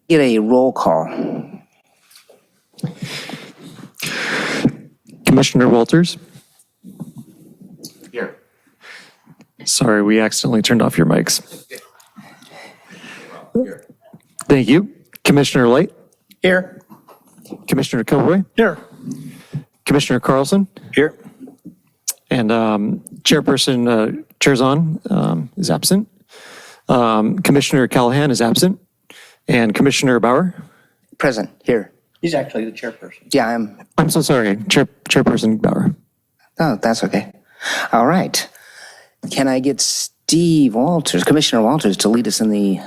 Get a roll call. Commissioner Walters? Here. Sorry, we accidentally turned off your mics. Thank you. Commissioner Light? Here. Commissioner Kilroy? Here. Commissioner Carlson? Here. And Chairperson Cherzon is absent. Commissioner Callahan is absent. And Commissioner Bauer? Present, here. He's actually the chairperson. Yeah, I'm so sorry, Chairperson Bauer. oh, that's okay. All right. Can I get Steve Walters, Commissioner Walters, to lead us in the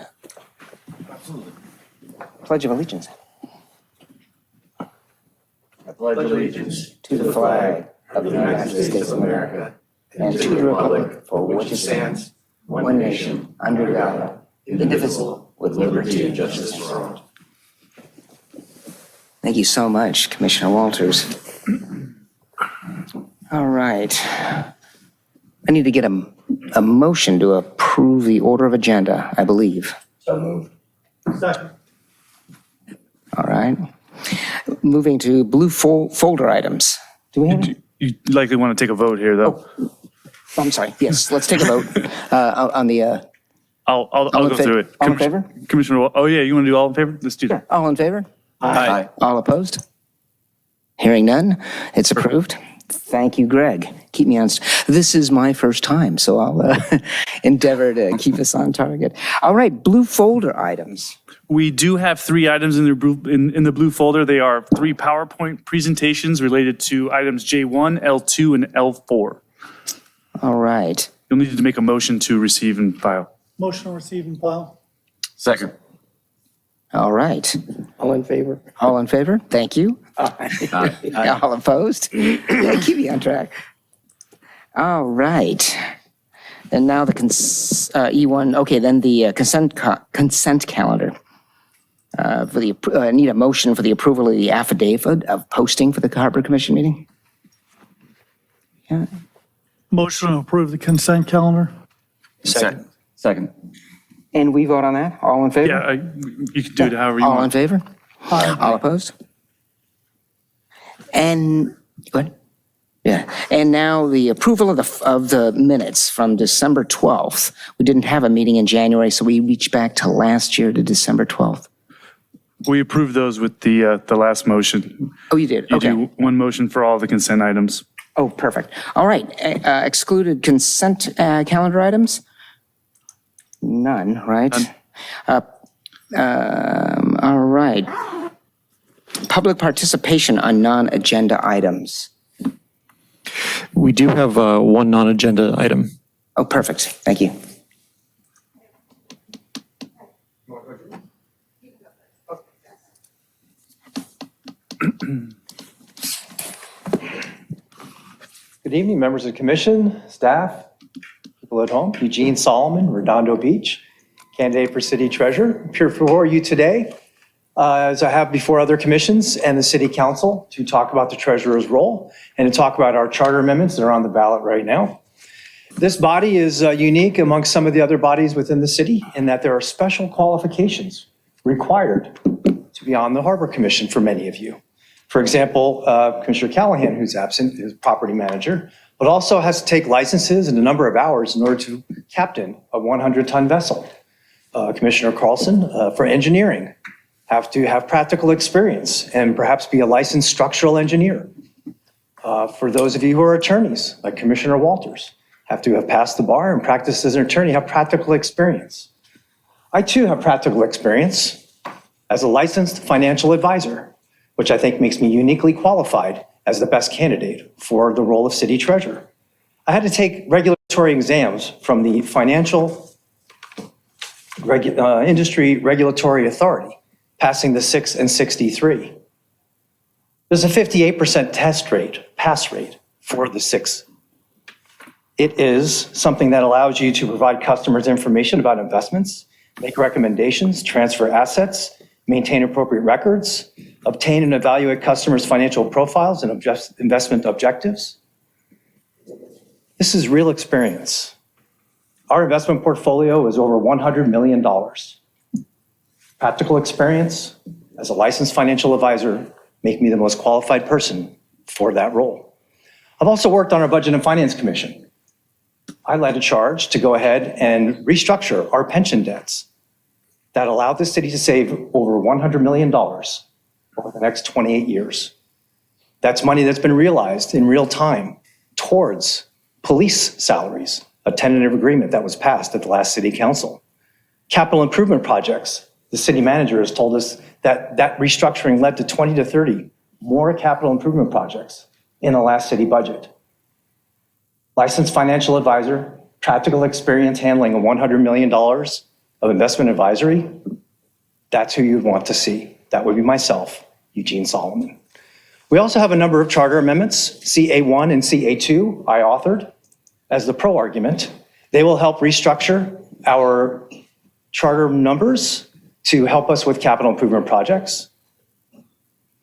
Pledge of Allegiance? I pledge allegiance To the flag of the United States of America and to the republic for which it stands, one nation, under God, indivisible, with liberty and justice for all. Thank you so much, Commissioner Walters. All right. I need to get a motion to approve the order of agenda, I believe. So moved. Second. All right. Moving to blue folder items. Do we have any? You likely want to take a vote here, though. I'm sorry. Yes, let's take a vote on the, I'll all go in fa- through it. all in favor? Commissioner, oh yeah, you want to do all in favor? Let's do that. all in favor? Aye. All opposed? Hearing none, it's approved. Thank you, Greg. Keep me on. This is my first time, so I'll endeavor to keep us on target. All right, blue folder items. We do have 3 items in the blue folder. They are 3 PowerPoint presentations related to items J1, L2, and L4. All right. You'll need to make a motion to receive and file. Motion to receive and file. Second. All right. All in favor? All in favor? Thank you. All opposed? Yeah, keep me on track. All right. And now the E1, okay, then the consent calendar. I need a motion for the approval of the affidavit of posting for the Harbor Commission meeting. Yeah. Motion to approve the consent calendar. Second. Second. And we vote on that? All in favor? Yeah, you can do it however you All in want. favor? All opposed? And, what? Yeah, and now the approval of the minutes from December 12th. We didn't have a meeting in January, so we reached back to last year to December 12th. We approved those with the last motion. Oh, you did? You Okay. do one motion for all the consent items. Oh, perfect. All right, excluded consent calendar items? None, right? All right. Public participation on non-agenda items. We do have one non-agenda item. Oh, perfect. Thank you. Good evening, members of the commission, staff, people at home. Eugene Solomon, Redondo Beach, candidate for city treasurer. I'm here before you today, as I have before other commissions and the city council, to talk about the treasurer's role and to talk about our charter amendments that are on the ballot right now. This body is unique amongst some of the other bodies within the city in that there are special qualifications required to be on the Harbor Commission for many of you. For example, Commissioner Callahan, who's absent, is property manager, but also has to take licenses and a number of hours in order to captain a 100-ton vessel. Commissioner Carlson, for engineering, have to have practical experience and perhaps be a licensed structural engineer. For those of you who are attorneys, like Commissioner Walters, have to have passed the bar and practiced as an attorney, have practical experience. I too have practical experience as a licensed financial advisor, which I think makes me uniquely qualified as the best candidate for the role of city treasurer. I had to take regulatory exams from the Financial Industry Regulatory Authority, passing the 6 and 63. There's a 58% pass rate for the 6. It is something that allows you to provide customers information about investments, make recommendations, transfer assets, maintain appropriate records, obtain and evaluate customers' financial profiles and investment objectives. This is real experience. Our investment portfolio is over $100 million. practical experience as a licensed financial advisor make me the most qualified person for that role. I've also worked on our Budget and Finance Commission. I led a charge to go ahead and restructure our pension debts that allowed the city to save over $100 million over the next 28 years. That's money that's been realized in real time towards police salaries, a tentative agreement that was passed at the last city council. Capital improvement projects, the city manager has told us that that restructuring led to 20 to 30 more capital improvement projects in the last city budget. Licensed financial advisor, practical experience handling $100 million of investment advisory, that's who you'd want to see. That would be myself, Eugene Solomon. We also have a number of charter amendments, CA1 and CA2 I authored as the pro argument. They will help restructure our charter numbers to help us with capital improvement projects.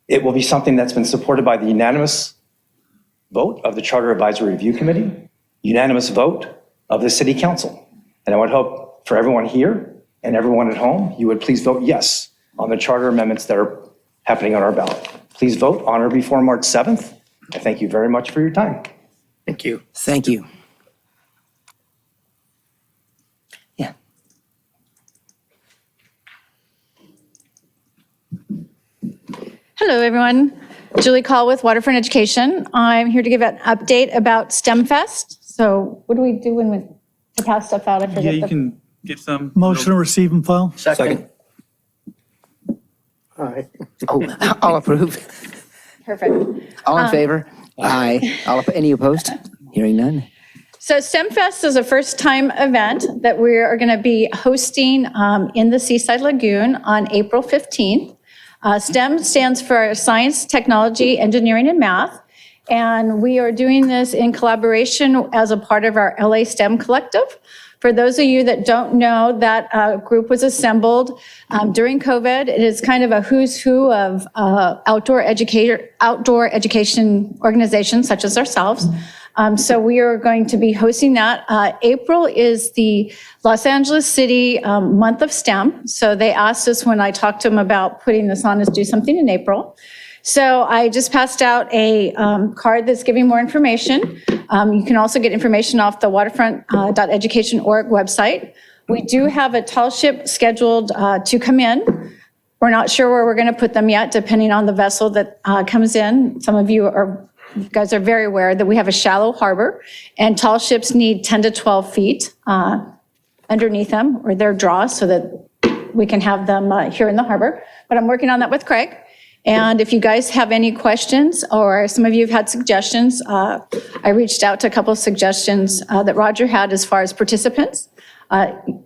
It will be something that's been supported by the unanimous vote of the Charter Advisory Review Committee, unanimous vote of the City Council. And I would hope for everyone here and everyone at home, you would please vote yes on the charter amendments that are happening on our ballot. Please vote on or before March 7th. I thank you very much for your time. Thank you. Thank you. Yeah. Hello, everyone. Julie Call with Waterfront Education. I'm here to give an update about STEM Fest. So what do we do when we to pass stuff out? I Yeah, forget. you can get some. Motion to receive and file. Second. Aye. Oh, all approved? Perfect. All in favor? Aye. Any opposed? Hearing none. So STEM Fest is a first-time event that we are going to be hosting in the Seaside Lagoon on April 15th. STEM stands for Science, Technology, Engineering, and Math. And we are doing this in collaboration as a part of our LA STEM Collective. For those of you that don't know, that group was assembled during COVID. It is kind of a who's who of outdoor education organizations such as ourselves. So we are going to be hosting that. April is the Los Angeles City month of STEM. So they asked us when I talked to them about putting this on, is do something in April. So I just passed out a card that's giving more information. You can also get information off the waterfront.education.org website. We do have a tall ship scheduled to come in. We're not sure where we're going to put them yet, depending on the vessel that comes in. Some of you guys are very aware that we have a shallow harbor, and tall ships need 10 to 12 feet underneath them or their draw so that we can have them here in the harbor. But I'm working on that with Craig. And if you guys have any questions, or some of you have had suggestions, I reached out to a couple of suggestions that Roger had as far as participants,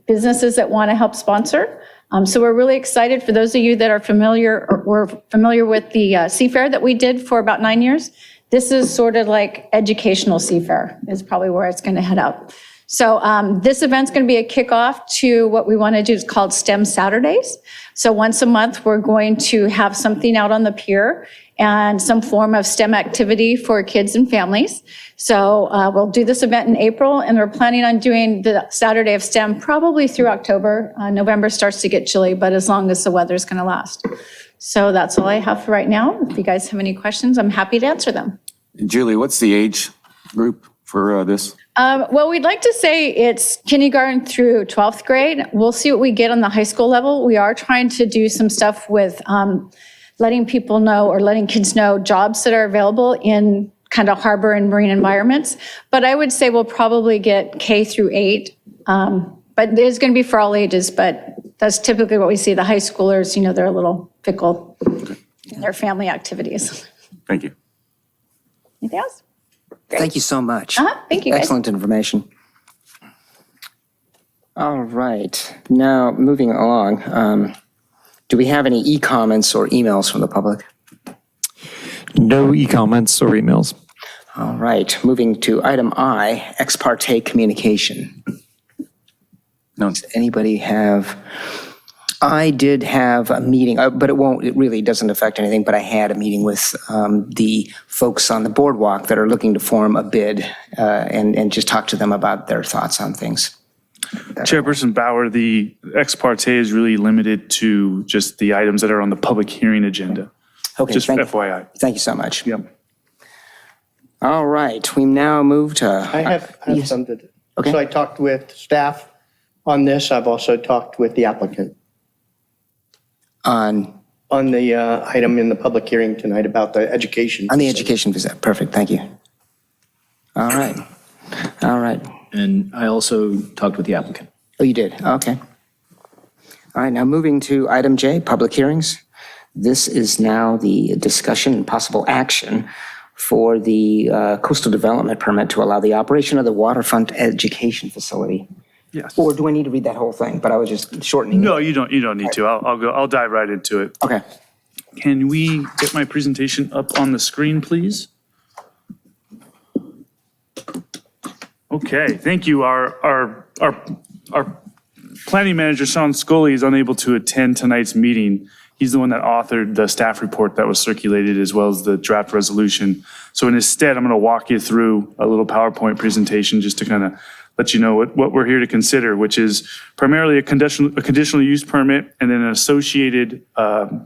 businesses that want to help sponsor. So we're really excited for those of you that are familiar or were familiar with the Seafair that we did for about 9 years. This is sort of like educational Seafair is probably where it's going to head out. So this event's going to be a kickoff to what we want to do is called STEM Saturdays. So once a month, we're going to have something out on the pier and some form of STEM activity for kids and families. So we'll do this event in April, and we're planning on doing the Saturday of STEM probably through October. November starts to get chilly, but as long as the weather's going to last. So that's all I have for right now. If you guys have any questions, I'm happy to answer them. Julie, what's the age group for this? Well, we'd like to say it's kindergarten through 12th grade. We'll see what we get on the high school level. We are trying to do some stuff with letting people know or letting kids know jobs that are available in kind of harbor and marine environments. But I would say we'll probably get K through 8. But it's going to be for all ages, but that's typically what we see. The high schoolers, you know, they're a little fickle in their family activities. Thank you. Anything else? Thank you so much. Thank you, guys. Excellent information. All right. Now, moving along, do we have any e-comments or emails from the public? No e-comments or emails. All right. Moving to item I, ex parte communication. No. Does anybody have? I did have a meeting, but it really doesn't affect anything, but I had a meeting with the folks on the boardwalk that are looking to form a bid and just talk to them about their thoughts on things. Chairperson Bauer, the ex parte is really limited to just the items that are on the public hearing agenda. Okay, Just thank, FYI. thank you so much. Yep. All right, we now move to. I have Yes. something. Okay. So I talked with staff on this. I've also talked with the applicant On on the item in the public hearing tonight about the education. the education visit. Perfect, thank you. All right, all right. And I also talked with the applicant. Oh, you did? Okay. All right, now moving to item J, public hearings. This is now the discussion and possible action for the coastal development permit to allow the operation of the waterfront education facility. Yes. Or do I need to read that whole thing? But I was just shortening. No, you don't need to. I'll dive right into it. Okay. Can we get my presentation up on the screen, please? Okay, thank you. Our planning manager, Sean Scully, is unable to attend tonight's meeting. He's the one that authored the staff report that was circulated as well as the draft resolution. So instead, I'm going to walk you through a little PowerPoint presentation just to kind of let you know what we're here to consider, which is primarily a conditional use permit and then an associated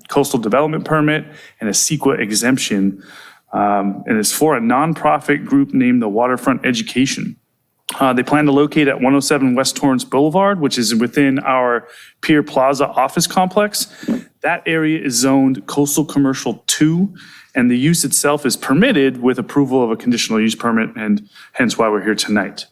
coastal development permit and a CEQA exemption. And it's for a nonprofit group named the Waterfront Education. They plan to locate at 107 West Torrance Boulevard, which is within our Pier Plaza office complex. That area is zoned Coastal Commercial 2, and the use itself is permitted with approval of a conditional use permit, and hence why we're here tonight.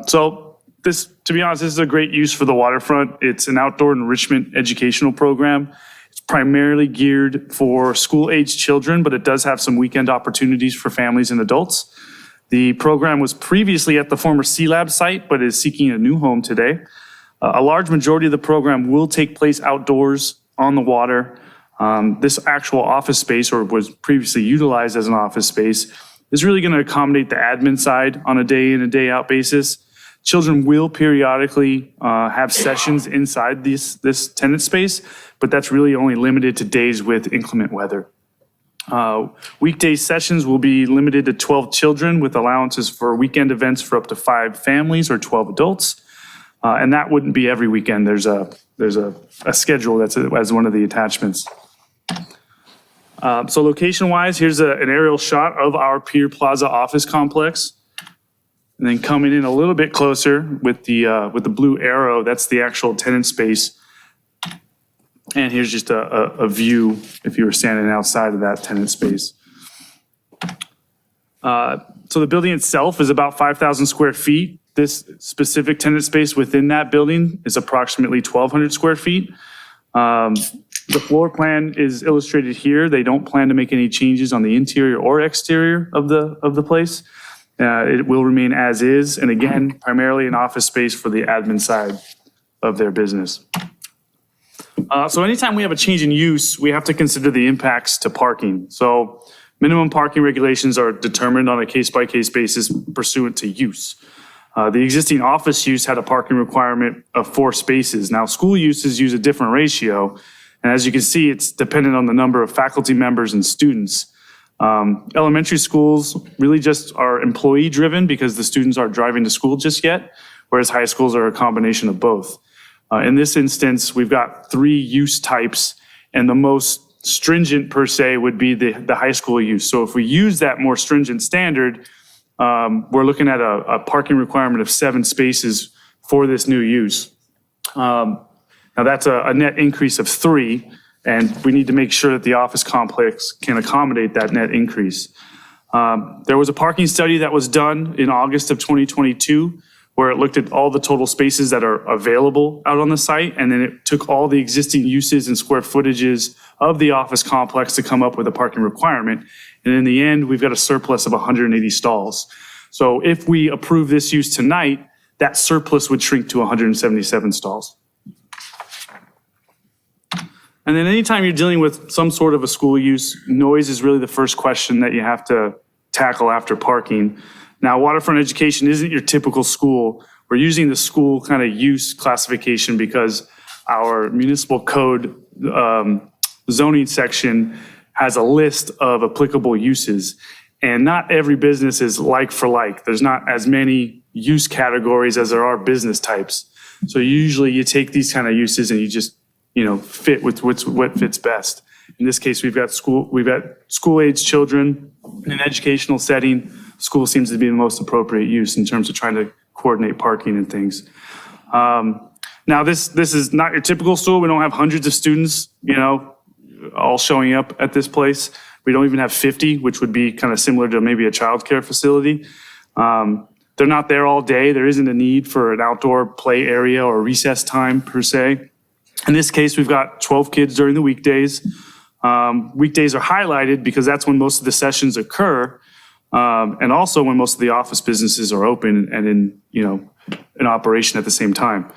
So this, to be honest, this is a great use for the waterfront. It's an outdoor enrichment educational program. It's primarily geared for school-aged children, but it does have some weekend opportunities for families and adults. The program was previously at the former C-Lab site, but is seeking a new home today. A large majority of the program will take place outdoors on the water. This actual office space, or was previously utilized as an office space, is really going to accommodate the admin side on a day in and day out basis. Children will periodically have sessions inside this tenant space, but that's really only limited to days with inclement weather. Weekday sessions will be limited to 12 children with allowances for weekend events for up to 5 families or 12 adults. And that wouldn't be every weekend. There's a schedule that's as one of the attachments. So location-wise, here's an aerial shot of our Pier Plaza office complex. And then coming in a little bit closer with the blue arrow, that's the actual tenant space. And here's just a view if you were standing outside of that tenant space. So the building itself is about 5,000 square feet. This specific tenant space within that building is approximately 1,200 square feet. The floor plan is illustrated here. They don't plan to make any changes on the interior or exterior of the place. It will remain as is, and again, primarily an office space for the admin side of their business. So anytime we have a change in use, we have to consider the impacts to parking. So minimum parking regulations are determined on a case-by-case basis pursuant to use. The existing office use had a parking requirement of 4 spaces. Now, school uses use a different ratio. And as you can see, it's dependent on the number of faculty members and students. Elementary schools really just are employee-driven because the students aren't driving to school just yet, whereas high schools are a combination of both. In this instance, we've got 3 use types, and the most stringent per se would be the high school use. So if we use that more stringent standard, we're looking at a parking requirement of 7 spaces for this new use. Now that's a net increase of 3, and we need to make sure that the office complex can accommodate that net increase. There was a parking study that was done in August of 2022 where it looked at all the total spaces that are available out on the site, and then it took all the existing uses and square footages of the office complex to come up with a parking requirement. And in the end, we've got a surplus of 180 stalls. So if we approve this use tonight, that surplus would shrink to 177 stalls. And then anytime you're dealing with some sort of a school use, noise is really the first question that you have to tackle after parking. Now, Waterfront Education isn't your typical school. We're using the school kind of use classification because our municipal code zoning section has a list of applicable uses. And not every business is like for like. There's not as many use categories as there are business types. So usually you take these kind of uses and you just, fit with what fits best. In this case, we've got school-age children in an educational setting. School seems to be the most appropriate use in terms of trying to coordinate parking and things. Now, this is not your typical school. We don't have hundreds of students, all showing up at this place. We don't even have 50, which would be kind of similar to maybe a childcare facility. They're not there all day. There isn't a need for an outdoor play area or recess time per se. In this case, we've got 12 kids during the weekdays. Weekdays are highlighted because that's when most of the sessions occur, and also when most of the office businesses are open and in operation at the same time.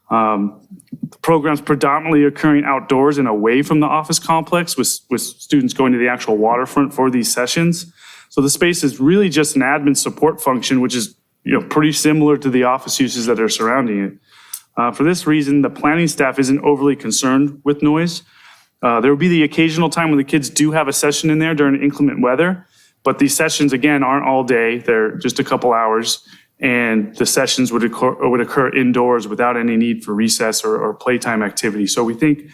The program's predominantly occurring outdoors and away from the office complex, with students going to the actual waterfront for these sessions. So the space is really just an admin support function, which is pretty similar to the office uses that are surrounding it. For this reason, the planning staff isn't overly concerned with noise. There will be the occasional time when the kids do have a session in there during inclement weather, but these sessions, again, aren't all day. They're just a couple hours, and the sessions would occur indoors without any need for recess or playtime activity. So we think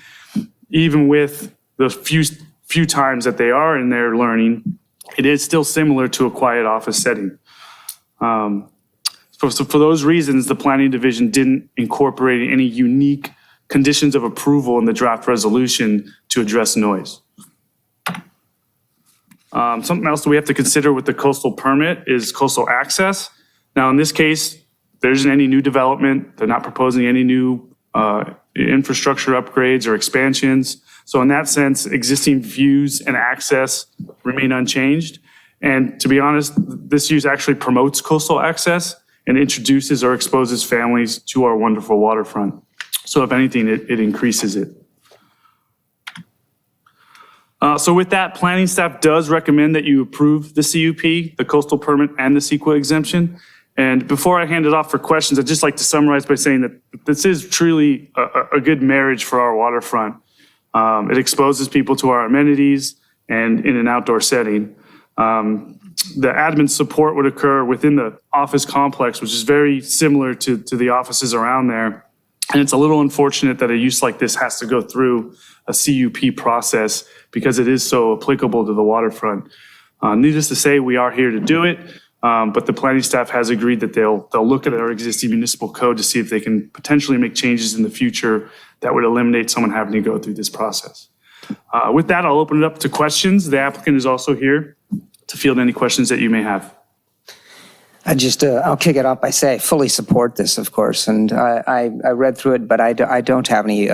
even with the few times that they are in there learning, it is still similar to a quiet office setting. So for those reasons, the planning division didn't incorporate any unique conditions of approval in the draft resolution to address noise. Something else that we have to consider with the coastal permit is coastal access. Now, in this case, there isn't any new development. They're not proposing any new infrastructure upgrades or expansions. So in that sense, existing views and access remain unchanged. And to be honest, this use actually promotes coastal access and introduces or exposes families to our wonderful waterfront. So if anything, it increases it. So with that, planning staff does recommend that you approve the CUP, the coastal permit, and the CEQA exemption. And before I hand it off for questions, I'd just like to summarize by saying that this is truly a good marriage for our waterfront. It exposes people to our amenities and in an outdoor setting. The admin support would occur within the office complex, which is very similar to the offices around there. And it's a little unfortunate that a use like this has to go through a CUP process because it is so applicable to the waterfront. Needless to say, we are here to do it, but the planning staff has agreed that they'll look at our existing municipal code to see if they can potentially make changes in the future that would eliminate someone having to go through this process. With that, I'll open it up to questions. The applicant is also here to field any questions that you may have. I'll kick it off by saying I fully support this, of course, and I read through it, but I don't have any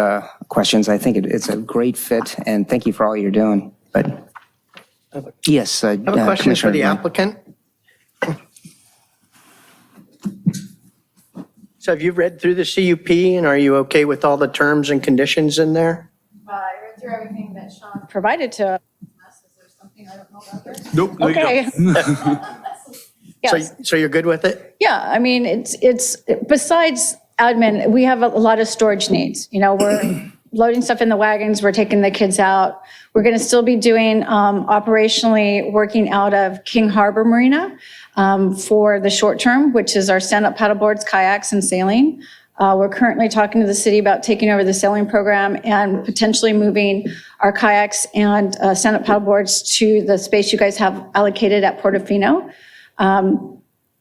questions. I think it's a great fit, and thank you for all you're doing. But yes, I have a question for the applicant. So have you read through the CUP, and are you okay with all the terms and conditions in there? I read through everything that Sean provided to us. Is there something I don't know about there? Nope. No, Okay. Yes. So you're good with it? Yeah, I mean, it's besides admin, we have a lot of storage needs. We're loading stuff in the wagons, we're taking the kids out. We're going to still be doing operationally working out of King Harbor Marina for the short term, which is our stand-up paddleboards, kayaks, and sailing. We're currently talking to the city about taking over the sailing program and potentially moving our kayaks and stand-up paddleboards to the space you guys have allocated at Portofino.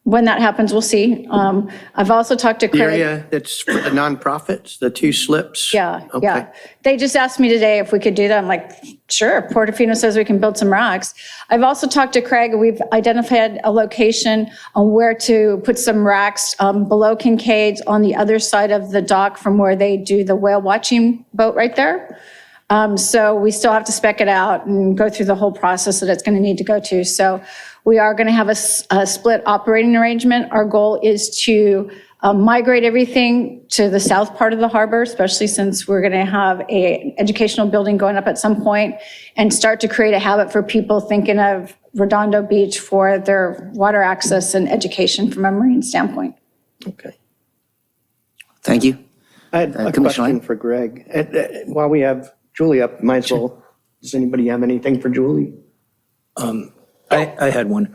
When that happens, we'll see. I've also talked to The Craig. area that's for the nonprofits, the two slips? Yeah, Okay. yeah. They just asked me today if we could do that. I'm like, sure, Portofino says we can build some racks. I've also talked to Craig. We've identified a location on where to put some racks below Kincaid's on the other side of the dock from where they do the whale watching boat right there. So we still have to spec it out and go through the whole process that it's going to need to go to. So we are going to have a split operating arrangement. Our goal is to migrate everything to the south part of the harbor, especially since we're going to have an educational building going up at some point, and start to create a habit for people thinking of Redondo Beach for their water access and education from a marine standpoint. Okay. Thank you. I had a Commissioner question Lane? for Greg. While we have Julie up, might as well, does anybody have anything for Julie? I had one.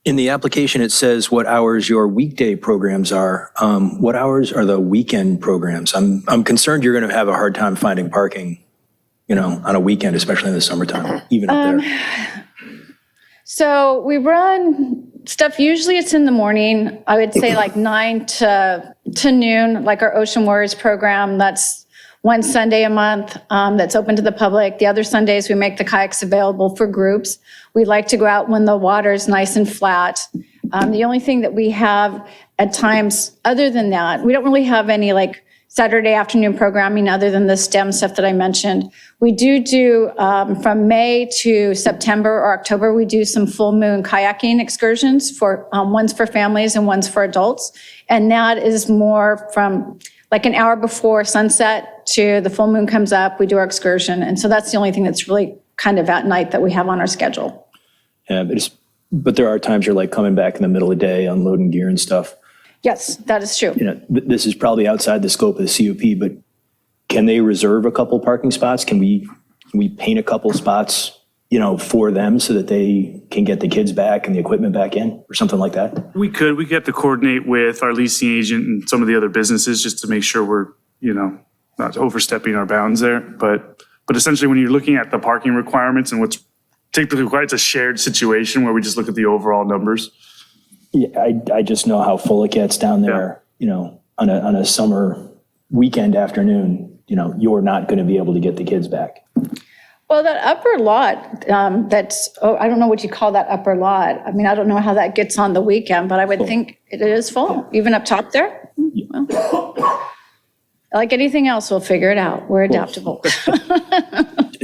In the application, it says what hours your weekday programs are. What hours are the weekend programs? I'm concerned you're going to have a hard time finding parking, on a weekend, especially in the summertime, even up there. So we run stuff, usually it's in the morning. I would say like 9 to noon, like our Ocean Warriors program. That's one Sunday a month that's open to the public. The other Sundays, we make the kayaks available for groups. We like to go out when the water's nice and flat. The only thing that we have at times, other than that, we don't really have any like Saturday afternoon programming other than the STEM stuff that I mentioned. We do from May to September or October, we do some full moon kayaking excursions for one's for families and one's for adults. And that is more from like an hour before sunset to the full moon comes up, we do our excursion. And so that's the only thing that's really kind of at night that we have on our schedule. Yeah, but there are times you're like coming back in the middle of the day, unloading gear and stuff. Yes, that is true. This is probably outside the scope of the CUP, but can they reserve a couple parking spots? Can we paint a couple spots, for them so that they can get the kids back and the equipment back in or something like that? We have to coordinate with our leasing agent and some of the other businesses just to make sure we're, not overstepping our bounds there. But essentially when you're looking at the parking requirements and what's typically required, it's a shared situation where we just look at the overall numbers. Yeah, I just know how full it gets down there, on a summer weekend afternoon, you're not going to be able to get the kids back. Well, that upper lot, I don't know what you call that upper lot. I mean, I don't know how that gets on the weekend, but I would think it is full, even up top there. Well, like anything else, we'll figure it out. We're adaptable.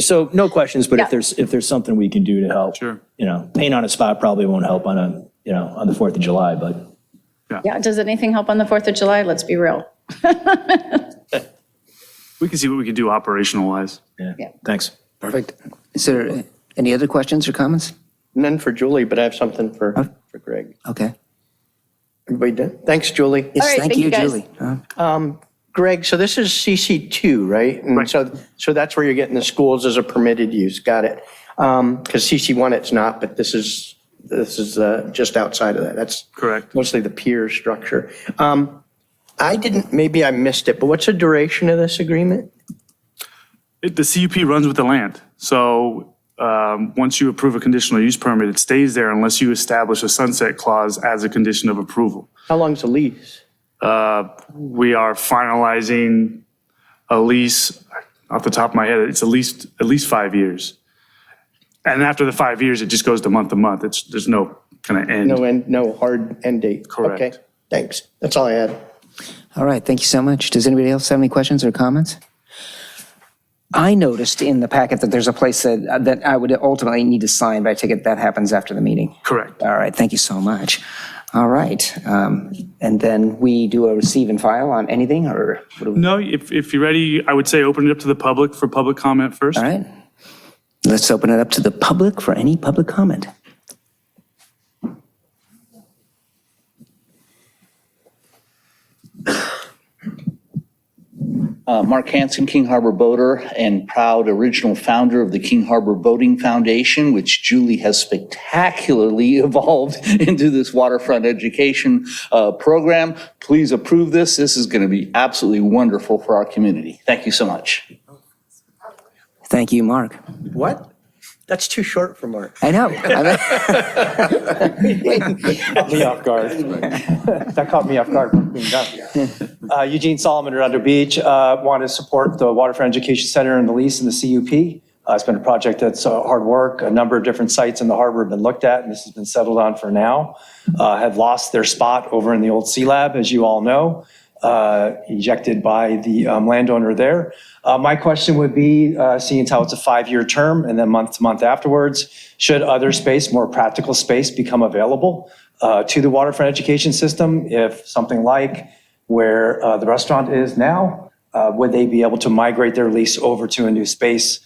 So no questions, but Yeah. if there's something we can do to help, Sure. paint on a spot probably won't help on on the 4th of July, but. Yeah, does anything help on the 4th of July? Let's be real. We can see what we can do operational wise. Yeah. Thanks. Perfect. Is there any other questions or comments? None for Julie, but I have something for Greg. Okay. Everybody done? Thanks, Julie. Yes, All right, thank you, guys. Julie. Greg, so this is CC2, right? And Right. so that's where you're getting the schools as a permitted use. Got it. Because CC1 it's not, but this is just outside of that. That's Correct. mostly the pier structure. Maybe I missed it, but what's the duration of this agreement? The CUP runs with the land. So once you approve a conditional use permit, it stays there unless you establish a sunset clause as a condition of approval. How long's the lease? We are finalizing a lease, off the top of my head, it's at least 5 years. And after the 5 years, it just goes to month. There's no kind of end. No hard end date? Correct. Okay, thanks. That's all I had. All right, thank you so much. Does anybody else have any questions or comments? I noticed in the packet that there's a place that I would ultimately need to sign, but I take it that happens after the meeting. Correct. All right, thank you so much. All right, and then we do a receive and file on anything, or? What do we- No, if you're ready, I would say open it up to the public for public comment first. All right, let's open it up to the public for any public comment. Mark Hansen, King Harbor boater and proud original founder of the King Harbor Boating Foundation, which Julie has spectacularly evolved into this waterfront education program. Please approve this. This is going to be absolutely wonderful for our community. Thank you so much. Thank you, Mark. What? That's too short for Mark. I know. Caught me off guard. That caught me off guard. Eugene Solomon, Redondo Beach. Want to support the Waterfront Education Center and the lease in the CUP. It's been a project that's hard work. A number of different sites in the harbor have been looked at, and this has been settled on for now. Have lost their spot over in the old Sea Lab, as you all know, ejected by the landowner there. My question would be, seeing as how it's a 5-year term and then month to month afterwards, should other space, more practical space, become available to the waterfront education system? If something like where the restaurant is now, would they be able to migrate their lease over to a new space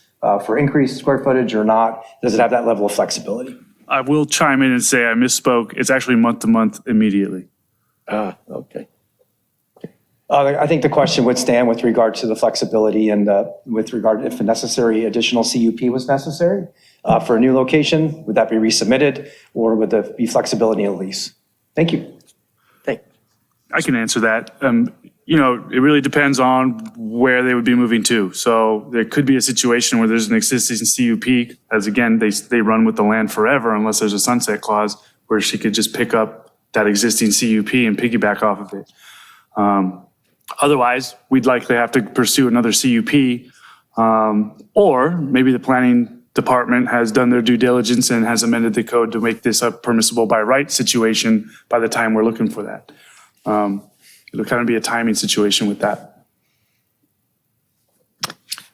for increased square footage or not? Does it have that level of flexibility? I will chime in and say I misspoke. It's actually month to month immediately. Okay. I think the question would stand with regard to the flexibility and with regard if a necessary additional CUP was necessary. For a new location, would that be resubmitted, or would there be flexibility in the lease? Thank you. I can answer that. It really depends on where they would be moving to. So there could be a situation where there's an existing CUP, as again, they run with the land forever unless there's a sunset clause, where she could just pick up that existing CUP and piggyback off of it. Otherwise, we'd likely have to pursue another CUP, or maybe the planning department has done their due diligence and has amended the code to make this a permissible by right situation by the time we're looking for that. It'll kind of be a timing situation with that.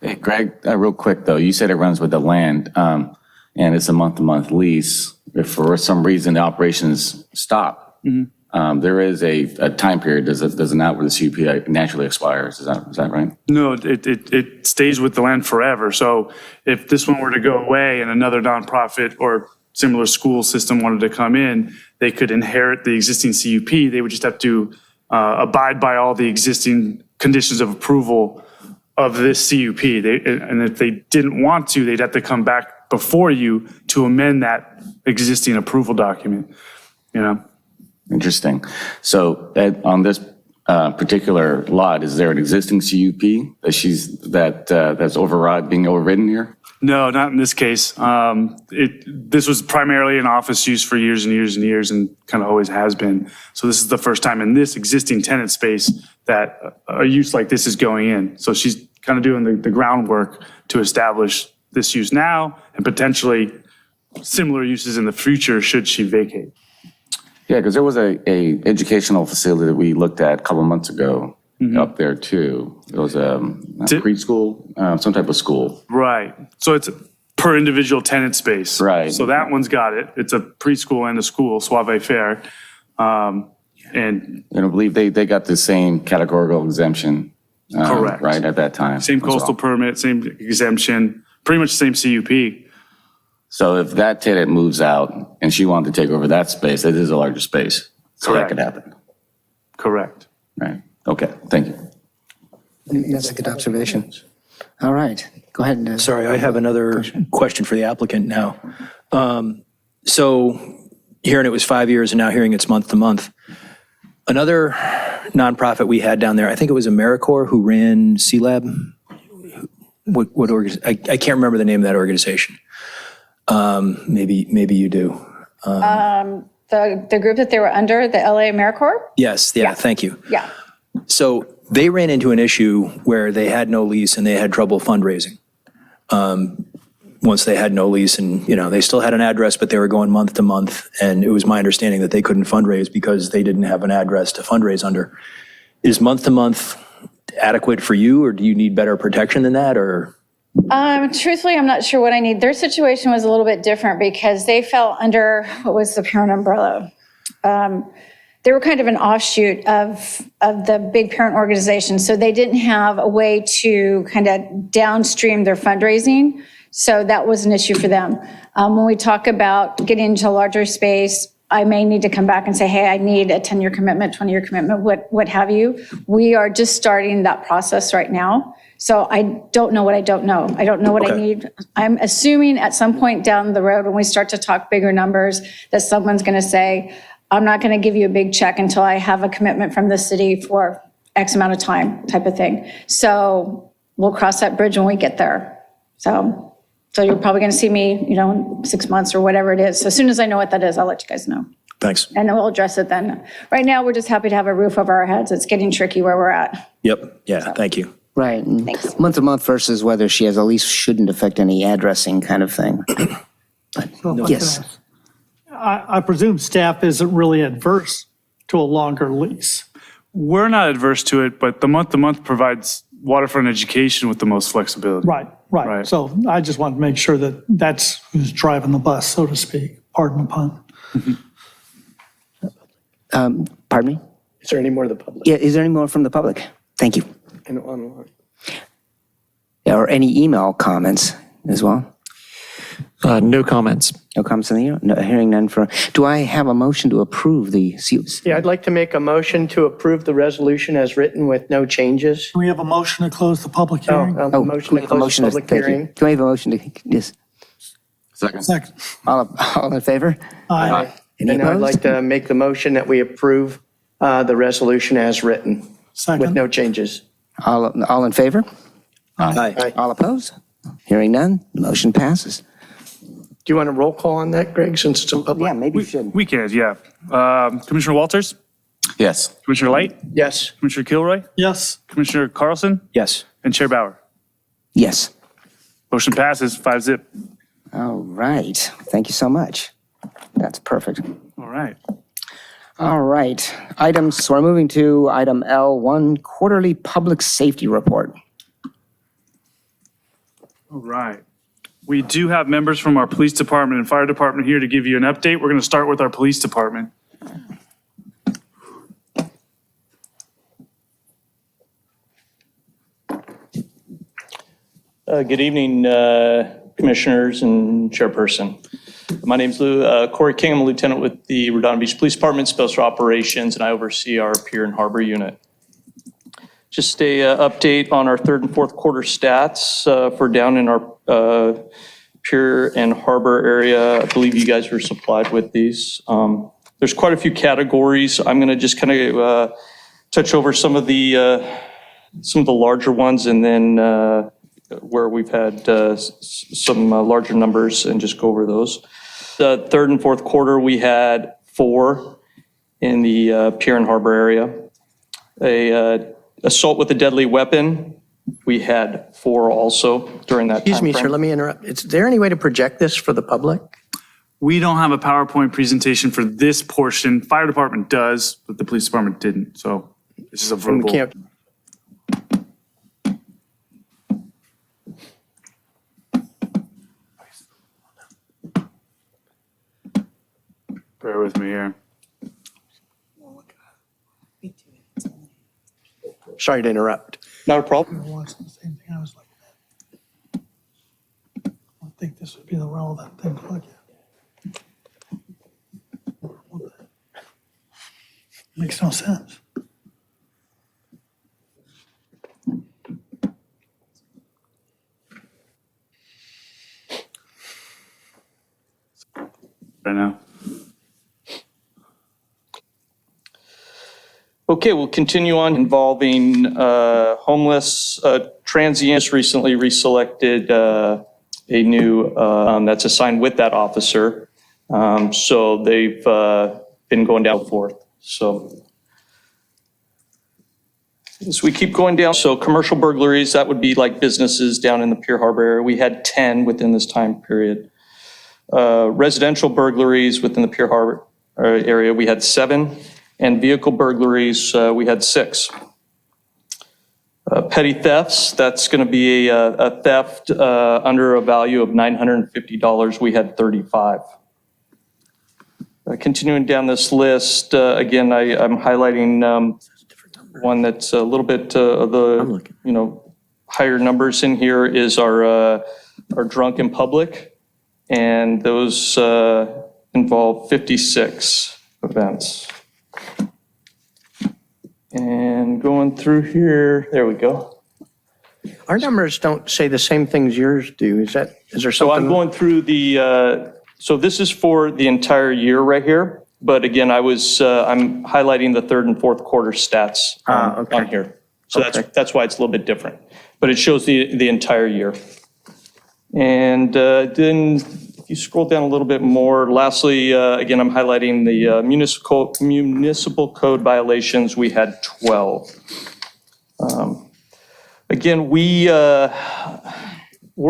Hey, Greg, real quick though, you said it runs with the land, and it's a month-to-month lease. If for some reason the operations stop, there is a time period, does it not, where the CUP naturally expires? Is that right? No, it stays with the land forever. So if this one were to go away and another nonprofit or similar school system wanted to come in, they could inherit the existing CUP. They would just have to abide by all the existing conditions of approval of this CUP. And if they didn't want to, they'd have to come back before you to amend that existing approval document. Interesting. So on this particular lot, is there an existing CUP that's being overridden here? No, not in this case. This was primarily an office use for years and years and years, and kind of always has been. So this is the first time in this existing tenant space that a use like this is going in. So she's kind of doing the groundwork to establish this use now and potentially similar uses in the future should she vacate. Yeah, because there was a educational facility that we looked at a couple of months ago up there too. It was a preschool, some type of school. Right. So it's per individual tenant space. Right. So that one's got it. It's a preschool and a school, Suave Fair. And I believe they got the same categorical exemption. Correct. Right at that time. Same coastal permit, same exemption, pretty much the same CUP. So if that tenant moves out and she wanted to take over that space, it is a larger space. So that could happen. Correct. Right. Okay. Thank you. That's a good observation. All right, go ahead. Sorry, I have another question for the applicant now. So hearing it was 5 years and now hearing it's month to month. Another nonprofit we had down there, I think it was AmeriCorps who ran C-Lab. I can't remember the name of that organization. Maybe you do. The group that they were under, the LA AmeriCorps? Yes, yeah, thank you. Yeah. So they ran into an issue where they had no lease and they had trouble fundraising. Once they had no lease and, they still had an address, but they were going month to month. And it was my understanding that they couldn't fundraise because they didn't have an address to fundraise under. Is month to month adequate for you, or do you need better protection than that, or? Truthfully, I'm not sure what I need. Their situation was a little bit different because they fell under, what was the parent umbrella? They were kind of an offshoot of the big parent organization. So they didn't have a way to kind of downstream their fundraising. So that was an issue for them. When we talk about getting into a larger space, I may need to come back and say, hey, I need a 10-year commitment, 20-year commitment, what have you. We are just starting that process right now. So I don't know what I don't know. I don't know what I need. I'm assuming at some point down the road when we start to talk bigger numbers that someone's going to say, I'm not going to give you a big check until I have a commitment from the city for X amount of time type of thing. So we'll cross that bridge when we get there. So you're probably going to see me, in 6 months or whatever it is. So as soon as I know what that is, I'll let you guys know. Thanks. And we'll address it then. Right now, we're just happy to have a roof over our heads. It's getting tricky where we're at. Yep. Yeah. Thank you. Right. Thanks. Month to month versus whether she has a lease shouldn't affect any addressing kind of thing. But, yes. I presume staff isn't really adverse to a longer lease. We're not adverse to it, but the month-to-month provides waterfront education with the most flexibility. Right. So I just want to make sure that that's who's driving the bus, so to speak. Pardon the pun. Pardon me? Is there any more of the public? Yeah, is there any more from the public? Thank you. And online. Or any email comments as well? No comments. No comments in the email? No, hearing none for, do I have a motion to approve the CUs? Yeah, I'd like to make a motion to approve the resolution as written with no changes. Do we have a motion to close the public hearing? Motion to close the public hearing. Do I have a motion to, yes? Second. Second. All in favor? Aye. Any And I'd opposed? like to make the motion that we approve the resolution as written with Second. no changes. All in favor? Aye. All opposed? Hearing none, the motion passes. Do you want a roll call on that, Greg, since it's a public? Yeah, maybe you should. We can, yeah. Commissioner Walters, Yes. Commissioner Light, Yes. Commissioner Kilroy, Yes. Commissioner Carlson, Yes. and Chair Bauer. Yes. Motion passes 5-0. All right. Thank you so much. That's perfect. All right. All right. Items, so we're moving to item L1, quarterly public safety report. All right. We do have members from our police department and fire department here to give you an update. We're going to start with our police department. Good evening, Commissioners and Chairperson. My name's Corey King. I'm a lieutenant with the Redondo Beach Police Department, Special Operations, and I oversee our Pier and Harbor unit. Just a update on our third and fourth quarter stats for down in our Pier and Harbor area. I believe you guys were supplied with these. There's quite a few categories. I'm going to just kind of touch over some of the larger ones, and then where we've had some larger numbers, and just go over those. The third and fourth quarter, we had 4 in the Pier and Harbor area. A assault with a deadly weapon, we had 4 also during that time Excuse me, frame. sir, let me interrupt. Is there any way to project this for the public? We don't have a PowerPoint presentation for this portion. Fire department does, but the police department didn't. So this is a And we verbal. can't, Bear with me here. sorry to interrupt. Not a problem. I watched the same thing. I was like, I think this would be the relevant thing to look at. Makes no sense. Right now. Okay, we'll continue on involving homeless transients. Recently reselected a new that's assigned with that officer. So they've been going down and forth. So as we keep going down, so commercial burglaries, that would be like businesses down in the Pier Harbor area. We had 10 within this time period. Residential burglaries within the Pier Harbor area, we had 7. And vehicle burglaries, we had 6. Petty thefts, that's going to be a theft under a value of $950. We had 35. Continuing down this list, again, I'm highlighting one that's a little bit of the higher numbers in here is our drunk in public, and those involve 56 events. And going through here, there we go. Our numbers don't say the same things yours do. Is there So something? I'm going through the, so this is for the entire year right here. But again, I'm highlighting the third and fourth quarter stats okay. on here. So Okay. that's why it's a little bit different. But it shows the entire year. And then if you scroll down a little bit more, lastly, again, I'm highlighting the municipal code violations. We had 12. Again, we're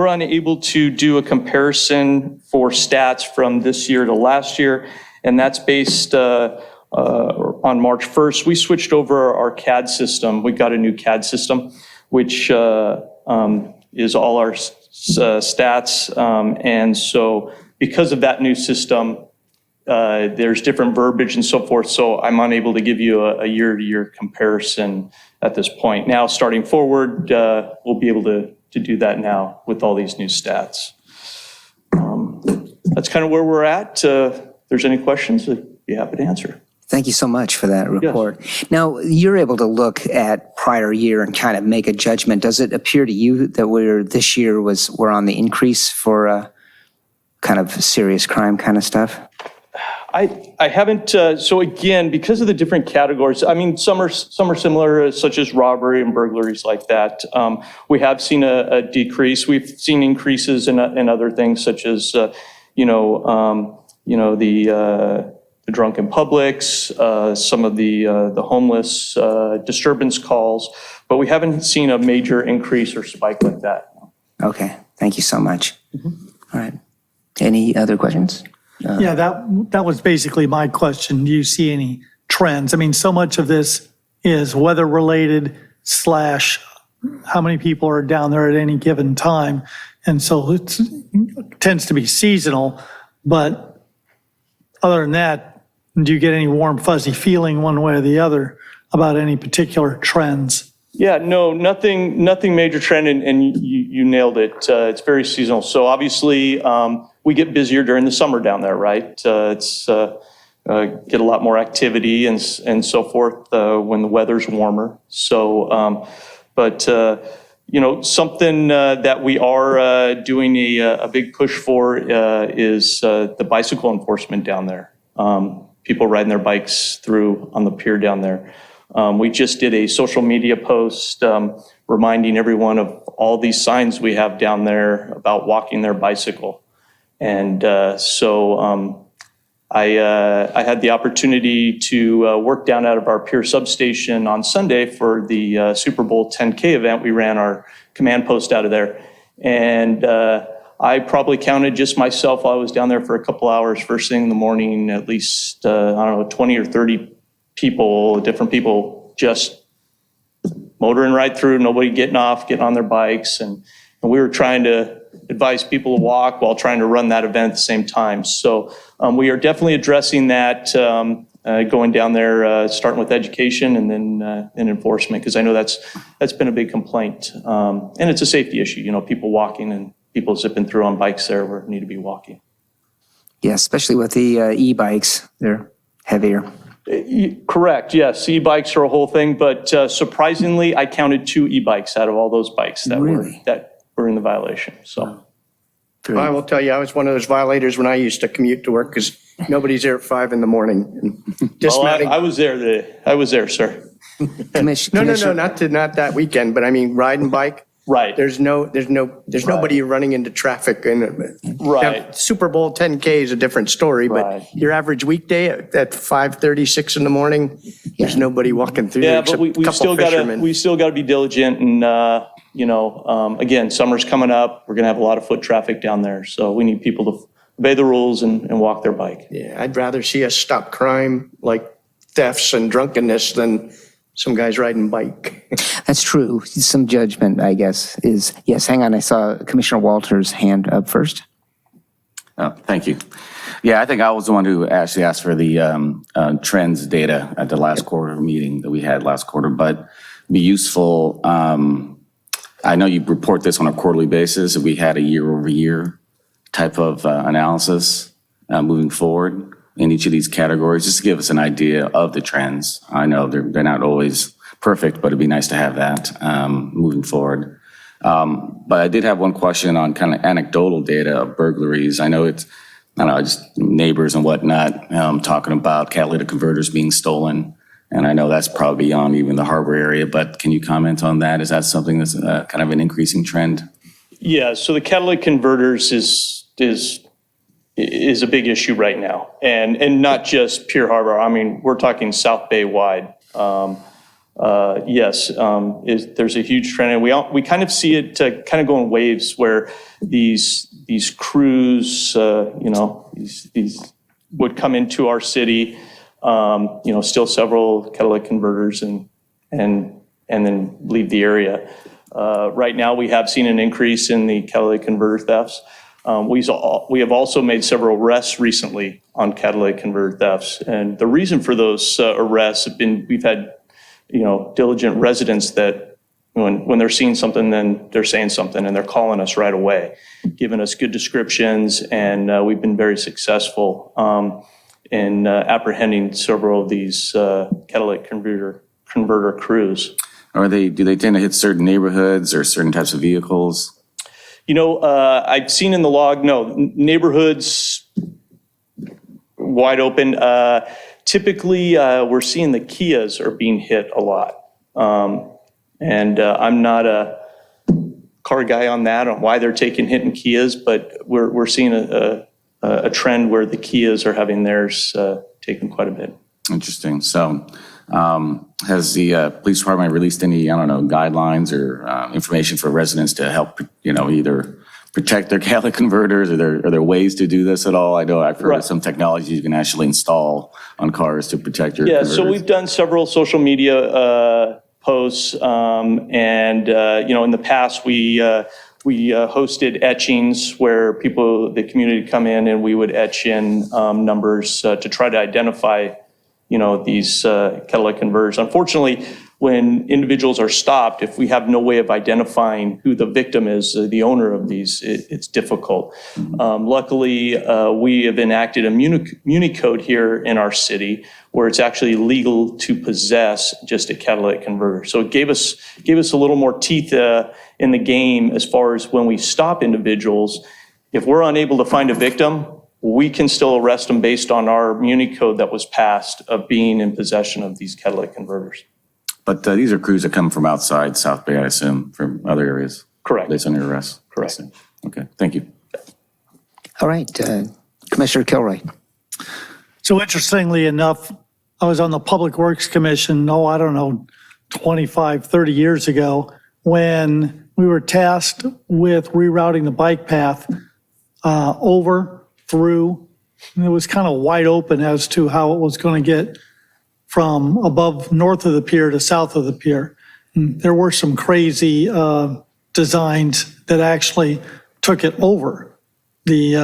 unable to do a comparison for stats from this year to last year, and that's based on March 1st. We switched over our CAD system. We got a new CAD system, which is all our stats. And so because of that new system, there's different verbiage and so forth. So I'm unable to give you a year-to-year comparison at this point. Now, starting forward, we'll be able to do that now with all these new stats. That's kind of where we're at. If there's any questions, I'd be happy to answer. Thank you so much for that report. Now, you're able to look at prior year and kind of make a judgment. Does it appear to you that this year we're on the increase for kind of serious crime kind of stuff? I haven't, so again, because of the different categories, I mean, some are similar, such as robbery and burglaries like that. We have seen a decrease. We've seen increases in other things such as, the drunken publics, some of the homeless disturbance calls, but we haven't seen a major increase or spike like that. Okay, thank you so much. All right. Any other questions? Yeah, that was basically my question. Do you see any trends? I mean, so much of this is weather related / how many people are down there at any given time. And so it tends to be seasonal, but other than that, do you get any warm, fuzzy feeling one way or the other about any particular trends? Yeah, no, nothing major trend, and you nailed it. It's very seasonal. So obviously, we get busier during the summer down there, right? It's get a lot more activity and so forth when the weather's warmer. So, something that we are doing a big push for is the bicycle enforcement down there. People riding their bikes through on the pier down there. We just did a social media post reminding everyone of all these signs we have down there about walking their bicycle. And I had the opportunity to work down out of our pier substation on Sunday for the Super Bowl 10K event. We ran our command post out of there. And I probably counted just myself while I was down there for a couple hours, first thing in the morning, at least, 20 or 30 people, different people just motoring right through, nobody getting on their bikes. And we were trying to advise people to walk while trying to run that event at the same time. So we are definitely addressing that, going down there, starting with education and then enforcement, because I know that's been a big complaint. And it's a safety issue, people walking and people zipping through on bikes there where need to be walking. Yeah, especially with the e-bikes, they're heavier. Correct, yes. E-bikes are a whole thing, but surprisingly, I counted 2 e-bikes out of all those bikes that were in the violation. So, Well, I will tell you, I was one of those violators when I used to commute to work because nobody's there at 5 in the morning. Dismounting. I was there. I was there, sir. No, not that weekend, but I mean, riding bike. Right. There's nobody running into traffic. And right. Now, Super Bowl 10K is a different story, but your average weekday at 5:30, 6 in the morning, there's nobody walking through. Yeah, there but we still got to be diligent, and again, summer's coming up. We're gonna have a lot of foot traffic down there, so we need people to obey the rules and walk their bike. Yeah, I'd rather see us stop crime like thefts and drunkenness than some guys riding bike. That's true. Some judgment, I guess, is, yes, hang on. I saw Commissioner Walters' hand up first. Oh, thank you. Yeah, I think I was the one who actually asked for the trends data at the last quarter meeting that we had last quarter, but be useful. I know you report this on a quarterly basis. If we had a year-over-year type of analysis moving forward in each of these categories, just to give us an idea of the trends. I know they're not always perfect, but it'd be nice to have that moving forward. But I did have one question on kind of anecdotal data of burglaries. I know just neighbors and whatnot talking about catalytic converters being stolen. And I know that's probably beyond even the harbor area, but can you comment on that? Is that something that's kind of an increasing trend? Yeah, so the catalytic converters is a big issue right now, and not just Pier Harbor. I mean, we're talking South Bay wide. Yes, there's a huge trend, and we kind of see it kind of go in waves where these crews, these would come into our city, steal several catalytic converters and then leave the area. Right now, we have seen an increase in the catalytic converter thefts. We have also made several arrests recently on catalytic converter thefts, and the reason for those arrests have been we've had diligent residents that when they're seeing something, then they're saying something, and they're calling us right away, giving us good descriptions, and we've been very successful in apprehending several of these catalytic converter crews. Do they tend to hit certain neighborhoods or certain types of vehicles? I've seen in the log, no, neighborhoods wide open. Typically, we're seeing the Kias are being hit a lot. And I'm not a car guy on that, on why they're taking hit in Kias, but we're seeing a trend where the Kias are having theirs taken quite a bit. Interesting. So has the police department released any, guidelines or information for residents to help, either protect their catalytic converters? Are there ways to do this at all? I know I've heard of some technology you can actually install on cars to protect your converters. So we've done several social media posts, and in the past we hosted etchings where the community come in and we would etch in numbers to try to identify these catalytic converters. Unfortunately, when individuals are stopped, if we have no way of identifying who the victim is, the owner of these, it's difficult. Luckily, we have enacted a muni code here in our city where it's actually legal to possess just a catalytic converter. So it gave us a little more teeth in the game as far as when we stop individuals. If we're unable to find a victim, we can still arrest them based on our muni code that was passed of being in possession of these catalytic converters. But these are crews that come from outside South Bay, I assume, from other areas. Correct. Based on your arrest. Correct. Okay, thank you. All right, Commissioner Kilroy. So interestingly enough, I was on the Public Works Commission, 25, 30 years ago, when we were tasked with rerouting the bike path over, through, and it was kind of wide open as to how it was going to get from above north of the pier to south of the pier. And there were some crazy designs that actually took it over the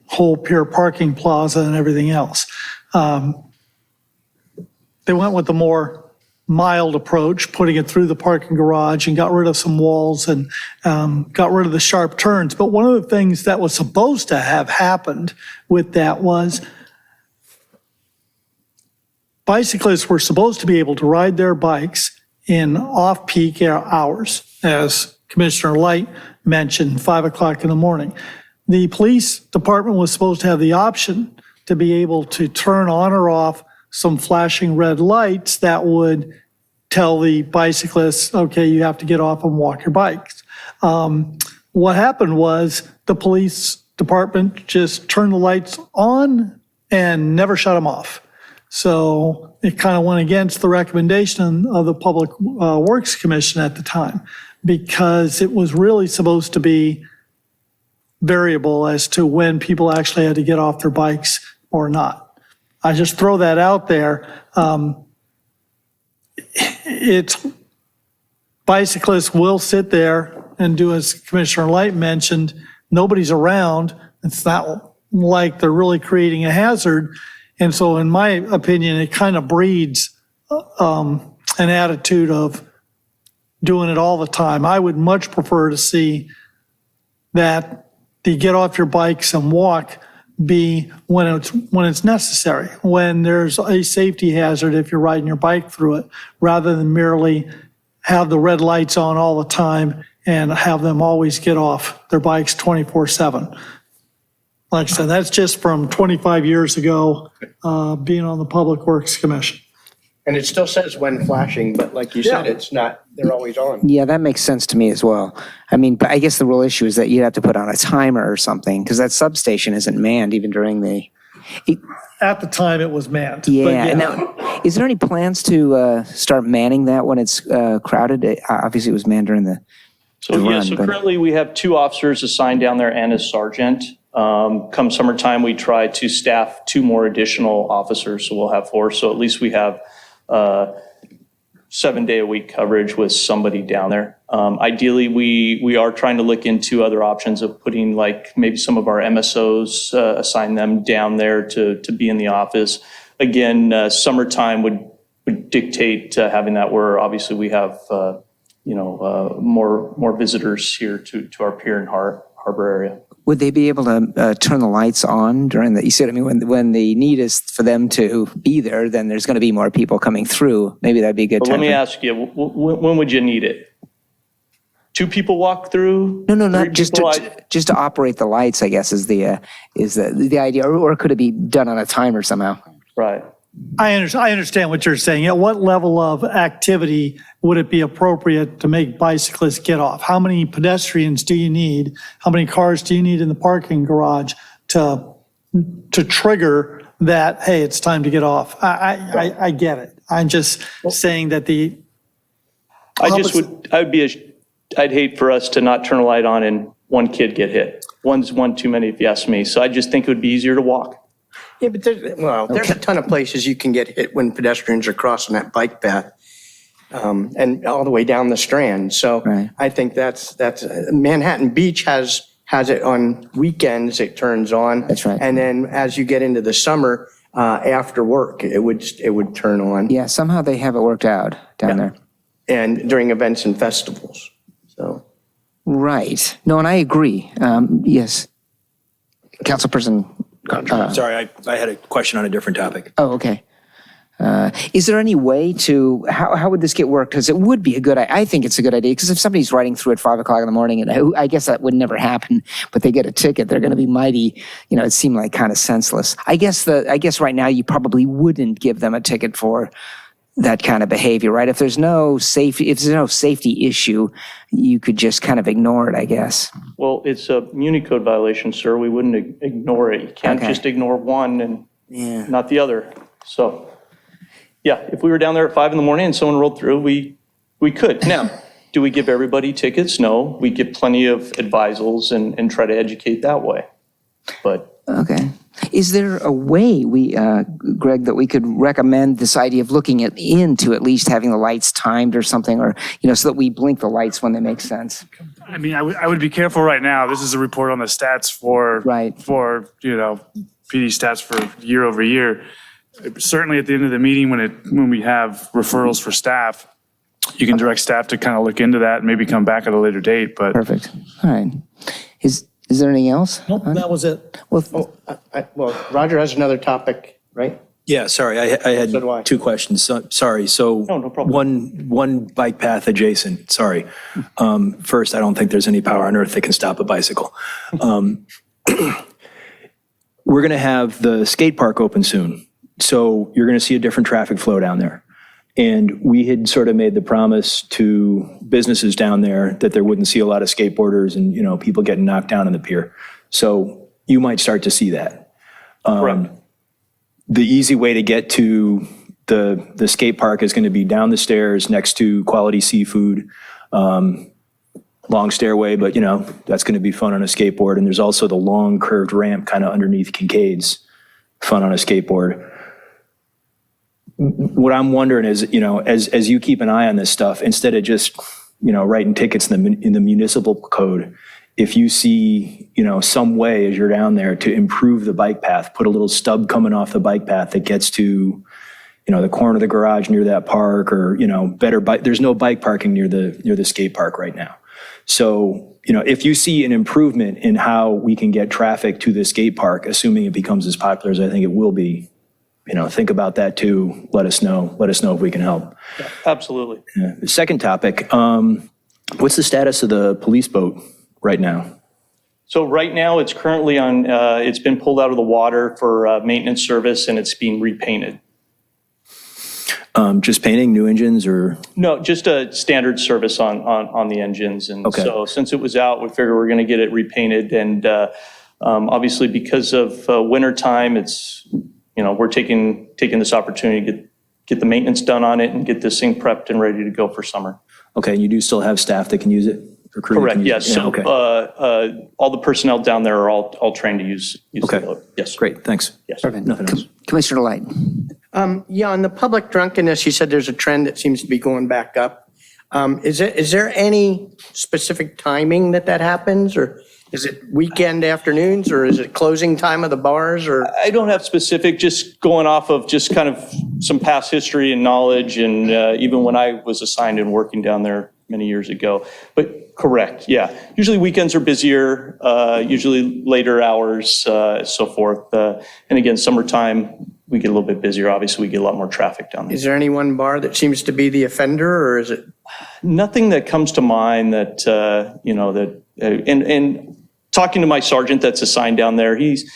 whole pier parking plaza and everything else. They went with the more mild approach, putting it through the parking garage, and got rid of some walls and got rid of the sharp turns. But one of the things that was supposed to have happened with that was bicyclists were supposed to be able to ride their bikes in off-peak hours, as Commissioner Light mentioned, 5 o'clock in the morning. The police department was supposed to have the option to be able to turn on or off some flashing red lights that would tell the bicyclists, okay, you have to get off and walk your bikes. What happened was the police department just turned the lights on and never shut them off. So it kind of went against the recommendation of the Public Works Commission at the time, because it was really supposed to be variable as to when people actually had to get off their bikes or not. I just throw that out there. It's bicyclists will sit there and do, as Commissioner Light mentioned, nobody's around. It's not like they're really creating a hazard. And so in my opinion, it kind of breeds an attitude of doing it all the time. I would much prefer to see that the get off your bikes and walk be when it's necessary, when there's a safety hazard if you're riding your bike through it, rather than merely have the red lights on all the time and have them always get off their bikes 24/7. Like I said, that's just from 25 years ago, being on the Public Works Commission. And it still says when flashing, but like you said, it's not, they're always on. Yeah, that makes sense to me as well. I mean, but I guess the real issue is that you have to put on a timer or something, because that substation isn't manned even during the... At the time, it was manned. but Yeah, and now, is there any plans to start manning that when it's crowded? Obviously, it was manned during the run, but- currently we have 2 officers assigned down there and a sergeant. Come summertime, we try to staff 2 more additional officers, so we'll have 4. So at least we have 7-day-a-week coverage with somebody down there. Ideally, we are trying to look into other options of putting, like, maybe some of our MSOs, assign them down there to be in the office. Again, summertime would dictate having that, where obviously we have more visitors here to our pier and harbor area. Would they be able to turn the lights on during the, you said, I mean, when the need is for them to be there, then there's going to be more people coming through. Maybe that'd be a good time. Let me ask you, when would you need it? 2 people walk through? No, 3 not just people? just to operate the lights, I guess, is the idea, or could it be done on a timer somehow? Right. I understand what you're saying. At what level of activity would it be appropriate to make bicyclists get off? How many pedestrians do you need? How many cars do you need in the parking garage to trigger that, hey, it's time to get off? I get it. I'm just saying that I'd hate for us to not turn a light on and one kid get hit. One's one too many, if you ask me. So I just think it would be easier to walk. Yeah, but there's a ton of places you can get hit when pedestrians are crossing that bike path, and all the way down the Strand. So Right. I think that's Manhattan Beach has it on weekends. It turns on. That's right. And then as you get into the summer, after work, it would turn on. Yeah, somehow they have it worked out down there. And during events and festivals. So Right. No, and I agree. Yes. Councilperson. Sorry, I had a question on a different topic. Oh, okay. Is there any way to, how would this get worked? Because it would be I think it's a good idea, because if somebody's riding through at 5 o'clock in the morning, and I guess that would never happen, but they get a ticket, they're going to be mighty, it seemed like kind of senseless. I guess right now you probably wouldn't give them a ticket for that kind of behavior, right? If there's no safety issue, you could just kind of ignore it, I guess. Well, it's a Muni Code violation, sir. We wouldn't ignore it. You can't Okay. just ignore one and Yeah. not the other. So, yeah, if we were down there at 5 in the morning and someone rolled through, we could. Now, do we give everybody tickets? No. We give plenty of advisals and try to educate that way. But Okay. Is there a way Greg, that we could recommend this idea of looking into at least having the lights timed or something, or, so that we blink the lights when they make sense? I mean, I would be careful right now. This is a report on the stats for PD stats for year over year. Certainly at the end of the meeting, when we have referrals for staff, you can direct staff to kind of look into that and maybe come back at a later date. But Perfect. All right. Is there anything else? Nope, that was it. Well, well, Roger has another topic, right? Yeah, sorry, I had So do I. 2 questions. Sorry, so No problem. one bike path adjacent, sorry. First, I don't think there's any power on earth that can stop a bicycle. We're going to have the skate park open soon, so you're going to see a different traffic flow down there. And we had sort of made the promise to businesses down there that there wouldn't see a lot of skateboarders and, people getting knocked down on the pier. So you might start to see that. correct. The easy way to get to the skate park is going to be down the stairs next to Quality Seafood. Long stairway, but that's going to be fun on a skateboard. And there's also the long curved ramp kind of underneath Kincaid's, fun on a skateboard. What I'm wondering is, as you keep an eye on this stuff, instead of just, writing tickets in the municipal code, if you see, some way as you're down there to improve the bike path, put a little stub coming off the bike path that gets to, the corner of the garage near that park, or, better bike. There's no bike parking near the skate park right now. So, if you see an improvement in how we can get traffic to the skate park, assuming it becomes as popular as I think it will be, think about that too. Let us know if we can help. Absolutely. The second topic, what's the status of the police boat right now? So right now, it's currently it's been pulled out of the water for maintenance service, and it's being repainted. Just painting, new engines, or? No, just a standard service on the engines. And Okay. so since it was out, we figured we're going to get it repainted. And obviously, because of winter time, it's, we're taking this opportunity to get the maintenance done on it and get this thing prepped and ready to go for summer. Okay, and you do still have staff that can use it? Or crew that Correct, can use yes. it? Yeah, So okay. all the personnel down there are all trained to use Okay. the boat. Yes. Great, thanks. Yes. perfect. Nothing else. Commissioner Light. Yeah, on the public drunkenness, you said there's a trend that seems to be going back up. Is there any specific timing that happens, or is it weekend afternoons, or is it closing time of the bars, or? I don't have specific, just going off of just kind of some past history and knowledge, and even when I was assigned and working down there many years ago. But correct, yeah. Usually weekends are busier, usually later hours, so forth. And again, summertime, we get a little bit busier. Obviously, we get a lot more traffic down there. Is there any one bar that seems to be the offender, or is it? Nothing that comes to mind that, and talking to my sergeant that's assigned down there, he's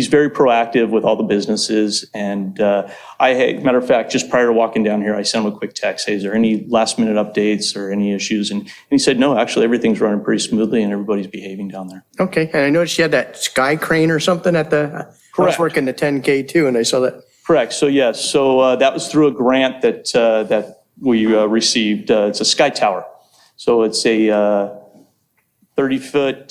very proactive with all the businesses. And matter of fact, just prior to walking down here, I sent him a quick text. Hey, is there any last minute updates or any issues? And he said, no, actually everything's running pretty smoothly and everybody's behaving down there. Okay, and I noticed you had that sky crane or something at the, I was Correct. working the 10K too, and I saw that. Correct. So yes, that was through a grant that we received. It's a sky tower. So it's a 30-foot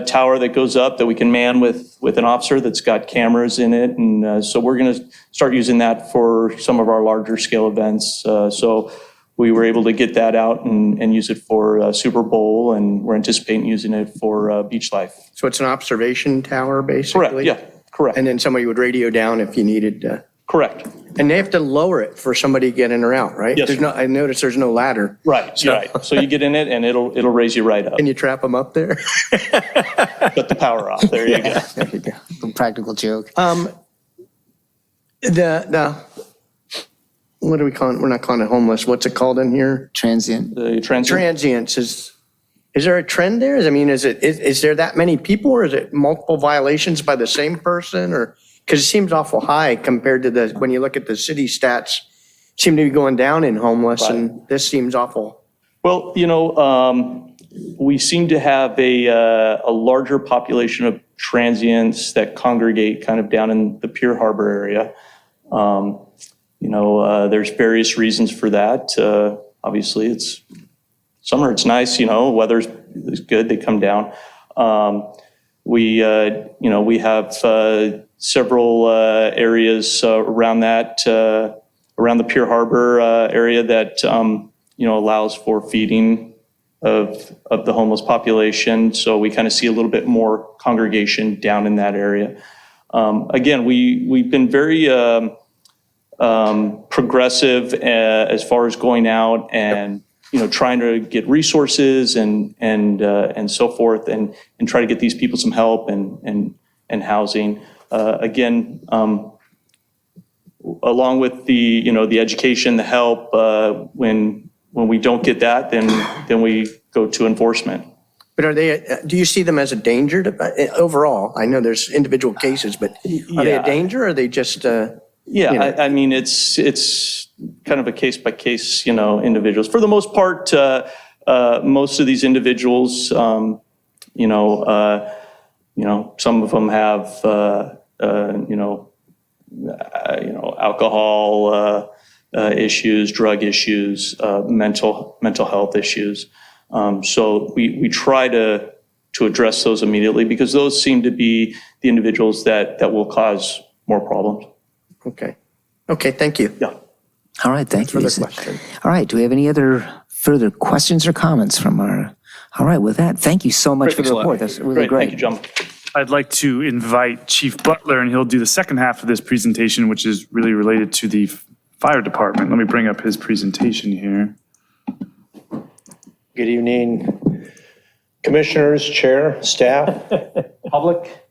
tower that goes up that we can man with an officer that's got cameras in it. And so we're going to start using that for some of our larger scale events. So we were able to get that out and use it for Super Bowl, and we're anticipating using it for beach life. So it's an observation tower, basically? Correct, yeah, correct. And then somebody would radio down if you needed. Correct. And they have to lower it for somebody to get in or out, right? Yes, There's no. I noticed there's no ladder. Right, right. So you get in it and it'll raise you right up. Can you trap them up there? Cut the power off. There you go. There you go. A practical joke. What do we call it? We're not calling it homeless. What's it called in here? Transient. The transient. Transients. Is there a trend there? I mean, is there that many people, or is it multiple violations by the same person, or? Because it seems awful high compared to when you look at the city stats, seem to be going down in homeless, Right. and this seems awful. Well, we seem to have a larger population of transients that congregate kind of down in the Pier Harbor area. There's various reasons for that. Obviously, summer, it's nice, weather's good, they come down. We have several areas around the Pier Harbor area that allows for feeding of the homeless population. So we kind of see a little bit more congregation down in that area. Again, we've been very progressive as far as going out and trying to get resources and so forth, and try to get these people some help and housing. Again, along with the education, the help, when we don't get that, then we go to enforcement. But do you see them as a danger overall? I know there's individual cases, but are they a danger, or are they just? I mean, it's kind of a case by case, individuals. For the most part, most of these individuals, some of them have, alcohol issues, drug issues, mental health issues. So we try to address those immediately, because those seem to be the individuals that will cause more problems. Okay, thank you. Yeah. All right, thank you. Further question. All right, do we have any other further questions or comments from our? All right, with that, thank you so much for the report. That's really great. Thank you, John. I'd like to invite Chief Butler, and he'll do the second half of this presentation, which is really related to the fire department. Let me bring up his presentation here. Good evening, commissioners, chair, staff, public.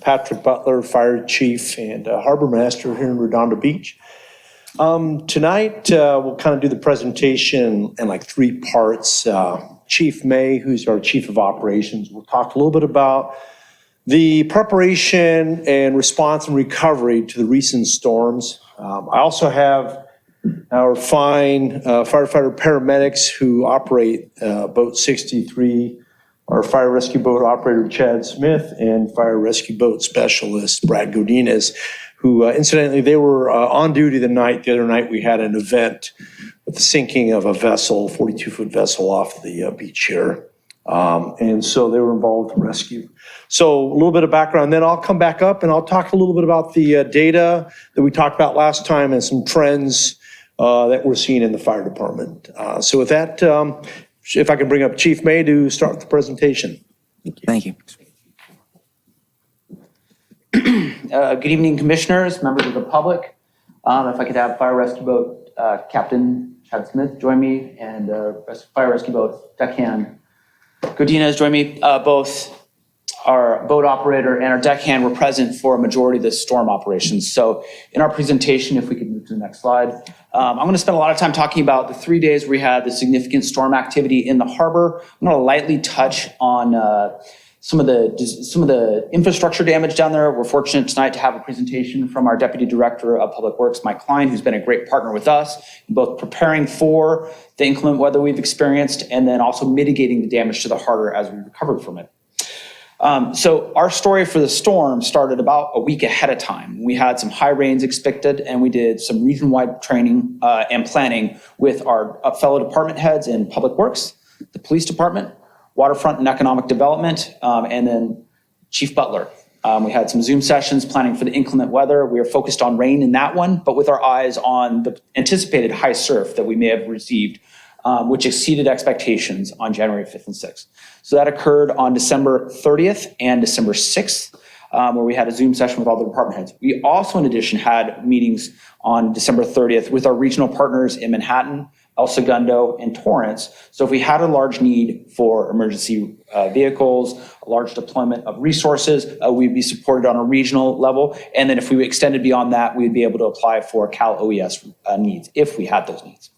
Patrick Butler, fire chief and harbor master here in Redondo Beach. Tonight, we'll kind of do the presentation in like three parts. Chief May, who's our chief of operations, will talk a little bit about the preparation and response and recovery to the recent storms. I also have our fine firefighter paramedics who operate boat 63, our fire rescue boat operator Chad Smith, and fire rescue boat specialist Brad Godinez, who incidentally, they were on duty the other night we had an event with the sinking of a vessel, 42-foot vessel off the beach here. And so they were involved with rescue. So a little bit of background, then I'll come back up and I'll talk a little bit about the data that we talked about last time and some trends that we're seeing in the fire department. So with that, if I can bring up Chief May to start the presentation. Thank you. Good evening, commissioners, members of the public. If I could have fire rescue boat Captain Chad Smith join me, and fire rescue boat deckhand Godinez join me both. our boat operator, and our deckhand were present for a majority of the storm operations. So in our presentation, if we could move to the next slide, I'm going to spend a lot of time talking about the 3 days we had the significant storm activity in the harbor. I'm going to lightly touch on some of the infrastructure damage down there. We're fortunate tonight to have a presentation from our Deputy Director of Public Works, Mike Klein, who's been a great partner with us in both preparing for the inclement weather we've experienced and then also mitigating the damage to the harbor as we recovered from it. So our story for the storm started about a week ahead of time. We had some high rains expected, and we did some region-wide training and planning with our fellow department heads in Public Works, the Police Department, Waterfront and Economic Development, and then Chief Butler. We had some Zoom sessions planning for the inclement weather. We were focused on rain in that one, but with our eyes on the anticipated high surf that we may have received, which exceeded expectations on January 5th and 6th. So that occurred on December 30th and December 6th, where we had a Zoom session with all the department heads. We also, in addition, had meetings on December 30th with our regional partners in Manhattan, El Segundo, and Torrance. So if we had a large need for emergency vehicles, a large deployment of resources, we'd be supported on a regional level. And then if we extended beyond that, we'd be able to apply for Cal OES needs if we had those needs.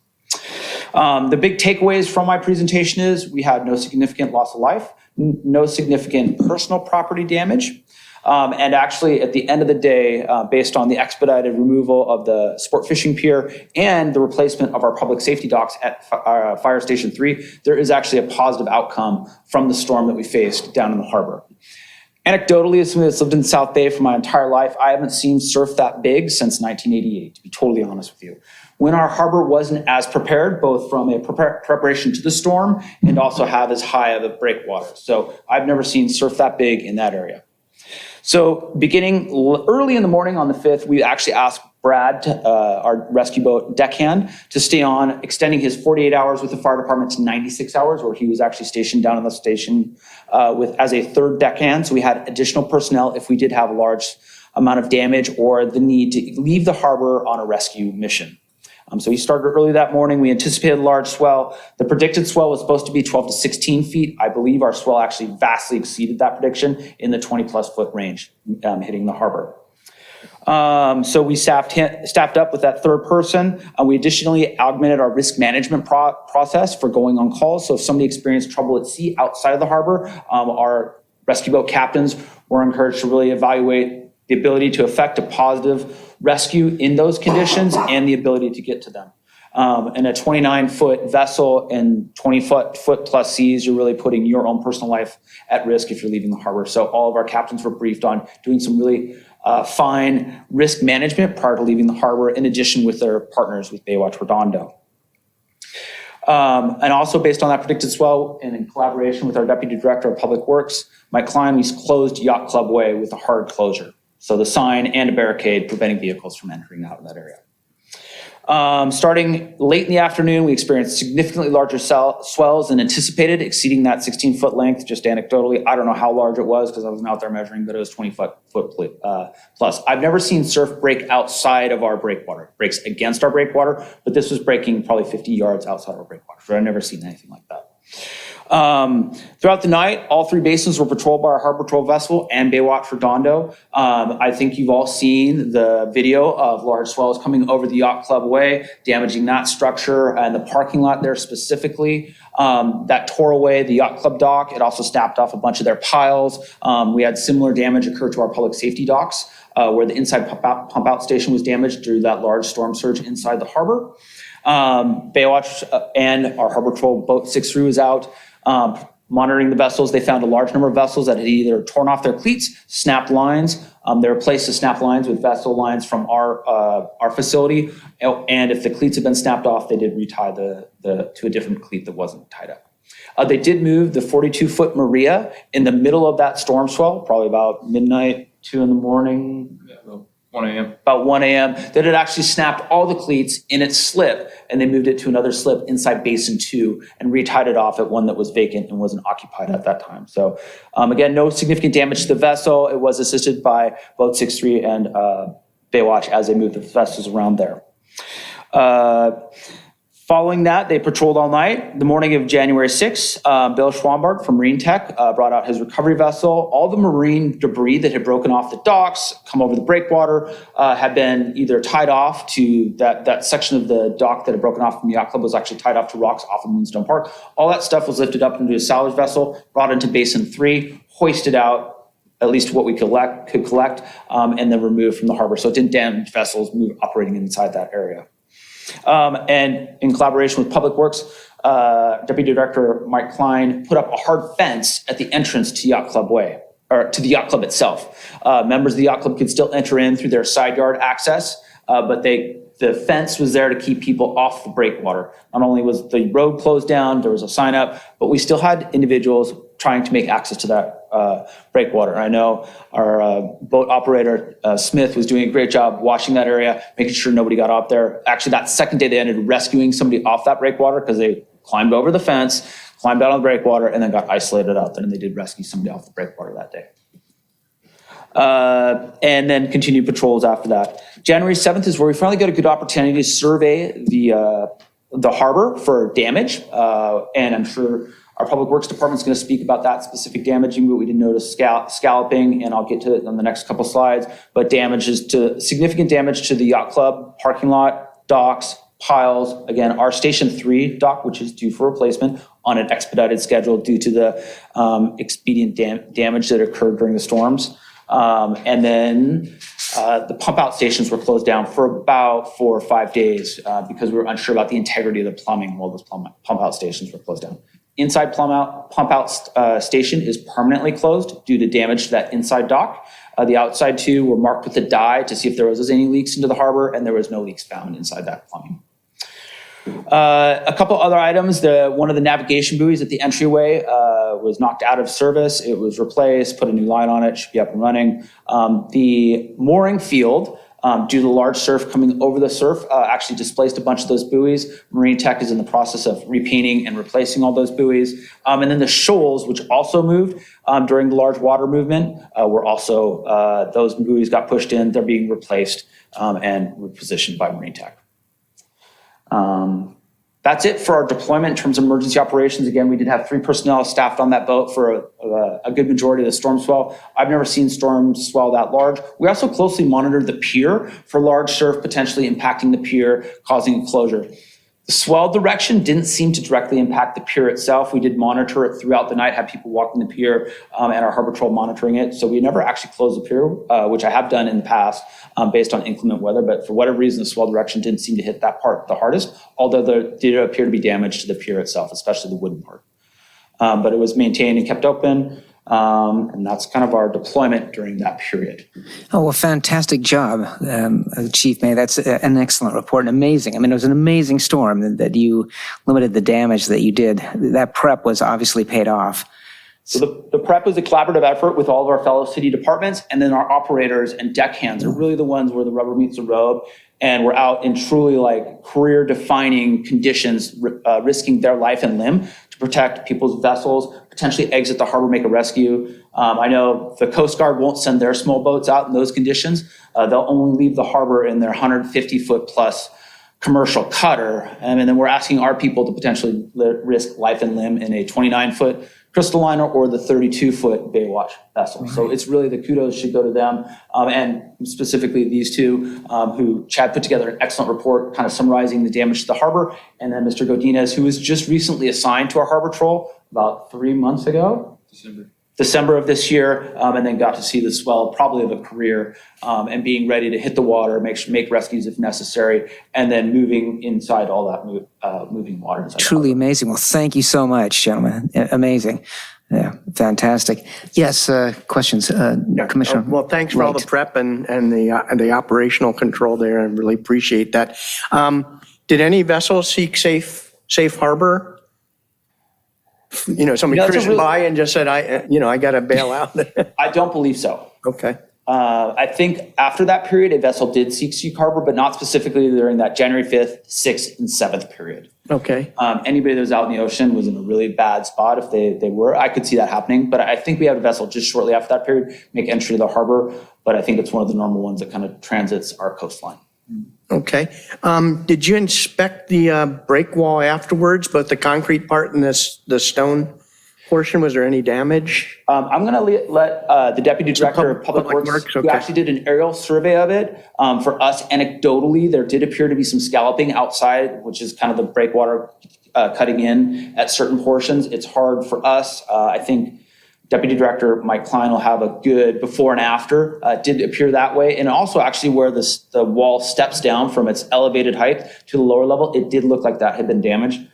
The big takeaways from my presentation is we had no significant loss of life, no significant personal property damage. And actually, at the end of the day, based on the expedited removal of the sport fishing pier and the replacement of our public safety docks at Fire Station 3, there is actually a positive outcome from the storm that we faced down in the harbor. Anecdotally, as somebody that's lived in the South Bay for my entire life, I haven't seen surf that big since 1988, to be totally honest with you. When our harbor wasn't as prepared, both from a preparation to the storm and also have as high of a breakwater. So I've never seen surf that big in that area. So beginning early in the morning on the 5th, we actually asked Brad, our rescue boat deckhand, to stay on, extending his 48 hours with the fire department to 96 hours, where he was actually stationed down on the station as a third deckhand. So we had additional personnel if we did have a large amount of damage or the need to leave the harbor on a rescue mission. So he started early that morning. We anticipated a large swell. The predicted swell was supposed to be 12 to 16 feet. I believe our swell actually vastly exceeded that prediction in the 20-plus foot range, hitting the harbor. So we staffed up with that third person. We additionally augmented our risk management process for going on calls. So if somebody experienced trouble at sea outside of the harbor, our rescue boat captains were encouraged to really evaluate the ability to effect a positive rescue in those conditions and the ability to get to them. In a 29-foot vessel and 20-foot plus seas, you're really putting your own personal life at risk if you're leaving the harbor. So all of our captains were briefed on doing some really fine risk management prior to leaving the harbor, in addition with their partners with Baywatch Redondo. And also based on that predicted swell and in collaboration with our Deputy Director of Public Works, Mike Klein, we closed Yacht Club Way with a hard closure. So the sign and a barricade preventing vehicles from entering out of that area. Starting late in the afternoon, we experienced significantly larger swells than anticipated, exceeding that 16-foot length, just anecdotally. I don't know how large it was because I wasn't out there measuring, but it was 20-foot plus. I've never seen surf break outside of our breakwater. It breaks against our breakwater, but this was breaking probably 50 yards outside our breakwater. So I've never seen anything like that. Throughout the night, all three basins were patrolled by our Harbor Patrol vessel and Baywatch Redondo. I think you've all seen the video of large swells coming over the Yacht Club Way, damaging that structure and the parking lot there specifically. That tore away the Yacht Club dock. It also snapped off a bunch of their piles. We had similar damage occur to our public safety docks, where the inside pump out station was damaged due to that large storm surge inside the harbor. Baywatch and our Harbor Patrol boat 6-3 was out monitoring the vessels. They found a large number of vessels that had either torn off their cleats, snapped lines. They replaced the snapped lines with vessel lines from our facility. And if the cleats had been snapped off, they did retie to a different cleat that wasn't tied up. They did move the 42-foot Maria in the middle of that storm swell, probably about midnight, 2 in the morning. 1 a.m. About 1 a.m. that had actually snapped all the cleats in its slip, and they moved it to another slip inside Basin 2 and retied it off at one that was vacant and wasn't occupied at that time. So again, no significant damage to the vessel. It was assisted by boat 6-3 and Baywatch as they moved the vessels around there. Following that, they patrolled all night. The morning of January 6th, Bill Schwambart from Marine Tech brought out his recovery vessel. All the marine debris that had broken off the docks, come over the breakwater, had been either tied off to that section of the dock that had broken off from the yacht club was actually tied off to rocks off of Moonstone Park. All that stuff was lifted up into a salvage vessel, brought into Basin 3, hoisted out, at least what we could collect, and then removed from the harbor. So it didn't damage vessels operating inside that area. And in collaboration with Public Works, Deputy Director Mike Klein put up a hard fence at the entrance to Yacht Club Way, or to the yacht club itself. Members of the yacht club could still enter in through their side yard access, but the fence was there to keep people off the breakwater. Not only was the road closed down, there was a sign up, but we still had individuals trying to make access to that breakwater. I know our boat operator, Smith, was doing a great job watching that area, making sure nobody got out there. Actually, that second day, they ended up rescuing somebody off that breakwater because they climbed over the fence, climbed out on the breakwater, and then got isolated out there, and they did rescue somebody off the breakwater that day. And then continued patrols after that. January 7th is where we finally got a good opportunity to survey the harbor for damage, and I'm sure our Public Works Department is going to speak about that specific damaging, but we did notice scalloping, and I'll get to it on the next couple slides, but significant damage to the yacht club, parking lot, docks, piles. Again, our Station 3 dock, which is due for replacement on an expedited schedule due to the expedient damage that occurred during the storms. And then the pump out stations were closed down for about 4 or 5 days because we were unsure about the integrity of the plumbing while those pump out stations were closed down. Inside pump out station is permanently closed due to damage to that inside dock. The outside two were marked with a dye to see if there was any leaks into the harbor, and there was no leaks found inside that plumbing. A couple other items. One of the navigation buoys at the entryway was knocked out of service. It was replaced, put a new line on it, should be up and running. The mooring field, due to the large surf coming over the surf, actually displaced a bunch of those buoys. Marine Tech is in the process of repainting and replacing all those buoys. And then the shoals, which also moved during the large water movement, were also, those buoys got pushed in. They're being replaced and repositioned by Marine Tech. That's it for our deployment in terms of emergency operations. Again, we did have 3 personnel staffed on that boat for a good majority of the storm swell. I've never seen storm swell that large. We also closely monitored the pier for large surf potentially impacting the pier, causing a closure. The swell direction didn't seem to directly impact the pier itself. We did monitor it throughout the night, had people walking the pier and our harbor patrol monitoring it. So we never actually closed the pier, which I have done in the past based on inclement weather. But for whatever reason, the swell direction didn't seem to hit that part the hardest, although there did appear to be damage to the pier itself, especially the wooden part. But it was maintained and kept open. And that's kind of our deployment during that period. Oh, well, fantastic job, Chief May. That's an excellent report and amazing. I mean, it was an amazing storm that you limited the damage that you did. That prep was obviously paid off. So the prep was a collaborative effort with all of our fellow city departments, and then our operators and deckhands are really the ones where the rubber meets the road, and we're out in truly like career-defining conditions, risking their life and limb to protect people's vessels, potentially exit the harbor, make a rescue. I know the Coast Guard won't send their small boats out in those conditions. They'll only leave the harbor in their 150-foot plus commercial cutter, and then we're asking our people to potentially risk life and limb in a 29-foot crystal liner or the 32-foot Baywatch vessel. So it's really the kudos should go to them, and specifically these two, who Chad put together an excellent report kind of summarizing the damage to the harbor, and then Mr. Godinez, who was just recently assigned to our harbor patrol about 3 months ago. December of this year, and then got to see the swell probably of a career, and being ready to hit the water, make rescues if necessary, and then moving inside all that moving water. Inside Truly amazing. Well, thank you so much, gentlemen. Amazing. Yeah, fantastic. Yes, questions, Commissioner? Well, thanks for all the prep and the operational control there. I really appreciate that. Did any vessels seek safe harbor? You know, somebody cruised by and just said, I got to bail out. I don't believe so. Okay. I think after that period, a vessel did seek harbor, but not specifically during that January 5th, 6th, and 7th period. Okay. Anybody that was out in the ocean was in a really bad spot if they were. I could see that happening, but I think we had a vessel just shortly after that period make entry to the harbor, but I think it's one of the normal ones that kind of transits our coastline. Okay. Did you inspect the break wall afterwards, both the concrete part and the stone portion? Was there any damage? I'm going to let the Deputy Director of Public Works, who okay. actually did an aerial survey of it. For us, anecdotally, there did appear to be some scalloping outside, which is kind of the breakwater cutting in at certain portions. It's hard for us. I think Deputy Director Mike Klein will have a good before and after. It did appear that way. And also actually where the wall steps down from its elevated height to the lower level, it did look like that had been damaged.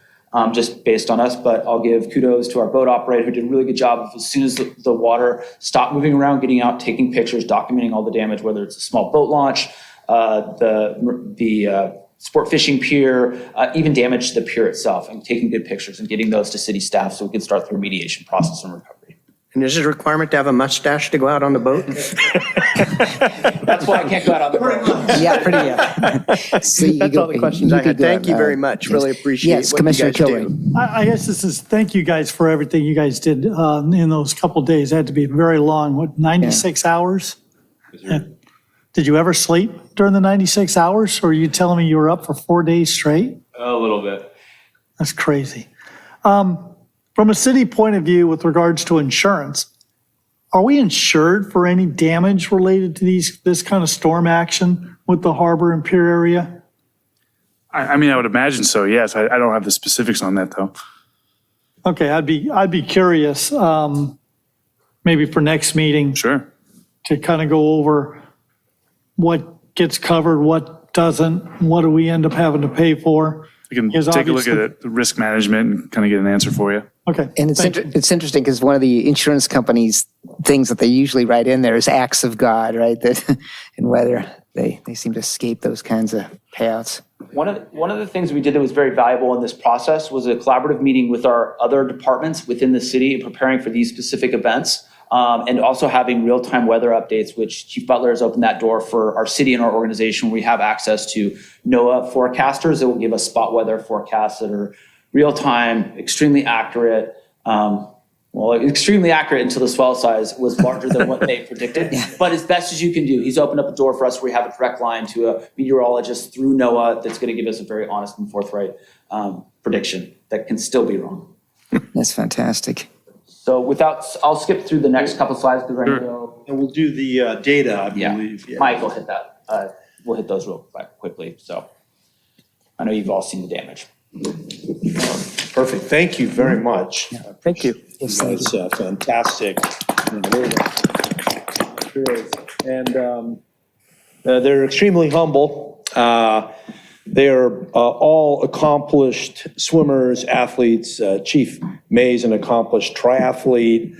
Just based on us, but I'll give kudos to our boat operator who did a really good job of, as soon as the water stopped moving around, getting out, taking pictures, documenting all the damage, whether it's a small boat launch, the sport fishing pier, even damage to the pier itself, and taking good pictures and getting those to city staff so we can start the remediation process and recovery. And is it a requirement to have a mustache to go out on the boat? That's why I can't go out on the boat. Yeah, pretty. See, That's all the questions I had. Thank you very much. Really appreciate yes, what Commissioner you guys Kilray. do. I guess this is, thank you guys for everything you guys did in those couple days. It had to be very long, what, 96 hours? Yeah. Did you ever sleep during the 96 hours? Or are you telling me you were up for 4 days straight? A little bit. That's crazy. From a city point of view with regards to insurance, are we insured for any damage related to this kind of storm action with the harbor and pier area? I mean, I would imagine so, yes. I don't have the specifics on that, though. Okay, I'd be curious, maybe for next meeting. Sure. To kind of go over what gets covered, what doesn't, what do we end up having to pay for? We can Because take a look obviously- at the risk management and kind of get an answer for you. Okay. And it's thank you. it's interesting because one of the insurance companies' things that they usually write in there is acts of God, right? That and whether they seem to escape those kinds of payouts. One of the things we did that was very valuable in this process was a collaborative meeting with our other departments within the city preparing for these specific events. And also having real-time weather updates, which Chief Butler has opened that door for our city and our organization. We have access to NOAA forecasters that will give us spot weather forecasts that are real-time, extremely accurate. Extremely accurate until the swell size was larger than what they predicted. But as best as you can do, he's opened up a door for us where we have a direct line to a meteorologist through NOAA that's going to give us a very honest and forthright prediction that can still be wrong. That's fantastic. So I'll skip through the next couple slides because I know. And we'll do the data, I Yeah, believe. Yeah. Mike will hit that. We'll hit those real quickly. So I know you've all seen the damage. Perfect. Thank you very much. Thank you. Yes, thank That's fantastic. And they're extremely humble. They are all accomplished swimmers, athletes. Chief May is an accomplished triathlete.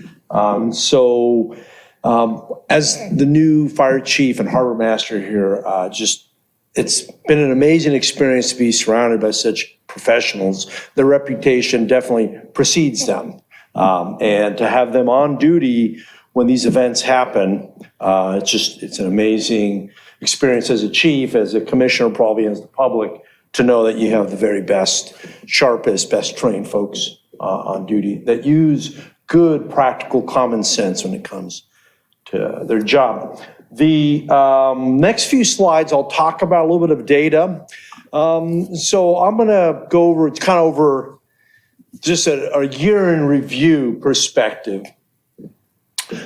As the new fire chief and harbor master here, it's been an amazing experience to be surrounded by such professionals. Their reputation definitely precedes them. And to have them on duty when these events happen, it's an amazing experience as a chief, as a commissioner, probably as the public, to know that you have the very best, sharpest, best trained folks on duty that use good, practical common sense when it comes to their job. The next few slides, I'll talk about a little bit of data. So I'm going to go over, it's kind of over just a year in review perspective.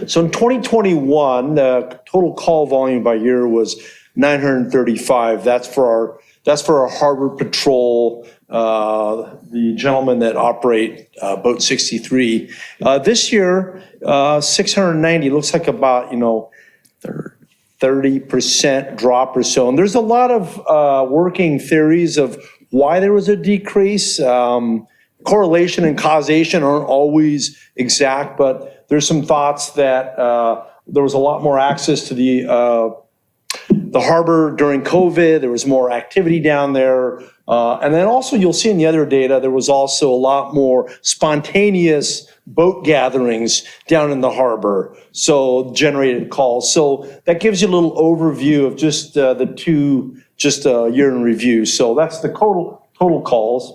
So in 2021, the total call volume by year was 935. That's for our harbor patrol, the gentlemen that operate boat 63. This year, 690 looks like about 30% drop or so. And there's a lot of working theories of why there was a decrease. Correlation and causation aren't always exact, but there's some thoughts that there was a lot more access to the harbor during COVID. There was more activity down there. And then also you'll see in the other data, there was also a lot more spontaneous boat gatherings down in the harbor, so generated calls. So that gives you a little overview of just the two, just a year in review. So that's the total calls.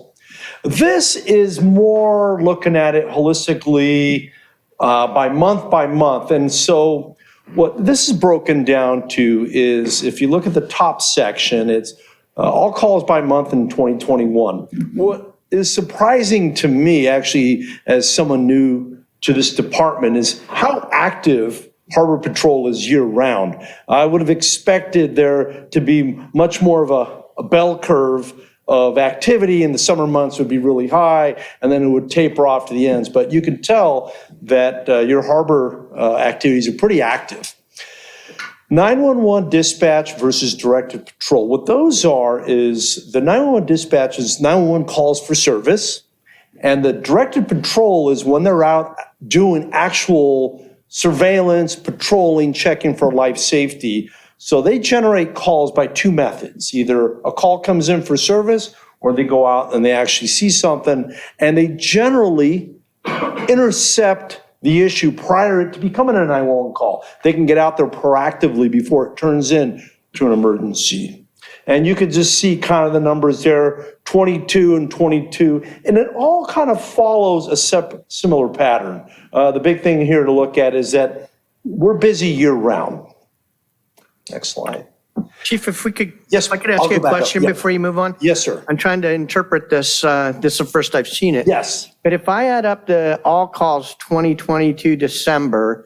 This is more looking at it holistically by month. And so what this is broken down to is, if you look at the top section, it's all calls by month in 2021. What is surprising to me, actually, as someone new to this department, is how active Harbor Patrol is year-round. I would have expected there to be much more of a bell curve of activity, and the summer months would be really high, and then it would taper off to the ends. But you can tell that your harbor activities are pretty active. 911 dispatch versus directed patrol. What those are is the 911 dispatch is 911 calls for service, and the directed patrol is when they're out doing actual surveillance, patrolling, checking for life safety. So they generate calls by two methods. Either a call comes in for service, or they go out and they actually see something, and they generally intercept the issue prior to becoming a 911 call. They can get out there proactively before it turns into an emergency. And you could just see kind of the numbers there, 22 and 22, and it all kind of follows a similar pattern. The big thing here to look at is that we're busy year-round. Next slide. Chief, if we could, Yes, if I could ask I'll you a go back up. question Yeah. before you move on? Yes, sir. I'm trying to interpret this. This is the first I've seen it. Yes. But if I add up the all calls 2022 December,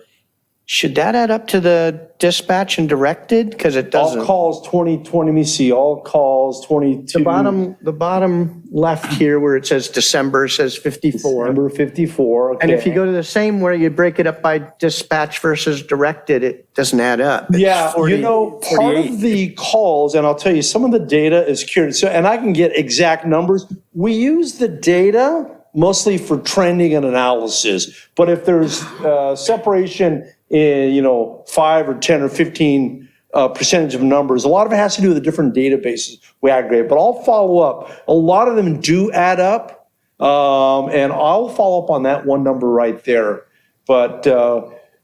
should that add up to the dispatch and directed? Because it doesn't. All calls 2020, let me see, all calls 22. The bottom left here where it says December says 54. Number 54, okay. And if you go to the same where you break it up by dispatch versus directed, it doesn't add up. It's Yeah, 40 you know, part 48. of the calls, and I'll tell you, some of the data is curious. So, and I can get exact numbers. We use the data mostly for trending and analysis. But if there's separation in, 5 or 10 or 15 percentage of numbers, a lot of it has to do with the different databases we aggregate. But I'll follow up. A lot of them do add up, and I'll follow up on that one number right there. But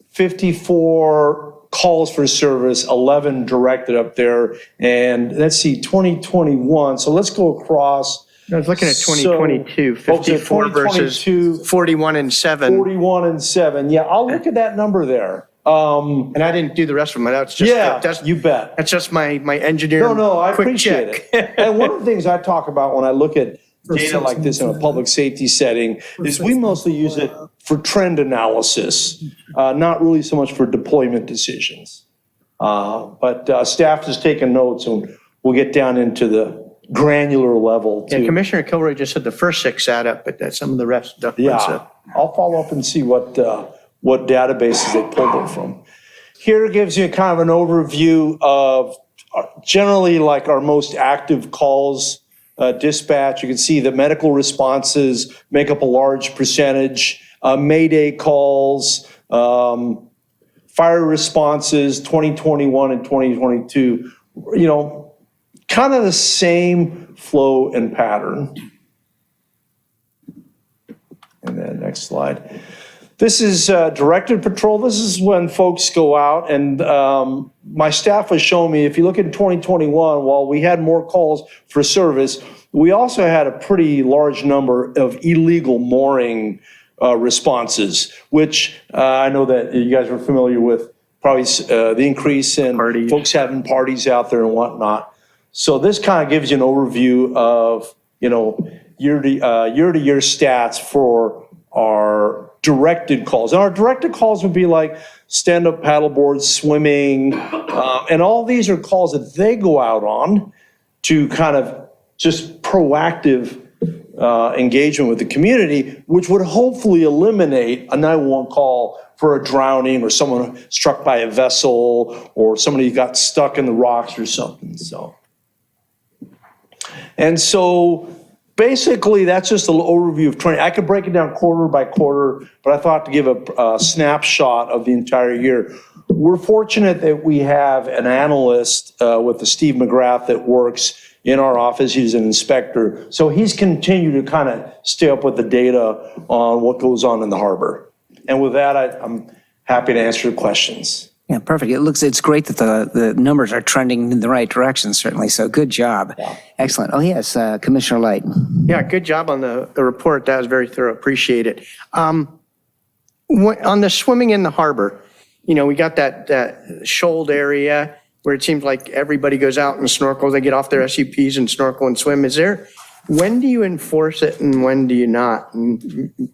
54 calls for service, 11 directed up there, and let's see, 2021. So let's go across. I was looking at 2022, So, folks, at 54 versus 2022, 41 and 7. 41 and 7. Yeah, I'll look at that number there. And I didn't do the rest of them. That's just, Yeah, you bet. that's just my engineer. No, I quick appreciate check. it. And one of the things I talk about when I look at data like this in a public safety setting is we mostly use it for trend analysis, not really so much for deployment decisions. But staff has taken notes, and we'll get down into the granular level too. Yeah, Commissioner Kilroy just said the first 6 add up, but that some of the rest don't. Yeah, I'll follow up and see what databases they pulled it from. Here gives you kind of an overview of generally like our most active calls, dispatch. You can see the medical responses make up a large percentage, Mayday calls, fire responses, 2021 and 2022, kind of the same flow and pattern. And then next slide. This is directed patrol. This is when folks go out, and my staff was showing me, if you look at 2021, while we had more calls for service, we also had a pretty large number of illegal mooring responses, which I know that you guys are familiar with, probably the increase in folks having parties out there and whatnot. So this kind of gives you an overview of, year-to-year stats for our directed calls. And our directed calls would be like stand-up paddleboard, swimming, and all these are calls that they go out on to kind of just proactive engagement with the community, which would hopefully eliminate a 911 call for a drowning or someone struck by a vessel or somebody got stuck in the rocks or something. And so basically, that's just a little overview of training. I could break it down quarter by quarter, but I thought to give a snapshot of the entire year. We're fortunate that we have an analyst with Steve McGrath that works in our office. He's an inspector. So he's continued to kind of stay up with the data on what goes on in the harbor. And with that, I'm happy to answer your questions. Yeah, perfect. It's great that the numbers are trending in the right direction, certainly. So good job. Yeah. Excellent. Oh, yes, Commissioner Light. Yeah, good job on the report. That was very thorough. Appreciate it. On the swimming in the harbor, we got that shoaled area. where it seems like everybody goes out and snorkels, they get off their SUPs and snorkel and swim. When do you enforce it and when do you not?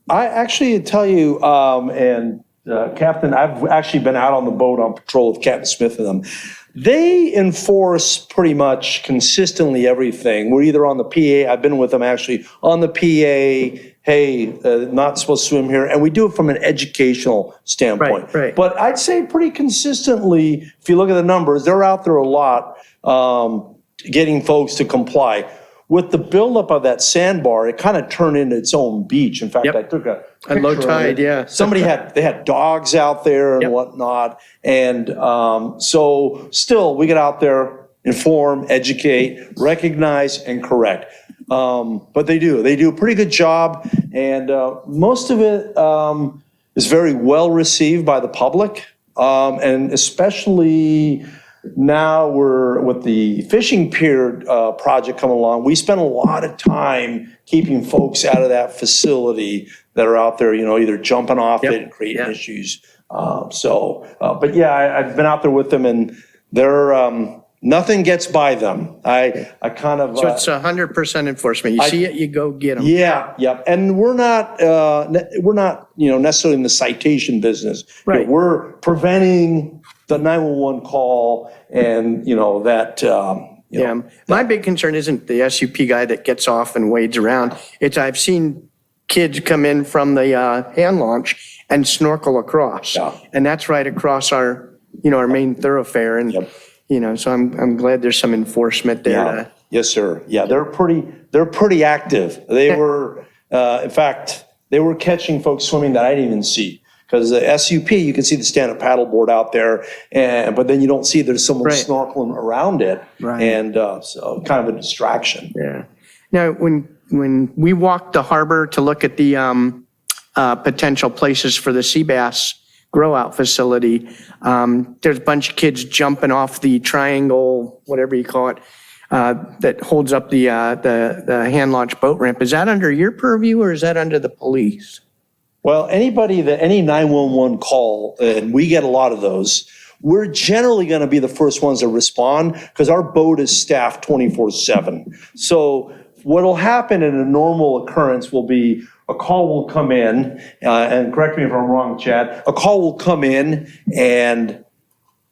I actually tell you, Captain, I've actually been out on the boat on patrol with Captain Smith and them. They enforce pretty much consistently everything. We're either on the PA, I've been with them actually, on the PA, hey, not supposed to swim here, and we do it from an educational standpoint. Right. But I'd say pretty consistently, if you look at the numbers, they're out there a lot getting folks to comply. With the buildup of that sandbar, it kind of turned into its own beach. In fact, I took a At low picture of tide, it. yeah. They had dogs out there and whatnot. And so still, we get out there, inform, educate, recognize, and correct. But they do a pretty good job. And most of it is very well received by the public. And especially now we're with the fishing pier project coming along, we spend a lot of time keeping folks out of that facility that are out there, either jumping off it and creating issues. But yeah, I've been out there with them and they're, nothing gets by them. I kind of. So it's 100% enforcement. You see it, you go get them. Yeah. And we're not, necessarily in the citation business. Right. We're preventing the 911 call and, My big concern isn't the SUP guy that gets off and wades around. I've seen kids come in from the hand launch and snorkel across. Yeah. And that's right across our main thoroughfare. And, so I'm glad there's some enforcement there. Yeah. Yes, sir. Yeah, they're pretty active. They were, in fact, they were catching folks swimming that I didn't even see. Because the SUP, you can see the stand-up paddleboard out there, but then you don't see there's someone snorkeling around it. Right. And so kind of a distraction. Yeah. Now, when we walked the harbor to look at the potential places for the sea bass grow-out facility, there's a bunch of kids jumping off the triangle, whatever you call it, that holds up the hand-launched boat ramp. Is that under your purview or is that under the police? Well, any 911 call, and we get a lot of those, we're generally going to be the first ones to respond because our boat is staffed 24/7. So what will happen in a normal occurrence will be a call will come in, and correct me if I'm wrong, Chad, a call will come in and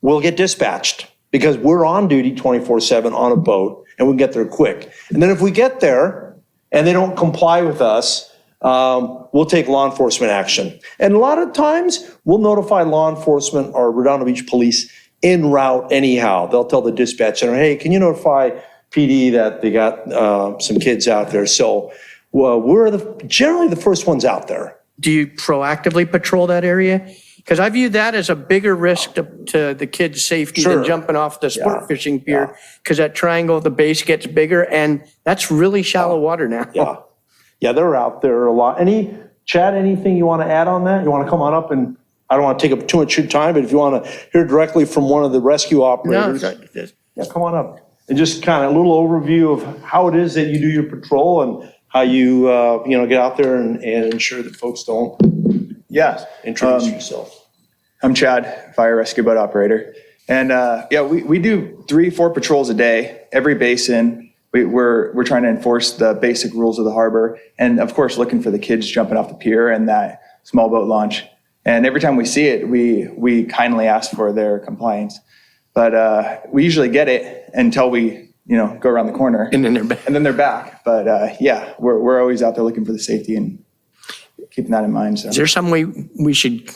we'll get dispatched because we're on duty 24/7 on a boat and we can get there quick. And then if we get there and they don't comply with us, we'll take law enforcement action. And a lot of times we'll notify law enforcement or Redondo Beach Police en route anyhow. They'll tell the dispatch center, hey, can you notify PD that they got some kids out there? So we're generally the first ones out there. Do you proactively patrol that area? Because I view that as a bigger risk to the kids' safety than jumping off the sport fishing pier. Because that triangle at the base gets bigger and that's really shallow water now. Yeah, they're out there a lot. Chad, anything you want to add on that? You want to come on up and, I don't want to take up too much of your time, but if you want to hear directly from one of the rescue operators. Yeah, come on up. And just kind of a little overview of how it is that you do your patrol and how you, get out there and ensure that folks don't. Yeah. Introduce yourself. I'm Chad, fire rescue boat operator. And we do 3-4 patrols a day, every basin. We're trying to enforce the basic rules of the harbor. And of course, looking for the kids jumping off the pier and that small boat launch. And every time we see it, we kindly ask for their compliance. But we usually get it until we, go around the corner. And then they're back. And then they're back. But we're always out there looking for the safety and keeping that in mind. So. Is there some way we should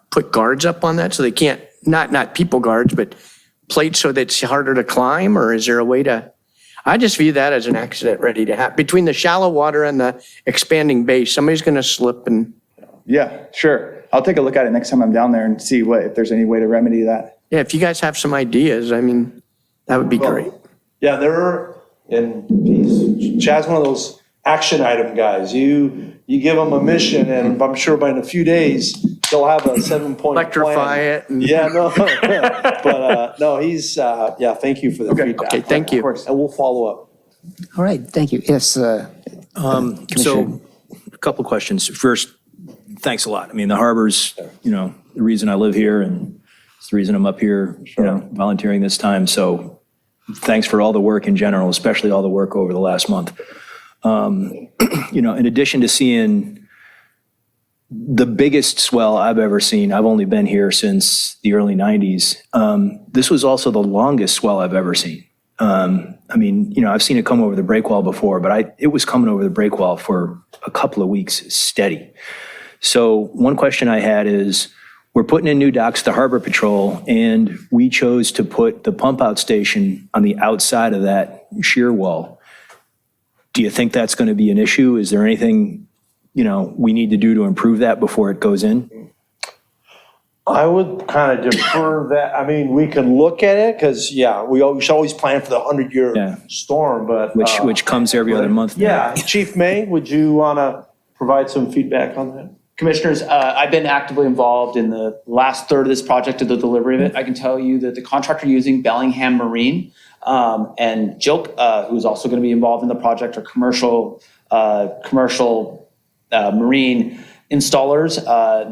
put guards up on that so they can't, not people guards, but plates so that it's harder to climb? Or is there a way to, I just view that as an accident ready to happen. Between the shallow water and the expanding base, somebody's going to slip and. Yeah, sure. I'll take a look at it next time I'm down there and see if there's any way to remedy that. Yeah, if you guys have some ideas, that would be great. Yeah, Chad's one of those action item guys. You give them a mission and I'm sure by in a few days, they'll have a 7-point Electrify plan. it. And Yeah, no, but no, he's, thank you for the feedback. Okay, thank you. Of course, and we'll follow up. All right, thank you. Yes, So a couple questions. First, thanks a lot. I mean, the harbor's, the reason I live here and It's the reason I'm up here, volunteering this time. So thanks for all the work in general, especially all the work over the last month. In addition to seeing the biggest swell I've ever seen, I've only been here since the early 90s. This was also the longest swell I've ever seen. I've seen it come over the breakwall before, but it was coming over the breakwall for a couple of weeks steady. So one question I had is, we're putting in new docks to Harbor Patrol, and we chose to put the pump out station on the outside of that shear wall. Do you think that's going to be an issue? Is there anything, we need to do to improve that before it goes in? I would kind of defer that. I mean, we can look at it because, we should always plan for the 100-year storm, but. Which comes every other month now. Yeah. Chief May, would you want to provide some feedback on that? Commissioners, I've been actively involved in the last third of this project, of the delivery of it. I can tell you that the contractor using Bellingham Marine and Jilk, who's also going to be involved in the project, are commercial marine installers.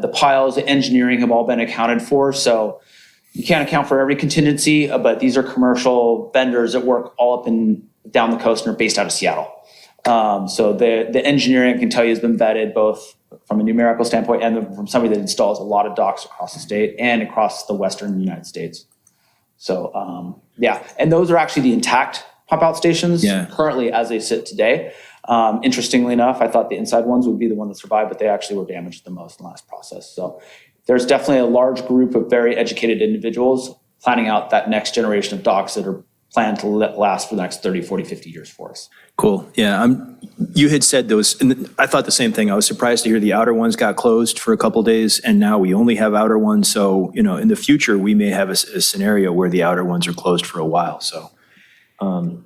The piles, the engineering have all been accounted for. So you can't account for every contingency, but these are commercial vendors that work all up and down the coast and are based out of Seattle. So the engineering, I can tell you, has been vetted both from a numerical standpoint and from somebody that installs a lot of docks across the state and across the Western United States. So, and those are actually the intact pump out stations currently as they sit today. Interestingly enough, I thought the inside ones would be the one that survived, but they actually were damaged the most in the last process. So there's definitely a large group of very educated individuals planning out that next generation of docks that are planned to last for the next 30, 40, 50 years for us. Cool. Yeah, you had said those, and I thought the same thing. I was surprised to hear the outer ones got closed for a couple of days, and now we only have outer ones. So, in the future, we may have a scenario where the outer ones are closed for a while. So, out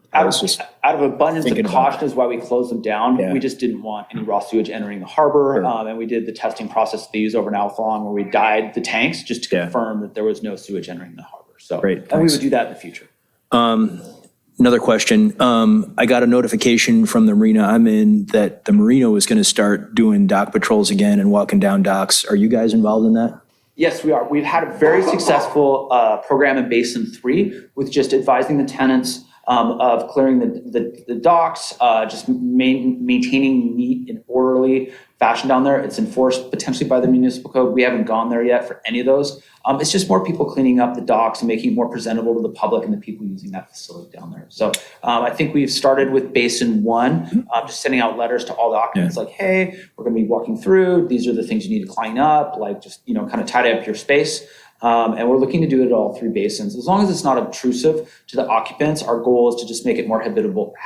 of abundance of caution is why we closed them down. We just didn't want any raw sewage entering the harbor. And we did the testing process they use over in Alphalon where we dyed the tanks just to confirm that there was no sewage entering the harbor. So, and we would do that in the future. Another question. I got a notification from the marina I'm in that the marina was going to start doing dock patrols again and walking down docks. Are you guys involved in that? Yes, we are. We've had a very successful program in Basin 3 with just advising the tenants of clearing the docks, just maintaining neat and orderly fashion down there. It's enforced potentially by the municipal code. We haven't gone there yet for any of those. It's just more people cleaning up the docks and making it more presentable to the public and the people using that facility down there. So I think we've started with Basin 1, just sending out letters to all the occupants like, hey, we're going to be walking through. These are the things you need to clean up, like just, kind of tidy up your space. And we're looking to do it at all 3 basins. As long as it's not obtrusive to the occupants, our goal is to just make it more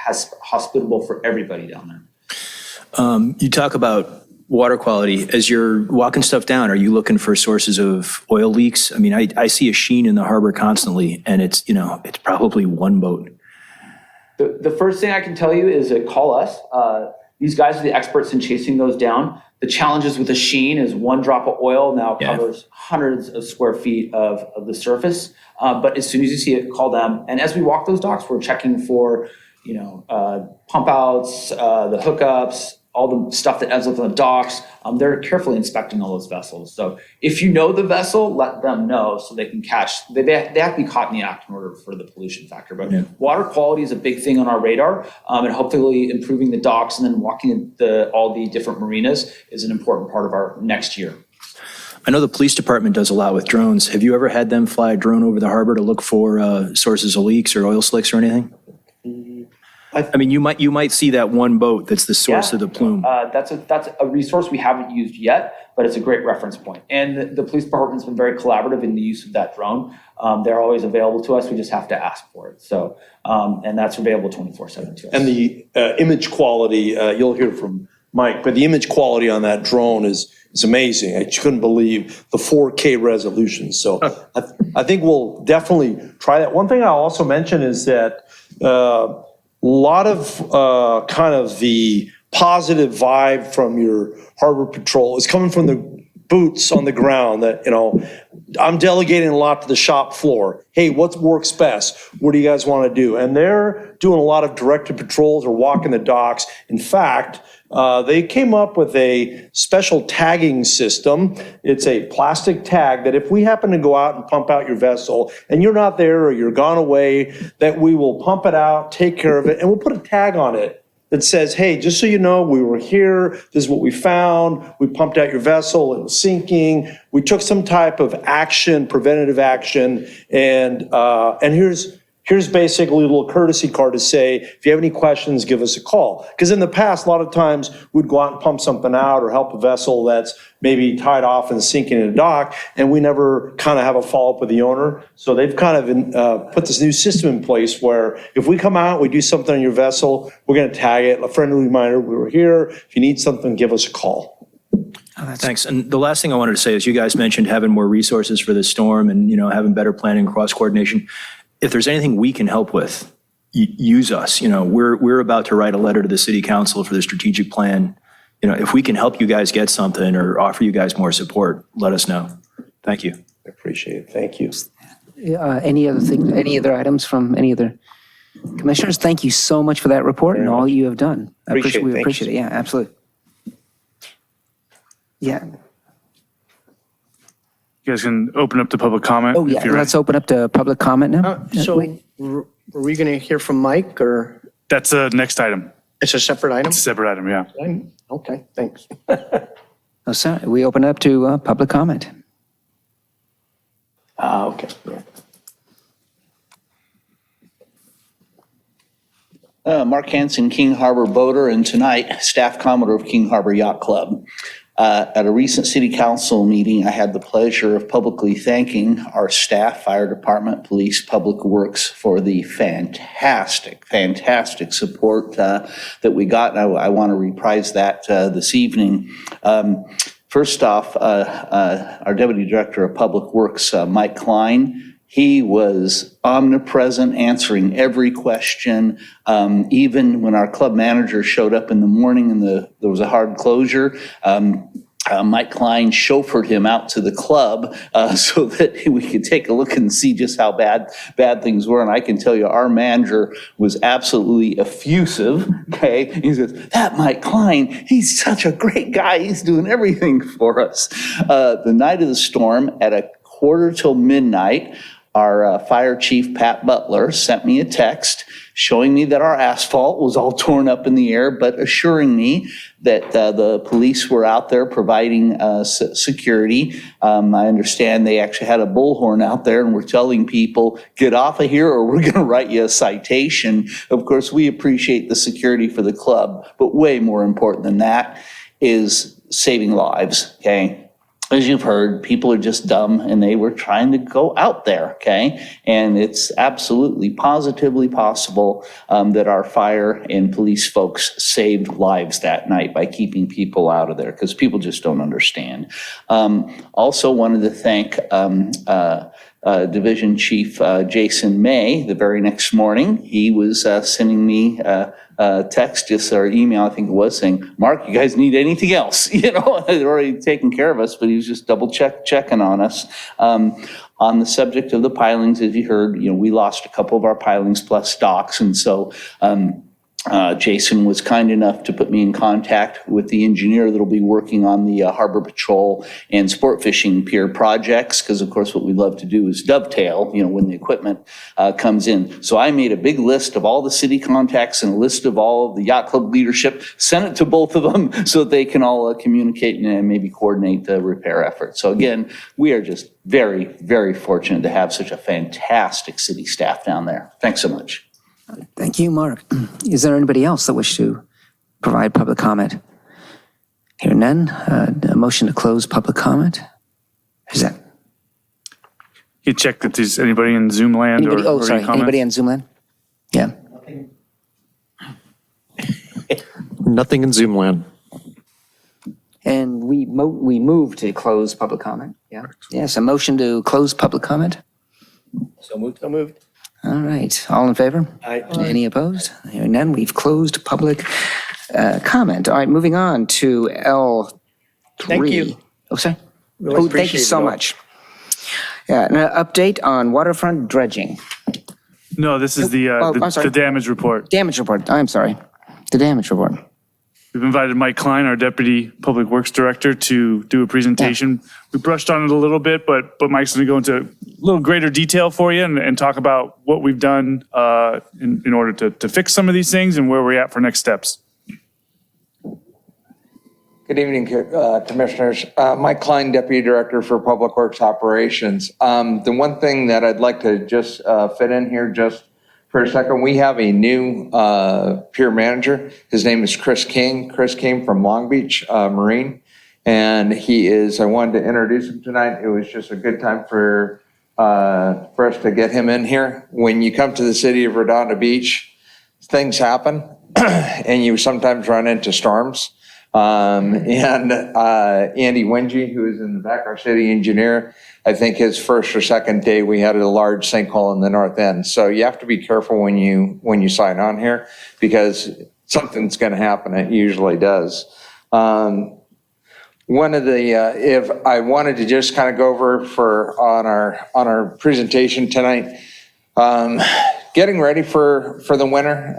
hospitable for everybody down there. You talk about water quality. As you're walking stuff down, are you looking for sources of oil leaks? I mean, I see a sheen in the harbor constantly, and it's probably one boat. The first thing I can tell you is call us. These guys are the experts in chasing those down. The challenges with a sheen is 1 drop of oil now covers hundreds of square feet of the surface. But as soon as you see it, call them. And as we walk those docks, we're checking for, pump outs, the hookups, all the stuff that ends up on the docks. They're carefully inspecting all those vessels. So if you know the vessel, let them know so they can catch. They have to be caught in the act in order for the pollution factor. But water quality is a big thing on our radar, and hopefully improving the docks and then walking all the different marinas is an important part of our next year. I know the police department does a lot with drones. Have you ever had them fly a drone over the harbor to look for sources of leaks or oil slicks or anything? I mean, you might see that one boat that's the source of the plume. That's a resource we haven't used yet, but it's a great reference point. And the police department's been very collaborative in the use of that drone. They're always available to us. We just have to ask for it. So, and that's available 24/7 to us. And the image quality, you'll hear from Mike, but the image quality on that drone is amazing. I couldn't believe the 4K resolution. So I think we'll definitely try that. One thing I'll also mention is that a lot of kind of the positive vibe from your harbor patrol is coming from the boots on the ground that, I'm delegating a lot to the shop floor. Hey, what works best? What do you guys want to do? And they're doing a lot of directed patrols or walking the docks. In fact, they came up with a special tagging system. It's a plastic tag that if we happen to go out and pump out your vessel and you're not there or you're gone away, that we will pump it out, take care of it, and we'll put a tag on it that says, hey, just so you know, we were here, this is what we found, we pumped out your vessel, it was sinking, we took some type of action, preventative action, and here's basically a little courtesy card to say, if you have any questions, give us a call. Because in the past, a lot of times, we'd go out and pump something out or help a vessel that's maybe tied off and sinking in a dock, and we never kind of have a follow-up with the owner. So they've kind of put this new system in place where if we come out, we do something on your vessel, we're going to tag it, a friendly reminder, we were here. If you need something, give us a call. Thanks. And the last thing I wanted to say is you guys mentioned having more resources for this storm and, having better planning, cross coordination. If there's anything we can help with, use us. We're about to write a letter to the city council for the strategic plan. If we can help you guys get something or offer you guys more support, let us know. Thank you. I appreciate it. Thank you. Any other items from any other commissioners? Thank you so much for that report and all you have done. We appreciate it. Yeah, absolutely. Yeah. You guys can open up to public comment. Oh, yeah. Let's open up to public comment now. So are we going to hear from Mike or? That's the next item. It's a separate item? It's a separate item, yeah. Okay, thanks. Oh, sorry. We open up to public comment. Okay. Yeah. Mark Hansen, King Harbor boater, and tonight, staff commodore of King Harbor Yacht Club. At a recent city council meeting, I had the pleasure of publicly thanking our staff, fire department, police, public works for the fantastic support that we got. And I want to reprise that this evening. First off, our Deputy Director of Public Works, Mike Klein, he was omnipresent, answering every question. Even when our club manager showed up in the morning and there was a hard closure, Mike Klein chauffeured him out to the club so that we could take a look and see just how bad things were. And I can tell you, our manager was absolutely effusive. Okay, he says, "That Mike Klein, he's such a great guy. He's doing everything for us." The night of the storm, at 1:45, our fire chief, Pat Butler, sent me a text showing me that our asphalt was all torn up in the air, but assuring me that the police were out there providing security. I understand they actually had a bullhorn out there and were telling people, get off of here or we're going to write you a citation. Of course, we appreciate the security for the club, but way more important than that is saving lives, okay? As you've heard, people are just dumb and they were trying to go out there, okay? And it's absolutely, positively possible that our fire and police folks saved lives that night by keeping people out of there because people just don't understand. Also wanted to thank Division Chief Jason May. The very next morning, he was sending me text, or email, I think it was, saying, "Mark, you guys need anything else?" They'd already taken care of us, but he was just double checking on us. On the subject of the pilings, as you heard, we lost a couple of our pilings plus docks, and so Jason was kind enough to put me in contact with the engineer that'll be working on the harbor patrol and sport fishing pier projects, because of course what we love to do is dovetail, when the equipment comes in. So I made a big list of all the city contacts and a list of all of the yacht club leadership, sent it to both of them so that they can all communicate and maybe coordinate the repair effort. So again, we are just very, very fortunate to have such a fantastic city staff down there. Thanks so much. Thank you, Mark. Is there anybody else that wish to provide public comment? Hearing none, a motion to close public comment. Is that? You check if there's anybody in Zoom land Anybody, or any comments? anybody in Zoom land? Yeah. Nothing in Zoom land. And we move to close public comment. Yeah. Yes, a motion to close public comment. So moved. All right. All in favor? Aye. Any opposed? Hearing none, we've closed public comment. All right, moving on to L3. Thank you. Oh, sorry. Really Oh, thank you appreciate so it all. much. Yeah, an update on waterfront dredging. No, this is I'm sorry. the damage report. Damage report, I'm sorry. The damage report. We've invited Mike Klein, our Deputy Public Works Director, to do a presentation. We brushed on it a little bit, but Mike's going to go into a little greater detail for you and talk about what we've done in order to fix some of these things and where we're at for next steps. Good evening, Commissioners. Mike Klein, Deputy Director for Public Works Operations. The one thing that I'd like to just fit in here just for a second, we have a new pier manager. His name is Chris King. Chris came from Long Beach Marine, and I wanted to introduce him tonight. It was just a good time for us to get him in here. When you come to the city of Redondo Beach, things happen, and you sometimes run into storms. Andy Wingy, who is in the back, our city engineer, I think his first or second day, we had a large sinkhole in the north end. So you have to be careful when you sign on here, because something's going to happen. It usually does. One of the, if I wanted to just kind of go over on our presentation tonight, getting ready for the winter.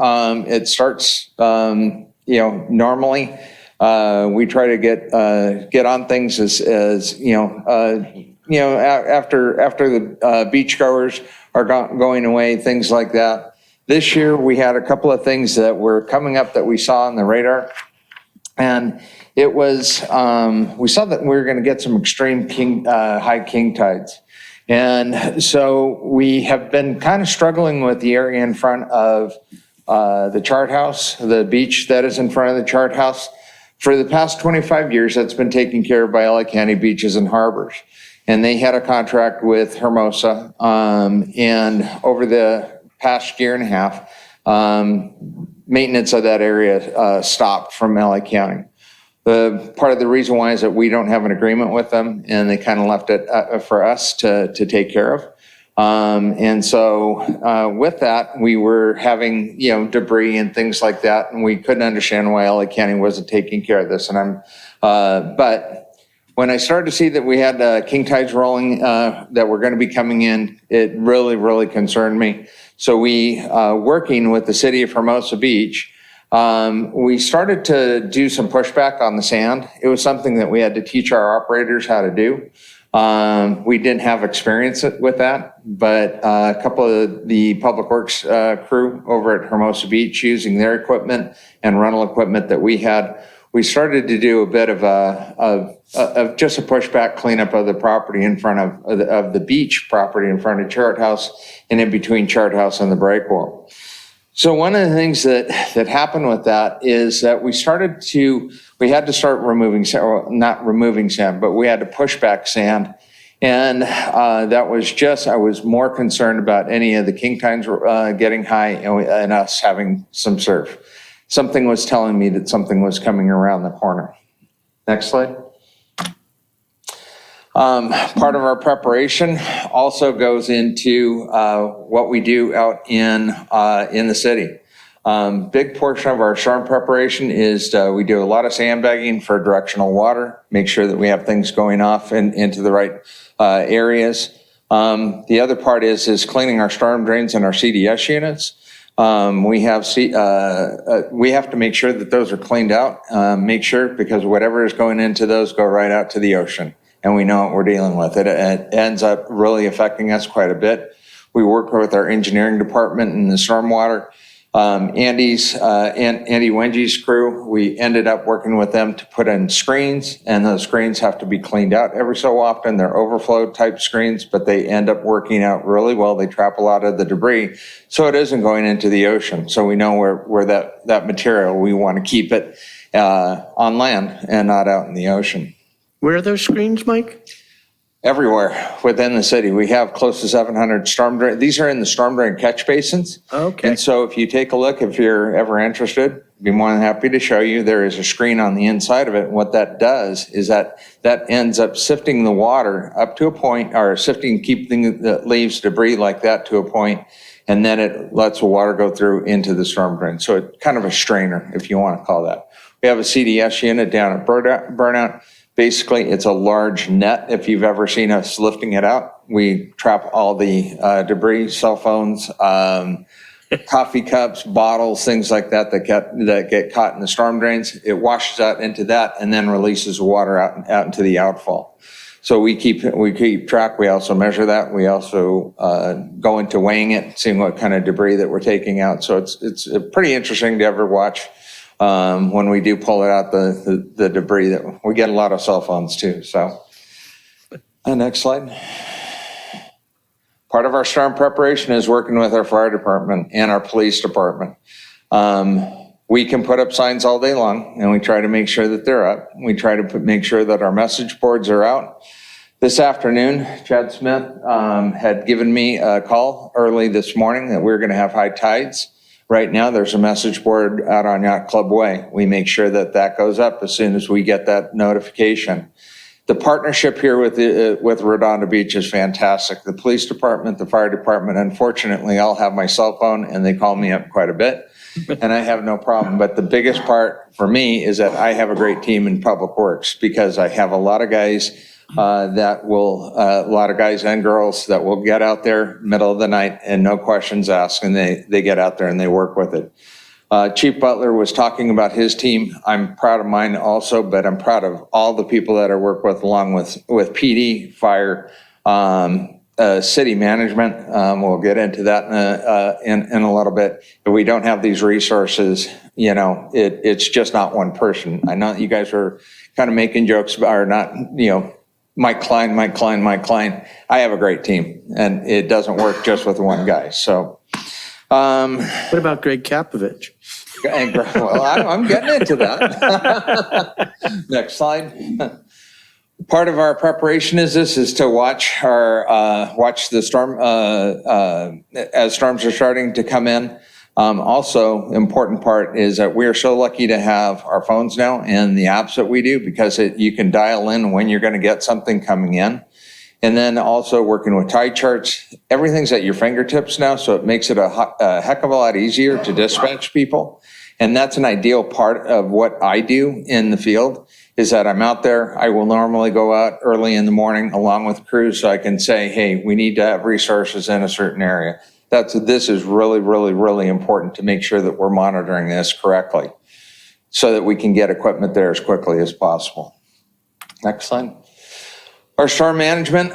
It starts, normally. We try to get on things as after the beachgoers are going away, things like that. This year we had a couple of things that were coming up that we saw on the radar, and it was we saw that we were going to get some extreme high king tides, and so we have been kind of struggling with the area in front of the chart house, the beach that is in front of the chart house. For the past 25 years, that's been taken care of by LA County Beaches and Harbors. And they had a contract with Hermosa. And over the past year and a half, maintenance of that area stopped from LA County. Part of the reason why is that we don't have an agreement with them, and they kind of left it for us to take care of. And so with that, we were having, debris and things like that, and we couldn't understand why LA County wasn't taking care of this. And but when I started to see that we had king tides rolling that were going to be coming in, it really, really concerned me. So we, working with the city of Hermosa Beach, we started to do some pushback on the sand. It was something that we had to teach our operators how to do. We didn't have experience with that, but a couple of the public works crew over at Hermosa Beach, using their equipment and rental equipment that we had, we started to do a bit of just a pushback cleanup of the property in front of the beach property in front of Chart House and in between Chart House and the breakwall. So one of the things that happened with that is that we had to start removing sand, well, not removing sand, but we had to push back sand. And that was I was more concerned about any of the king tides getting high and us having some surf. Something was telling me that something was coming around the corner. Next slide. Part of our preparation also goes into what we do out in the city. Big portion of our storm preparation is we do a lot of sandbagging for directional water, make sure that we have things going off into the right areas. The other part is cleaning our storm drains and our CDS units. We have to make sure that those are cleaned out, because whatever is going into those go right out to the ocean. And we know what we're dealing with. It ends up really affecting us quite a bit. We work with our engineering department and the stormwater. Andy Wengy's crew, we ended up working with them to put in screens, and those screens have to be cleaned out every so often. They're overflow type screens, but they end up working out really well. They trap a lot of the debris, so it isn't going into the ocean. So we know where that material, we want to keep it on land and not out in the ocean. Where are those screens, Mike? Everywhere within the city. We have close to 700 storm drain. These are in the storm drain catch basins. Okay. And so if you take a look, if you're ever interested, I'd be more than happy to show you. There is a screen on the inside of it. And what that does is that ends up sifting the water up to a point, or keeping the leaves debris like that to a point, and then it lets the water go through into the storm drain. So it's kind of a strainer, if you want to call that. We have a CDS unit down at Burnout. Basically, it's a large net. If you've ever seen us lifting it out, we trap all the debris, cell phones, coffee cups, bottles, things like that get caught in the storm drains. It washes out into that and then releases water out into the outfall. So we keep track. We also measure that. We also go into weighing it, seeing what kind of debris that we're taking out. So it's pretty interesting to ever watch when we do pull it out, the debris. That we get a lot of cell phones too. So next slide. Part of our storm preparation is working with our fire department and our police department. We can put up signs all day long, and we try to make sure that they're up. We try to make sure that our message boards are out. This afternoon, Chad Smith had given me a call early this morning that we're going to have high tides. Right now, there's a message board out on Yacht Club Way. We make sure that that goes up as soon as we get that notification. The partnership here with Redondo Beach is fantastic. The police department, the fire department, unfortunately, I'll have my cell phone and they call me up quite a bit, and I have no problem. But the biggest part for me is that I have a great team in Public Works, because I have a lot of guys a lot of guys and girls that will get out there middle of the night and no questions asked, and they get out there and they work with it. Chief Butler was talking about his team. I'm proud of mine also, but I'm proud of all the people that I work with, along with PD, fire, city management. We'll get into that in a little bit. If we don't have these resources, it's just not one person. I know you guys are kind of making jokes about, or not, Mike Klein. I have a great team, and it doesn't work just with one guy. So, What about Greg Kapovich? Well, I'm getting into that. Next slide. Part of our preparation is to watch the storm as storms are starting to come in. Also, important part is that we're so lucky to have our phones now and the apps that we do, because you can dial in when you're going to get something coming in. And then also working with tide charts. Everything's at your fingertips now, so it makes it a heck of a lot easier to dispatch people. And that's an ideal part of what I do in the field, is that I'm out there. I will normally go out early in the morning along with crews, so I can say, hey, we need to have resources in a certain area. This is really, really, really important to make sure that we're monitoring this correctly, so that we can get equipment there as quickly as possible. Next slide. Our storm management,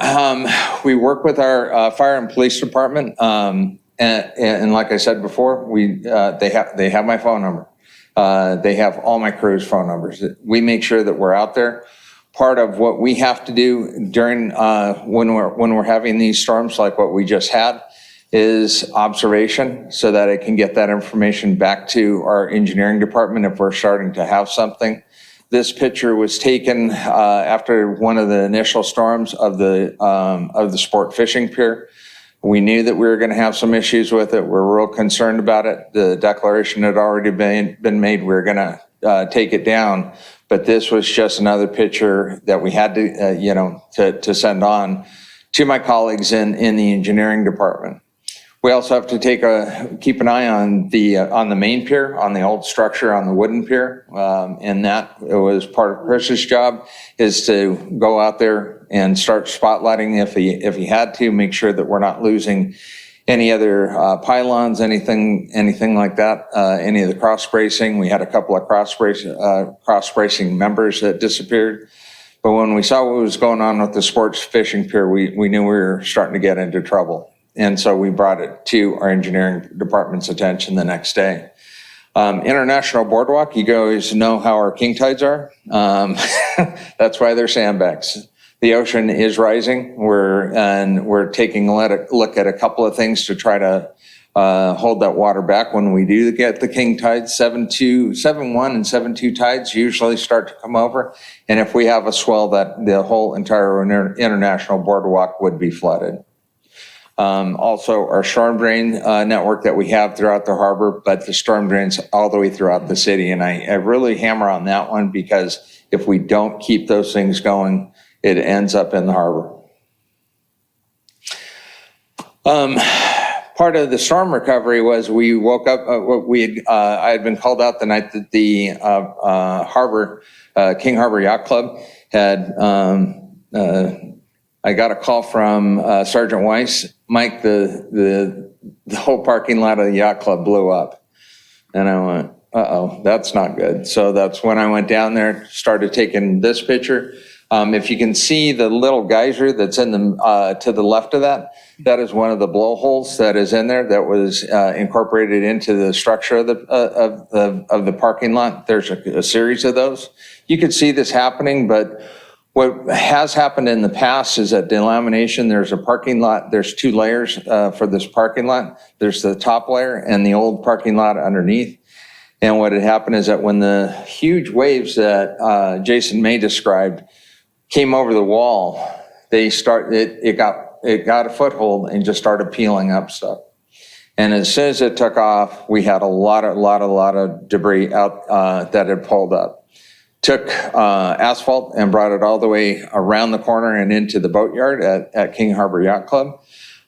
we work with our fire and police department, and like I said before, they have my phone number. They have all my crew's phone numbers. We make sure that we're out there. Part of what we have to do during when we're having these storms like what we just had is observation, so that I can get that information back to our engineering department if we're starting to have something. This picture was taken after one of the initial storms of the sport fishing pier. We knew that we were going to have some issues with it. We're real concerned about it. The declaration had already been made. We were going to take it down, but this was just another picture that we had to send on to my colleagues in the engineering department. We also have to keep an eye on the main pier, on the old structure, on the wooden pier, and that it was part of Chris's job, is to go out there and start spotlighting if he had to, make sure that we're not losing any other pylons, anything like that, any of the cross bracing. We had a couple of cross bracing members that disappeared. But when we saw what was going on with the sports fishing pier, we knew we were starting to get into trouble. And so we brought it to our engineering department's attention the next day. International Boardwalk, you guys know how our king tides are. That's why they're sandbags. The ocean is rising. We're taking a look at a couple of things to try to hold that water back when we do get the king tides. 7.1 and 7.2 tides usually start to come over. And if we have a swell, that the whole entire international boardwalk would be flooded. Also, our storm drain network that we have throughout the harbor, but the storm drains all the way throughout the city. And I really hammer on that one, because if we don't keep those things going, it ends up in the harbor. Part of the storm recovery was we woke up, I had been called out the night that the King Harbor Yacht Club had, I got a call from Sergeant Weiss, Mike, the whole parking lot of the yacht club blew up. And I went, uh-oh, that's not good. So that's when I went down there, started taking this picture. If you can see the little geyser that's in the to the left of that, that is one of the blowholes that is in there that was incorporated into the structure of the parking lot. There's a series of those. You could see this happening, but what has happened in the past is that delamination, there's a parking lot, there's two layers for this parking lot. There's the top layer and the old parking lot underneath. And what had happened is that when the huge waves that Jason May described came over the wall, it got a foothold and just started peeling up stuff. And as soon as it took off, we had a lot of debris out that had pulled up. Took asphalt and brought it all the way around the corner and into the boatyard at King Harbor Yacht Club.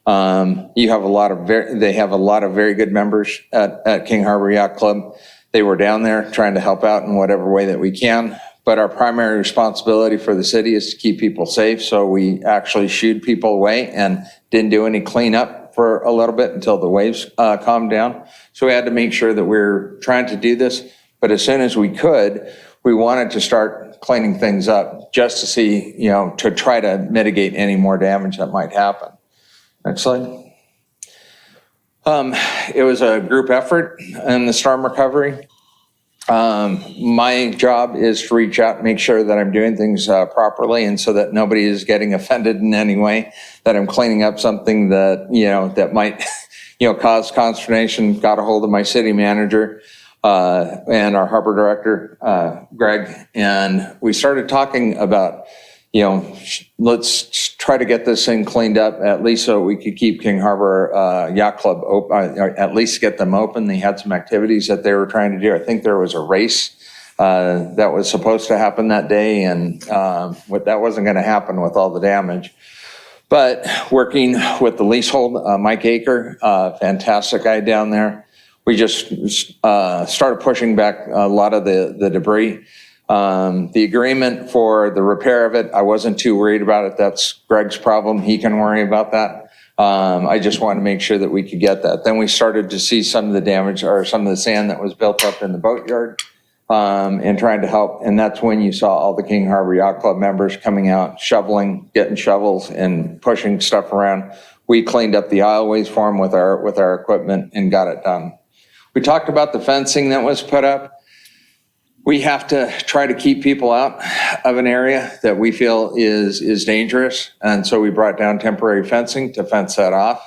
They have a lot of very good members at King Harbor Yacht Club. They were down there trying to help out in whatever way that we can. But our primary responsibility for the city is to keep people safe. So we actually shooed people away and didn't do any cleanup for a little bit until the waves calmed down. So we had to make sure that we were trying to do this. But as soon as we could, we wanted to start cleaning things up just to see, to try to mitigate any more damage that might happen. Next slide. It was a group effort in the storm recovery. My job is to reach out and make sure that I'm doing things properly, and so that nobody is getting offended in any way, that I'm cleaning up something that, that might, cause consternation. Got a hold of my city manager and our harbor director, Greg, and we started talking about, let's try to get this thing cleaned up, at least so we could keep King Harbor Yacht Club open, or at least get them open. They had some activities that they were trying to do. I think there was a race that was supposed to happen that day, and that wasn't going to happen with all the damage. But working with the leasehold, Mike Aker, fantastic guy down there, we just started pushing back a lot of the debris. The agreement for the repair of it, I wasn't too worried about it. That's Greg's problem. He can worry about that. I just wanted to make sure that we could get that. Then we started to see some of the damage or some of the sand that was built up in the boatyard and trying to help. And that's when you saw all the King Harbor Yacht Club members coming out, shoveling, getting shovels and pushing stuff around. We cleaned up the aisleways for them with our equipment and got it done. We talked about the fencing that was put up. We have to try to keep people out of an area that we feel is dangerous. And so we brought down temporary fencing to fence that off.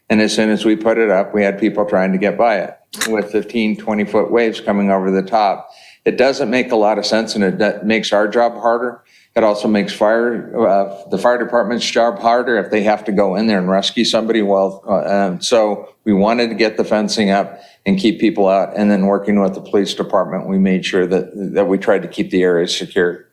And as soon as we put it up, we had people trying to get by it with 15, 20-foot waves coming over the top. It doesn't make a lot of sense, and it makes our job harder. It also makes the fire department's job harder if they have to go in there and rescue somebody. So we wanted to get the fencing up and keep people out. And then working with the police department, we made sure that we tried to keep the area secure.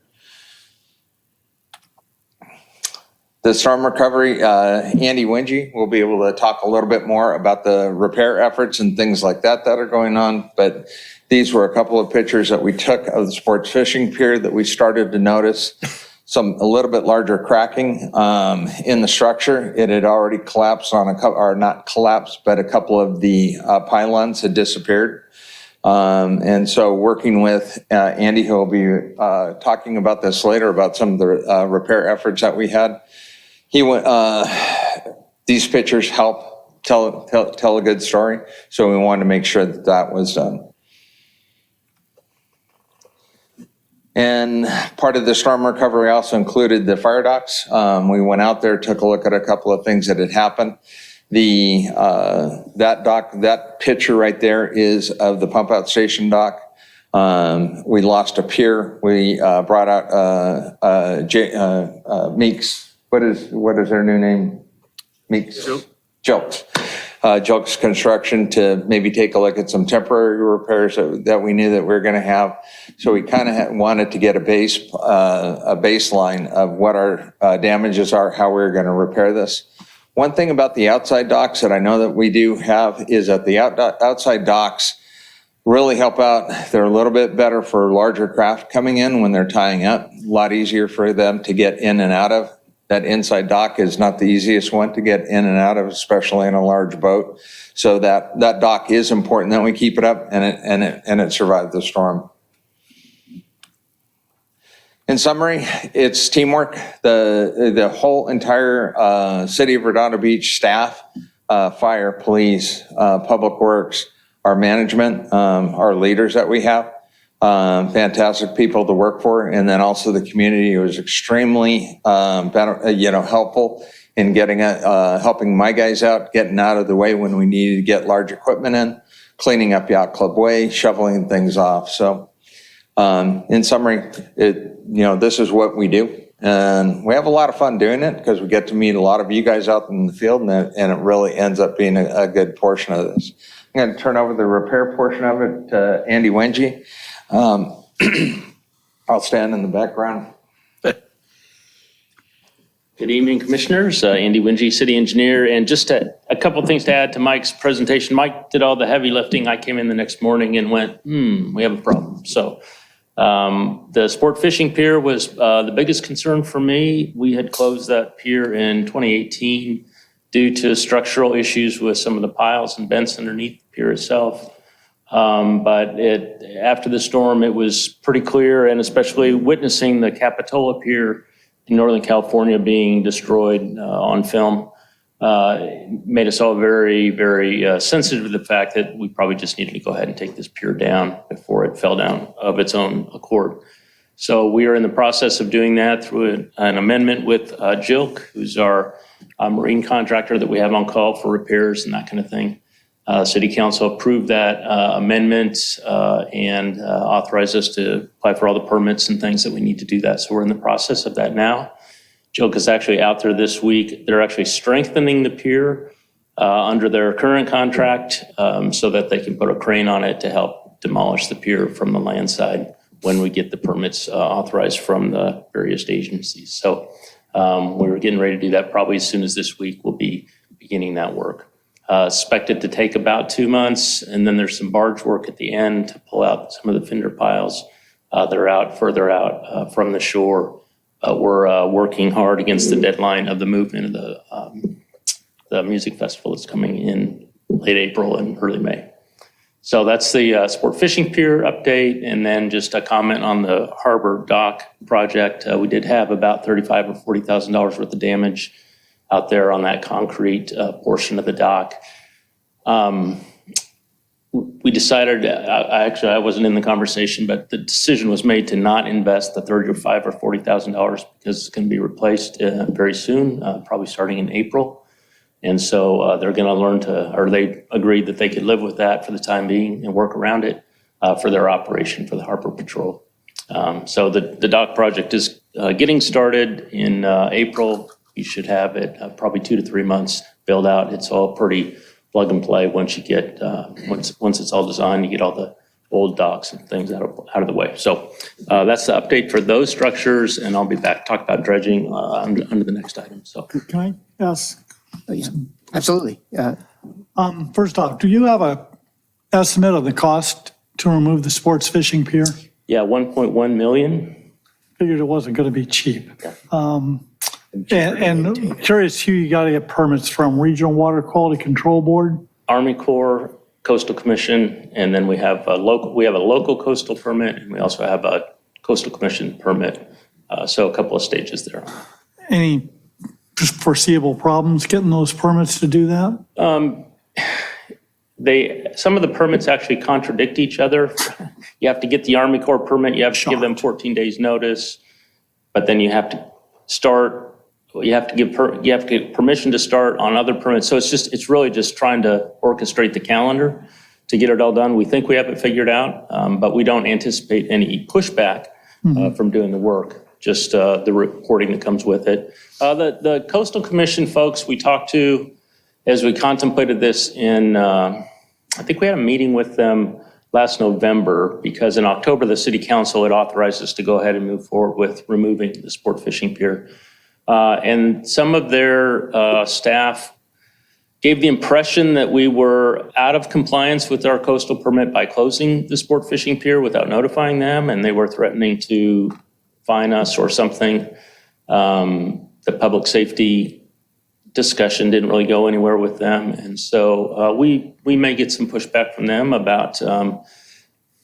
The storm recovery, Andy Wingy will be able to talk a little bit more about the repair efforts and things like that are going on. But these were a couple of pictures that we took of the sports fishing pier that we started to notice a little bit larger cracking in the structure. It had already collapsed on not collapsed, but a couple of the pylons had disappeared. And so working with Andy, who will be talking about this later, about some of the repair efforts that we had. These pictures help tell a good story. So we wanted to make sure that was done. And part of the storm recovery also included the fire docks. We went out there, took a look at a couple of things that had happened. That picture right there is of the pump out station dock. We lost a pier. We brought out Meeks. What is their new name? Meeks. Jokes. Jokes Construction to maybe take a look at some temporary repairs that we knew that we were going to have. So we kind of wanted to get a baseline of what our damages are, how we're going to repair this. One thing about the outside docks that I know that we do have is that the outside docks, really help out. They're a little bit better for larger craft coming in when they're tying up. A lot easier for them to get in and out of. That inside dock is not the easiest one to get in and out of, especially in a large boat. So that dock is important that we keep it up and it survived the storm. In summary, it's teamwork. The whole entire city of Redondo Beach staff, fire, police, public works, our management, our leaders that we have, fantastic people to work for, and then also the community was extremely helpful in getting helping my guys out, getting out of the way when we needed to get large equipment in, cleaning up Yacht Club Way, shoveling things off. So in summary, this is what we do. And we have a lot of fun doing it because we get to meet a lot of you guys out in the field, and it really ends up being a good portion of this. I'm going to turn over the repair portion of it to Andy Wengie. I'll stand in the background. Good evening, Commissioners. Andy Wengie, City Engineer. And just a couple things to add to Mike's presentation. Mike did all the heavy lifting. I came in the next morning and went, we have a problem. So the sport fishing pier was the biggest concern for me. We had closed that pier in 2018 due to structural issues with some of the piles and bents underneath the pier itself. But after the storm, it was pretty clear, and especially witnessing the Capitola Pier in Northern California being destroyed on film made us all very, very sensitive to the fact that we probably just needed to go ahead and take this pier down before it fell down of its own accord. So we are in the process of doing that through an amendment with JILC, who's our marine contractor that we have on call for repairs and that kind of thing. City Council approved that amendment and authorized us to apply for all the permits and things that we need to do that. So we're in the process of that now. JILC is actually out there this week. They're actually strengthening the pier under their current contract so that they can put a crane on it to help demolish the pier from the land side when we get the permits authorized from the various agencies. So we're getting ready to do that probably as soon as this week. We'll be beginning that work. Expected to take about 2 months, and then there's some barge work at the end to pull out some of the fender piles that are out further out from the shore. We're working hard against the deadline of the movement of the music festival that's coming in late April and early May. So that's the sport fishing pier update, and then just a comment on the harbor dock project. We did have about $35,000 or $40,000 worth of damage out there on that concrete portion of the dock. We decided, I wasn't in the conversation, but the decision was made to not invest the $35,000 or $40,000 because it's going to be replaced very soon, probably starting in April. And so they're going to learn or they agreed that they could live with that for the time being and work around it for their operation for the Harbor Patrol. So the dock project is getting started in April. You should have it probably 2 to 3 months build out. It's all pretty plug and play once you get, once it's all designed, you get all the old docks and things out of the way. So that's the update for those structures, and I'll be back to talk about dredging under the next item. So Can I ask? Absolutely. First off, do you have a estimate of the cost to remove the sports fishing pier? yeah, 1.1 million. Figured it wasn't going to be cheap. And curious who you got to get permits from, Regional Water Quality Control Board? Army Corps, Coastal Commission, and then we have a local coastal permit, and we also have a Coastal Commission permit. So a couple of stages there. Any foreseeable problems getting those permits to do that? Some of the permits actually contradict each other. You have to get the Army Corps permit, you have to give them 14 days notice, but then you have to get permission to start on other permits. So it's really just trying to orchestrate the calendar to get it all done. We think we have it figured out, but we don't anticipate any pushback from doing the work, just the reporting that comes with it. The Coastal Commission folks we talked to as we contemplated this I think we had a meeting with them last November, because in October, the City Council had authorized us to go ahead and move forward with removing the sport fishing pier. And some of their staff gave the impression that we were out of compliance with our coastal permit by closing the sport fishing pier without notifying them, and they were threatening to fine us or something. The public safety discussion didn't really go anywhere with them, and so we may get some pushback from them about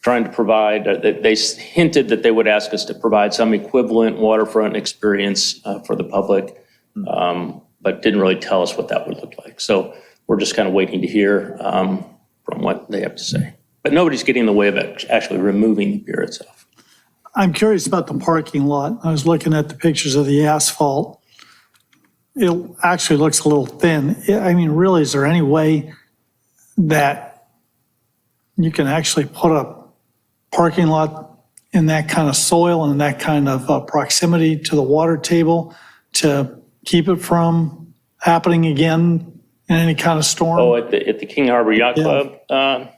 trying to provide, they hinted that they would ask us to provide some equivalent waterfront experience for the public, but didn't really tell us what that would look like. So we're just kind of waiting to hear from what they have to say. But nobody's getting in the way of actually removing the pier itself. I'm curious about the parking lot. I was looking at the pictures of the asphalt. It actually looks a little thin. I mean, really, is there any way that you can actually put a parking lot in that kind of soil and that kind of proximity to the water table to keep it from happening again in any kind of storm? Oh, at the King Harbor Yacht Club?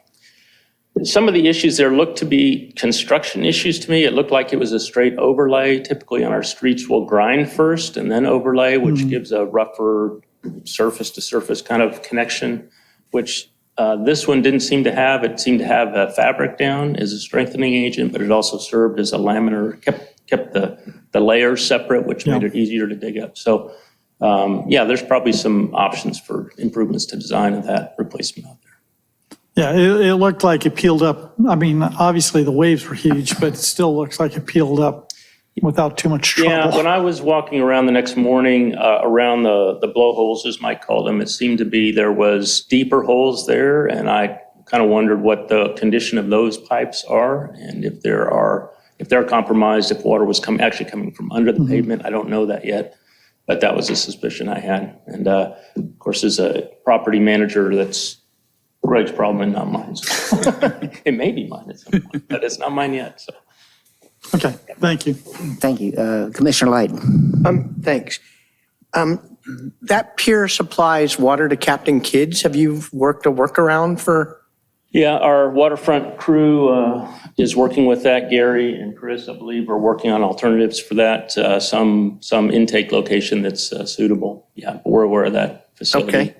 Some of the issues there look to be construction issues to me. It looked like it was a straight overlay. Typically on our streets, we'll grind first and then overlay, which gives a rougher surface to surface kind of connection, which this one didn't seem to have. It seemed to have a fabric down as a strengthening agent, but it also served as a laminar, kept the layers separate, which made it easier to dig up. So yeah, there's probably some options for improvements to design of that replacement out there. Yeah, it looked like it peeled up. I mean, obviously the waves were huge, but it still looks like it peeled up without too much trouble. Yeah, when I was walking around the next morning, around the blowholes, as Mike called them, it seemed to be there was deeper holes there, and I kind of wondered what the condition of those pipes are, and if they're compromised, if water was actually coming from under the pavement. I don't know that yet, but that was a suspicion I had. And of course, as a property manager, that's Greg's problem and not mine. So. It may be mine at some point, but it's not mine yet. So. Okay, thank you. Thank you. Commissioner Light. Thanks. That pier supplies water to Captain Kidd's. Have you worked a workaround for? Yeah, our waterfront crew is working with that. Gary and Chris, I believe, are working on alternatives for that. Some intake location that's suitable. Yeah, we're aware of that facility.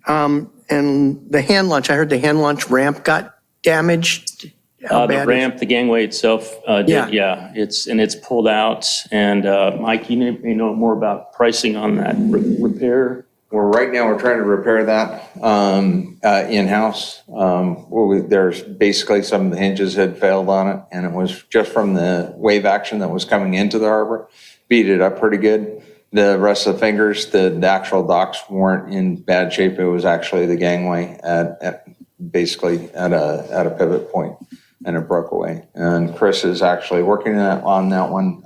Okay. And the hand launch, I heard the hand launch ramp got damaged. The ramp, the gangway itself did, yeah. It's pulled out. And Mike, you may know more about pricing on that repair. Well, right now we're trying to repair that in-house. There's basically some of the hinges had failed on it, and it was just from the wave action that was coming into the harbor, beat it up pretty good. The rest of the fingers, the actual docks weren't in bad shape. It was actually the gangway basically at a pivot point, and it broke away. And Chris is actually working on that one.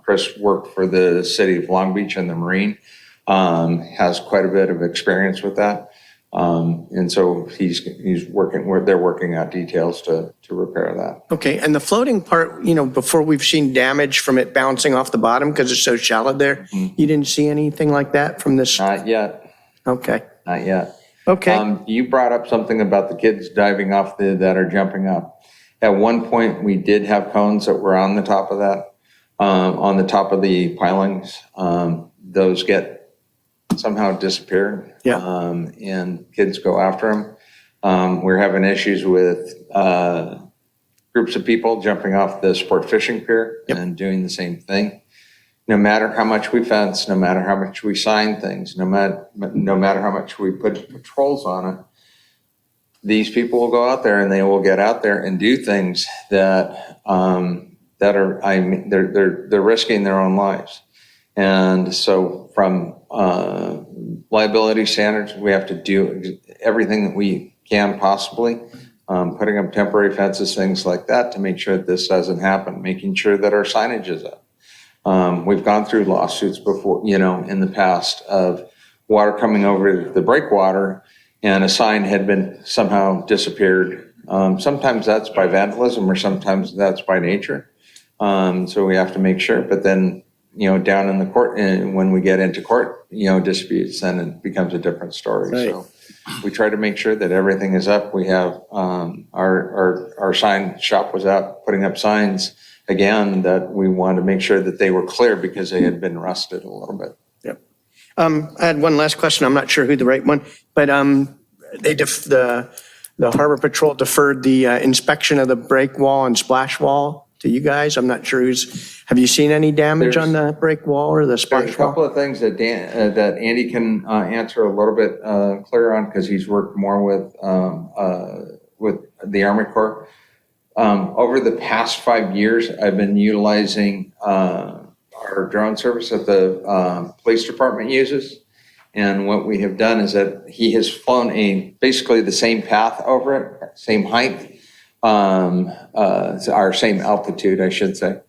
Chris worked for the city of Long Beach and the Marine, has quite a bit of experience with that. And so they're working out details to repair that. Okay, and the floating part, before we've seen damage from it bouncing off the bottom because it's so shallow there, you didn't see anything like that from this? Not yet. Okay. Not yet. Okay. You brought up something about the kids diving off that are jumping up. At one point, we did have cones that were on the top of that, on the top of the pilings. Those get somehow disappeared. Yeah. And kids go after them. We're having issues with groups of people jumping off the sport fishing pier and doing the same thing. No matter how much we fence, no matter how much we sign things, no matter how much we put patrols on it, these people will go out there and they will get out there and do things that they're risking their own lives. And so from liability standards, we have to do everything that we can possibly, putting up temporary fences, things like that, to make sure that this doesn't happen, making sure that our signage is up. We've gone through lawsuits before, in the past of water coming over the breakwater and a sign had been somehow disappeared. Sometimes that's by vandalism or sometimes that's by nature. So we have to make sure, but then down in the court, and when we get into court, disputes, then it becomes a different story. Right. So we try to make sure that everything is up. We have our sign shop was out putting up signs again that we wanted to make sure that they were clear because they had been rusted a little bit. Yep. I had one last question. I'm not sure who the right one, but the Harbor Patrol deferred the inspection of the break wall and splash wall to you guys. I'm not sure have you seen any damage on the break wall or the There's a splash wall? couple of things that that Andy can answer a little bit clearer on because he's worked more with the Army Corps. Over the past 5 years, I've been utilizing our drone service that the police department uses. And what we have done is that he has flown basically the same path over it, same height, our same altitude, I should say,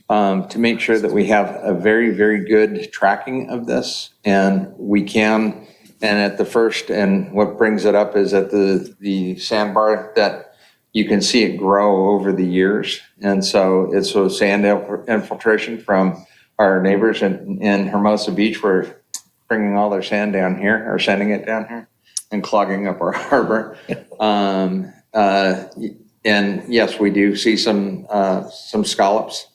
to make sure that we have a very, very good tracking of this. And we can, and at the first, and what brings it up is that the sandbar that you can see it grow over the years. And so it's a sand infiltration from our neighbors in Hermosa Beach. We're bringing all their sand down here, or sending it down here, and clogging up our harbor. And yes, we do see some scallops,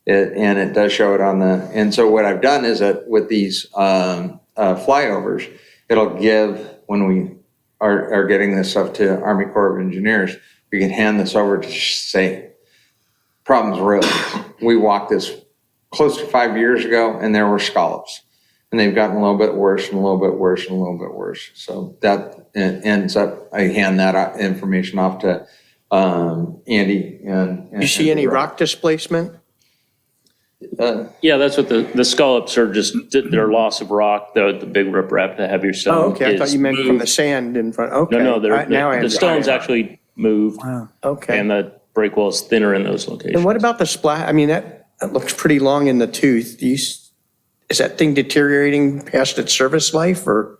and it does show it on the. And so what I've done is that with these flyovers, it'll give, when we are getting this stuff to Army Corps of Engineers, we can hand this over to say, problem's real. We walked this close to 5 years ago, and there were scallops. And they've gotten a little bit worse and a little bit worse and a little bit worse. So that ends up, I hand that information off to Andy. You see any rock displacement? Yeah, that's what the scallops are, just their loss of rock, the big riprap, the heavier stone. Oh, okay. I thought you meant from the sand in front. Okay. No, Now the stones actually moved. Wow. Okay. And the break wall is thinner in those locations. And what about the splash? I mean, that looks pretty long in the tooth. Is that thing deteriorating past its service life, or?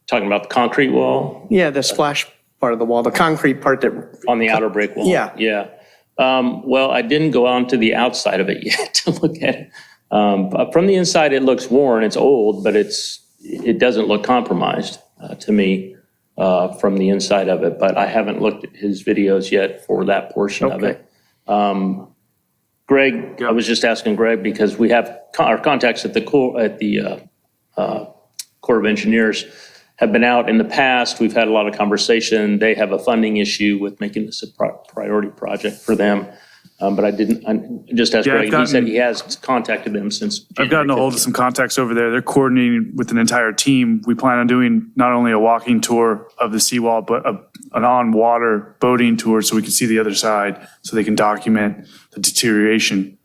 Talking about the concrete wall? Yeah, the splash part of the wall, the concrete part that. On the outer break wall? Yeah. Yeah. Well, I didn't go on to the outside of it yet to look at it. But from the inside, it looks worn. It's old, but it doesn't look compromised to me from the inside of it. But I haven't looked at his videos yet for that portion of it. Greg, I was just asking Greg because we have our contacts at the Corps of Engineers have been out in the past. We've had a lot of conversation. They have a funding issue with making this a priority project for them. But I just asked Greg, he said he has contacted them since. I've gotten a hold of some contacts over there. They're coordinating with an entire team. We plan on doing not only a walking tour of the seawall, but an on-water boating tour so we can see the other side, so they can document the deterioration.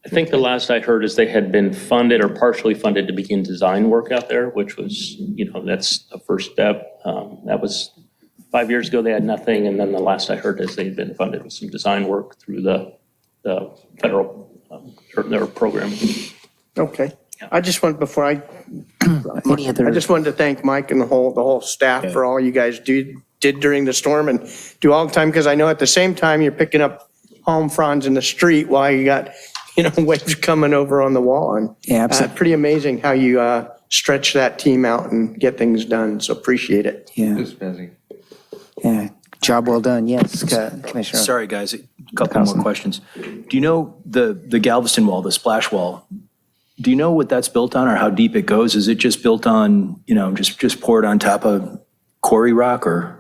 I think the last I heard is they had been funded or partially funded to begin design work out there, which was, that's the first step. That was 5 years ago. They had nothing. And then the last I heard is they'd been funded with some design work through the federal their program. Okay. I just want, before I just wanted to thank Mike and the whole staff for all you guys did during the storm and do all the time, because I know at the same time you're picking up palm fronds in the street while you got waves coming over on the wall. And Yeah, absolutely. pretty amazing how you stretch that team out and get things done. So appreciate it. Yeah. Just busy. Yeah. Job well done. Yes, Commissioner. Sorry, guys, a couple more questions. Do you know the Galveston wall, the splash wall? Do you know what that's built on or how deep it goes? Is it just built on, just poured on top of quarry rock or?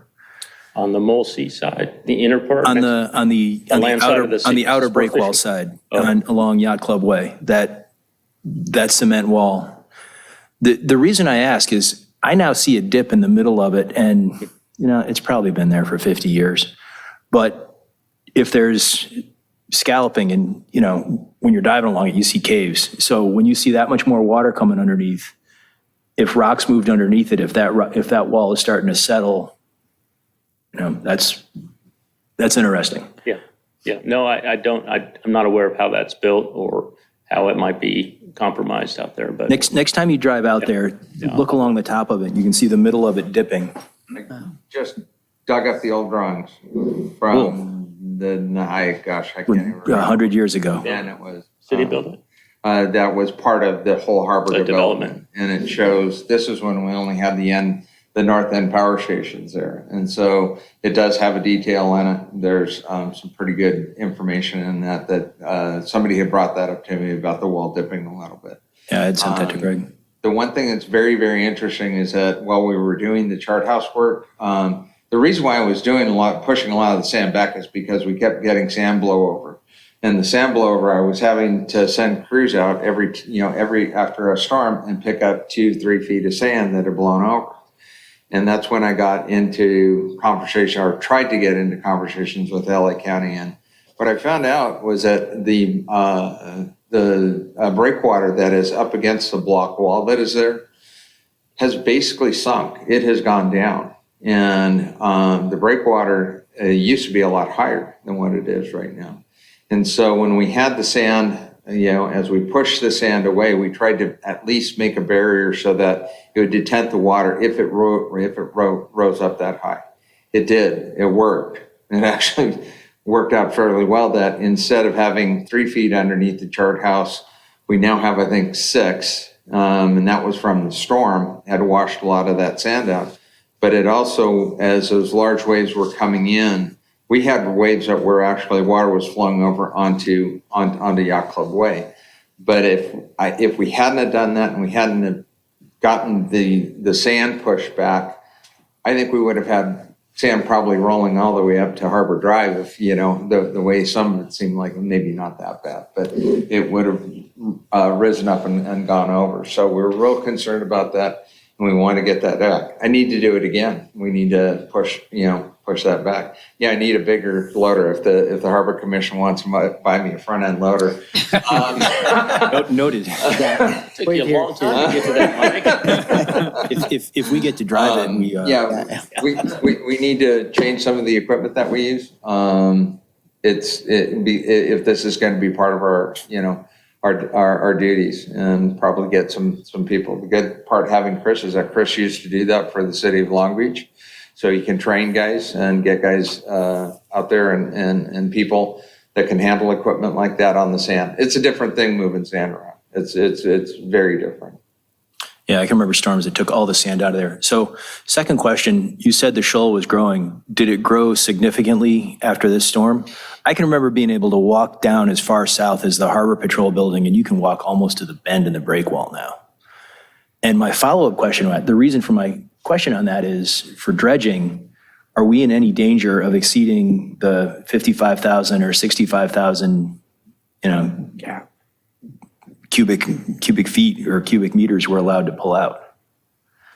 On the Mulsey side, the inner part? On the outer break wall side, along Yacht Club Way, that cement wall. The reason I ask is I now see a dip in the middle of it, and it's probably been there for 50 years. But if there's scalloping and, when you're diving along it, you see caves. So when you see that much more water coming underneath, if rocks moved underneath it, if that wall is starting to settle, that's interesting. Yeah. No, I'm not aware of how that's built or how it might be compromised out there, but. Next time you drive out there, look along the top of it. You can see the middle of it dipping. Just dug up the old drawings from I can't even remember. 100 years ago. And it was. City built it? That was part of the whole harbor development. And it shows, this is when we only had the north end power stations there. And so it does have a detail in it. There's some pretty good information in that somebody had brought that up to me about the wall dipping a little bit. Yeah, I'd sent that to Greg. the one thing that's very, very interesting is that while we were doing the chart house work, the reason why I was pushing a lot of the sand back is because we kept getting sand blowover. And the sand blowover, I was having to send crews out every after a storm and pick up 2-3 feet of sand that had blown over. And that's when I got into conversation, or tried to get into conversations with LA County. And what I found out was that the breakwater that is up against the block wall that is there has basically sunk. It has gone down. And the breakwater used to be a lot higher than what it is right now. And so when we had the sand, as we pushed the sand away, we tried to at least make a barrier so that it would detent the water if it rose up that high. It did. It worked. It actually worked out fairly well that instead of having 3 feet underneath the chart house, we now have, I think, 6. And that was from the storm, had washed a lot of that sand out. But it also, as those large waves were coming in, we had waves that were actually, water was flowing over onto Yacht Club Way. But if we hadn't have done that and we hadn't have gotten the sand pushed back, I think we would have had sand probably rolling all the way up to Harbor Drive if, the way some of it seemed like maybe not that bad, but it would have risen up and gone over. So we're real concerned about that and we want to get that back. I need to do it again. We need to push that back. Yeah, I need a bigger loader if the Harbor Commission wants to buy me a front end loader. Noted. Took you a long time to get to that, Mike. If we get to drive it, we need to change some of the equipment that we use. If this is going to be part of our duties, and probably get some people. The good part having Chris is that Chris used to do that for the city of Long Beach. So you can train guys and get guys out there and people that can handle equipment like that on the sand. It's a different thing moving sand around. It's very different. Yeah, I can remember storms that took all the sand out of there. So second question, you said the shoal was growing. Did it grow significantly after this storm? I can remember being able to walk down as far south as the Harbor Patrol building, and you can walk almost to the bend in the breakwall now. And my follow-up question, the reason for my question on that is, for dredging, are we in any danger of exceeding the 55,000 or 65,000, cubic feet or cubic meters we're allowed to pull out?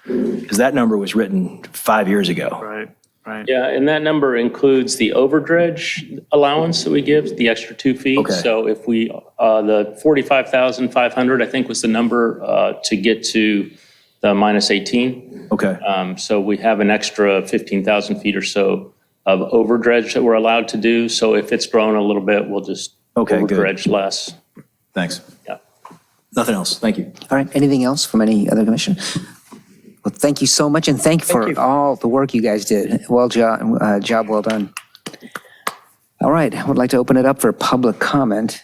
Because that number was written 5 years ago. Right. Yeah, and that number includes the overdredge allowance that we give, the extra 2 feet. Okay. So if we, the 45,500, I think was the number to get to the minus 18. Okay. So we have an extra 15,000 feet or so of overdredge that we're allowed to do. So if it's grown a little bit, we'll just overdredge less. Thanks. Yeah. Nothing else. Thank you. All right, anything else from any other commission? Well, thank you so much, and thank you for all the work you guys did. Job well done. All right, I would like to open it up for public comment.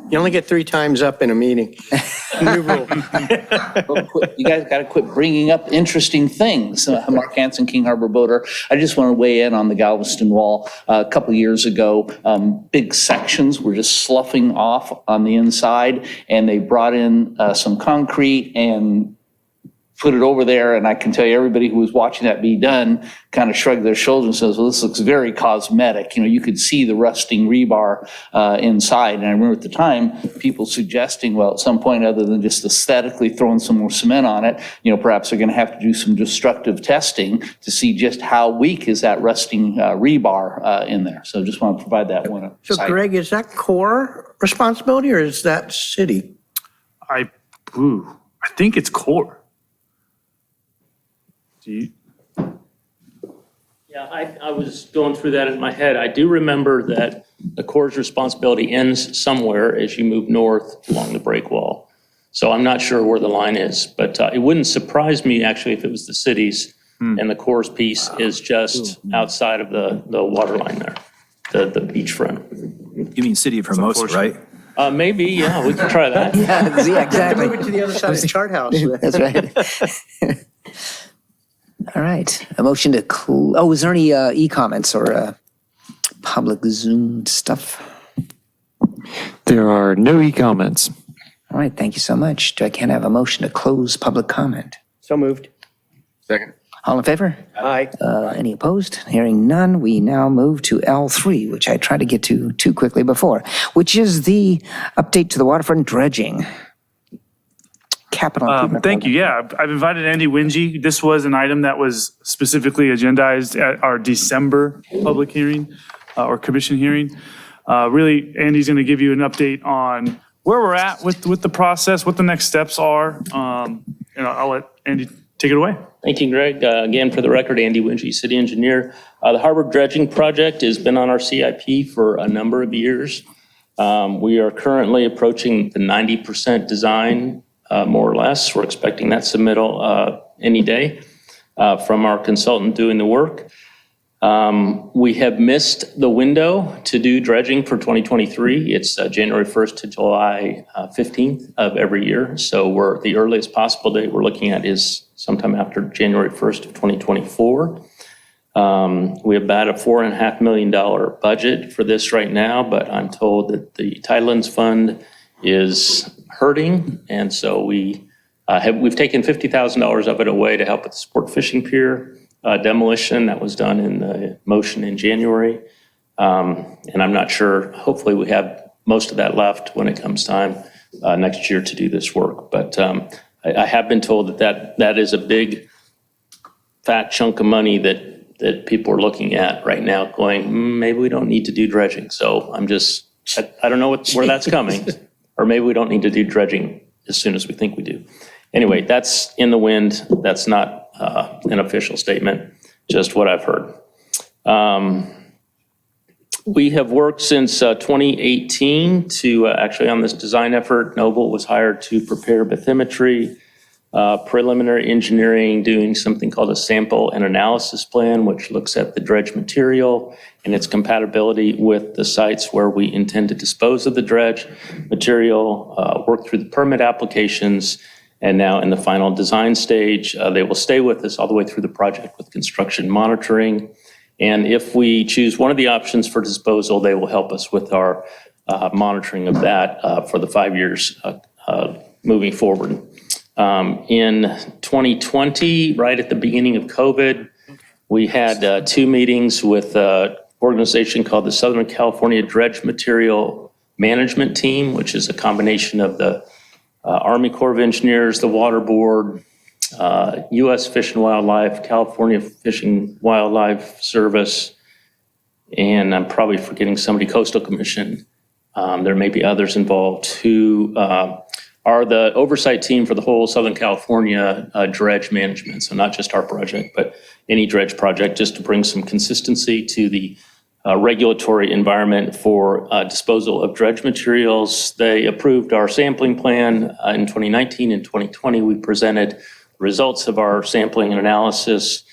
You only get 3 times up in a meeting. New rule. You guys got to quit bringing up interesting things. Mark Hansen, King Harbor Boater. I just want to weigh in on the Galveston Wall. A couple of years ago, big sections were just sloughing off on the inside, and they brought in some concrete and put it over there. And I can tell you, everybody who was watching that be done kind of shrugged their shoulders and says, well, this looks very cosmetic. You could see the rusting rebar inside. And I remember at the time, people suggesting, well, at some point, other than just aesthetically throwing some more cement on it, perhaps they're going to have to do some destructive testing to see just how weak is that rusting rebar in there. So just want to provide that one. So Greg, is that Corps responsibility or is that city? I think it's core. Yeah, I was going through that in my head. I do remember that the Corps' responsibility ends somewhere as you move north along the breakwall. So I'm not sure where the line is, but it wouldn't surprise me actually if it was the city's and the Corps' piece is just outside of the water line there, the beachfront. You mean city of Hermosa, right? Maybe, yeah, we can try that. Yeah, exactly. Move it to the other side of the chart house. That's right. All right, a motion to is there any e-comments or public Zoom stuff? There are no e-comments. All right, thank you so much. Can I have a motion to close public comment? So moved. Second. All in favor? Aye. Any opposed? Hearing none, we now move to L3, which I tried to get to too quickly before, which is the update to the waterfront dredging. Capital improvement. Thank you. Yeah, I've invited Andy Wingy. This was an item that was specifically agendized at our December public hearing or commission hearing. Really, Andy's going to give you an update on where we're at with the process, what the next steps are. I'll let Andy take it away. Thank you, Greg. Again, for the record, Andy Wingy, city engineer. The harbor dredging project has been on our CIP for a number of years. We are currently approaching the 90% design, more or less. We're expecting that submittal any day from our consultant doing the work. We have missed the window to do dredging for 2023. It's January 1st to July 15th of every year. So the earliest possible date we're looking at is sometime after January 1st of 2024. We have about a $4.5 million budget for this right now, but I'm told that the Tidelands Fund is hurting. And so we've taken $50,000 of it away to help with the sport fishing pier demolition that was done in the motion in January. And I'm not sure, hopefully we have most of that left when it comes time next year to do this work. But I have been told that is a big fat chunk of money that people are looking at right now going, maybe we don't need to do dredging. So I don't know where that's coming, or maybe we don't need to do dredging as soon as we think we do. Anyway, that's in the wind. That's not an official statement, just what I've heard. We have worked since 2018 to actually on this design effort. Noble was hired to prepare bathymetry, preliminary engineering, doing something called a sample and analysis plan, which looks at the dredge material and its compatibility with the sites where we intend to dispose of the dredge material, work through the permit applications, and now in the final design stage. They will stay with us all the way through the project with construction monitoring. And if we choose one of the options for disposal, they will help us with our monitoring of that for the 5 years moving forward. In 2020, right at the beginning of COVID, we had 2 meetings with an organization called the Southern California Dredge Material Management Team, which is a combination of the Army Corps of Engineers, the Water Board, U.S. Fish and Wildlife, California Fish and Wildlife Service, and I'm probably forgetting somebody, Coastal Commission. There may be others involved who are the oversight team for the whole Southern California dredge management. So not just our project, but any dredge project, just to bring some consistency to the regulatory environment for disposal of dredge materials. They approved our sampling plan in 2019 and 2020. We presented results of our sampling and analysis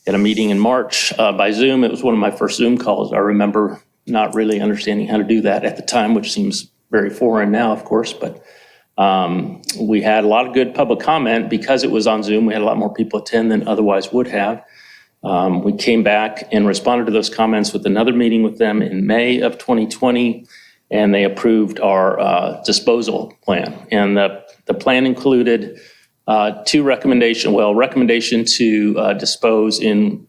at a meeting in March by Zoom. It was one of my first Zoom calls. I remember not really understanding how to do that at the time, which seems very foreign now, of course, but we had a lot of good public comment because it was on Zoom. We had a lot more people attend than otherwise would have. We came back and responded to those comments with another meeting with them in May of 2020, and they approved our disposal plan. And the plan included 2 recommendations. Well, recommendation to dispose in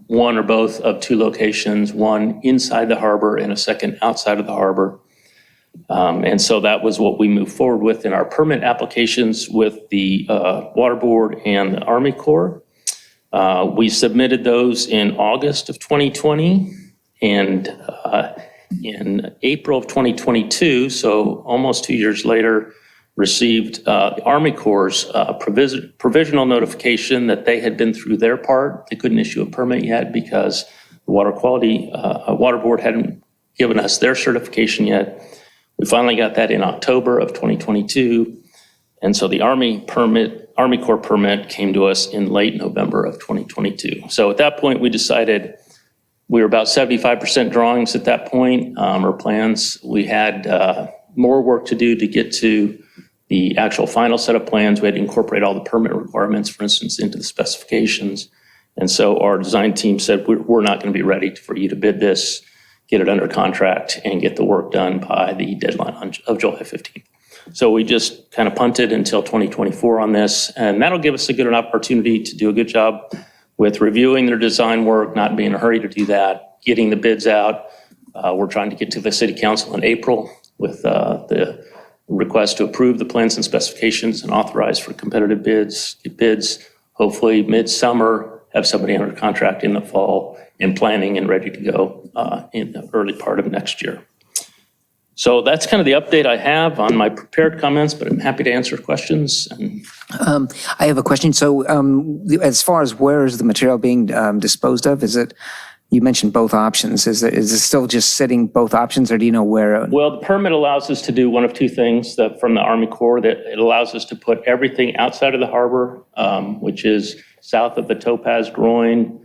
one or both of 2 locations, one inside the harbor and a second outside of the harbor. And so that was what we moved forward with in our permit applications with the Water Board and the Army Corps. We submitted those in August of 2020, and in April of 2022, so almost 2 years later, received the Army Corps' provisional notification that they had been through their part. They couldn't issue a permit yet because the Water Board hadn't given us their certification yet. We finally got that in October of 2022, and so the Army Corps permit came to us in late November of 2022. So at that point, we decided we were about 75% drawings at that point, or plans. We had more work to do to get to the actual final set of plans. We had to incorporate all the permit requirements, for instance, into the specifications. And so our design team said, we're not going to be ready for you to bid this get it under contract, and get the work done by the deadline of July 15th. So we just kind of punted until 2024 on this, and that'll give us a good opportunity to do a good job with reviewing their design work, not being in a hurry to do that, getting the bids out. We're trying to get to the city council in April with the request to approve the plans and specifications and authorize for competitive bids, get bids, hopefully midsummer, have somebody under contract in the fall and planning and ready to go in the early part of next year. So that's kind of the update I have on my prepared comments, but I'm happy to answer questions. I have a question. So as far as where is the material being disposed of, is it, you mentioned both options. Is it still just sitting both options, or do you know where? Well, the permit allows us to do one of two things from the Army Corps, that it allows us to put everything outside of the harbor, which is south of the Topaz Groin,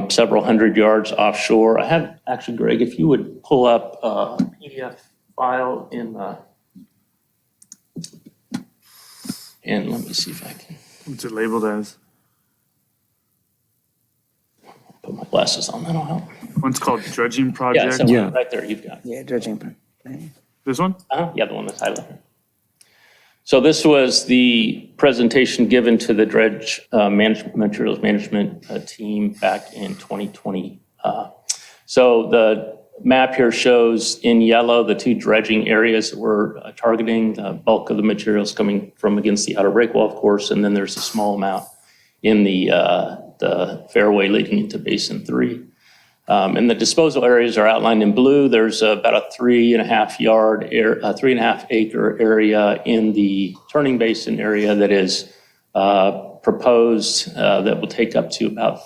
several hundred yards offshore. I have, actually, Greg, if you would pull up a PDF file and let me see if I can. What's it labeled as? Put my glasses on, that'll help. One's called dredging Yeah, project. so right there, you've got. Yeah, dredging. This one? Yeah, the one that's highlighted. So this was the presentation given to the dredge materials management team back in 2020. So the map here shows in yellow the two dredging areas that we're targeting. The bulk of the materials coming from against the outer breakwall, of course, and then there's a small amount in the fairway leading into Basin 3. And the disposal areas are outlined in blue. There's about a 3.5 acre area in the turning basin area that is proposed that will take up to about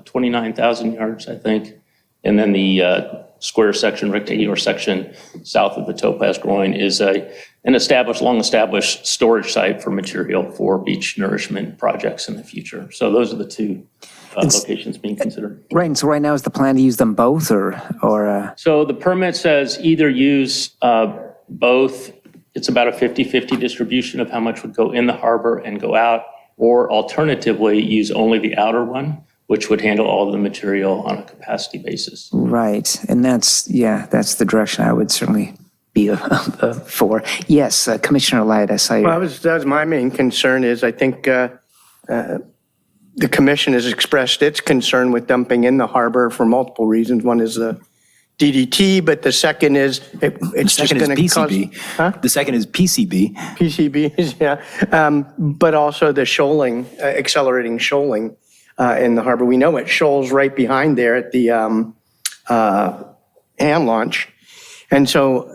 29,000 yards, I think. And then the square section, rectangular section south of the Topaz Groin is an long-established storage site for material for beach nourishment projects in the future. So those are the two locations being considered. Right, and so right now is the plan to use them both, or? So the permit says either use both. It's about a 50-50 distribution of how much would go in the harbor and go out, or alternatively, use only the outer one, which would handle all of the material on a capacity basis. Right, and that's the direction I would certainly be for. Yes, Commissioner Light, I saw you. Well, that was my main concern is I think the commission has expressed its concern with dumping in the harbor for multiple reasons. One is the DDT, but the second is it's just going to cause... The second is PCB. PCBs, yeah. But also the shoaling, accelerating shoaling in the harbor. We know it shoals right behind there at the hand launch. And so,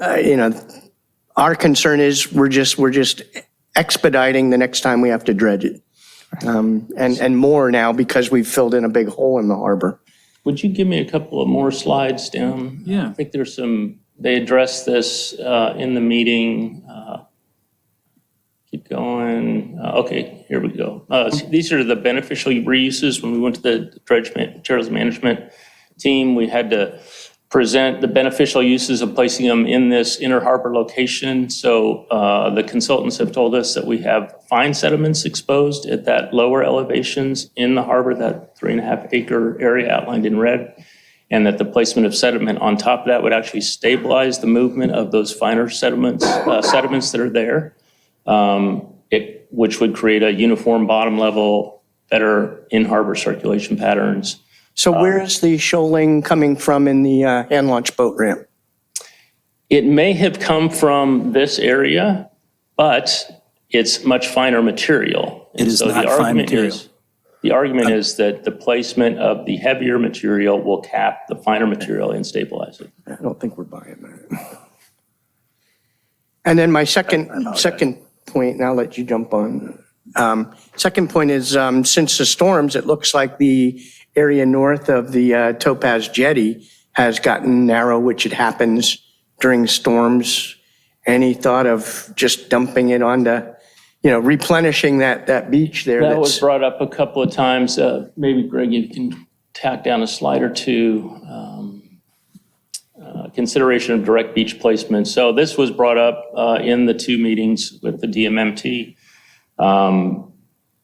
our concern is we're just expediting the next time we have to dredge it. And more now because we've filled in a big hole in the harbor. Would you give me a couple of more slides down? Yeah. I think they addressed this in the meeting. Keep going. Okay, here we go. These are the beneficial reuses. When we went to the dredge materials management team, we had to present the beneficial uses of placing them in this inner harbor location. So the consultants have told us that we have fine sediments exposed at that lower elevations in the harbor, that 3.5 acre area outlined in red, and that the placement of sediment on top of that would actually stabilize the movement of those finer sediments that are there, which would create a uniform bottom level, better in-harbor circulation patterns. So where is the shoaling coming from in the hand launch boat ramp? It may have come from this area, but it's much finer material. It is not fine material. The argument is that the placement of the heavier material will cap the finer material and stabilize it. I don't think we're buying that. And then my second point, and I'll let you jump on. Second point is since the storms, it looks like the area north of the Topaz Jetty has gotten narrow, which it happens during storms. Any thought of just dumping it onto, replenishing that beach there? That was brought up a couple of times. Maybe Greg, you can tack down a slide or two. Consideration of direct beach placement. So this was brought up in the two meetings with the DMMT.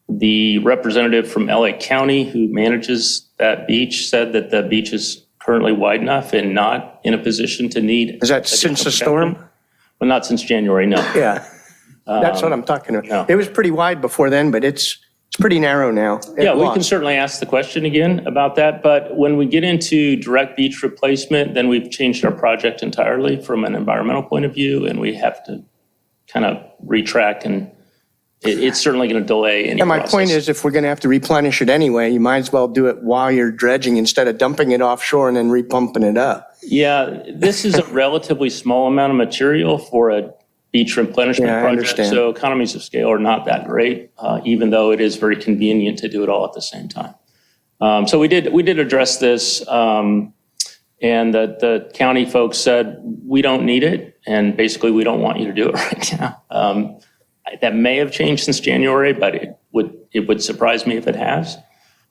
The representative from LA County who manages that beach said that the beach is currently wide enough and not in a position to need. Is that since the storm? Well, not since January, no. Yeah, that's what I'm talking about. no. It was pretty wide before then, but it's pretty narrow now. Yeah, we can certainly ask the question again about that, but when we get into direct beach replacement, then we've changed our project entirely from an environmental point of view, and we have to kind of retrack, and it's certainly going to delay any And my process. point is, if we're going to have to replenish it anyway, you might as well do it while you're dredging instead of dumping it offshore and then repumping it up. Yeah, this is a relatively small amount of material for a beach replenishment Yeah, I project. understand. So economies of scale are not that great, even though it is very convenient to do it all at the same time. So we did address this, and the county folks said, we don't need it, and basically we don't want you to do it right now. That may have changed since January, but it would surprise me if it has.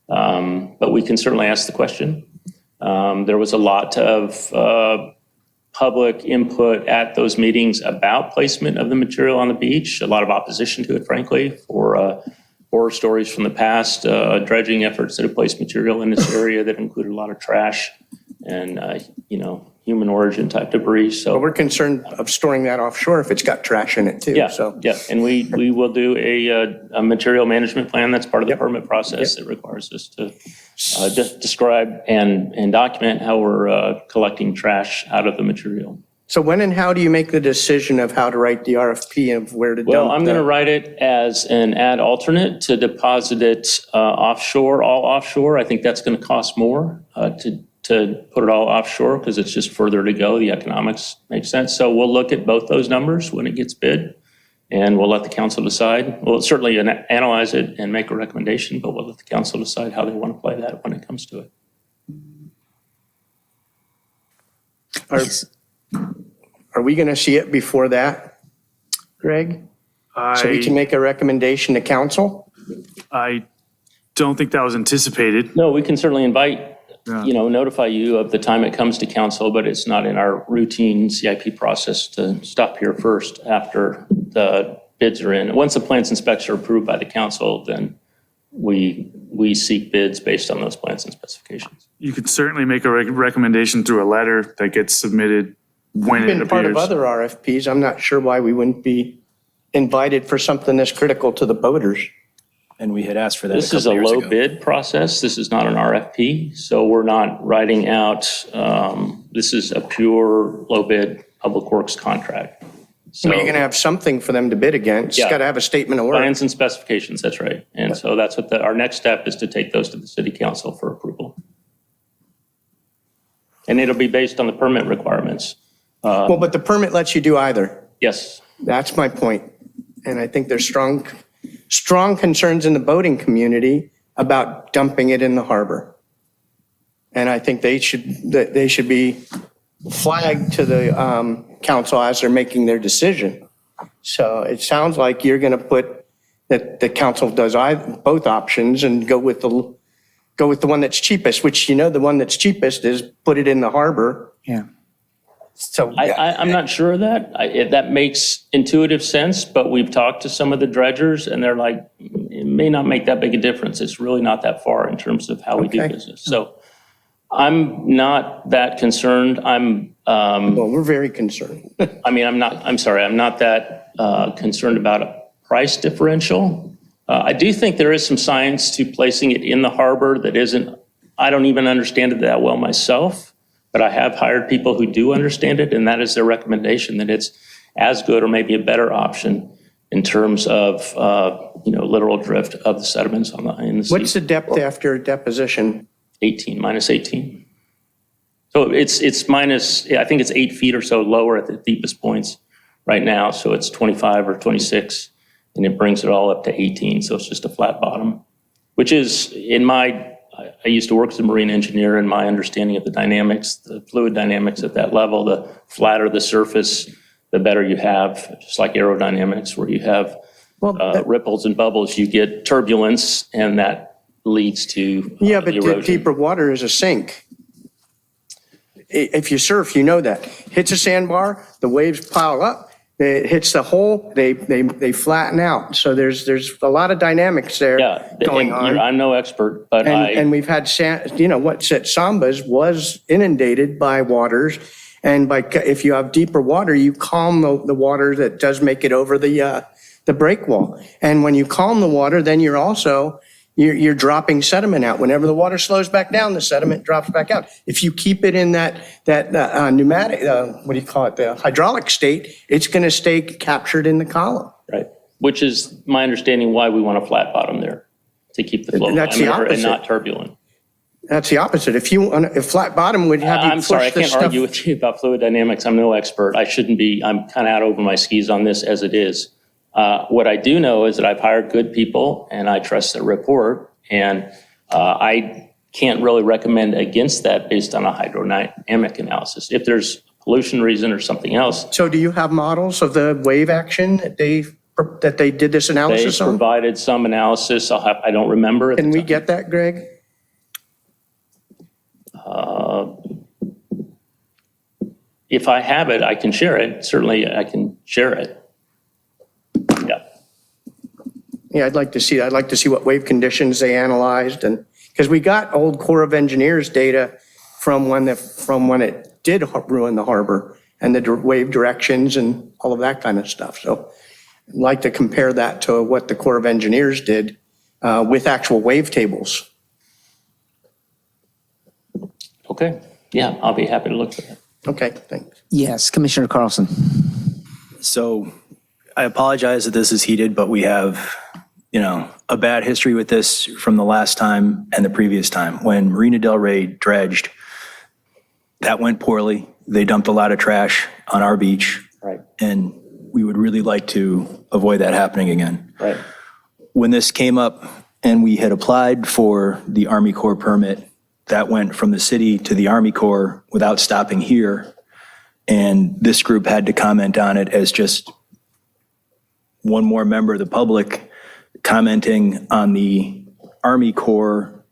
But we can certainly ask the question. There was a lot of public input at those meetings about placement of the material on the beach, a lot of opposition to it, frankly, for horror stories from the past, dredging efforts that have placed material in this area that included a lot of trash and, human origin type debris. So But we're concerned of storing that offshore if it's got trash in it too. yeah, So yeah, and we will do a material management plan. That's part of the permit process that requires us to describe and document how we're collecting trash out of the material. So when and how do you make the decision of how to write the RFP and of where to dump? Well, I'm going to write it as an ad alternate to deposit it offshore, all offshore. I think that's going to cost more to put it all offshore because it's just further to go. The economics make sense. So we'll look at both those numbers when it gets bid, and we'll let the council decide. We'll certainly analyze it and make a recommendation, but we'll let the council decide how they want to play that when it comes to it. Are we going to see it before that, Greg? So we can make a recommendation to council? I don't think that was anticipated. No, we can certainly invite, notify you of the time it comes to council, but it's not in our routine CIP process to stop here first after the bids are in. Once the plans and specs are approved by the council, then we seek bids based on those plans and specifications. You could certainly make a recommendation through a letter that gets submitted when We've it been part of appears. other RFPs. I'm not sure why we wouldn't be invited for something that's critical to the boaters. And we had asked for that This is a years low ago. bid process. This is not an RFP. So we're not writing out, this is a pure low bid public works contract. So You're going to have something for them to bid against. Yeah. It's got to have a statement of work. plans and specifications, that's right. And so that's what our next step is to take those to the city council for approval. And it'll be based on the permit requirements. Well, but the permit lets you do either. Yes. That's my point. And I think there's strong concerns in the boating community about dumping it in the harbor. And I think they should be flagged to the council as they're making their decision. So it sounds like you're going to put that the council does both options and go with the one that's cheapest, which the one that's cheapest is put it in the harbor. Yeah. So I'm not sure of that. That makes intuitive sense, but we've talked to some of the dredgers and they're like, it may not make that big a difference. It's really not that far in terms of how we do business. So I'm not that concerned. well, we're very concerned. I'm not that concerned about a price differential. I do think there is some science to placing it in the harbor that isn't, I don't even understand it that well myself. But I have hired people who do understand it, and that is their recommendation, that it's as good or maybe a better option in terms of, literal drift of the sediments in the sea. What's the depth after deposition? 18, minus 18. So it's minus, I think it's 8 feet or so lower at the deepest points right now. So it's 25 or 26, and it brings it all up to 18. So it's just a flat bottom, which is I used to work as a marine engineer, and my understanding of the dynamics, the fluid dynamics at that level, the flatter the surface, the better you have, just like aerodynamics, where you have ripples and bubbles, you get turbulence, and that leads to But erosion. deeper water is a sink. If you surf, you know that. Hits a sandbar, the waves pile up, it hits the hole, they flatten out. So there's a lot of dynamics there going on. I'm no expert, but And we've had, Sambas was inundated by waters. And if you have deeper water, you calm the water that does make it over the break wall. And when you calm the water, then you're dropping sediment out. Whenever the water slows back down, the sediment drops back out. If you keep it in that pneumatic, the hydraulic state, it's going to stay captured in the column. right, which is my understanding why we want a flat bottom there, to keep the flow That's the laminar and opposite. not turbulent. That's the opposite. If flat bottom would have you I'm push sorry, I the can't stuff. argue with you about fluid dynamics. I'm no expert. I shouldn't be. I'm kind of out over my skis on this as it is. What I do know is that I've hired good people and I trust their report. And I can't really recommend against that based on a hydrodynamic analysis. If there's pollution reason or something else. So do you have models of the wave action that they did this They analysis on? provided some analysis. I don't remember. Can we get that, Greg? If I have it, I can share it. Certainly, I can share it. Yeah. Yeah, I'd like to see that. I'd like to see what wave conditions they analyzed, and because we got old Corps of Engineers data from when it did ruin the harbor and the wave directions and all of that kind of stuff. So I'd like to compare that to what the Corps of Engineers did with actual wave tables. Okay. Yeah, I'll be happy to look for that. Okay, thanks. Yes, Commissioner Carlson. So I apologize that this is heated, but we have, a bad history with this from the last time and the previous time. When Marina Del Rey dredged, that went poorly. They dumped a lot of trash on our beach. Right. And we would really like to avoid that happening again. Right. When this came up and we had applied for the Army Corps permit, that went from the city to the Army Corps without stopping here. And this group had to comment on it as just one more member of the public commenting on the Army Corps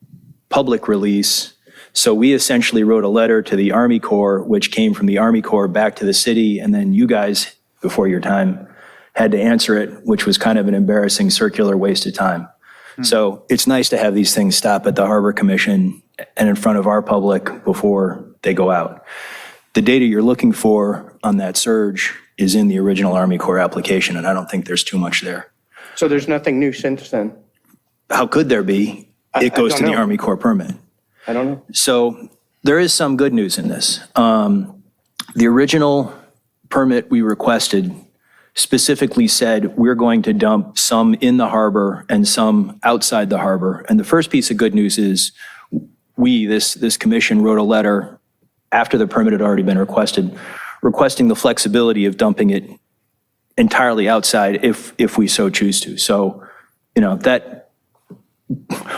public release. So we essentially wrote a letter to the Army Corps, which came from the Army Corps back to the city. And then you guys, before your time, had to answer it, which was kind of an embarrassing circular waste of time. So it's nice to have these things stop at the Harbor Commission and in front of our public before they go out. The data you're looking for on that surge is in the original Army Corps application, and I don't think there's too much there. So there's nothing new since then? How could there be? It goes to the Army Corps permit. I don't know. So there is some good news in this. The original permit we requested specifically said we're going to dump some in the harbor and some outside the harbor. And the first piece of good news is this commission wrote a letter after the permit had already been requested, requesting the flexibility of dumping it entirely outside if we so choose to. So, that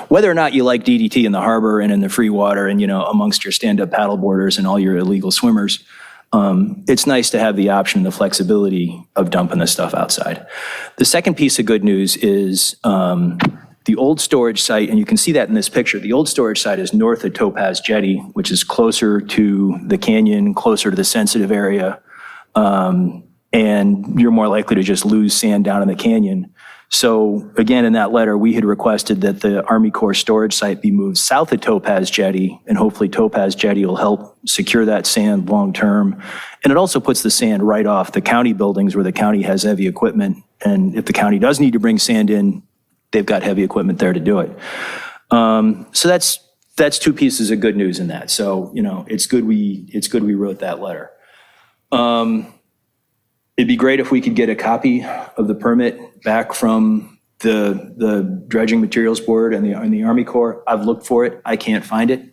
whether or not you like DDT in the harbor and in the free water and, amongst your stand-up paddleboarders and all your illegal swimmers, it's nice to have the option and the flexibility of dumping the stuff outside. The second piece of good news is the old storage site, and you can see that in this picture. The old storage site is north of Topaz Jetty, which is closer to the canyon, closer to the sensitive area, and you're more likely to just lose sand down in the canyon. So again, in that letter, we had requested that the Army Corps storage site be moved south of Topaz Jetty, and hopefully Topaz Jetty will help secure that sand long-term. And it also puts the sand right off the county buildings where the county has heavy equipment. And if the county does need to bring sand in, they've got heavy equipment there to do it. So that's two pieces of good news in that. So, it's good we wrote that letter. It'd be great if we could get a copy of the permit back from the Dredging Materials Board and the Army Corps. I've looked for it. I can't find it.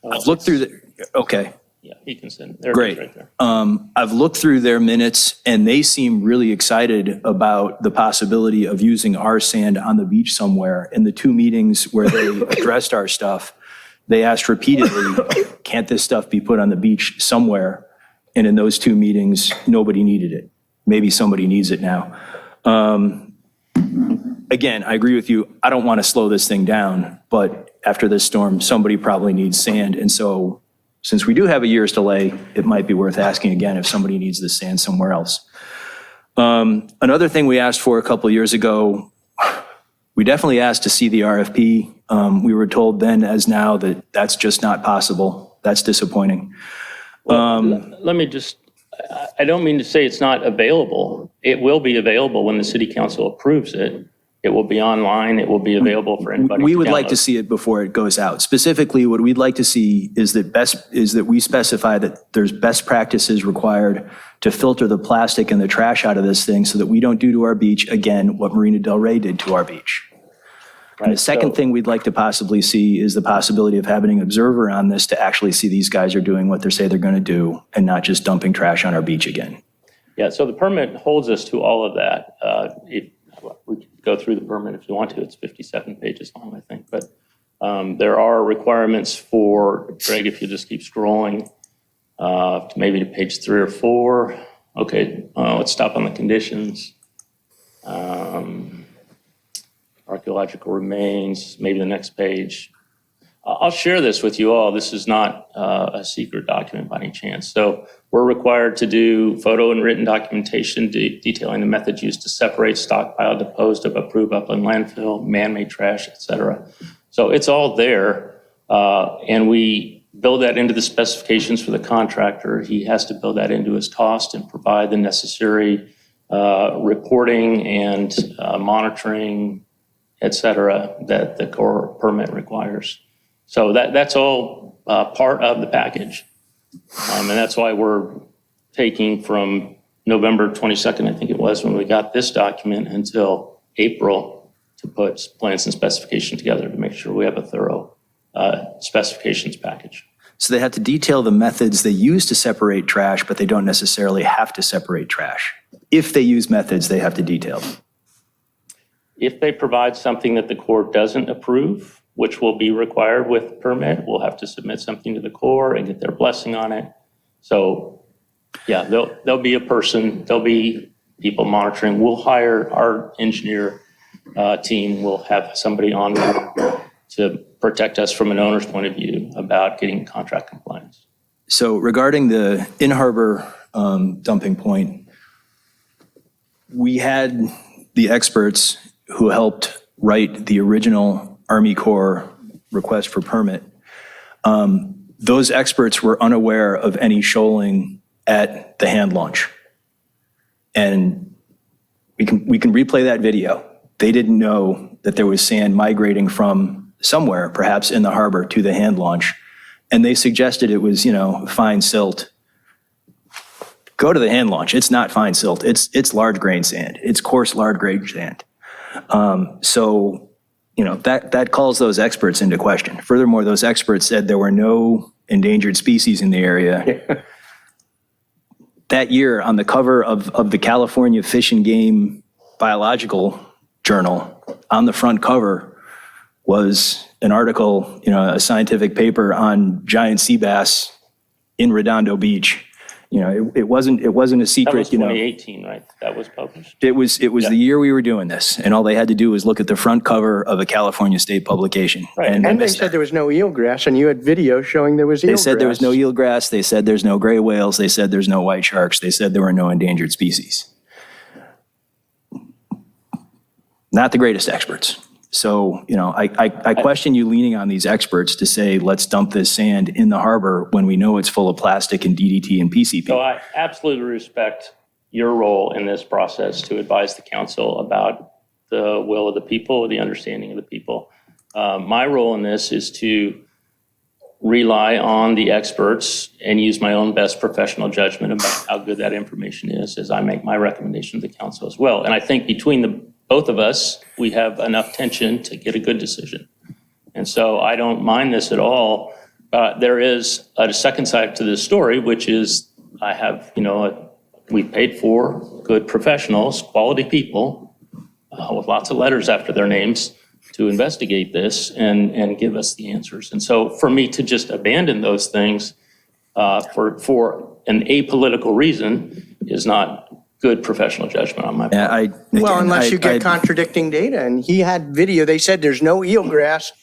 I've looked through okay. Yeah, he can send it. There Great. it is right there. I've looked through their minutes and they seem really excited about the possibility of using our sand on the beach somewhere. In the two meetings where they addressed our stuff, they asked repeatedly, can't this stuff be put on the beach somewhere? And in those two meetings, nobody needed it. Maybe somebody needs it now. Again, I agree with you. I don't want to slow this thing down, but after this storm, somebody probably needs sand. And so since we do have a year's delay, it might be worth asking again if somebody needs the sand somewhere else. Another thing we asked for a couple years ago, we definitely asked to see the RFP. We were told then as now that that's just not possible. That's disappointing. Let me just, I don't mean to say it's not available. It will be available when the city council approves it. It will be online. It will be available for anybody. We would like download. to see it before it goes out. Specifically, what we'd like to see is that we specify that there's best practices required to filter the plastic and the trash out of this thing so that we don't do to our beach, again, what Marina Del Rey did to our beach. And the second thing we'd like to possibly see is the possibility of having an observer on this to actually see these guys are doing what they say they're going to do and not just dumping trash on our beach again. Yeah, so the permit holds us to all of that. We could go through the permit if you want to. It's 57 pages long, I think. But there are requirements for, Greg, if you just keep scrolling, maybe to page 3 or 4. Okay, let's stop on the conditions. Archaeological remains, maybe the next page. I'll share this with you all. This is not a secret document by any chance. So we're required to do photo and written documentation detailing the methods used to separate, stockpile, dispose of, approve upland landfill, man-made trash, et cetera. So it's all there. And we build that into the specifications for the contractor. He has to build that into his cost and provide the necessary reporting and monitoring, et cetera, that the core permit requires. So that's all part of the package. And that's why we're taking from November 22nd, I think it was, when we got this document, until April to put plans and specifications together to make sure we have a thorough specifications package. So they have to detail the methods they use to separate trash, but they don't necessarily have to separate trash. If they use methods, they have to detail them. If they provide something that the Corps doesn't approve, which will be required with permit, we'll have to submit something to the Corps and get their blessing on it. So yeah, there'll be a person, there'll be people monitoring. We'll hire our engineer team. We'll have somebody on to protect us from an owner's point of view about getting contract compliance. So regarding the in-harbor dumping point, we had the experts who helped write the original Army Corps request for permit. Those experts were unaware of any shoaling at the hand launch. And we can replay that video. They didn't know that there was sand migrating from somewhere, perhaps in the harbor, to the hand launch. And they suggested it was, fine silt. Go to the hand launch. It's not fine silt. It's large grain sand. It's coarse, large grain sand. So, that calls those experts into question. Furthermore, those experts said there were no endangered species in the area. That year, on the cover of the California Fish and Game Biological Journal, on the front cover was an article, a scientific paper on giant sea bass in Redondo Beach. It wasn't a secret. That was 2018, right? That was published. It was the year we were doing this, and all they had to do was look at the front cover of a California state publication. Right. And they said there was no eelgrass, and you had video showing there was eelgrass. They said there was no eelgrass. They said there's no gray whales. They said there's no white sharks. They said there were no endangered species. Not the greatest experts. So, I question you leaning on these experts to say, let's dump this sand in the harbor when we know it's full of plastic and DDT and PCP. So I absolutely respect your role in this process to advise the council about the will of the people, the understanding of the people. My role in this is to rely on the experts and use my own best professional judgment about how good that information is as I make my recommendation to the council as well. And I think between both of us, we have enough tension to get a good decision. And so I don't mind this at all. There is a second side to this story, which is I have, we paid for good professionals, quality people with lots of letters after their names to investigate this and give us the answers. And so for me to just abandon those things for an apolitical reason is not good professional judgment on my part. Unless you get contradicting data, and he had video. They said there's no eelgrass.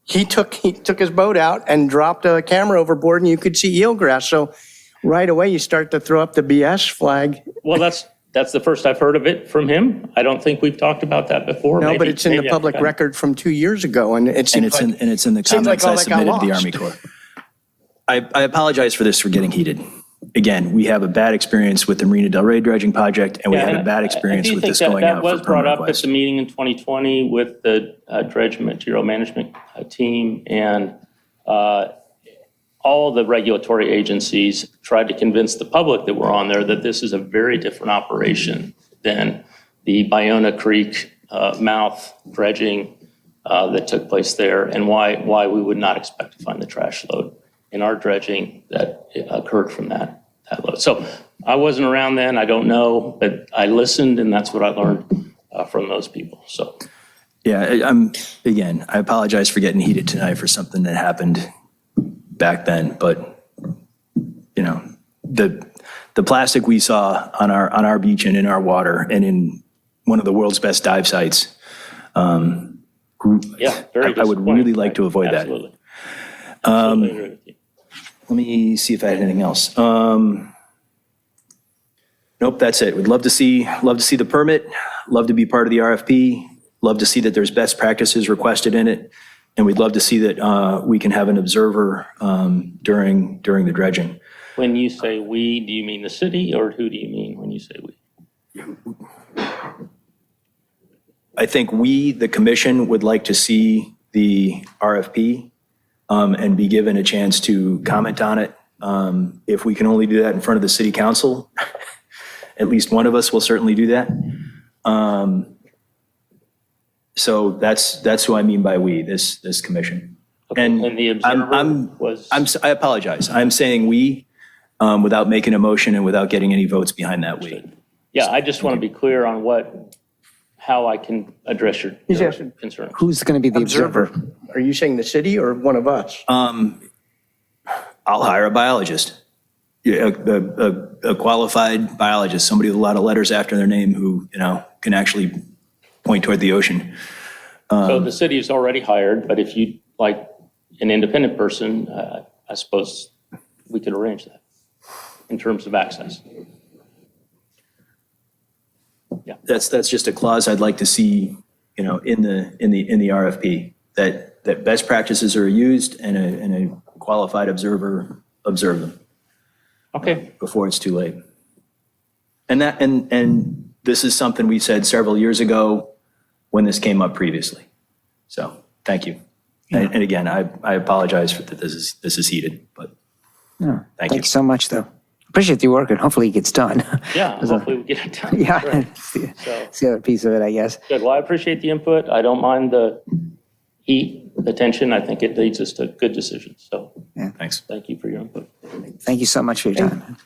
He took his boat out and dropped a camera overboard, and you could see eelgrass. So right away, you start to throw up the BS flag. Well, that's That's the first I've heard of it from him. I don't think we've talked about that before. No, but Maybe- it's in the maybe I public forgot. record from 2 years ago, and it And seems it's like. in the seems like comments all I that got submitted to the lost. Army Corps. I apologize for this for getting heated. Again, we have a bad experience with the Marina Del Rey dredging project, and we Yeah, had a and bad experience I do with think this that going that out was for brought permit up at request. the meeting in 2020 with the dredge material management team, and all the regulatory agencies tried to convince the public that were on there that this is a very different operation than the Bayona Creek mouth dredging that took place there, and why we would not expect to find the trash load in our dredging that occurred from that load. So I wasn't around then, I don't know, but I listened, and that's what I learned from those people, so. Yeah, I apologize for getting heated tonight for something that happened back then, but, you know, the plastic we saw on our beach and in our water and in one of the world's best dive sites, Yeah, very I would really like to avoid that. Absolutely. Absolutely agree with you. Let me see if I had anything else. Nope, that's it. We'd love to see the permit, love to be part of the RFP, love to see that there's best practices requested in it, and we'd love to see that we can have an observer during the dredging. When you say we, do you mean the city, or who do you mean when you say we? I think we, the commission, would like to see the RFP and be given a chance to comment on it. If we can only do that in front of the city council, at least one of us will certainly do that. So that's who I mean by we, this commission. And the observer was? I apologize. I'm saying we without making a motion and without getting any votes behind that we. Yeah, I just want to be clear on how I can address your concern. Who's going to be the observer? Are you saying the city or one of us? I'll hire a biologist, a qualified biologist, somebody with a lot of letters after their name who, can actually point toward the ocean. So the city is already hired, but if you'd like an independent person, I suppose we could arrange that in terms of access. Yeah. That's just a clause I'd like to see, in the RFP, that best practices are used and a qualified observer observe them. Okay. Before it's too late. And this is something we said several years ago when this came up previously. So, thank you. Yeah. And again, I apologize for that this is heated, but No, Thank thank you. you so much, though. Appreciate your work, and hopefully it gets done. Yeah, hopefully we get it done. Yeah, Right. it's the other piece of it, I guess. Good. Well, I appreciate the input. I don't mind the heat, the tension. I think it leads us to good decisions. So thanks. thank you for your input. Thank you so much for your time.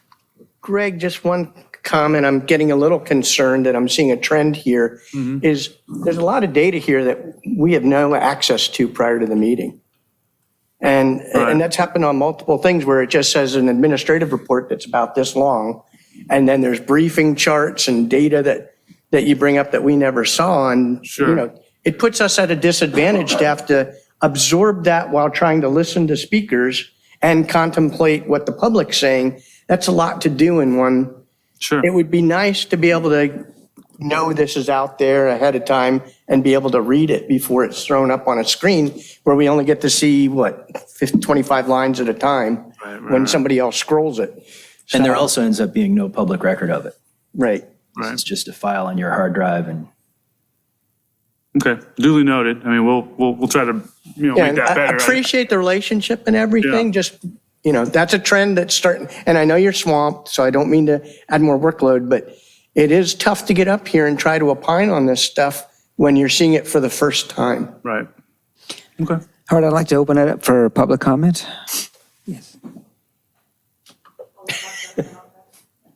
Greg, just one comment. I'm getting a little concerned that I'm seeing a trend here. Is there's a lot of data here that we have no access to prior to the meeting. And that's happened on multiple things where it just says an administrative report that's about this long. And then there's briefing charts and data that you bring up that we never saw. And, it puts us at a disadvantage to have to absorb that while trying to listen to speakers and contemplate what the public's saying. That's a lot to do in one. Sure. It would be nice to be able to know this is out there ahead of time and be able to read it before it's thrown up on a screen where we only get to see 25 lines at a time when somebody else scrolls it. And there also ends up being no public record of it. Right. It's just a file on your hard drive and. Okay, duly noted. I mean, we'll try to, make And that I better. appreciate the relationship and everything. Yeah. Just, that's a trend that's starting. And I know you're swamped, so I don't mean to add more workload, but it is tough to get up here and try to opine on this stuff when you're seeing it for the first time. Right. Okay. Howard, I'd like to open it up for public comment. Yes.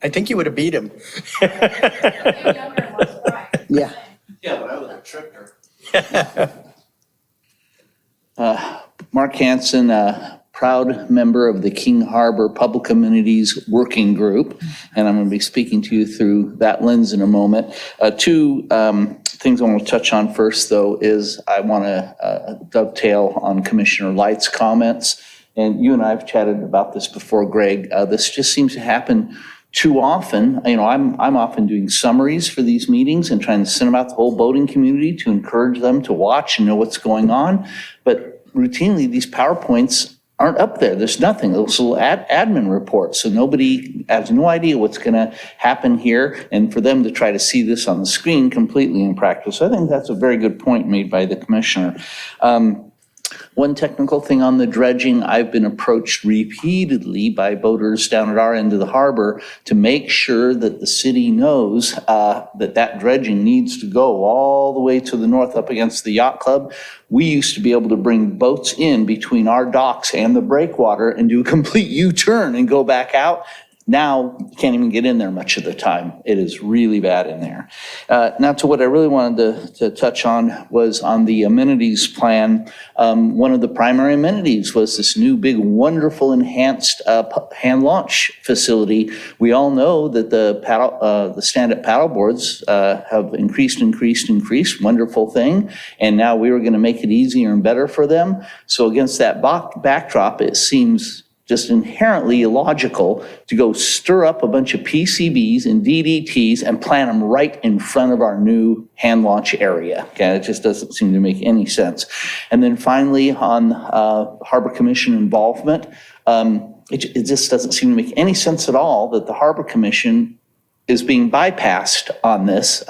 I think you would have beat him. Yeah. Yeah, but I would have tricked her. Mark Hansen, proud member of the King Harbor Public Amenities Working Group, and I'm going to be speaking to you through that lens in a moment. Two things I want to touch on first, though, is I want to dovetail on Commissioner Light's comments. And you and I have chatted about this before, Greg. This just seems to happen too often, I'm often doing summaries for these meetings and trying to send them out to the whole boating community to encourage them to watch and know what's going on. But routinely, these PowerPoints aren't up there. There's nothing. Those little admin reports. So nobody has no idea what's going to happen here. And for them to try to see this on the screen completely in practice, I think that's a very good point made by the commissioner. One technical thing on the dredging, I've been approached repeatedly by boaters down at our end of the harbor to make sure that the city knows that dredging needs to go all the way to the north up against the yacht club. We used to be able to bring boats in between our docks and the breakwater and do a complete U-turn and go back out. Now, you can't even get in there much of the time. It is really bad in there. Now to what I really wanted to touch on was on the amenities plan. One of the primary amenities was this new big, wonderful, enhanced hand launch facility. We all know that the stand-up paddle boards have increased, wonderful thing. And now we were gonna make it easier and better for them. So against that backdrop, it seems just inherently illogical to go stir up a bunch of PCBs and DDTs and plant them right in front of our new hand launch area. Okay, it just doesn't seem to make any sense. And then finally, on Harbor Commission involvement, it just doesn't seem to make any sense at all that the Harbor Commission is being bypassed on this.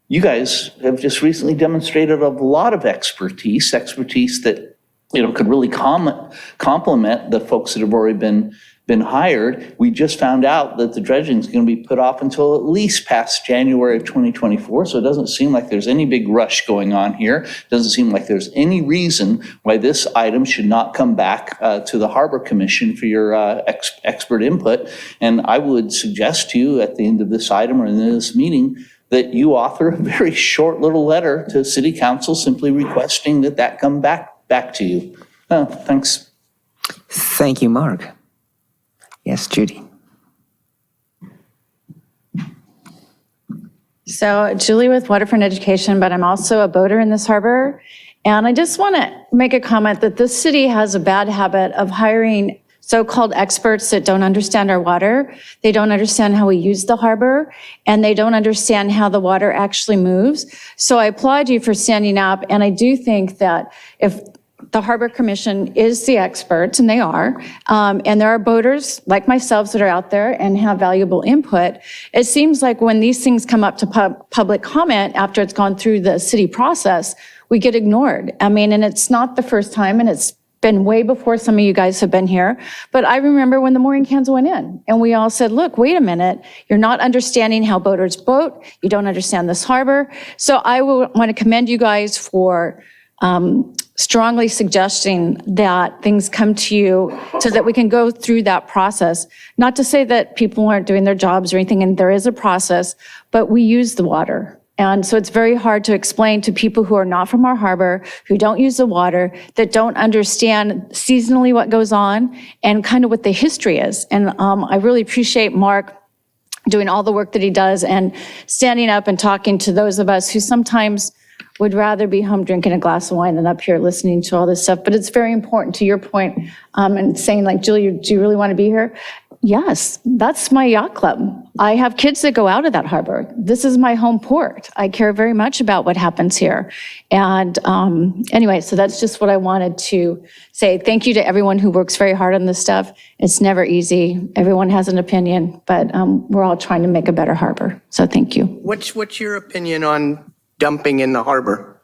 You guys have just recently demonstrated a lot of expertise that could really complement the folks that have already been hired. We just found out that the dredging is going to be put off until at least past January of 2024. So it doesn't seem like there's any big rush going on here. It doesn't seem like there's any reason why this item should not come back to the Harbor Commission for your expert input. And I would suggest to you at the end of this item or in this meeting that you author a very short little letter to City Council simply requesting that come back to you. Thanks. Thank you, Mark. Yes, Judy. So Julie with Waterfront Education, but I'm also a boater in this harbor. And I just want to make a comment that this city has a bad habit of hiring so-called experts that don't understand our water. They don't understand how we use the harbor, and they don't understand how the water actually moves. So I applaud you for standing up, and I do think that if the Harbor Commission is the experts, and they are, and there are boaters like myself that are out there and have valuable input, it seems like when these things come up to public comment after it's gone through the city process, we get ignored. I mean, and it's not the first time, and it's been way before some of you guys have been here, but I remember when the mooring cans went in and we all said, look, wait a minute, you're not understanding how boaters boat, you don't understand this harbor. So I want to commend you guys for strongly suggesting that things come to you so that we can go through that process. Not to say that people aren't doing their jobs or anything, and there is a process, but we use the water. And so it's very hard to explain to people who are not from our harbor, who don't use the water, that don't understand seasonally what goes on and kind of what the history is. And I really appreciate Mark doing all the work that he does and standing up and talking to those of us who sometimes would rather be home drinking a glass of wine than up here listening to all this stuff. But it's very important to your point, and saying like, Julie, do you really want to be here? Yes, that's my yacht club. I have kids that go out of that harbor. This is my home port. I care very much about what happens here. And anyway, so that's just what I wanted to say. Thank you to everyone who works very hard on this stuff. It's never easy. Everyone has an opinion, but we're all trying to make a better harbor. So thank you. What's your opinion on dumping in the harbor?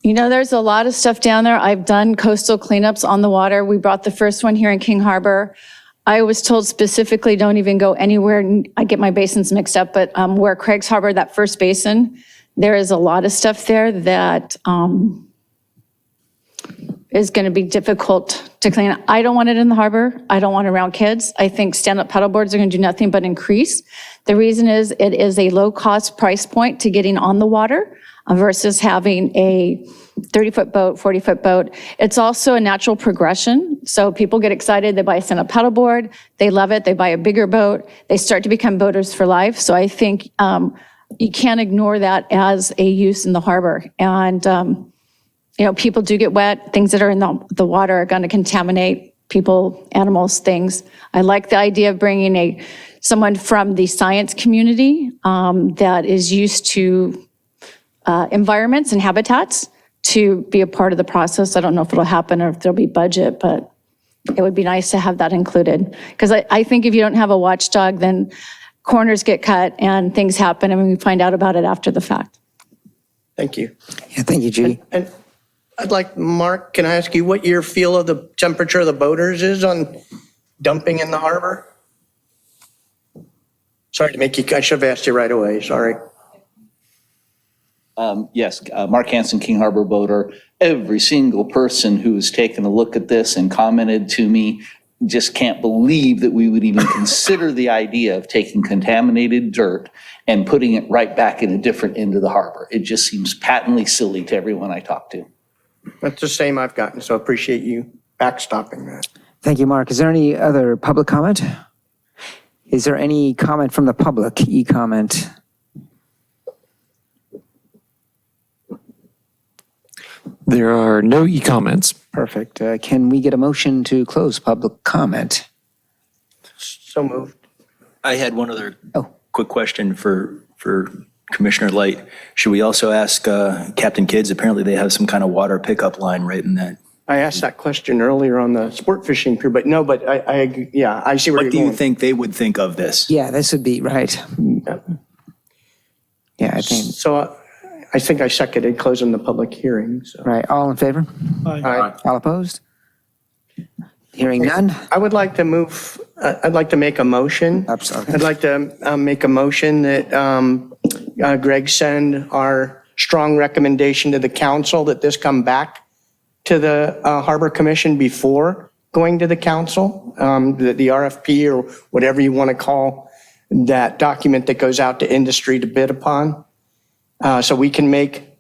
You know, there's a lot of stuff down there. I've done coastal cleanups on the water. We brought the first one here in King Harbor. I was told specifically, don't even go anywhere. I get my basins mixed up, but where Craig's Harbor, that first basin, there is a lot of stuff there that is going to be difficult to clean. I don't want it in the harbor. I don't want it around kids. I think stand-up paddleboards are going to do nothing but increase. The reason is it is a low-cost price point to getting on the water versus having a 30-foot boat, 40-foot boat. It's also a natural progression. So people get excited, they buy a stand-up paddleboard, they love it, they buy a bigger boat, they start to become boaters for life. So I think you can't ignore that as a use in the harbor. And you know, people do get wet, things that are in the water are going to contaminate people, animals, things. I like the idea of bringing someone from the science community that is used to environments and habitats to be a part of the process. I don't know if it'll happen or if there'll be budget, but it would be nice to have that included. Because I think if you don't have a watchdog, then corners get cut and things happen and we find out about it after the fact. Thank you. Yeah, thank you, Judy. And I'd like, Mark, can I ask you what your feel of the temperature of the boaters is on dumping in the harbor? Sorry to make you, I should have asked you right away, sorry. Yes, Mark Hansen, King Harbor boater. Every single person who has taken a look at this and commented to me just can't believe that we would even consider the idea of taking contaminated dirt and putting it right back in a different end of the harbor. It just seems patently silly to everyone I talk to. That's the same I've gotten, so appreciate you backstopping that. Thank you, Mark. Is there any other public comment? Is there any comment from the public, e-comment? There are no e-comments. Perfect. Can we get a motion to close public comment? So moved. I had one other quick question for Commissioner Light. Should we also ask Captain Kids? Apparently they have some kind of water pickup line right in that. I asked that question earlier on the sport fishing pier, but no, but I see where What you're do going. you think they would think of this? Yeah, this would be right. Yeah, I think. So I think I seconded closing the public hearing, so. Right, all in favor? Aye. All opposed? Hearing none? I would like to move, I'd like to make a motion. Absolutely. I'd like to make a motion that Greg send our strong recommendation to the council that this come back to the Harbor Commission before going to the council, the RFP or whatever you want to call that document that goes out to industry to bid upon. So we can make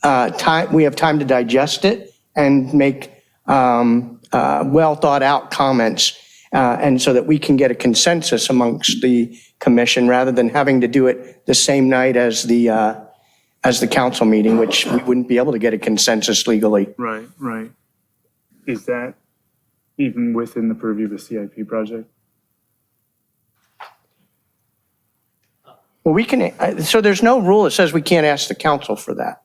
time, we have time to digest it and make well thought out comments. And so that we can get a consensus amongst the commission rather than having to do it the same night as the council meeting, which we wouldn't be able to get a consensus legally. Right, right. Is that even within the purview of the CIP project? Well, we can, so there's no rule that says we can't ask the council for that.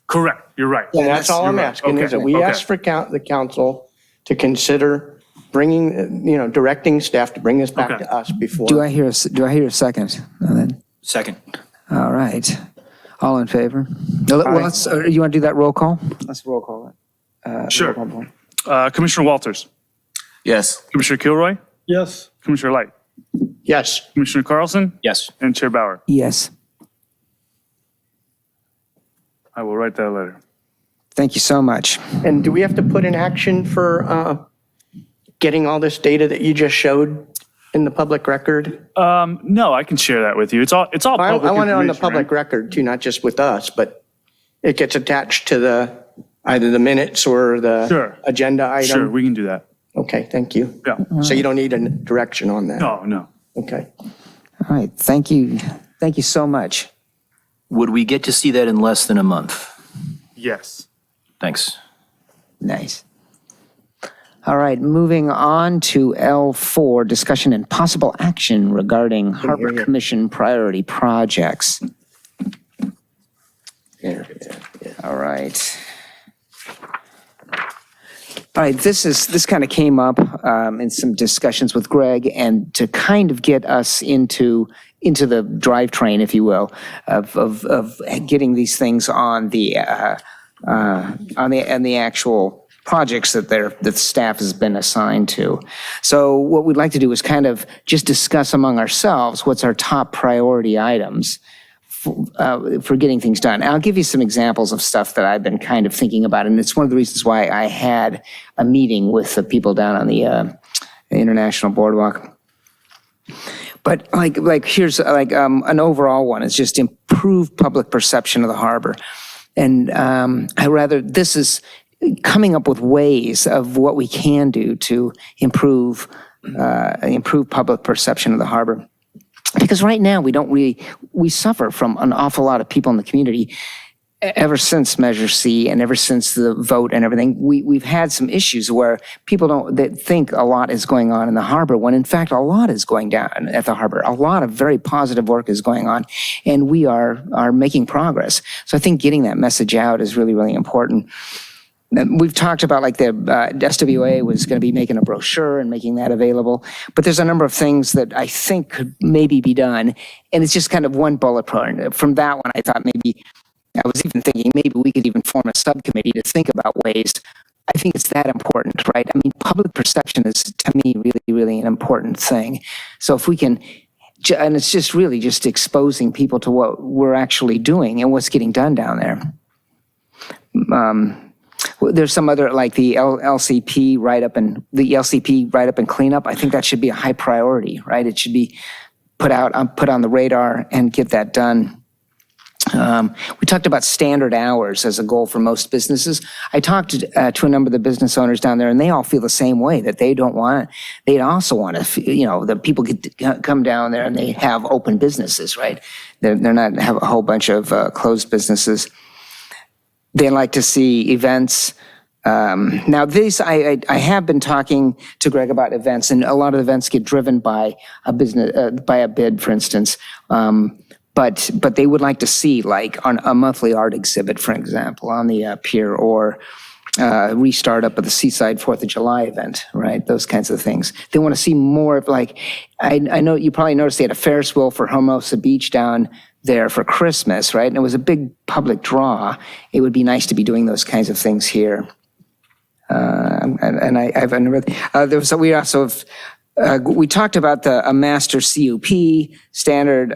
Correct, you're right. And that's all I'm asking, is that we ask for the council to consider bringing, directing staff to bring this back to us before. Do I hear a second? Then? Second. All right. All in favor? No, well, you want to do that roll call? Let's roll call it. Sure. Commissioner Walters, Yes. Commissioner Kilroy, Yes. Commissioner Light, Yes. Commissioner Carlson, Yes. and Chair Bauer. Yes. I will write that letter. Thank you so much. And do we have to put in action for getting all this data that you just showed in the public record? No, I can share that with you. It's all public I want it on the information, public record too, not just with us, but it gets attached to either the minutes or the agenda item. Sure, we can do that. Okay, thank you. Yeah. So you don't need a direction on that? No. Okay. All right. Thank you. Thank you so much. Would we get to see that in less than a month? Yes. Thanks. Nice. All right, moving on to L4, discussion and possible action regarding Harbor Commission priority projects. All right. All right, this kind of came up in some discussions with Greg, and to kind of get us into the drivetrain, if you will, of getting these things on the actual projects that the staff has been assigned to. So what we'd like to do is kind of just discuss among ourselves what's our top priority items for getting things done. And I'll give you some examples of stuff that I've been kind of thinking about, and it's one of the reasons why I had a meeting with the people down on the International Boardwalk. But like here's an overall one. It's just improve public perception of the harbor. And this is coming up with ways of what we can do to improve public perception of the harbor. Because right now we suffer from an awful lot of people in the community ever since Measure C and ever since the vote and everything, we've had some issues where people that think a lot is going on in the harbor, when in fact a lot is going down at the harbor. A lot of very positive work is going on, and we are making progress. So I think getting that message out is really, really important. We've talked about like the SWA was going to be making a brochure and making that available, but there's a number of things that I think could maybe be done, and it's just kind of one bullet point. From that one, I thought maybe, I was even thinking maybe we could even form a subcommittee to think about waste. I think it's that important, right? I mean, public perception is, to me, really, really an important thing. So if we can, and it's just really just exposing people to what we're actually doing and what's getting done down there. There's some other, like the LCP write-up and cleanup. I think that should be a high priority, right? It should be put on the radar and get that done. We talked about standard hours as a goal for most businesses. I talked to a number of the business owners down there, and they all feel the same way, that they don't want, they also want to, that people could come down there and they have open businesses, right? They're not have a whole bunch of closed businesses. They like to see events. Now, I have been talking to Greg about events, and a lot of events get driven by a business, by a bid, for instance. But they would like to see, like, on a monthly art exhibit, for example, on the pier, or restart up of the Seaside 4th of July event, right? Those kinds of things. They want to see more of, like, I know you probably noticed they had a Ferris wheel for Hermosa Beach down there for Christmas, right? And it was a big public draw. It would be nice to be doing those kinds of things here. And I've never, we also have, we talked about a master CUP standard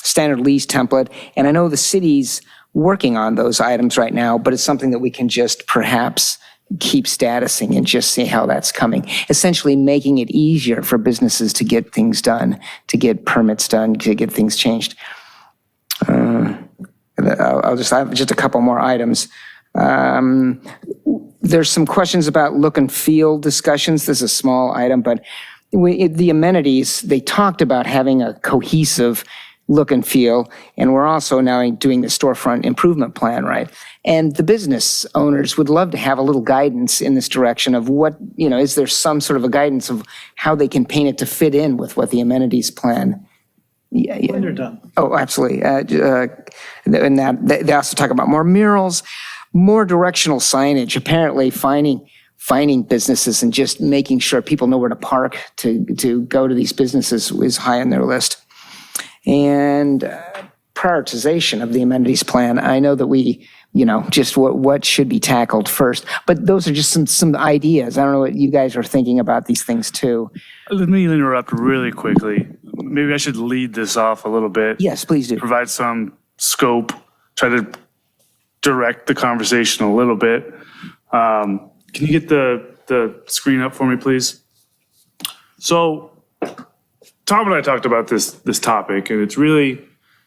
standard lease template, and I know the city's working on those items right now, but it's something that we can just perhaps keep statusing and just see how that's coming. Essentially making it easier for businesses to get things done, to get permits done, to get things changed. I'll just have just a couple more items. There's some questions about look and feel discussions. This is a small item, but the amenities, they talked about having a cohesive look and feel, and we're also now doing the storefront improvement plan, right? And the business owners would love to have a little guidance in this direction of what, is there some sort of a guidance of how they can paint it to fit in with what the amenities plan. Yeah. When they're done. Oh, absolutely. And that they also talk about more murals, more directional signage, apparently finding businesses and just making sure people know where to park to go to these businesses is high on their list. And prioritization of the amenities plan. I know that we, just what should be tackled first, but those are just some ideas. I don't know what you guys are thinking about these things too. Let me interrupt really quickly. Maybe I should lead this off a little bit. Yes, please do. Provide some scope, try to direct the conversation a little bit. Can you get the screen up for me, please? So Tom and I talked about this topic, and it's really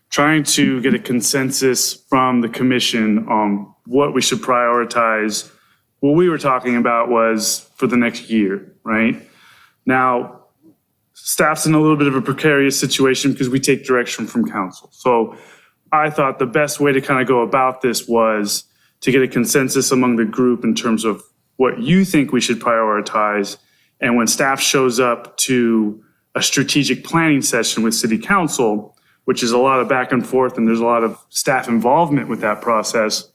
trying to get a consensus from the commission on what we should prioritize. What we were talking about was for the next year, right? Now, staff's in a little bit of a precarious situation because we take direction from council. So I thought the best way to kind of go about this was to get a consensus among the group in terms of what you think we should prioritize. And when staff shows up to a strategic planning session with city council, which is a lot of back and forth and there's a lot of staff involvement with that process,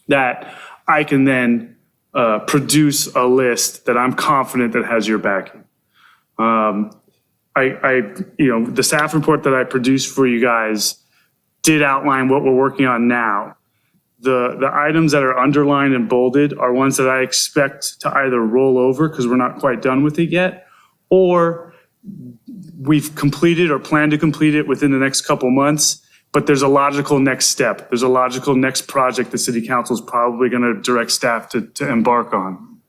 that I can then produce a list that I'm confident that has your backing. The staff report that I produced for you guys did outline what we're working on now. The items that are underlined and bolded are ones that I expect to either roll over because we're not quite done with it yet, or we've completed or plan to complete it within the next couple months, but there's a logical next step. There's a logical next project the city council is probably going to direct staff to embark on.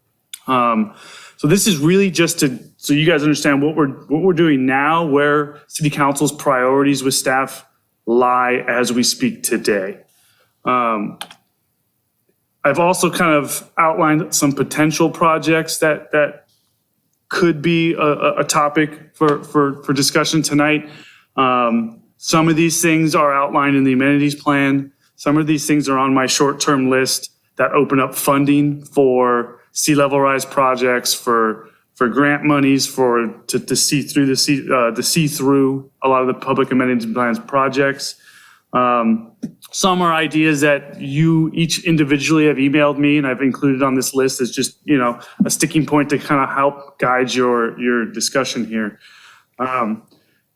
So this is really just so you guys understand what we're doing now, where city council's priorities with staff lie as we speak today. I've also kind of outlined some potential projects that could be a topic for discussion tonight. Some of these things are outlined in the amenities plan. Some of these things are on my short-term list that open up funding for sea level rise projects, for grant monies, to see through a lot of the public amenities plans projects. Some are ideas that you each individually have emailed me, and I've included on this list as just, a sticking point to kind of help guide your discussion here.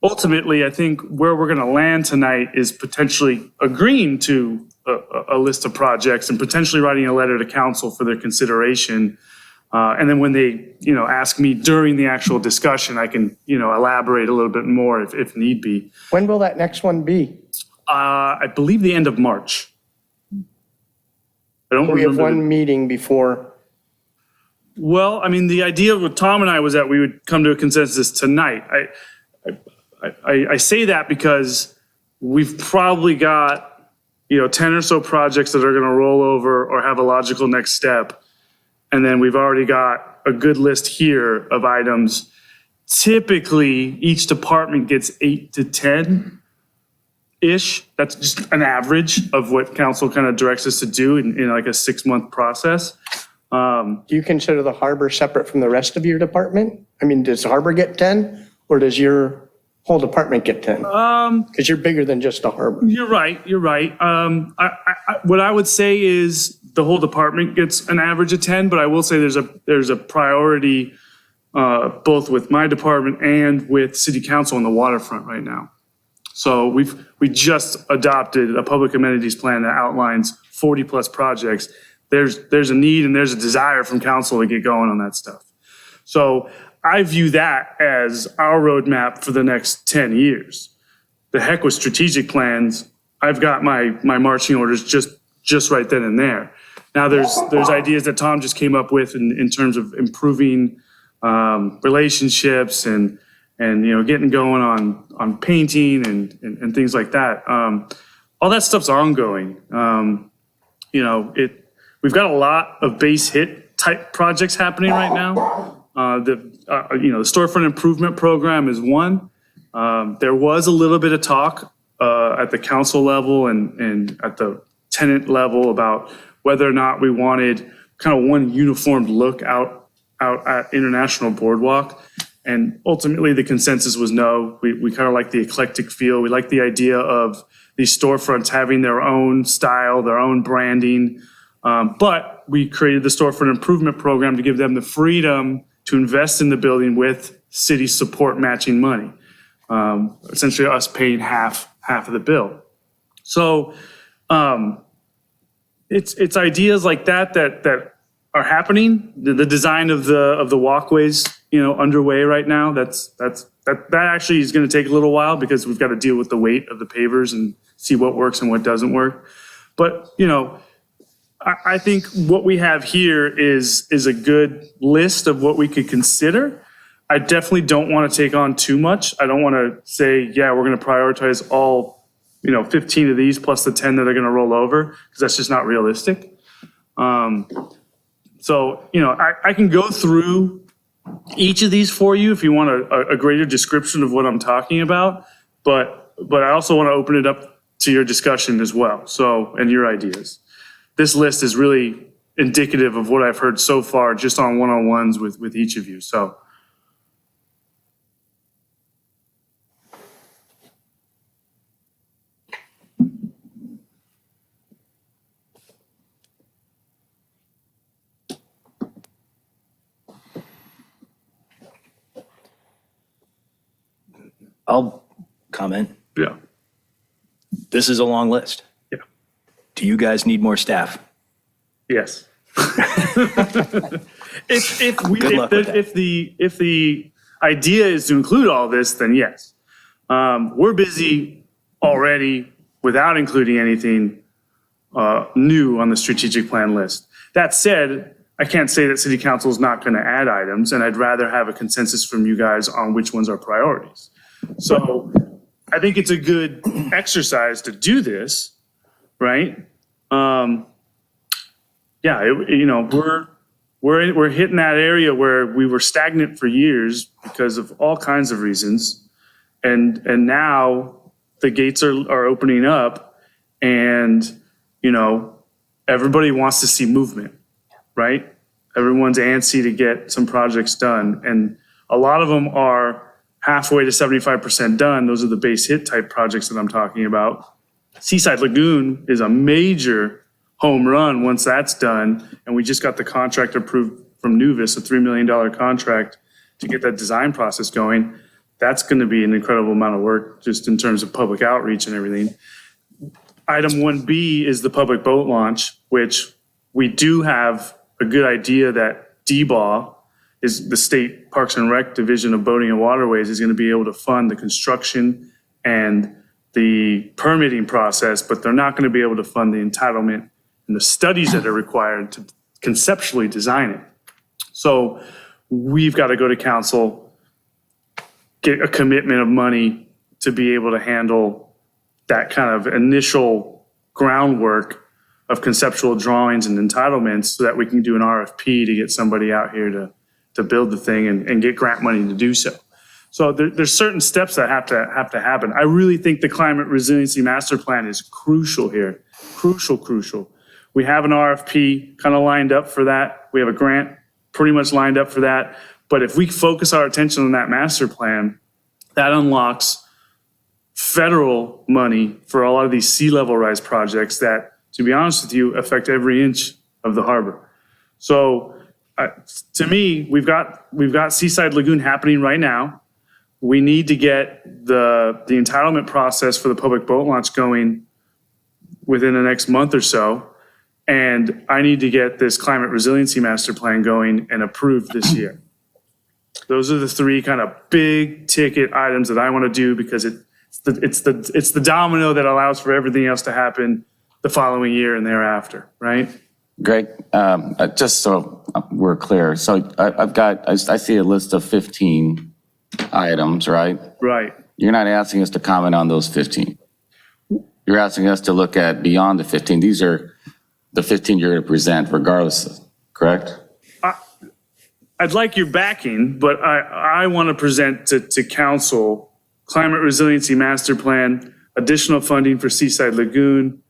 Ultimately, I think where we're going to land tonight is potentially agreeing to a list of projects and potentially writing a letter to council for their consideration. And then when they, ask me during the actual discussion, I can, elaborate a little bit more if need be. When will that next one be? I believe the end of March. I don't We have remember. one meeting before. Well, I mean, the idea with Tom and I was that we would come to a consensus tonight. I say that because we've probably got, 10 or so projects that are going to roll over or have a logical next step. And then we've already got a good list here of items. Typically, each department gets 8 to 10-ish. That's just an average of what council kind of directs us to do in like a 6-month process. Do you consider the harbor separate from the rest of your department? I mean, does the harbor get 10 or does your whole department get 10? Because you're bigger than just the harbor. You're right. What I would say is the whole department gets an average of 10, but I will say there's a priority both with my department and with city council on the waterfront right now. So we just adopted a public amenities plan that outlines 40 plus projects. There's a need and there's a desire from council to get going on that stuff. So I view that as our roadmap for the next 10 years. The heck with strategic plans. I've got my marching orders just right then and there. Now there's ideas that Tom just came up with in terms of improving relationships and getting going on painting and things like that. All that stuff's ongoing. We've got a lot of base hit type projects happening right now. The storefront improvement program is one. There was a little bit of talk at the council level and at the tenant level about whether or not we wanted kind of one uniformed look out at International Boardwalk. And ultimately the consensus was no. We kind of like the eclectic feel. We like the idea of these storefronts having their own style, their own branding. But we created the storefront improvement program to give them the freedom to invest in the building with city support matching money. Essentially us paying half of the bill. So it's ideas like that are happening. The design of the walkways, underway right now. That actually is going to take a little while because we've got to deal with the weight of the pavers and see what works and what doesn't work. But I think what we have here is a good list of what we could consider. I definitely don't want to take on too much. I don't want to say, yeah, we're going to prioritize all, 15 of these plus the 10 that are going to roll over, because that's just not realistic. So, I can go through each of these for you if you want a greater description of what I'm talking about, but I also want to open it up to your discussion as well. So, and your ideas. This list is really indicative of what I've heard so far just on one-on-ones with each of you. So. I'll comment. Yeah. This is a long list. Yeah. Do you guys need more staff? Yes. If the idea is to include all this, then yes. We're busy already without including anything new on the strategic plan list. That said, I can't say that city council is not going to add items, and I'd rather have a consensus from you guys on which ones are priorities. So I think it's a good exercise to do this, right? We're hitting that area where we were stagnant for years because of all kinds of reasons, and now the gates are opening up, and everybody wants to see movement, right? Everyone's antsy to get some projects done. And a lot of them are halfway to 75% done. Those are the base hit type projects that I'm talking about. Seaside Lagoon is a major home run once that's done. And we just got the contract approved from Nuvis, a $3 million contract to get that design process going. That's going to be an incredible amount of work just in terms of public outreach and everything. Item 1B is the public boat launch, which we do have a good idea that DBAW is the State Parks and Rec Division of Boating and Waterways is going to be able to fund the construction and the permitting process, but they're not going to be able to fund the entitlement and the studies that are required to conceptually design it. So we've got to go to council, get a commitment of money to be able to handle that kind of initial groundwork of conceptual drawings and entitlements so that we can do an RFP to get somebody out here to build the thing and get grant money to do so. So there's certain steps that have to happen. I really think the climate resiliency master plan is crucial here. Crucial. We have an RFP kind of lined up for that. We have a grant pretty much lined up for that. But if we focus our attention on that master plan, that unlocks federal money for a lot of these sea level rise projects that, to be honest with you, affect every inch of the harbor. So to me, we've got Seaside Lagoon happening right now. We need to get the entitlement process for the public boat launch going within the next month or so. And I need to get this climate resiliency master plan going and approved this year. Those are the three kind of big ticket items that I want to do because it's the domino that allows for everything else to happen the following year and thereafter, right? Greg, just so we're clear, so I see a list of 15 items, right? Right. You're not asking us to comment on those 15. You're asking us to look at beyond the 15. These are the 15 you're going to present regardless, correct? I'd like your backing, but I want to present to council climate resiliency master plan, additional funding for Seaside Lagoon,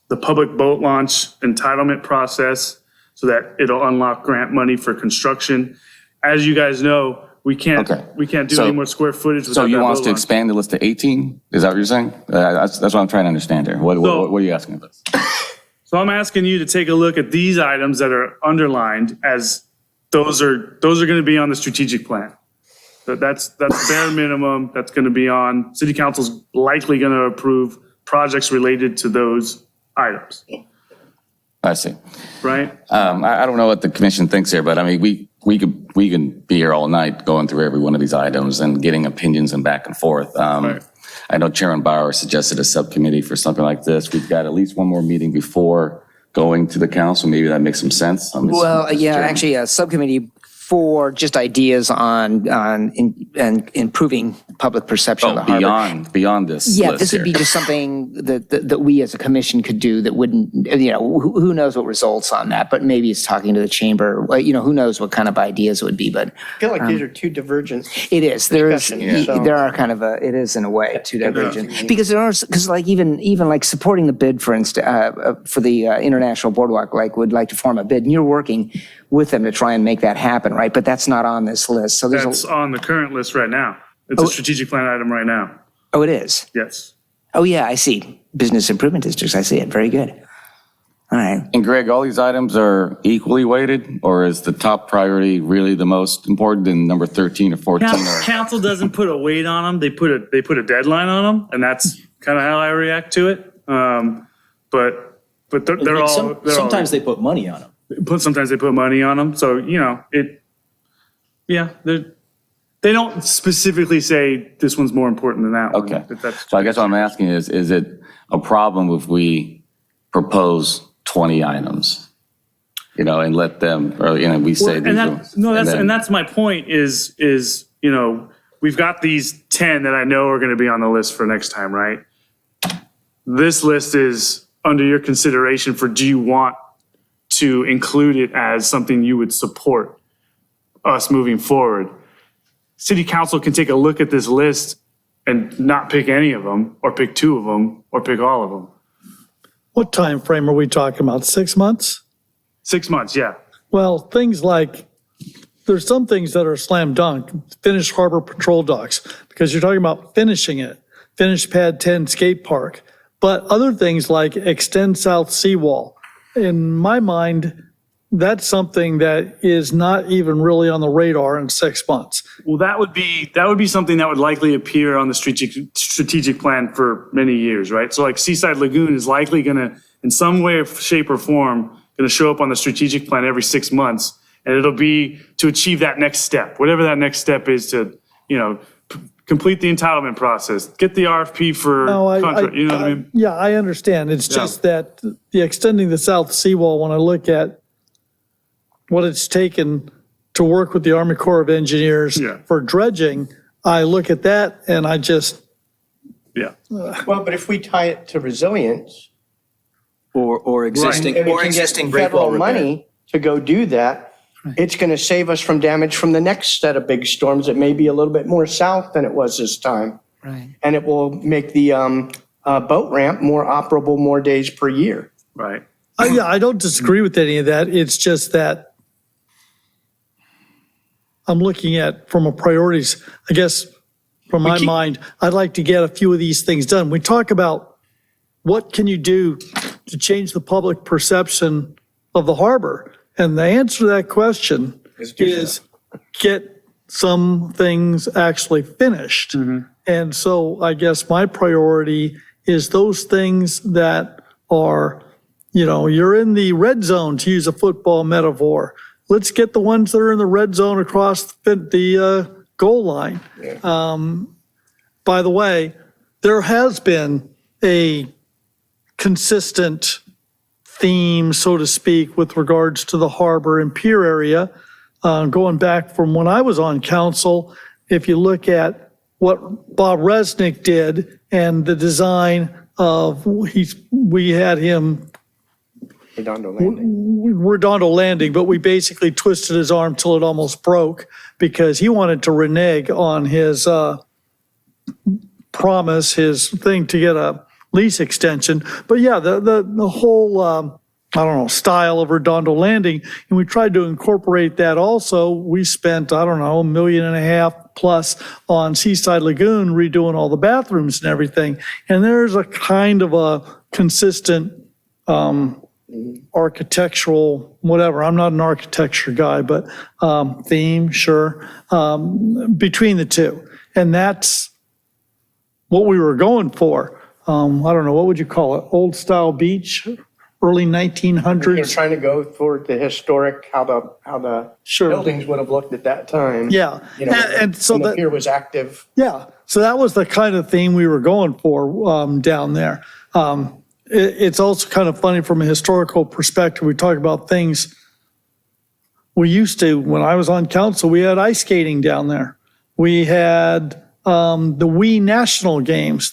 the public boat launch entitlement process so that it'll unlock grant money for construction. As you guys know, we can't do any more square footage without So you that want us boat to launch. expand the list to 18? Is that what you're saying? That's what I'm trying to understand here. What are you asking of us? So I'm asking you to take a look at these items that are underlined as those are going to be on the strategic plan. That's bare minimum. That's going to be on. City Council's likely going to approve projects related to those items. I see. Right? I don't know what the commission thinks here, but I mean, we can be here all night going through every one of these items and getting opinions and back and forth. Right. I know Chairman Bauer suggested a subcommittee for something like this. We've got at least one more meeting before going to the council. Maybe that makes some sense. Well, yeah, actually, a subcommittee for just ideas on improving public perception of the harbor. Beyond this Yeah, list this would here. be just something that we as a commission could do that wouldn't, who knows what results on that, but maybe it's talking to the chamber, who knows what kind of ideas it would be, but. I feel like these are two divergent. It is. There is. discussions, so- There are kind of it is in a way too divergent because like even like supporting the bid for instance for the International Boardwalk would like to form a bid and you're working with them to try and make that happen, right? But that's not on this list. So there's That's on the current list right now. It's a strategic plan item right now. Oh, it is. Yes. Oh yeah, I see. Business improvement districts. I see it. Very good. All right. And Greg, all these items are equally weighted, or is the top priority really the most important and number 13 or 14? Council doesn't put a weight on them. They put a deadline on them, and that's kind of how I react to it. But they're all. Sometimes they put money on them. Sometimes they put money on them. So they don't specifically say this one's more important than that one. Okay. So I guess what I'm asking is it a problem if we propose 20 items? And let them, or we say. And that's my point is we've got these 10 that I know are going to be on the list for next time, right? This list is under your consideration for do you want to include it as something you would support us moving forward. City Council can take a look at this list and not pick any of them, or pick 2 of them, or pick all of them. What time frame are we talking about? 6 months? 6 months, yeah. Well, things like, there's some things that are slam dunk, finish harbor patrol docks, because you're talking about finishing it, finish pad 10 skate park. But other things like extend south seawall, in my mind, that's something that is not even really on the radar in 6 months. Well, that would be something that would likely appear on the strategic plan for many years, right? So like Seaside Lagoon is likely going to, in some way, shape or form, going to show up on the strategic plan every 6 months. And it'll be to achieve that next step, whatever that next step is to, complete the entitlement process, get the RFP for contract, you know what I mean? Yeah, I understand. It's just that the extending the south seawall, when I look at what it's taken to work with the Army Corps of Engineers for dredging, I look at that and I just. Yeah. Well, but if we tie it to resilience. Or existing, and we or can get existing breakwall federal repair. money to go do that, it's going to save us from damage from the next set of big storms that may be a little bit more south than it was this time. Right. And it will make the boat ramp more operable more days per year. Right. Yeah, I don't disagree with any of that. It's just that I'm looking at from a priorities, I guess, from my mind, I'd like to get a few of these things done. We talk about what can you do to change the public perception of the harbor? And the answer to that question is get some things actually finished. And so I guess my priority is those things that are, you're in the red zone, to use a football metaphor. Let's get the ones that are in the red zone across the goal line. By the way, there has been a consistent theme, so to speak, with regards to the harbor and pier area. Going back from when I was on council, if you look at what Bob Resnick did and the design of, we had him Redondo Landing, but we basically twisted his arm till it almost broke because he wanted to renege on his promise, his thing to get a lease extension. But yeah, the whole, style of Redondo Landing, and we tried to incorporate that also. We spent, $1.5 million plus on Seaside Lagoon, redoing all the bathrooms and everything. And there's a kind of a consistent architectural, whatever, I'm not an architecture guy, but theme, sure, between the two. And that's what we were going for. I don't know, what would you call it? Old style beach, early 1900s? You're trying to go for the historic, how the buildings would have looked at that time. Yeah. And so the pier was active. Yeah. So that was the kind of theme we were going for down there. It's also kind of funny from a historical perspective. We talk about things we used to, when I was on council, we had ice skating down there. We had the Wii National Games,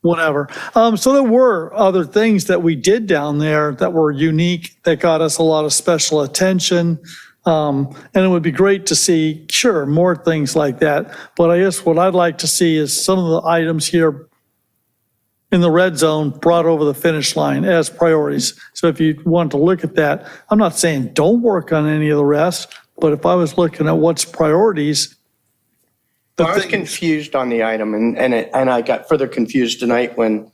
whatever. So there were other things that we did down there that were unique, that got us a lot of special attention. And it would be great to see, sure, more things like that. But I guess what I'd like to see is some of the items here in the red zone brought over the finish line as priorities. So if you want to look at that, I'm not saying don't work on any of the rest, but if I was looking at what's priorities. I was confused on the item, and I got further confused tonight when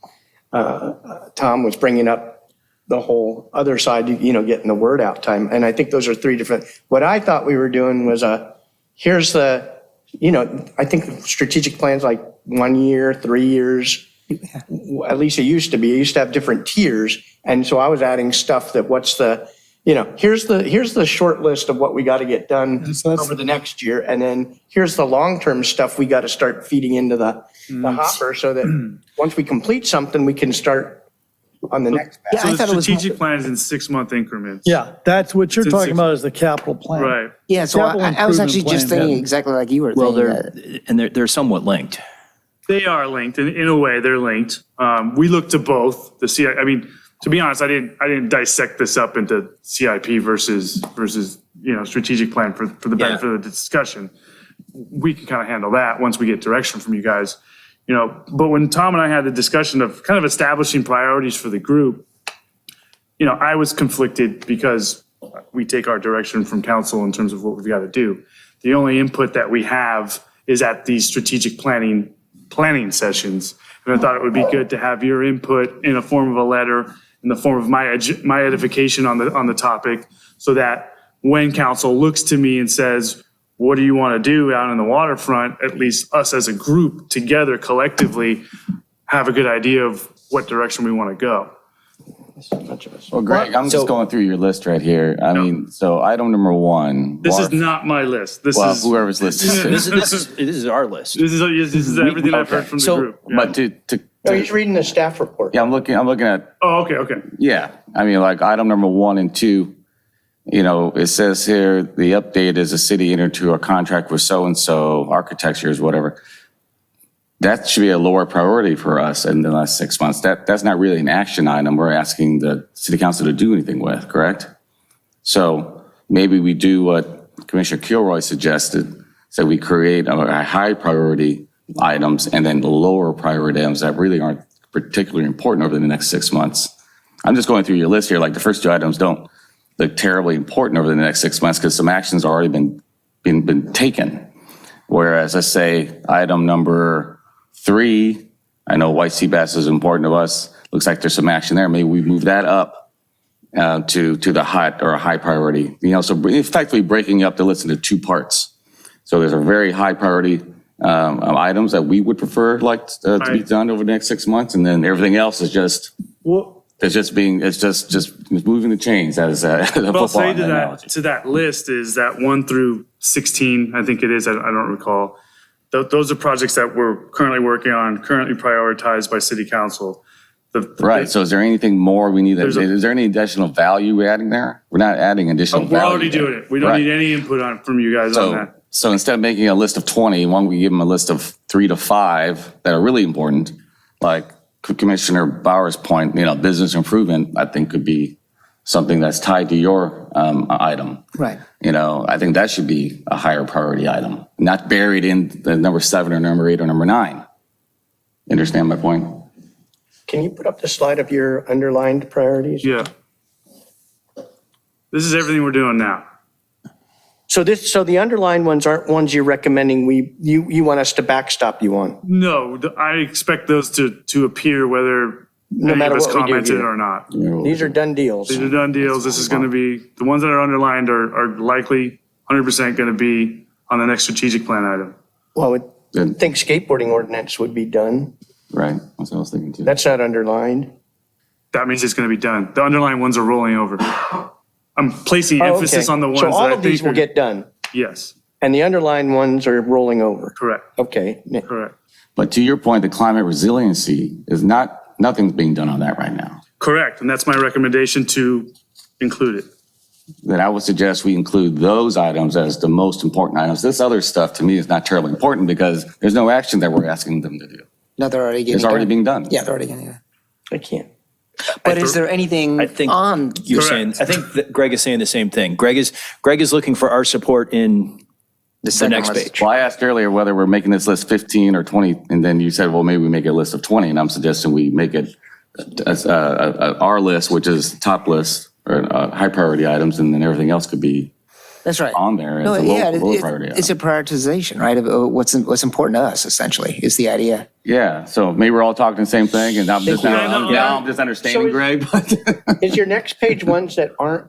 Tom was bringing up the whole other side, getting the word out time. And I think those are three different. What I thought we were doing was here's the, I think strategic plans like 1 year, 3 years. At least it used to be. It used to have different tiers, and so I was adding stuff that what's the. Here's the short list of what we got to get done over the next year. And then here's the long-term stuff we got to start feeding into the hopper so that once we complete something, we can start on the next. So the strategic plan is in 6-month increments. Yeah, that's what you're talking about is the capital plan. Right. Yeah, so I was actually just thinking exactly like you were thinking. They're somewhat linked. They are linked, in a way, they're linked. We look to both the CI. I mean, to be honest, I didn't dissect this up into CIP versus strategic plan for the benefit of the discussion. We can kind of handle that once we get direction from you guys. But when Tom and I had the discussion of kind of establishing priorities for the group, I was conflicted because we take our direction from council in terms of what we've got to do. The only input that we have is at these strategic planning sessions. And I thought it would be good to have your input in a form of a letter, in the form of my edification on the topic, so that when council looks to me and says, what do you want to do out on the waterfront, at least us as a group together collectively have a good idea of what direction we want to go. Well, Greg, I'm just going through your list right here. I mean, so item number 1. This is not my list. This is whoever's list is. This is our list. This is everything I've heard from the group. Yeah. But No, he's reading the staff report. yeah, I'm looking at, Oh, okay. yeah. I mean, like item number 1 and 2, it says here, the update is a city entered into a contract with so-and-so architectures, whatever. That should be a lower priority for us in the last 6 months. That's not really an action item we're asking the city council to do anything with, correct? So maybe we do what Commissioner Kilroy suggested, so we create a high priority items and then lower priority items that really aren't particularly important over the next 6 months. I'm just going through your list here, like the first 2 items don't look terribly important over the next 6 months because some actions already been taken. Whereas let's say item number 3, I know white sea bass is important to us. Looks like there's some action there. Maybe we move that up to the hot or a high priority. So effectively breaking up the list into 2 parts. So there's a very high priority items that we would prefer to be done over the next 6 months, and then everything else is just just moving the chains as a What I'll say analogy. to that list is that 1 through 16, I think it is, I don't recall. Those are projects that we're currently working on, currently prioritized by city council. Right, so is there anything more we need? Is there any additional value we're adding there? We're not adding additional value. We're already doing it. We don't need any input from you guys on that. So instead of making a list of 20, why don't we give them a list of 3 to 5 that are really important, like Commissioner Bauer's point, business improvement, I think could be something that's tied to your item. Right. I think that should be a higher priority item, not buried in the number 7 or number 8 or number 9. Understand my point? Can you put up the slide of your underlined priorities? Yeah. This is everything we're doing now. So the underlined ones aren't ones you're recommending you want us to backstop you on? No, I expect those to appear whether No any matter of us what we do commented here. or not. These are done deals. These are done deals. This is going to be, the ones that are underlined are likely 100% going to be on the next strategic plan item. Well, I would think skateboarding ordinance would be done. Right, that's what I was thinking too. That's not underlined. That means it's going to be done. The underlined ones are rolling over. I'm placing emphasis on the ones So that all I of these think will are, get done, yes, and the underlined ones are rolling over. correct, Okay. correct. But to your point, the climate resiliency is nothing's being done on that right now. Correct, and that's my recommendation to include it. Then I would suggest we include those items as the most important items. This other stuff to me is not terribly important because there's no action that we're asking them to do. No, they're already getting It's already done. being done. Yeah, they're already getting it. I can't. But is there anything I think on? you're saying, I think that Greg is saying the same thing. Greg is looking for our support in the second next list. page. Well, I asked earlier whether we're making this list 15 or 20, and then you said, well, maybe we make a list of 20, and I'm suggesting we make it our list, which is top list, or high priority items, and then everything else could be That's right. on there as No, a yeah, low priority item. it's a prioritization, right? Of what's important to us, essentially, is the idea. Yeah, so maybe we're all talking the same thing, and I'm just understanding, Greg, but. Is your next page ones that aren't?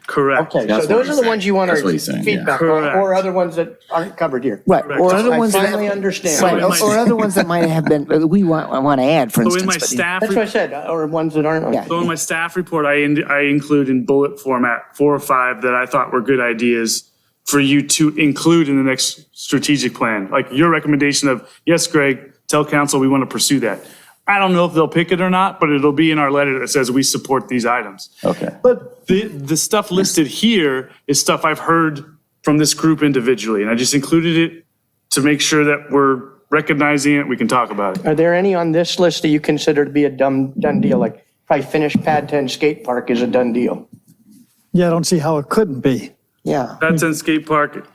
Correct. Okay, so That's what those he's are the saying. ones you want That's our what he's saying, yeah. feedback on, Correct. or other ones that aren't covered here. Right, or other I ones finally that, understand. right, or other ones that might have been, we want to add, for So instance. in my but- staff, That's what I said, or ones that aren't. Yeah. so in my staff report, I include in bullet format 4 or 5 that I thought were good ideas for you to include in the next strategic plan. Like your recommendation of, yes, Greg, tell council we want to pursue that. I don't know if they'll pick it or not, but it'll be in our letter that says we support these items. Okay. But the stuff listed here is stuff I've heard from this group individually, and I just included it to make sure that we're recognizing it, we can talk about it. Are there any on this list that you consider to be a done deal? Like probably finish Pad 10 skate park is a done deal. Yeah, I don't see how it couldn't be. Yeah, Pad 10 skate park,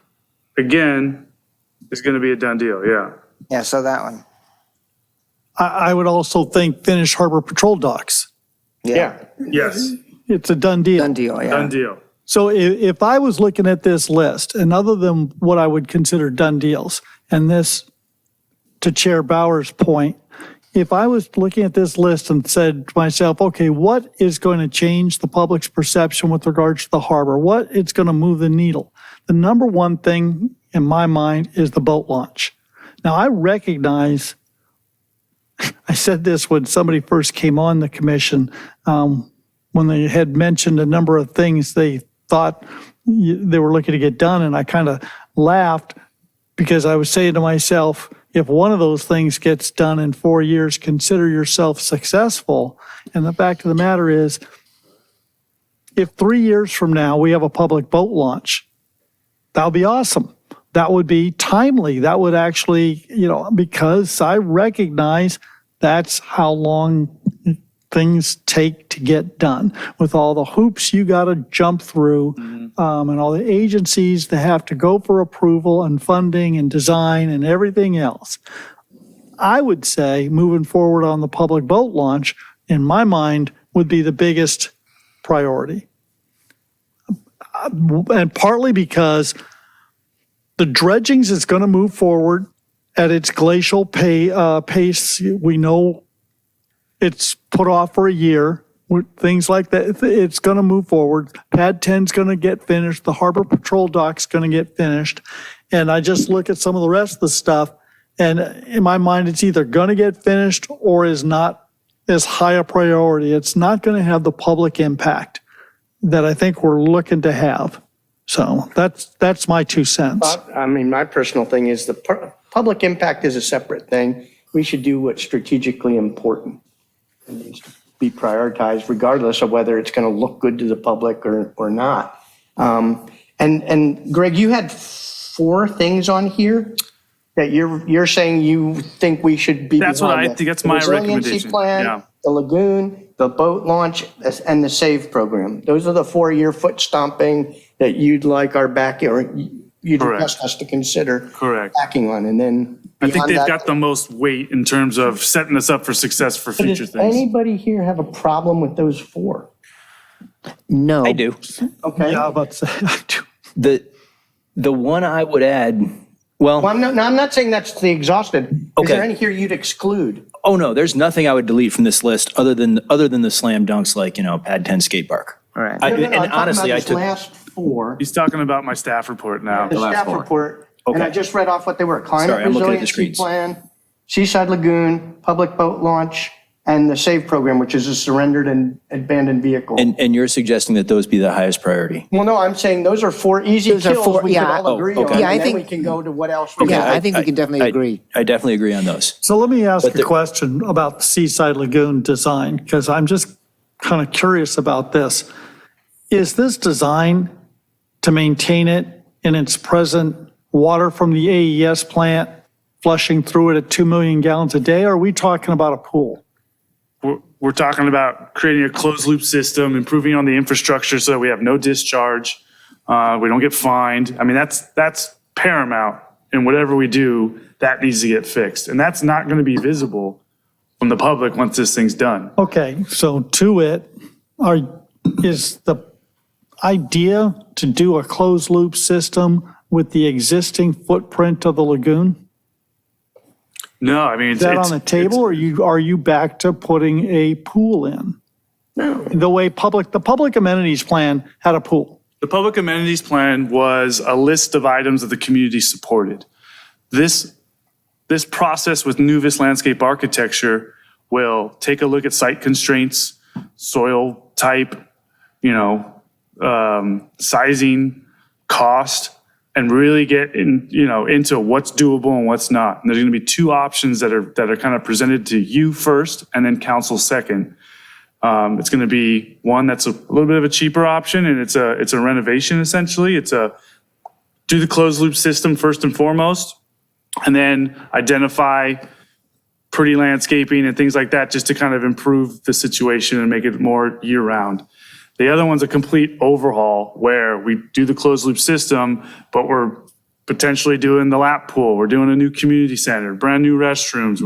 again, is going to be a done deal, yeah. yeah, so that one. I would also think finish harbor patrol docks. Yeah. Yes, It's a done deal. Done deal, yeah. done deal. So if I was looking at this list, and other than what I would consider done deals, and this, to Chair Bauer's point, if I was looking at this list and said to myself, okay, what is going to change the public's perception with regards to the harbor? What is going to move the needle? The number one thing in my mind is the boat launch. Now, I recognize, I said this when somebody first came on the commission, when they had mentioned a number of things they thought they were looking to get done, and I kind of laughed because I was saying to myself, if one of those things gets done in 4 years, consider yourself successful. And the fact of the matter is, if 3 years from now we have a public boat launch, that would be awesome. That would be timely. That would actually, because I recognize that's how long things take to get done, with all the hoops you got to jump through, and all the agencies that have to go for approval and funding and design and everything else. I would say moving forward on the public boat launch, in my mind, would be the biggest priority. And partly because the dredgings is going to move forward at its glacial pace. We know it's put off for a year. Things like that, it's going to move forward. Pad 10's going to get finished. The Harbor Patrol dock's going to get finished. And I just look at some of the rest of the stuff, and in my mind, it's either going to get finished or is not as high a priority. It's not going to have the public impact that I think we're looking to have. So that's my 2 cents. I mean, my personal thing is the public impact is a separate thing. We should do what's strategically important. It needs to be prioritized regardless of whether it's going to look good to the public or not. And Greg, you had 4 things on here that you're saying you think we should be. That's what I think. That's my recommendation. Resiliency plan, Yeah. the lagoon, the boat launch, and the SAVE program. Those are the 4-year foot stomping that you'd like our back, or you'd request us to consider backing on, and then. I think they've that, got the most weight in terms of setting us up for success for future does things. anybody here have a problem with those 4? No. I do. Okay. Yeah, but I do. The one I would add, well, I'm not saying that's the exhausted. Is Okay. there any here you'd exclude? oh no, there's nothing I would delete from this list other than the slam dunks like, Pad 10 skate park. All right. No, I'm And talking honestly, about I this took, last 4. He's talking about my staff report now. The staff report, and I just read off what they were: climate Sorry, I'm looking at the resiliency screens. plan, Seaside Lagoon, public boat launch, and the SAVE program, which is a surrendered and abandoned vehicle. and you're suggesting that those be the highest priority. Well, no, I'm saying those are 4 easy Those are kills 4 we could yeah, all agree on, okay. Yeah, I and then think- we can go to what else. Yeah, I think we can definitely agree. I definitely agree on those. So let me ask a question about the Seaside Lagoon design, because I'm just kind of curious about this. Is this designed to maintain it in its present water from the AES plant, flushing through it at 2 million gallons a day? Or are we talking about a pool? We're talking about creating a closed loop system, improving on the infrastructure so that we have no discharge. We don't get fined. I mean, that's paramount. And whatever we do, that needs to get fixed. And that's not going to be visible from the public once this thing's done. Okay, so to it, is the idea to do a closed loop system with the existing footprint of the lagoon? No, I mean, Is that on the table, or are you back to putting a pool in? No. The way the public amenities plan had a pool. The public amenities plan was a list of items that the community supported. This process with Nuvis Landscape Architecture will take a look at site constraints, soil type, sizing, cost, and really get into what's doable and what's not. And there's going to be 2 options that are kind of presented to you first and then council second. It's going to be one that's a little bit of a cheaper option, and it's a renovation essentially. It's do the closed loop system first and foremost, and then identify pretty landscaping and things like that just to kind of improve the situation and make it more year round. The other one's a complete overhaul where we do the closed loop system, but we're potentially doing the lap pool. We're doing a new community center, brand new restrooms.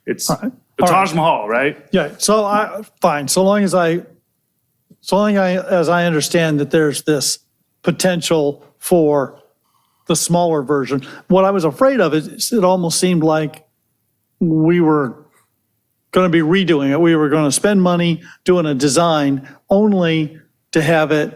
It's right. the Taj Mahal, right? Yeah, so fine, so long as I understand that there's this potential for the smaller version. What I was afraid of is it almost seemed like we were going to be redoing it. We were going to spend money doing a design only to have it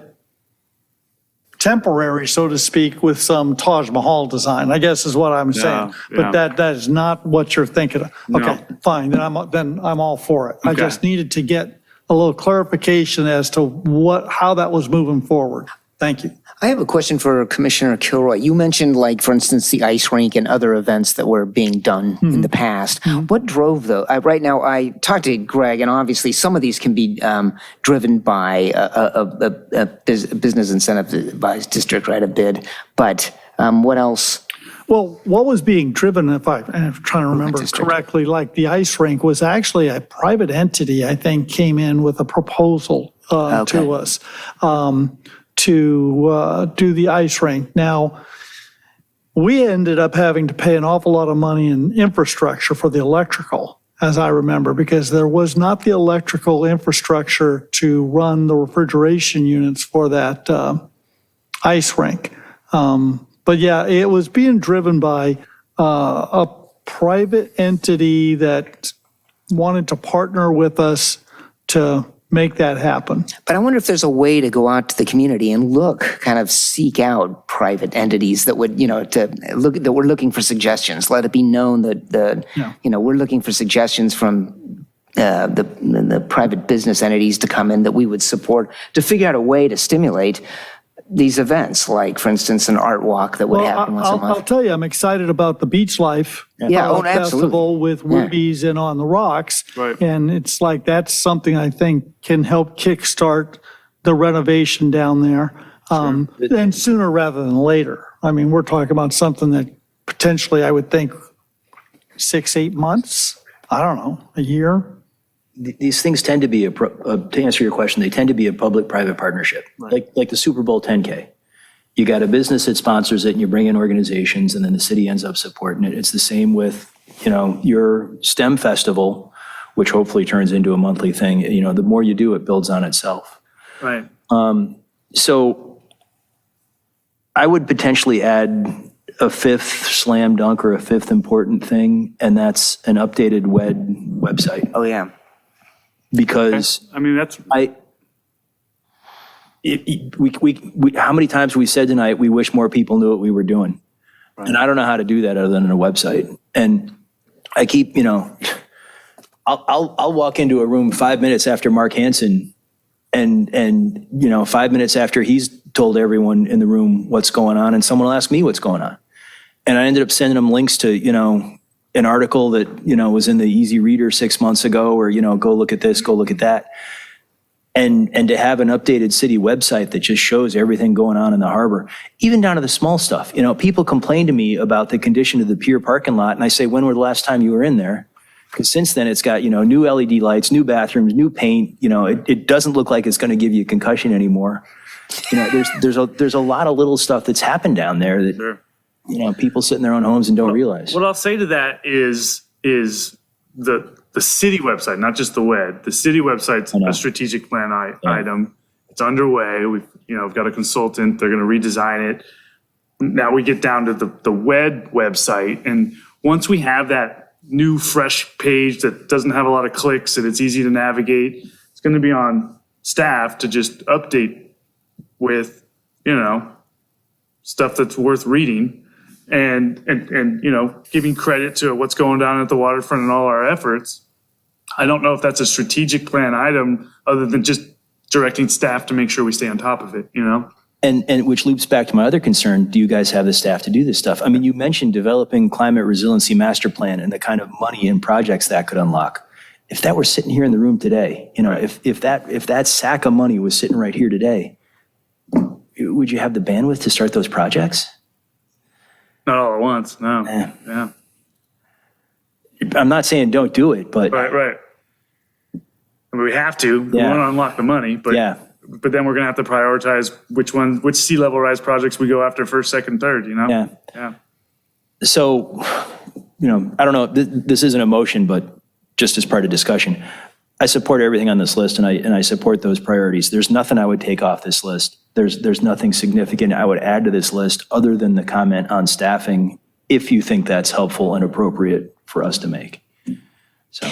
temporary, so to speak, with some Taj Mahal design, I guess is what I'm saying. But that is not what you're thinking of. Okay, fine, then I'm all for it. I just needed to get a little clarification as to how that was moving forward. Thank you. I have a question for Commissioner Kilroy. You mentioned, like, for instance, the ice rink and other events that were being done in the past. What drove those? Right now, I talked to Greg, and obviously some of these can be driven by a business incentive by district, right, a bid. But what else? Well, what was being driven, if I'm trying to remember correctly, like the ice rink was actually a private entity, I think, came in with a proposal to us. To do the ice rink. Now, we ended up having to pay an awful lot of money in infrastructure for the electrical, as I remember, because there was not the electrical infrastructure to run the refrigeration units for that ice rink. But yeah, it was being driven by a private entity that wanted to partner with us to make that happen. But I wonder if there's a way to go out to the community and kind of seek out private entities that would, that we're looking for suggestions. Let it be known that we're looking for suggestions from the private business entities to come in that we would support to figure out a way to stimulate these events, like, for instance, an art walk that would happen once a month. I'll tell you, I'm excited about the Beach Life absolutely. Festival with Rubies and On the Rocks. Right. And it's like, that's something I think can help kickstart the renovation down there. And sooner rather than later. I mean, we're talking about something that potentially I would think 6-8 months, I don't know, a year. These things tend to be, to answer your question, they tend to be a public-private partnership, like the Super Bowl 10K. You got a business that sponsors it and you bring in organizations and then the city ends up supporting it. It's the same with, your STEM festival, which hopefully turns into a monthly thing. The more you do, it builds on itself. Right. So I would potentially add a fifth slam dunk or a fifth important thing, and that's an updated website. Oh, yeah. Because I mean, that's how many times we said tonight we wish more people knew what we were doing, and I don't know how to do that other than a website. And I keep, I'll walk into a room 5 minutes after Mark Hansen, and 5 minutes after he's told everyone in the room what's going on, and someone will ask me what's going on, and I ended up sending them links to an article that, was in the Easy Reader 6 months ago, or, go look at this, go look at that. And to have an updated city website that just shows everything going on in the harbor, even down to the small stuff. People complain to me about the condition of the pier parking lot, and I say, when were the last time you were in there? Because since then it's got, new LED lights, new bathrooms, new paint, it doesn't look like it's going to give you a concussion anymore. There's a lot of little stuff that's happened down there that, Sure. People sit in their own homes and don't realize. What I'll say to that is the city website, not just the WED. The city website's a strategic plan item. It's underway. We've got a consultant. They're going to redesign it. Now we get down to the WED website, and once we have that new, fresh page that doesn't have a lot of clicks and it's easy to navigate, it's going to be on staff to just update with stuff that's worth reading. And giving credit to what's going down at the waterfront and all our efforts. I don't know if that's a strategic plan item other than just directing staff to make sure we stay on top of it, And which loops back to my other concern, do you guys have the staff to do this stuff? I mean, you mentioned developing climate resiliency master plan and the kind of money and projects that could unlock. If that were sitting here in the room today, if that sack of money was sitting right here today, would you have the bandwidth to start those projects? Not all at once, no. Yeah. I'm not saying don't do it, but Right. I mean, we have to. We want to unlock the money, but then we're going to have to prioritize which sea level rise projects we go after first, second, third, Yeah. So, I don't know, this isn't a motion, but just as part of discussion. I support everything on this list, and I support those priorities. There's nothing I would take off this list. There's nothing significant I would add to this list other than the comment on staffing, if you think that's helpful and appropriate for us to make. So.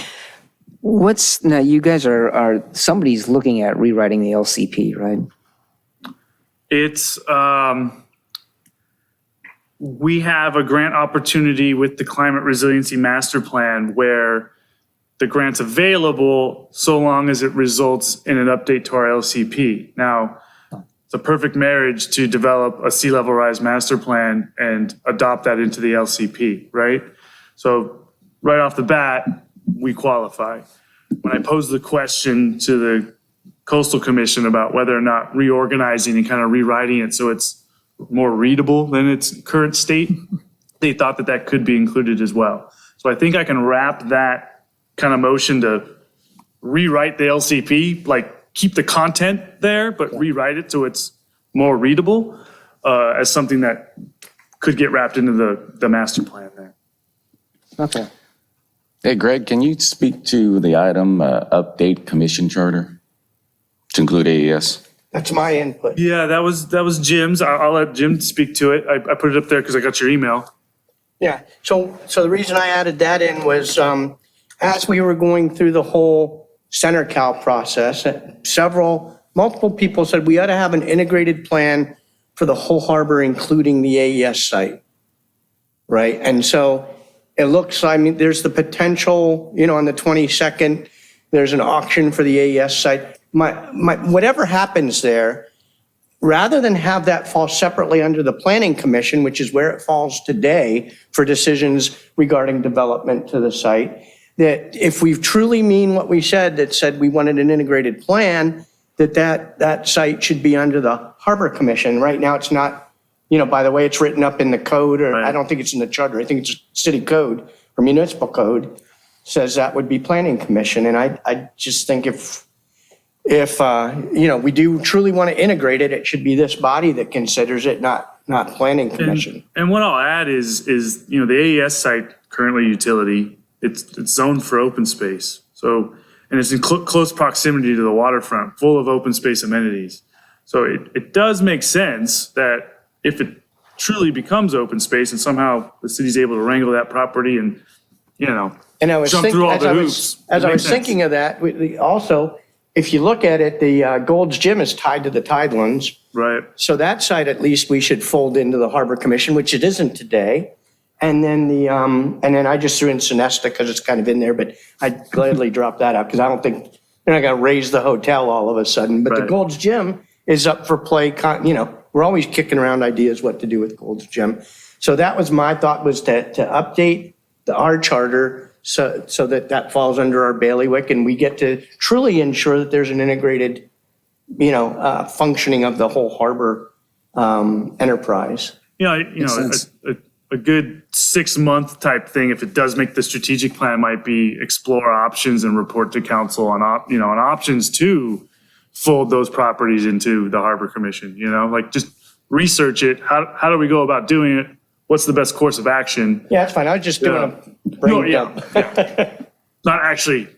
Now you guys are somebody's looking at rewriting the LCP, right? It's, we have a grant opportunity with the Climate Resiliency Master Plan where the grant's available so long as it results in an update to our LCP. Now, it's a perfect marriage to develop a sea level rise master plan and adopt that into the LCP, right? So right off the bat, we qualify. When I posed the question to the Coastal Commission about whether or not reorganizing and kind of rewriting it so it's more readable than its current state, they thought that that could be included as well. So I think I can wrap that kind of motion to rewrite the LCP, like keep the content there, but rewrite it so it's more readable as something that could get wrapped into the master plan there. Okay. Hey, Greg, can you speak to the item update commission charter to include AES? That's my input. Yeah, that was Jim's. I'll let Jim speak to it. I put it up there because I got your email. Yeah, so the reason I added that in was, as we were going through the whole Center Cal process, multiple people said we ought to have an integrated plan for the whole harbor, including the AES site, right? And so it looks, I mean, there's the potential, on the 22nd, there's an auction for the AES site. Whatever happens there, rather than have that fall separately under the Planning Commission, which is where it falls today for decisions regarding development to the site, that if we truly mean what we said, that said we wanted an integrated plan, that site should be under the Harbor Commission. Right now, it's not, by the way it's written up in the code, or I don't think it's in the charter. I think it's city code or municipal code says that would be Planning Commission. And I just think if we do truly want to integrate it, it should be this body that considers it, not Planning Commission. And what I'll add is the AES site, currently utility, it's zoned for open space. So, and it's in close proximity to the waterfront, full of open space amenities. So it does make sense that if it truly becomes open space and somehow the city's able to wrangle that property and, and I was jump through all the hoops. As I was thinking of that, also, if you look at it, the Gold's Gym is tied to the Tidelands. Right. So that site, at least we should fold into the Harbor Commission, which it isn't today. And then and then I just threw in Sonesta because it's kind of in there, but I'd gladly drop that out because I don't think they're not going to raise the hotel all of a sudden. But the Gold's Gym is up for play. We're always kicking around ideas what to do with Gold's Gym. So that was my thought, was to update our charter so that falls under our bailiwick and we get to truly ensure that there's an integrated, functioning of the whole harbor enterprise. A good 6-month type thing, if it does make the strategic plan, might be explore options and report to council on options to fold those properties into the Harbor Commission. Just research it. How do we go about doing it? What's the best course of action? Yeah, that's fine. I was just doing a brain dump. Not actually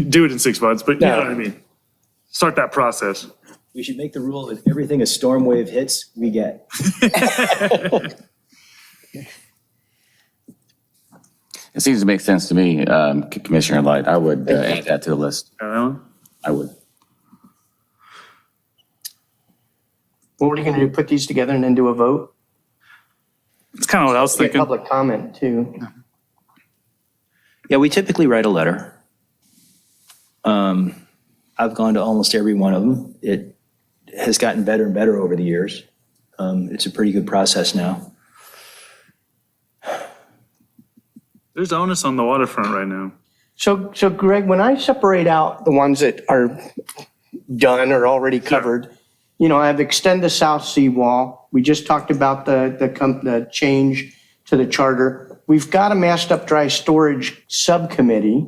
do it in 6 months, but you know what I mean. Start that process. We should make the rule that everything a storm wave hits, we get. It seems to make sense to me, Commissioner Light. I would add that to the list. I would. What are you going to do? Put these together and then do a vote? It's kind of what I was thinking. Public comment too. Yeah, we typically write a letter. I've gone to almost every one of them. It has gotten better and better over the years. It's a pretty good process now. There's onus on the waterfront right now. So Greg, when I separate out the ones that are done or already covered, I have extend the South Seawall. We just talked about the change to the charter. We've got a massed up dry storage subcommittee,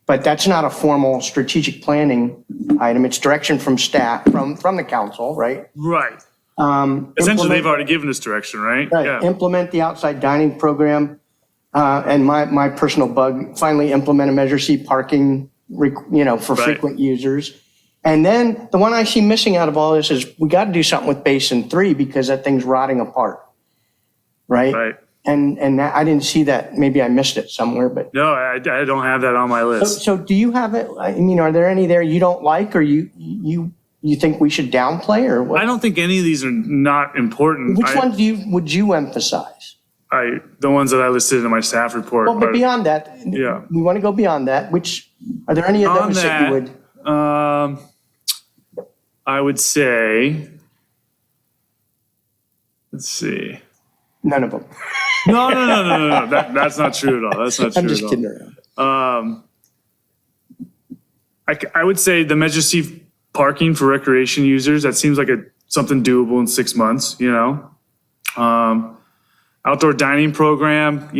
but that's not a formal strategic planning item. It's direction from staff, from the council, right? Right. Essentially, they've already given this direction, right? Right. Yeah. Implement the outside dining program. And my personal bug, finally implement a Measure C parking, for frequent users. And then the one I see missing out of all this is we got to do something with Basin 3 because that thing's rotting apart. Right? Right. And that, I didn't see that. Maybe I missed it somewhere, but. No, I don't have that on my list. So do you have it? I mean, are there any there you don't like or you think we should downplay or what? I don't think any of these are not important. Which ones would you emphasize? The ones that I listed in my staff report. Well, but beyond that, yeah. We want to go beyond that. Are there any of On those that you would? I would say, let's see. None of them. No. That's not true at all. That's not true I'm just at all. kidding around. I would say the Measure C parking for recreation users, that seems like something doable in 6 months, Outdoor dining program,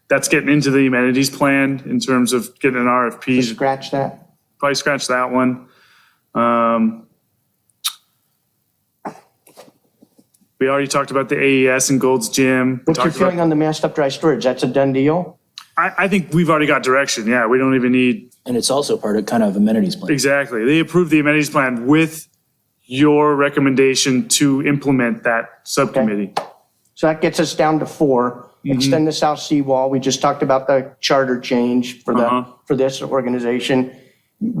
that's getting into the amenities plan in terms of getting an RFP. Scratch that. Probably scratch that one. We already talked about the AES and Gold's Gym. What's your feeling on the massed up dry storage? That's a done deal? I think we've already got direction. Yeah, we don't even need. And it's also part of kind of amenities plan. Exactly. They approved the amenities plan with your recommendation to implement that subcommittee. Okay. So that gets us down to 4. Extend the south seawall. We just talked about the charter change for this organization.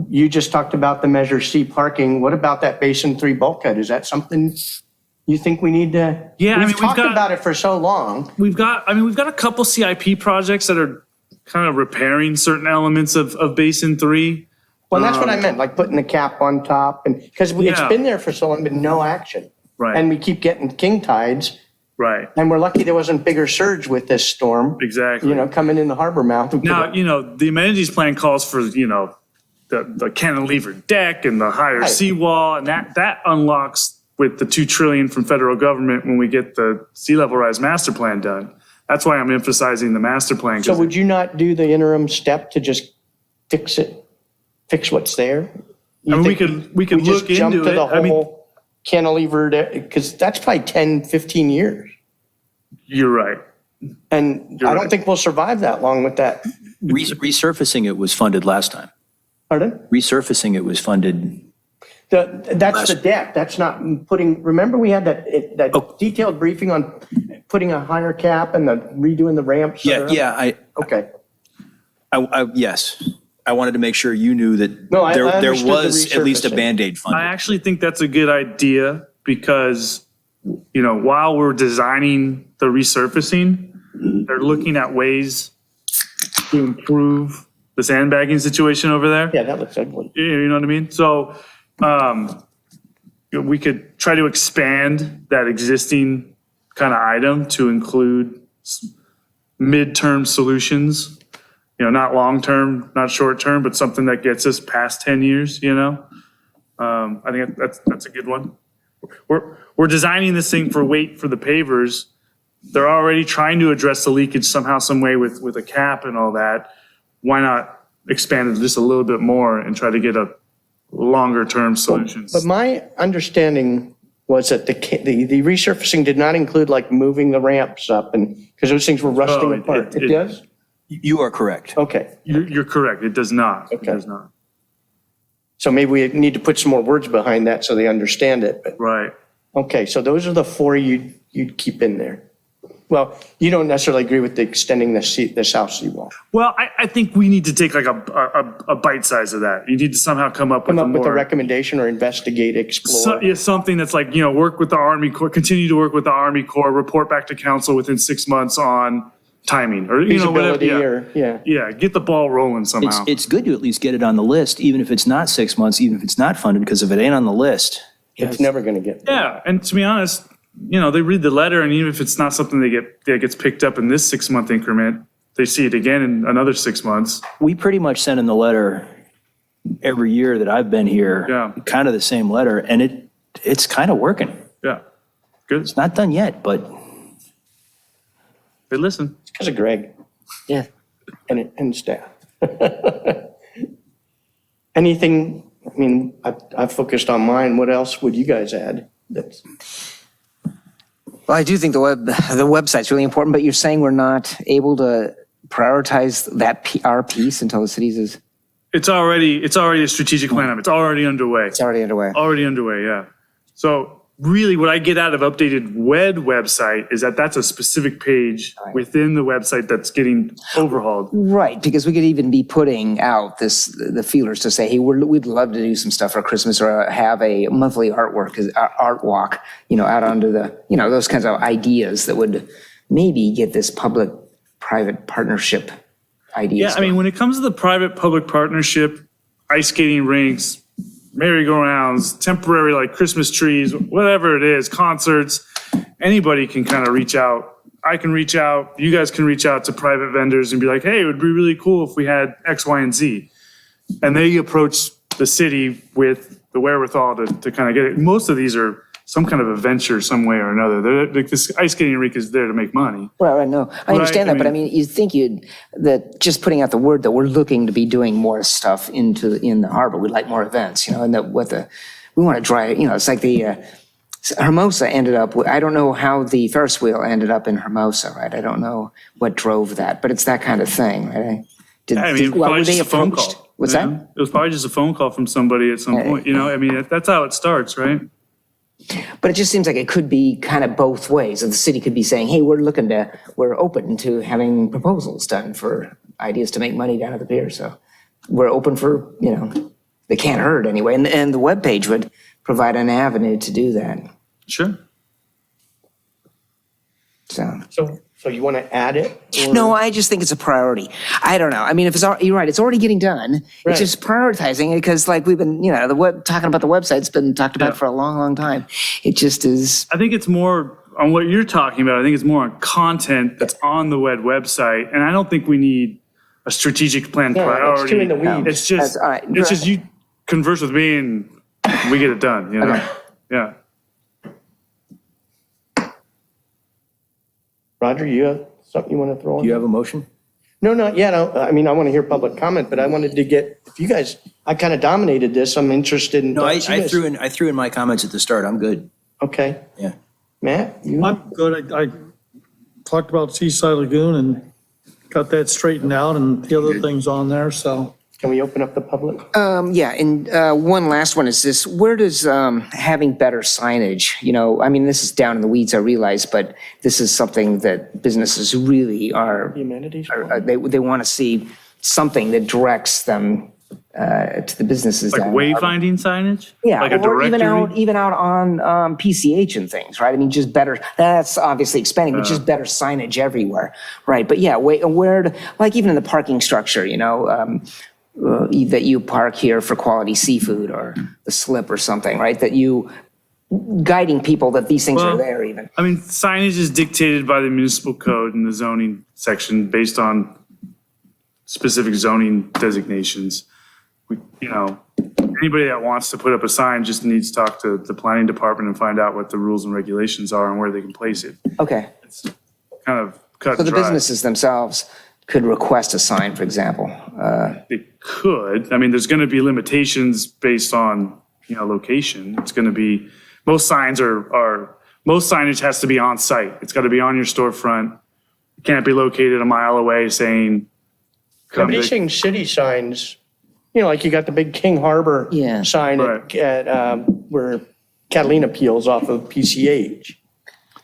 You just talked about the Measure C parking. What about that Basin 3 bulkhead? Is that something you think we need to? Yeah, we've talked about it for so long. We've got a couple CIP projects that are kind of repairing certain elements of Basin 3. Well, that's what I meant, like putting the cap on top, and because it's been there for so long, but no action. Right. And we keep getting king tides. Right. And we're lucky there wasn't bigger surge with this storm. Exactly. Coming in the harbor mouth. Now, the amenities plan calls for, the cantilever deck and the higher seawall, and that unlocks with the $2 trillion from federal government when we get the sea level rise master plan done. That's why I'm emphasizing the master plan. So would you not do the interim step to just fix what's there? We could look jump into to the it. whole cantilever, because that's probably 10, 15 years. You're right. And I don't think we'll survive that long with that. Resurfacing it was funded last time. Pardon? Resurfacing it was funded. That's the deck. That's not putting, remember we had that detailed briefing on putting a higher cap and redoing the ramps? Yeah. Okay. Yes. I wanted to make sure you knew that No, I there understood was the at least a resurfacing. Band-Aid fund. I actually think that's a good idea because, while we're designing the resurfacing, they're looking at ways to improve the sandbagging situation over there. Yeah, that looks ugly. You know what I mean? So we could try to expand that existing kind of item to include midterm solutions. Not long-term, not short-term, but something that gets us past 10 years, I think that's a good one. We're designing this thing for weight for the pavers. They're already trying to address the leakage somehow, some way with a cap and all that. Why not expand it just a little bit more and try to get a longer-term solutions? But my understanding was that the resurfacing did not include like moving the ramps up because those things were rusting apart. It does? You are correct. Okay. You're correct. It does not. It does not. So maybe we need to put some more words behind that so they understand it. But Right. okay, so those are the 4 you'd keep in there. Well, you don't necessarily agree with the extending the south seawall. Well, I think we need to take like a bite size of that. You need to somehow come up with a recommendation or investigate, explore. Something that's like, work with the Army Corps, continue to work with the Army Corps, report back to council within 6 months on timing or, whatever. Yeah, get the ball rolling somehow. It's good to at least get it on the list, even if it's not 6 months, even if it's not funded, because if it ain't on the list. It's never going to get. Yeah, and to be honest, they read the letter, and even if it's not something that gets picked up in this 6 month increment, they see it again in another 6 months. We pretty much send in the letter every year that I've been here, kind of the same letter, and it's kind of working. Yeah, good. It's not done yet, but they listen. It's because of Greg. Yeah. And staff. Anything, I've focused on mine. What else would you guys add? Well, I do think the website's really important, but you're saying we're not able to prioritize our piece until the city's is. It's already a strategic plan. It's already underway. It's already underway. Already underway, yeah. So really what I get out of updated website is that that's a specific page within the website that's getting overhauled. Right, because we could even be putting out the feelers to say, hey, we'd love to do some stuff for Christmas or have a monthly art walk, out onto the, those kinds of ideas that would maybe get this public-private partnership ideas. Yeah, I mean, when it comes to the private-public partnership, ice skating rinks, merry-go-rounds, temporary like Christmas trees, whatever it is, concerts, anybody can kind of reach out. I can reach out, you guys can reach out to private vendors and be like, hey, it would be really cool if we had X, Y, and Z. And they approach the city with the wherewithal to kind of get it. Most of these are some kind of a venture some way or another. Like this ice skating rink is there to make money. Well, I know. I understand that, but I mean, you think that just putting out the word that we're looking to be doing more stuff in the harbor. We'd like more events, and we want to drive, it's like the Hermosa ended up, I don't know how the Ferris wheel ended up in Hermosa, right? I don't know what drove that, but it's that kind of thing, right? Probably just a phone call. What's that? It was probably just a phone call from somebody at some point, that's how it starts, right? But it just seems like it could be kind of both ways. The city could be saying, hey, we're open to having proposals done for ideas to make money down at the pier. So we're open for, they can't hurt anyway. And the webpage would provide an avenue to do that. Sure. So you want to add it? Or? No, I just think it's a priority. I don't know. I mean, you're right, it's already getting done. Right. It's just prioritizing it because like we've been, talking about the website's been talked about for a long, long time. It just is. I think it's more on what you're talking about. I think it's more on content that's on the website. And I don't think we need a strategic plan priority. It's too in the weeds. It's just, it's just you converse with me and we get it done, Okay. Yeah. Roger, you have something you want to throw on? Do you have a motion? No, not yet. I mean, I want to hear public comment, but I wanted to get, if you guys, I kind of dominated this. I'm interested in. No, I threw in my comments at the start. I'm good. Okay. Yeah. Matt, you? I'm good. I talked about Seaside Lagoon and got that straightened out and the other things on there, so. Can we open up the public? Yeah, and one last one is this, where does having better signage, I mean, this is down in the weeds, I realize, but this is something that businesses really are. The amenities? They want to see something that directs them to the businesses. Like wayfinding signage? Yeah, like a or directory? even out on PCH and things, right? I mean, just better, that's obviously expanding, but just better signage everywhere, right? But yeah, like even in the parking structure, that you park here for quality seafood or the slip or something, right? That you guiding people that these things are there even. I mean, signage is dictated by the municipal code and the zoning section based on specific zoning designations. Anybody that wants to put up a sign just needs to talk to the planning department and find out what the rules and regulations are and where they can place it. Okay. It's kind of cut So and the dry. businesses themselves could request a sign, for example. They could. I mean, there's going to be limitations based on, location. It's going to be, most signage has to be on site. It's got to be on your storefront. It can't be located a mile away saying. I'm seeing city signs, like you got the big King Harbor sign at where Catalina peels off of PCH.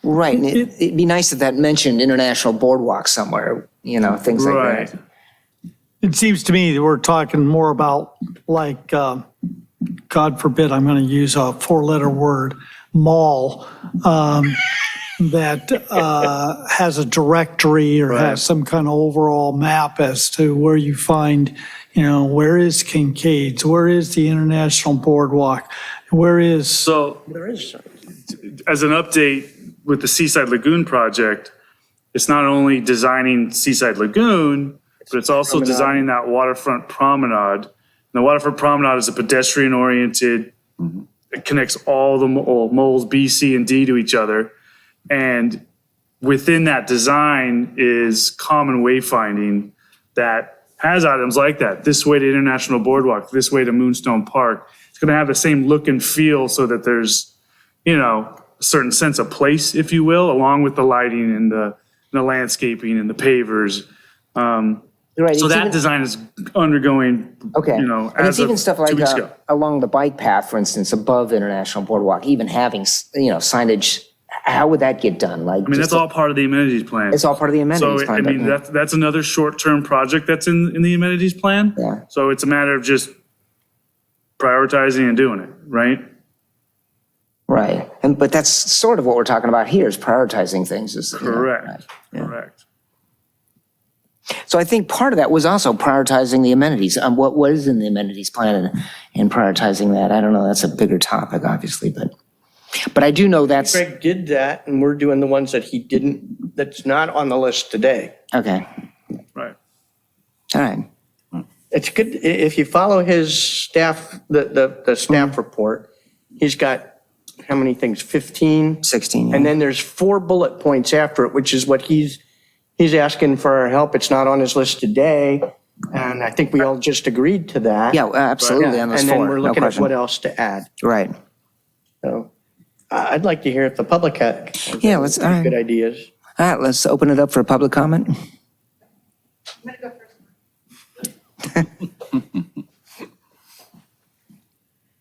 Right, and it'd be nice if that mentioned International Boardwalk somewhere, things like that. It seems to me that we're talking more about like, God forbid, I'm going to use a 4-letter word, mall, that has a directory or has some kind of overall map as to where you find, where is Kincaid's, where is the International Boardwalk, where is. So There is. as an update with the Seaside Lagoon project, it's not only designing Seaside Lagoon, but it's also designing that waterfront promenade. And the waterfront promenade is a pedestrian-oriented, it connects all the moles B, C, and D to each other. And within that design is common wayfinding that has items like that. This way to International Boardwalk, this way to Moonstone Park. It's going to have the same look and feel so that there's, certain sense of place, if you will, along with the lighting and the landscaping and the pavers. Right, So it's that even- design is undergoing, Okay. you know, And it's as of even stuff 2 like weeks ago. along the bike path, for instance, above International Boardwalk, even having, signage. How would that get done? Like, I mean, that's all part of the amenities plan. It's all part of the amenities So, plan. I mean, that's another short-term project that's in the amenities plan. Yeah. So it's a matter of just prioritizing and doing it, right? Right. But that's sort of what we're talking about here is prioritizing things. Correct. Correct. So I think part of that was also prioritizing the amenities. What is in the amenities plan and prioritizing that? I don't know. That's a bigger topic, obviously, but I do know that's Greg did that, and we're doing the ones that he didn't, that's not on the list today. okay. Right. All right. It's good, if you follow his staff, the staff report, he's got how many things, 15? 16. Yeah. And then there's 4 bullet points after it, which is what he's asking for our help. It's not on his list today, and I think we all just agreed to that. Yeah, absolutely. On those And 4, then we're no looking at question. what else to add. Right. So I'd like to hear if the public has Yeah, let's. All right. good ideas. All right. Let's open it up for public comment.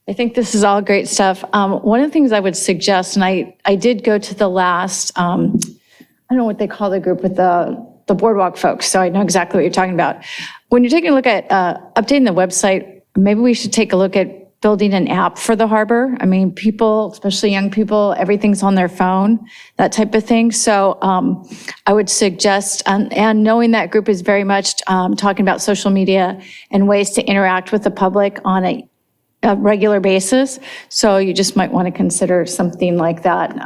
I think this is all great stuff. One of the things I would suggest, and I did go to the last, I don't know what they call the group with the boardwalk folks, so I know exactly what you're talking about. When you're taking a look at updating the website, maybe we should take a look at building an app for the harbor. I mean, people, especially young people, everything's on their phone, that type of thing. So I would suggest, and knowing that group is very much talking about social media and ways to interact with the public on a regular basis. So you just might want to consider something like that,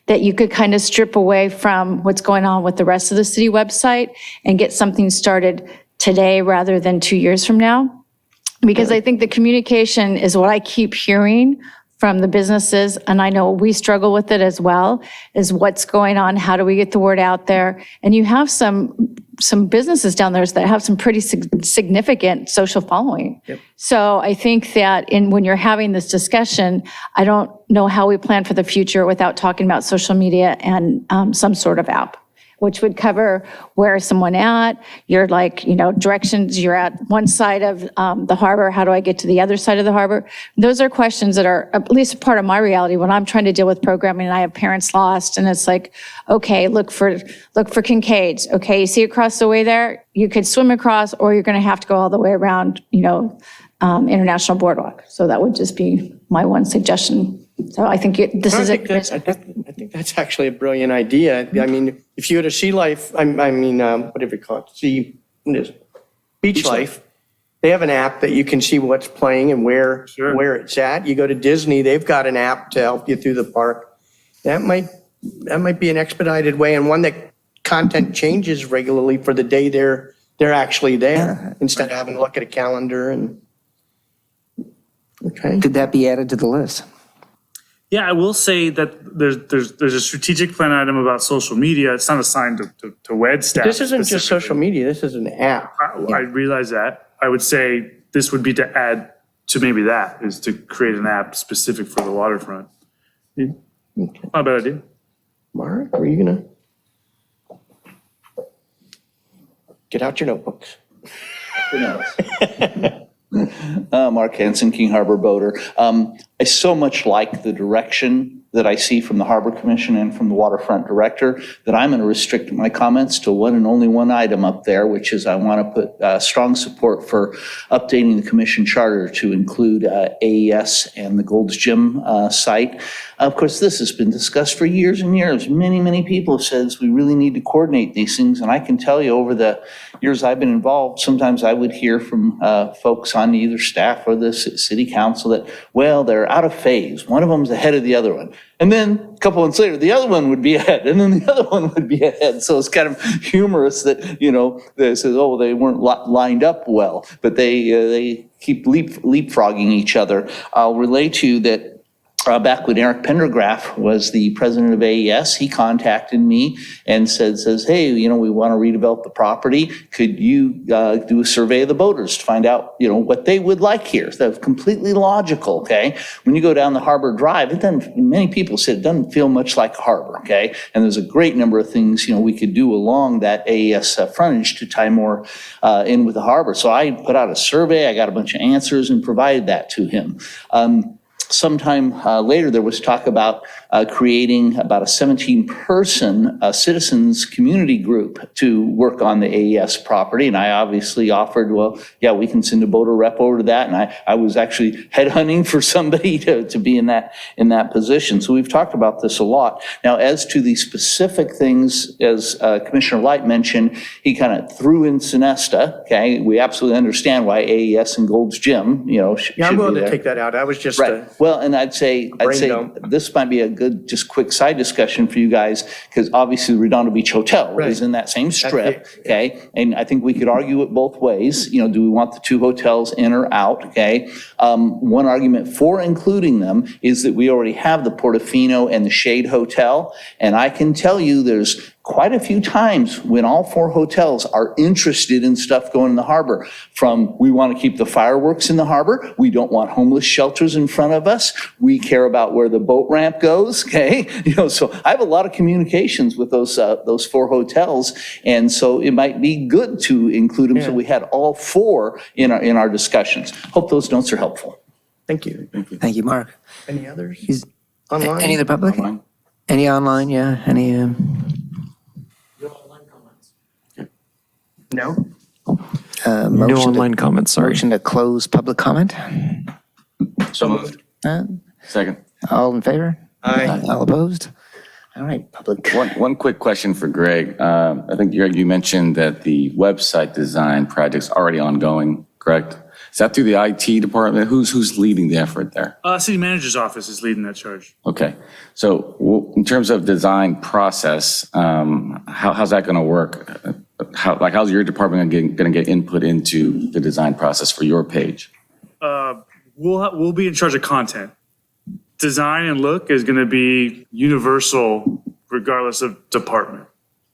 that you could kind of strip away from what's going on with the rest of the city website and get something started today rather than 2 years from now. Because I think the communication is what I keep hearing from the businesses, and I know we struggle with it as well, is what's going on, how do we get the word out there? And you have some businesses down there that have some pretty significant social following. Yep. So I think that when you're having this discussion, I don't know how we plan for the future without talking about social media and some sort of app, which would cover where is someone at, you're like, directions, you're at one side of the harbor, how do I get to the other side of the harbor? Those are questions that are at least a part of my reality when I'm trying to deal with programming and I have parents lost and it's like, okay, look for Kincaid's. Okay, you see across the way there, you could swim across or you're gonna have to go all the way around, International Boardwalk. So that would just be my one suggestion. So I think this is I think that's actually a brilliant idea. I mean, if you had a Sea Life, whatever you call it, Beach Life, they have an app that you can see what's playing and where it's at. You go to Disney, they've got an app to help you through the park. That might be an expedited way and one that content changes regularly for the day they're actually there instead of having to look at a calendar and. Okay. Could that be added to the list? Yeah, I will say that there's a strategic plan item about social media. It's not assigned to WED staff. This isn't just social media, this is an app. I realize that. I would say this would be to add to maybe that, is to create an app specific for the waterfront. Yeah. Not a bad idea. Mark, are you gonna? Get out your notebooks. Who knows? Mark Hansen, King Harbor Boater. I so much like the direction that I see from the Harbor Commission and from the Waterfront Director that I'm going to restrict my comments to one and only one item up there, which is I want to put strong support for updating the commission charter to include AES and the Gold's Gym site. Of course, this has been discussed for years and years. Many, many people have said we really need to coordinate these things. And I can tell you over the years I've been involved, sometimes I would hear from folks on either staff or the city council that, well, they're out of phase. One of them's ahead of the other one. And then a couple months later, the other one would be ahead, and then the other one would be ahead. So it's kind of humorous that, they says, oh, they weren't lined up well, but they keep leapfrogging each other. I'll relay to you that back when Eric Pendergraph was the president of AES, he contacted me and says, hey, we want to redevelop the property. Could you do a survey of the boaters to find out, what they would like here? That's completely logical, okay? When you go down the Harbor Drive, many people said it doesn't feel much like a harbor, okay? And there's a great number of things, we could do along that AES frontage to tie more in with the harbor. So I put out a survey, I got a bunch of answers and provided that to him. Sometime later, there was talk about creating about a 17-person citizens community group to work on the AES property. And I obviously offered, well, yeah, we can send a boater rep over to that. And I was actually headhunting for somebody to be in that position. So we've talked about this a lot. Now, as to the specific things, as Commissioner Light mentioned, he kind of threw in Sonesta. Okay, we absolutely understand why AES and Gold's Gym, should Yeah, I'm be willing to there. take that out. I was just Right. Well, and I'd say dump. this might be a good, just quick side discussion for you guys, because obviously the Redondo Beach Hotel is in that same strip, okay? And I think we could argue it both ways. Do we want the two hotels in or out, okay? One argument for including them is that we already have the Portofino and the Shade Hotel, and I can tell you there's quite a few times when all four hotels are interested in stuff going in the harbor. From, we want to keep the fireworks in the harbor, we don't want homeless shelters in front of us, we care about where the boat ramp goes, okay? So I have a lot of communications with those four hotels, and so it might be good to include them, so we had all four in our discussions. Hope those notes are helpful. Thank you. Thank you, Mark. Any others? Online? Any other public? Any online, yeah, any, No? No motion to- online comments, sorry. Motion to close public comment? So moved. Second. All in favor? Aye. All opposed? All right, public. One quick question for Greg. I think you mentioned that the website design project's already ongoing, correct? Is that through the IT department? Who's leading the effort there? City manager's office is leading that charge. Okay. So in terms of design process, how's that going to work? How's your department going to get input into the design process for your page? We'll be in charge of content. Design and look is going to be universal regardless of department,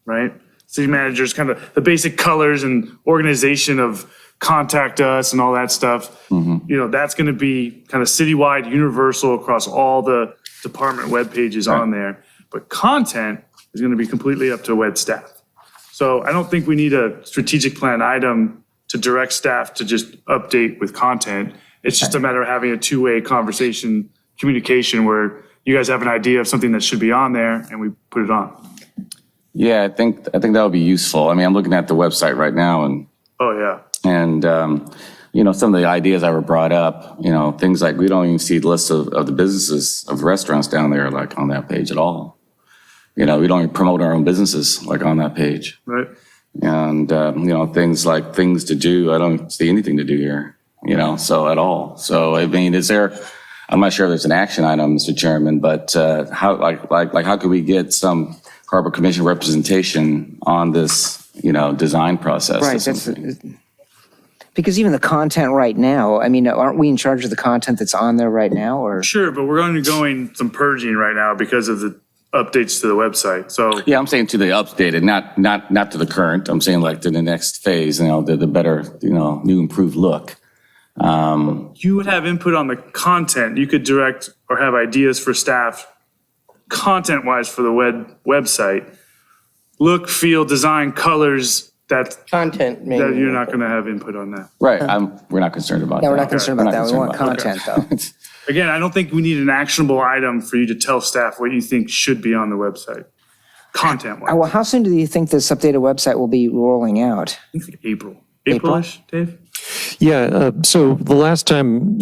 right? City manager's kind of the basic colors and organization of contact us and all that stuff. That's going to be kind of citywide, universal across all the department web pages on there. But content is going to be completely up to WED staff. So I don't think we need a strategic plan item to direct staff to just update with content. It's just a matter of having a two-way conversation, communication, where you guys have an idea of something that should be on there and we put it on. Yeah, I think that would be useful. I mean, I'm looking at the website right now and Oh, yeah. some of the ideas that were brought up, things like we don't even see the list of the businesses of restaurants down there like on that page at all. We don't even promote our own businesses like on that page. Right. And, things like things to do, I don't see anything to do here, so at all. So, I mean, I'm not sure if there's an action item, Mr. Chairman, but how could we get some Harbor Commission representation on this, design process? Right, because even the content right now, I mean, aren't we in charge of the content that's on there right now, or? Sure, but we're undergoing some purging right now because of the updates to the website. So Yeah, I'm saying to the updated, not to the current. I'm saying like to the next phase, the better, new improved look. you would have input on the content. You could direct or have ideas for staff content-wise for the website. Look, feel, design, colors, that you're not going to have input on that. Right, we're not concerned about that. Yeah, we're not concerned about that. We want content, though. Again, I don't think we need an actionable item for you to tell staff what you think should be on the website, content-wise. Well, how soon do you think this updated website will be rolling out? I think like April. April-ish, Dave? Yeah, so the last time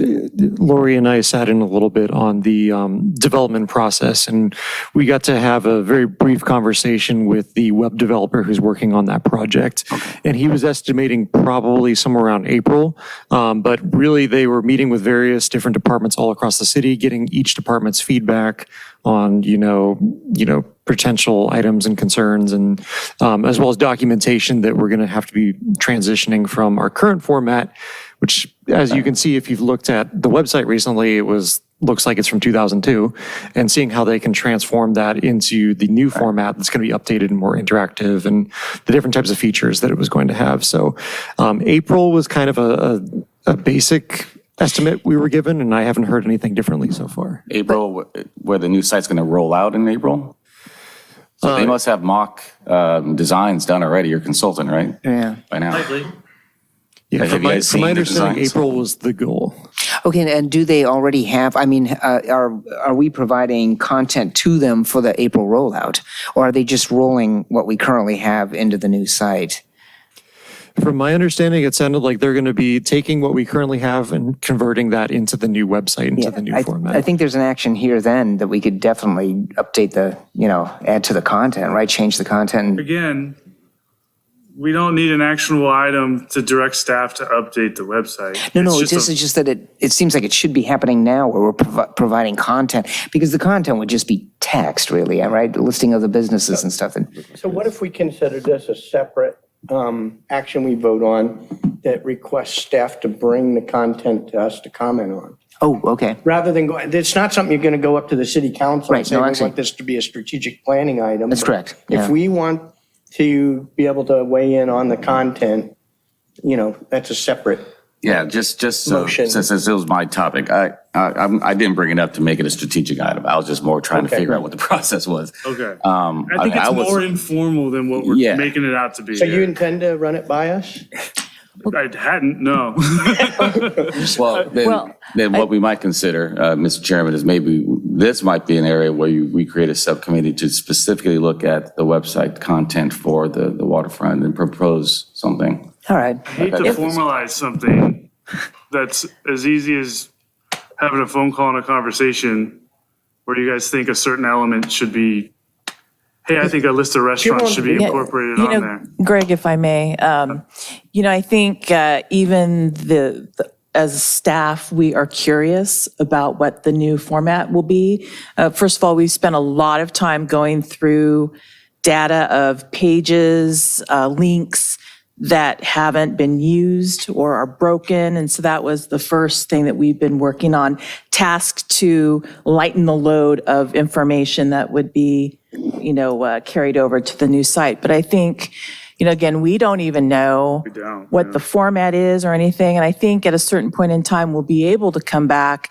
Lori and I sat in a little bit on the development process, and we got to have a very brief conversation with the web developer who's working on that project. And he was estimating probably somewhere around April, but really they were meeting with various different departments all across the city, getting each department's feedback on, potential items and concerns, and as well as documentation that we're going to have to be transitioning from our current format, which, as you can see, if you've looked at the website recently, it was looks like it's from 2002, and seeing how they can transform that into the new format that's going to be updated and more interactive, and the different types of features that it was going to have. So April was kind of a basic estimate we were given, and I haven't heard anything differently so far. April, where the new site's going to roll out in April? So they must have mock designs done already, your consultant, right? Yeah. By now. Yeah, Have from you my, guys from my seen the understanding, designs? April was the goal. Okay, and do they already have, I mean, are we providing content to them for the April rollout? Or are they just rolling what we currently have into the new site? From my understanding, it sounded like they're going to be taking what we currently have and converting that into the new website, into the new format. I think there's an action here then that we could definitely update add to the content, right? Change the content. Again, we don't need an actionable item to direct staff to update the website. No, It's it's just that it seems like it should be happening now where we're providing content, because the content would just be text really, right? The listing of the businesses and stuff. So what if we consider this a separate action we vote on that requests staff to bring the content to us to comment on? Oh, okay. Rather than go, it's not something you're going to go up to the city council Right, and say, no, we actually- want this to be a strategic planning item. That's correct, If yeah. we want to be able to weigh in on the content, that's a separate. Yeah, just so, Motion. since it was my topic, I didn't bring it up to make it a strategic item. I was just more trying to Okay. figure out what the process was. Okay. I I think it's more informal than what we're Yeah. making it out to be. So you intend to run it by us? I hadn't, no. Well, then what we might consider, Mr. Chairman, is maybe this might be an area where we create a subcommittee to specifically look at the website content for the waterfront and propose something. All right. I hate to formalize something that's as easy as having a phone call and a conversation where you guys think a certain element should be, hey, I think a list of restaurants should be incorporated on there. Greg, if I may, I think even as staff, we are curious about what the new format will be. First of all, we've spent a lot of time going through data of pages, links that haven't been used or are broken. And so that was the first thing that we've been working on, tasked to lighten the load of information that would be, carried over to the new site. But I think, again, we don't even know what the format is or anything. And I think at a certain point in time, we'll be able to come back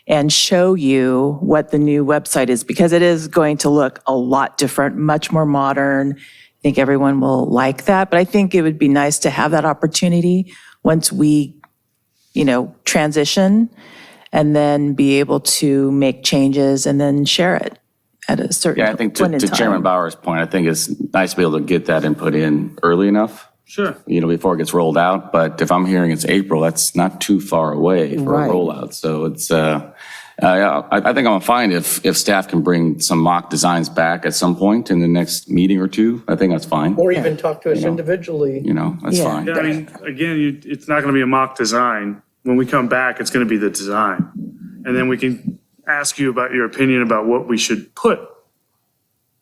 and show you what the new website is, because it is going to look a lot different, much more modern. I think everyone will like that, but I think it would be nice to have that opportunity once we, transition, and then be able to make changes and then share it at a certain Yeah, I think point in to time. Chairman Bauer's point, I think it's nice to be able to get that input in early enough. Sure. Before it gets rolled out. But if I'm hearing it's April, that's not too far away for Right. a rollout. So it's, I think I'm fine if staff can bring some mock designs back at some point in the next meeting or two. I think that's fine. Or even talk to us individually? That's Yeah. fine. Yeah, I mean, again, it's not going to be a mock design. When we come back, it's going to be the design. And then we can ask you about your opinion about what we should put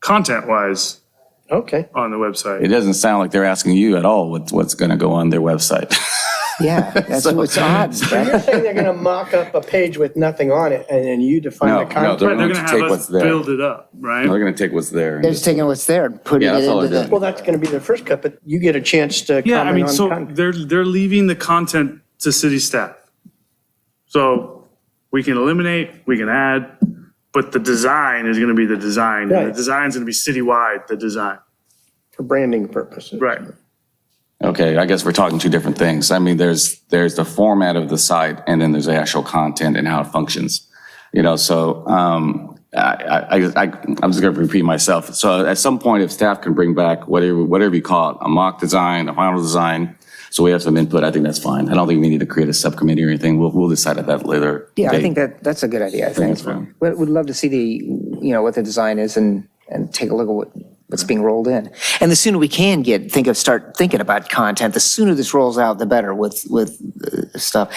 content-wise Okay. on the website. It doesn't sound like they're asking you at all what's going to go on their website. Yeah, that's what's odd. So you're saying they're going to mock up a page with nothing on it, and then you define No, the no, content? Right, they're going going to to take have what's us there. build it up, right? They're going to take what's there. and They're just taking what's there and putting Yeah, it that's all into they're the. Well, that's going to be their first cut, but you get a chance to Yeah, I comment mean, on so content. they're leaving the content to city staff. So we can eliminate, we can add, but the design is going to be the design. And the Right. design's going to be citywide, the design. For branding purposes. Right. Okay, I guess we're talking two different things. I mean, there's the format of the site, and then there's the actual content and how it functions. So I'm just going to repeat myself. So at some point, if staff can bring back whatever you call it, a mock design, a final design, so we have some input, I think that's fine. I don't think we need to create a subcommittee or anything. We'll decide at that later. Yeah, I date. think that's a good idea, I think. that's fine. We'd love to see what the design is and take a look at what's being rolled in. And the sooner we can start thinking about content, the sooner this rolls out, the better with stuff.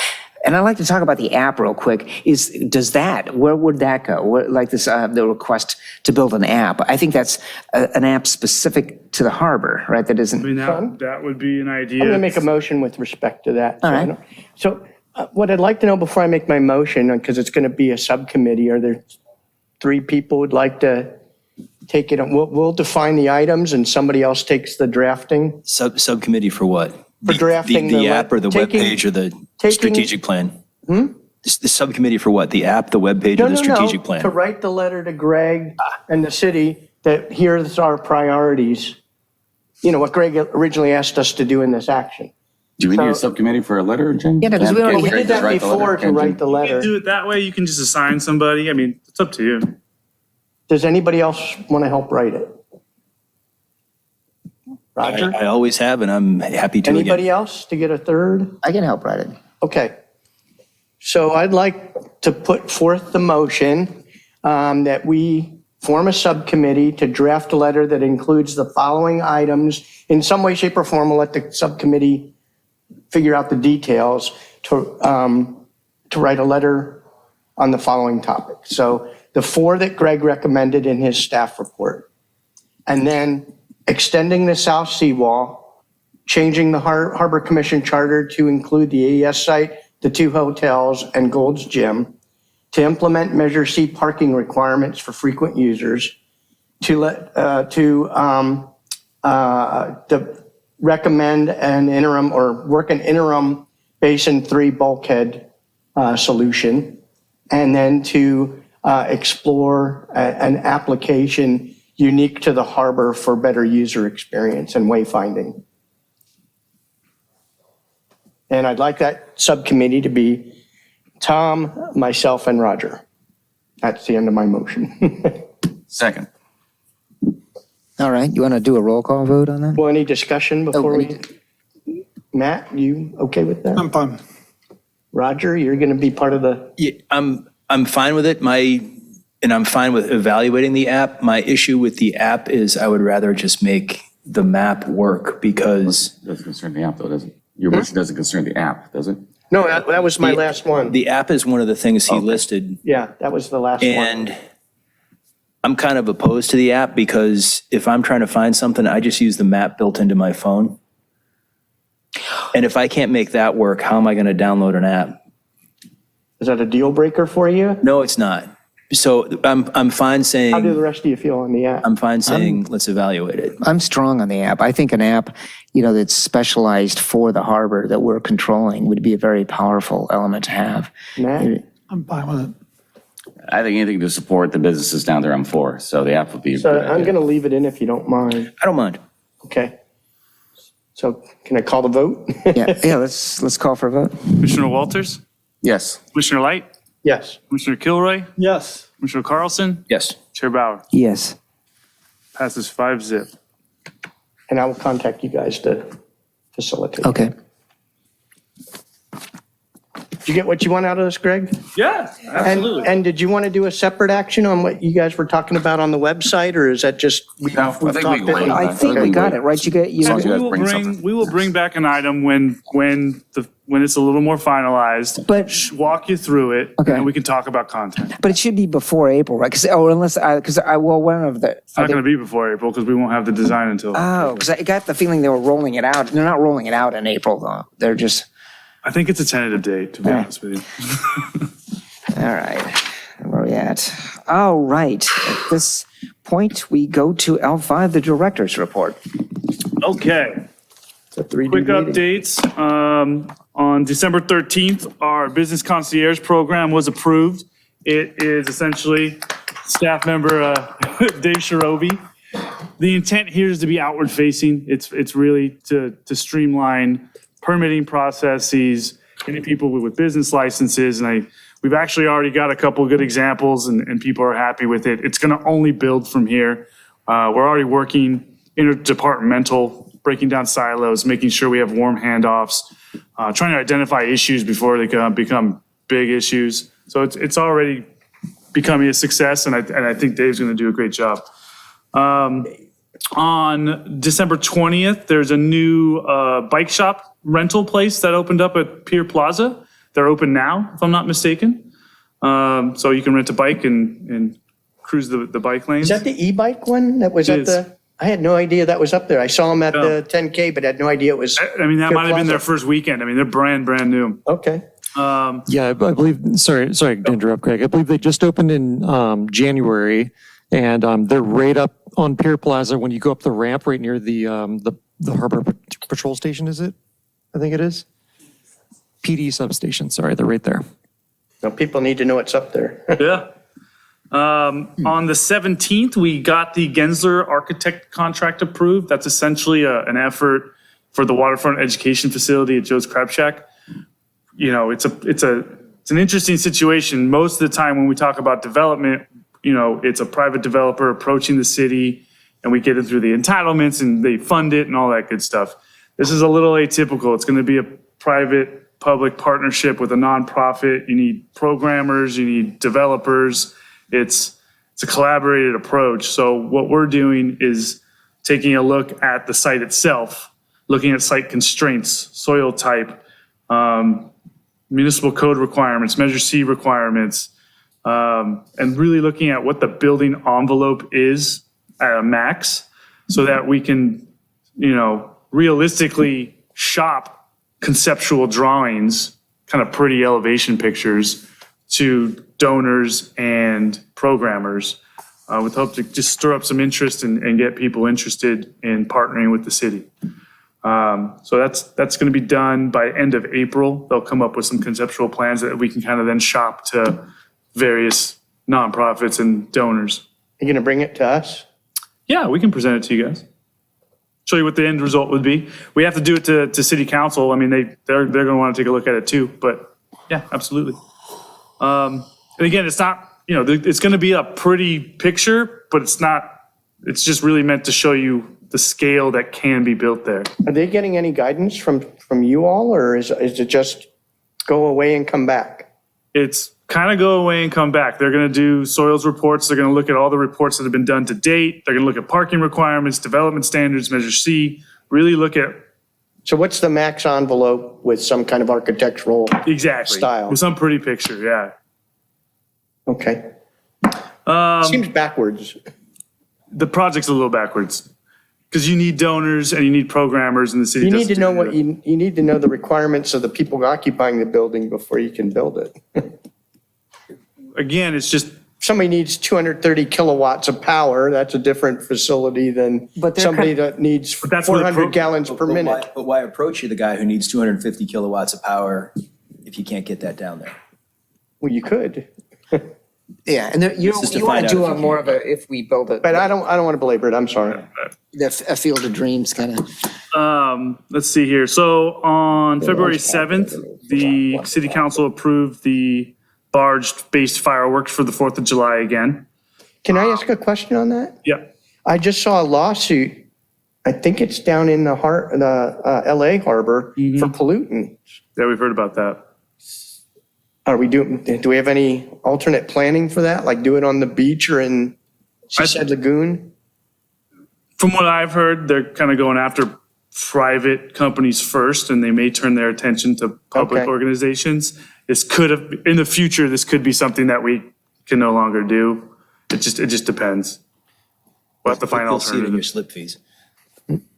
And I'd like to talk about the app real quick. Where would that go? Like this, the request to build an app. I think that's an app specific to the harbor, right? That I isn't. mean, that would be an idea. I'm going to make a motion with respect to that. All right. So What I'd like to know before I make my motion, because it's going to be a subcommittee, are there 3 people who'd like to take it? We'll define the items and somebody else takes the drafting. Subcommittee for what? For drafting The the app or the taking- webpage or the taking- strategic plan? The subcommittee for what? The app, the webpage, or the strategic plan? To write the letter to Greg and the city that here's our priorities. You know, what Greg originally asked us to do in this action. Do we need a subcommittee for a letter, Jim? Yeah, because we already We did that before to write the You letter. can do it that way. You can just assign somebody. I mean, it's up to you. Does anybody else want to help write it? Roger? I always have, and I'm happy to again. Anybody else to get a third? I can help write it. Okay. So I'd like to put forth the motion that we form a subcommittee to draft a letter that includes the following items. In some way, shape, or form, we'll let the subcommittee figure out the details to write a letter on the following topic. So the 4 that Greg recommended in his staff report. And then extending the south seawall, changing the Harbor Commission charter to include the AES site, the 2 hotels, and Gold's Gym, to implement Measure C parking requirements for frequent users, to recommend an interim or work an interim Basin 3 bulkhead solution, and then to explore an application unique to the harbor for better user experience and wayfinding. And I'd like that subcommittee to be Tom, myself, and Roger. That's the end of my motion. Second. All right, you want to do a roll call vote on that? Well, any discussion before we? Matt, you okay with that? I'm fine. Roger, you're going to be part of the, Yeah, I'm fine with it. And I'm fine with evaluating the app. My issue with the app is I would rather just make the map work because Doesn't concern the app though, does it? Your motion doesn't concern the app, does it? no, that was my last one. the app is one of the things he listed. Yeah, that was the last one. And I'm kind of opposed to the app because if I'm trying to find something, I just use the map built into my phone. And if I can't make that work, how am I going to download an app? Is that a deal breaker for you? No, it's not. So I'm fine saying. How do the rest of you feel on the app? I'm fine saying let's evaluate it. I'm strong on the app. I think an app, that's specialized for the harbor that we're controlling would be a very powerful element to have. Matt? I'm fine with it. I think anything to support the businesses down there, I'm for. So the app would be. a So good I'm idea. going to leave it in if you don't mind. I don't mind. Okay. So can I call the vote? Yeah, let's call for a vote. Commissioner Walters, Yes. Commissioner Light, Yes. Commissioner Kilroy, Yes. Commissioner Carlson, Yes. Chair Bauer. Yes. Passes 5-0. And I will contact you guys to facilitate. Okay. Did you get what you want out of this, Greg? Yeah, absolutely. And did you want to do a separate action on what you guys were talking about on the website, or is that just? No, I think we can wait. I think we got it, right? You got, As long as you We guys will bring something. we will bring back an item when it's a little more finalized. But- Walk you through it, Okay. and we can talk about content. but it should be before April, right? One of the. It's not going to be before April because we won't have the design until. Oh, because I got the feeling they were rolling it out. They're not rolling it out in April, though. They're just, I think it's a tentative date, to be All right. honest with you. all right. Where are we at? All right. At this point, we go to L5, the director's report. Okay. It's a 3D Quick meeting. updates. On December 13th, our business concierge program was approved. It is essentially staff member Dave Shirovi. The intent here is to be outward facing. It's really to streamline permitting processes, getting people with business licenses. And we've actually already got a couple of good examples and people are happy with it. It's going to only build from here. We're already working interdepartmental, breaking down silos, making sure we have warm handoffs, trying to identify issues before they become big issues. So it's already becoming a success, and I think Dave's going to do a great job. On December 20th, there's a new bike shop rental place that opened up at Pier Plaza. They're open now, if I'm not mistaken. So you can rent a bike and cruise the bike lanes. Is that the e-bike one that was It at is. the, I had no idea that was up there. I saw them at the 10K, but had no idea it was. I mean, that Pier might have been their Plaza. first weekend. I mean, they're brand new. Okay. Yeah, I believe, sorry to interrupt, Craig. I believe they just opened in January, and they're right up on Pier Plaza when you go up the ramp right near the Harbor Patrol Station, is it? I think it is. PD substation, sorry, they're right there. Now, people need to know what's up there. Yeah. On the 17th, we got the Gensler architect contract approved. That's essentially an effort for the waterfront education facility at Joe's Crab Shack. You know, it's an interesting situation. Most of the time when we talk about development, you know, it's a private developer approaching the city and we get it through the entitlements and they fund it and all that good stuff. This is a little atypical. It's going to be a private public partnership with a nonprofit. You need programmers, you need developers. It's a collaborated approach. So what we're doing is taking a look at the site itself, looking at site constraints, soil type, municipal code requirements, Measure C requirements, and really looking at what the building envelope is at a max so that we can, you know, realistically shop conceptual drawings, kind of pretty elevation pictures to donors and programmers with hope to just stir up some interest and get people interested in partnering with the city. So that's going to be done by end of April. They'll come up with some conceptual plans that we can kind of then shop to various nonprofits and donors. You're going to bring it to us? Yeah, we can present it to you guys. Show you what the end result would be. We have to do it to city council. I mean, they're going to want to take a look at it too, but yeah, absolutely. And again, it's not, you know, it's going to be a pretty picture, but it's just really meant to show you the scale that can be built there. Are they getting any guidance from you all, or is it just go away and come back? It's kind of go away and come back. They're going to do soils reports. They're going to look at all the reports that have been done to date. They're going to look at parking requirements, development standards, Measure C, really look at. So what's the max envelope with some kind of architectural style? With some pretty picture, yeah. Okay. Seems backwards. The project's a little backwards because you need donors and you need programmers, and the city. You need to know what you need to know the requirements of the people occupying the building before you can build it. Again, it's just somebody needs 230 kilowatts of power. That's a different facility than somebody that needs 400 gallons per minute. But why approach you, the guy who needs 250 kilowatts of power, if you can't get that down there? Well, you could. Yeah, and you want to do more of a if we build it. But I don't want to belabor it. I'm sorry. A field of dreams kind of. Let's see here. So on February 7th, the city council approved the barge-based fireworks for the 4th of July again. Can I ask a question on that? Yeah. I just saw a lawsuit. I think it's down in the LA harbor for pollutants. Yeah, we've heard about that. Do we have any alternate planning for that? Like do it on the beach or in Seaside Lagoon? From what I've heard, they're kind of going after private companies first, and they may turn their attention to public organizations. This could have, in the future, this could be something that we can no longer do. It just depends. We'll have to find alternatives. You'll see it in your slip fees.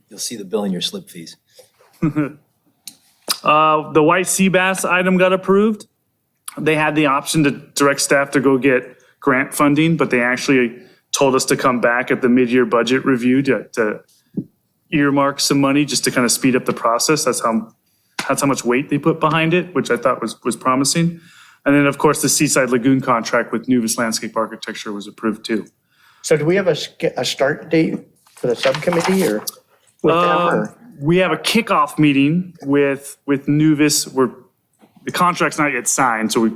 You'll see the bill in your slip fees. The white sea bass item got approved. They had the option to direct staff to go get grant funding, but they actually told us to come back at the mid-year budget review to earmark some money just to kind of speed up the process. That's how much weight they put behind it, which I thought was promising. And then, of course, the Seaside Lagoon contract with Nuvis Landscape Architecture was approved too. So do we have a start date for the subcommittee or with them? Or? We have a kickoff meeting with Nuvis. The contract's not yet signed, so we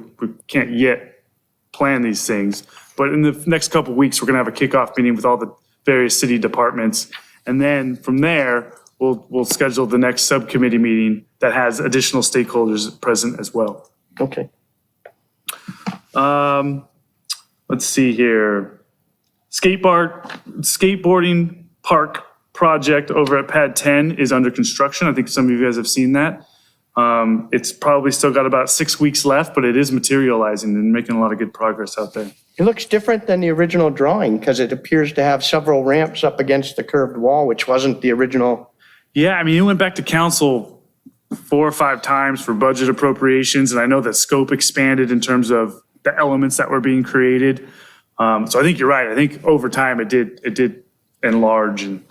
can't yet plan these things. But in the next couple of weeks, we're going to have a kickoff meeting with all the various city departments. And then from there, we'll schedule the next subcommittee meeting that has additional stakeholders present as well. Okay. Let's see here. Skateboarding park project over at Pad 10 is under construction. I think some of you guys have seen that. It's probably still got about 6 weeks left, but it is materializing and making a lot of good progress out there. It looks different than the original drawing because it appears to have several ramps up against the curved wall, which wasn't the original. Yeah, I mean, it went back to council 4 or 5 times for budget appropriations, and I know the scope expanded in terms of the elements that were being created. So I think you're right. I think over time it did enlarge. And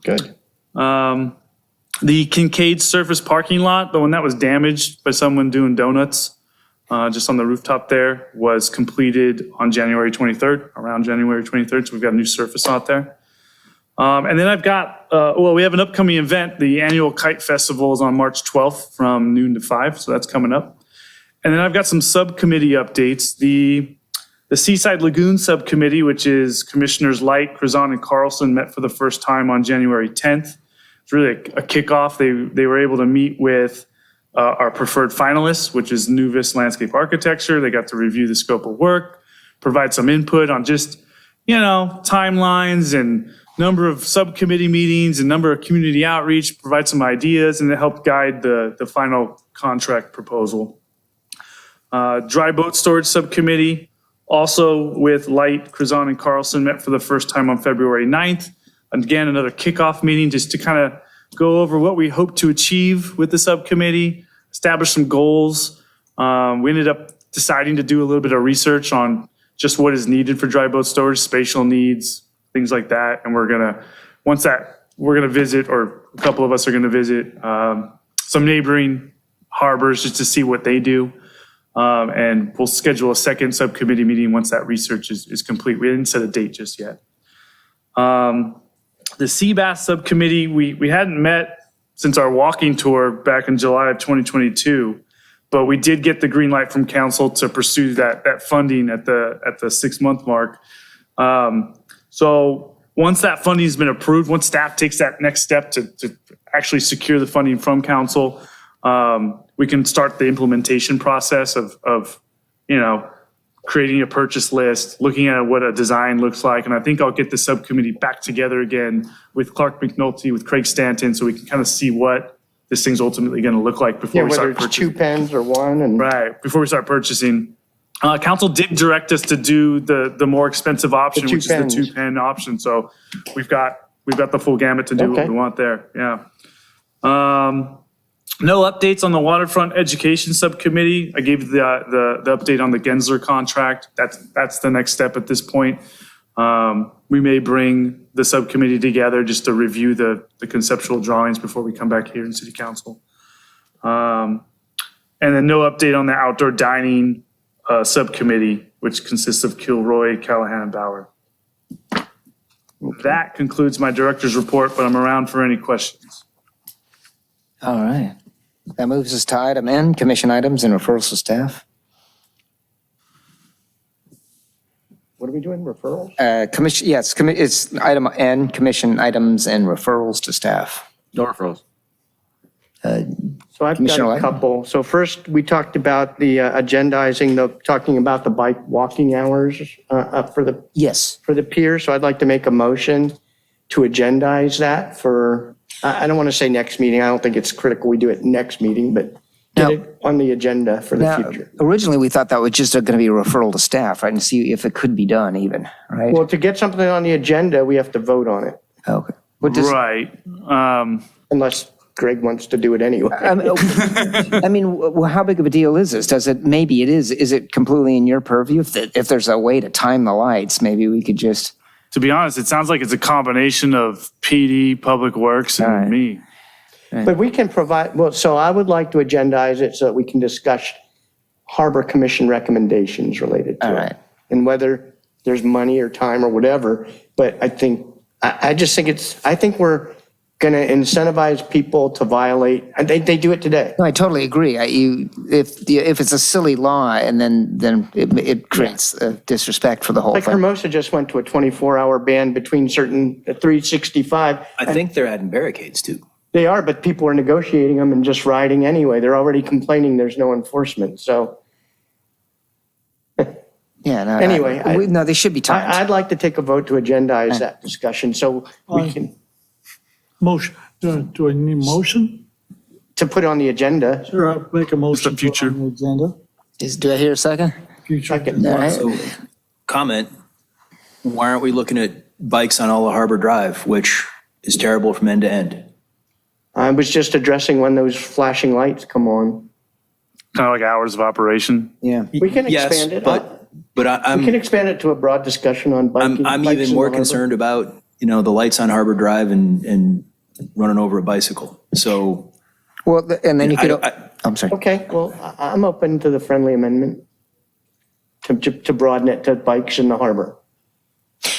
Good. the Kincaid surface parking lot, the one that was damaged by someone doing donuts just on the rooftop there, was completed on January 23rd, around January 23rd. So we've got a new surface out there. And then I've got, we have an upcoming event. The annual Kite Festival is on March 12th from noon to 5. So that's coming up. And then I've got some subcommittee updates. The Seaside Lagoon Subcommittee, which is Commissioners Light, Krazan, and Carlson, met for the first time on January 10th. It's really a kickoff. They were able to meet with our preferred finalists, which is Nuvis Landscape Architecture. They got to review the scope of work, provide some input on just, timelines and number of subcommittee meetings and number of community outreach, provide some ideas, and it helped guide the final contract proposal. Dry Boat Storage Subcommittee, also with Light, Krazan, and Carlson, met for the first time on February 9th. Again, another kickoff meeting just to kind of go over what we hope to achieve with the subcommittee, establish some goals. We ended up deciding to do a little bit of research on just what is needed for dry boat storage, spatial needs, things like that. And we're going to visit, or a couple of us are going to visit some neighboring harbors just to see what they do. And we'll schedule a second subcommittee meeting once that research is complete. We didn't set a date just yet. The Sea Bass Subcommittee, we hadn't met since our walking tour back in July of 2022, but we did get the green light from council to pursue that funding at the 6-month mark. So once that funding has been approved, once staff takes that next step to actually secure the funding from council, we can start the implementation process of creating a purchase list, looking at what a design looks like. And I think I'll get the subcommittee back together again with Clark McNulty, with Craig Stanton, so we can kind of see what this thing's ultimately going to look like before we start whether it's purchasing. 2 pens or 1. And Right, before we start purchasing. Council did direct us to do the more expensive option, The 2 which pens. is the 2-pen option. So we've got the full gamut to do what Okay. we want there. Yeah. No updates on the Waterfront Education Subcommittee. I gave the update on the Gensler contract. That's the next step at this point. We may bring the subcommittee together just to review the conceptual drawings before we come back here in City Council. And then no update on the Outdoor Dining Subcommittee, which consists of Kilroy, Callahan, and Bauer. That concludes my director's report, but I'm around for any questions. All right. That moves us to item N, commission items and referrals to staff. what are we doing, referrals? Commission, yes, it's item N, commission items and referrals to staff. No referrals. So I've got Commissioner a White? couple. So first, we talked about the agendizing, talking about the bike walking hours up for the Yes. pier. So I'd like to make a motion to agendize that for, I don't want to say next meeting. I don't think it's critical we do it next meeting, but get it on the agenda for the Now, future. originally, we thought that was just going to be a referral to staff, right? And see if it could be done even, right? Well, to get something on the agenda, we have to vote on it, Okay. What does, Right. unless Greg wants to do it anyway. I mean, well, how big of a deal is this? Maybe it is it completely in your purview? If there's a way to time the lights, maybe we could just, To be honest, it sounds like it's a combination of PD, Public Works, and right. me. But we can provide, well, so I would like to agendize it so that we can discuss Harbor Commission recommendations related to All it. right. And whether there's money or time or whatever, but I think we're going to incentivize people to violate, and they do it today. no, I totally agree. If it's a silly law and then it creates disrespect for the whole Like thing. Hermosa just went to a 24-hour ban between certain 365. I think they're adding barricades too. They are, but people are negotiating them and just riding anyway. They're already complaining there's no enforcement, so. Yeah, no. Anyway, No, they should be timed. I'd like to take a vote to agendize that discussion so we can, Motion, do I need a motion? to put on the agenda. Sure, I'll make a motion. the future. to put on the agenda. Do I hear a second? Future. Second. All right. So, comment, why aren't we looking at bikes on Alla Harbor Drive, which is terrible from end to end? I was just addressing when those flashing lights come on. Kind of like hours of operation. Yeah. We can Yes, expand it. but We I'm, can expand it to a broad discussion on biking. I'm bikes even in more the harbor. concerned about, the lights on Harbor Drive and running over a bicycle. So Well, and then you could, I- I'm sorry. Okay, well, I'm open to the friendly amendment to broaden it to bikes in the harbor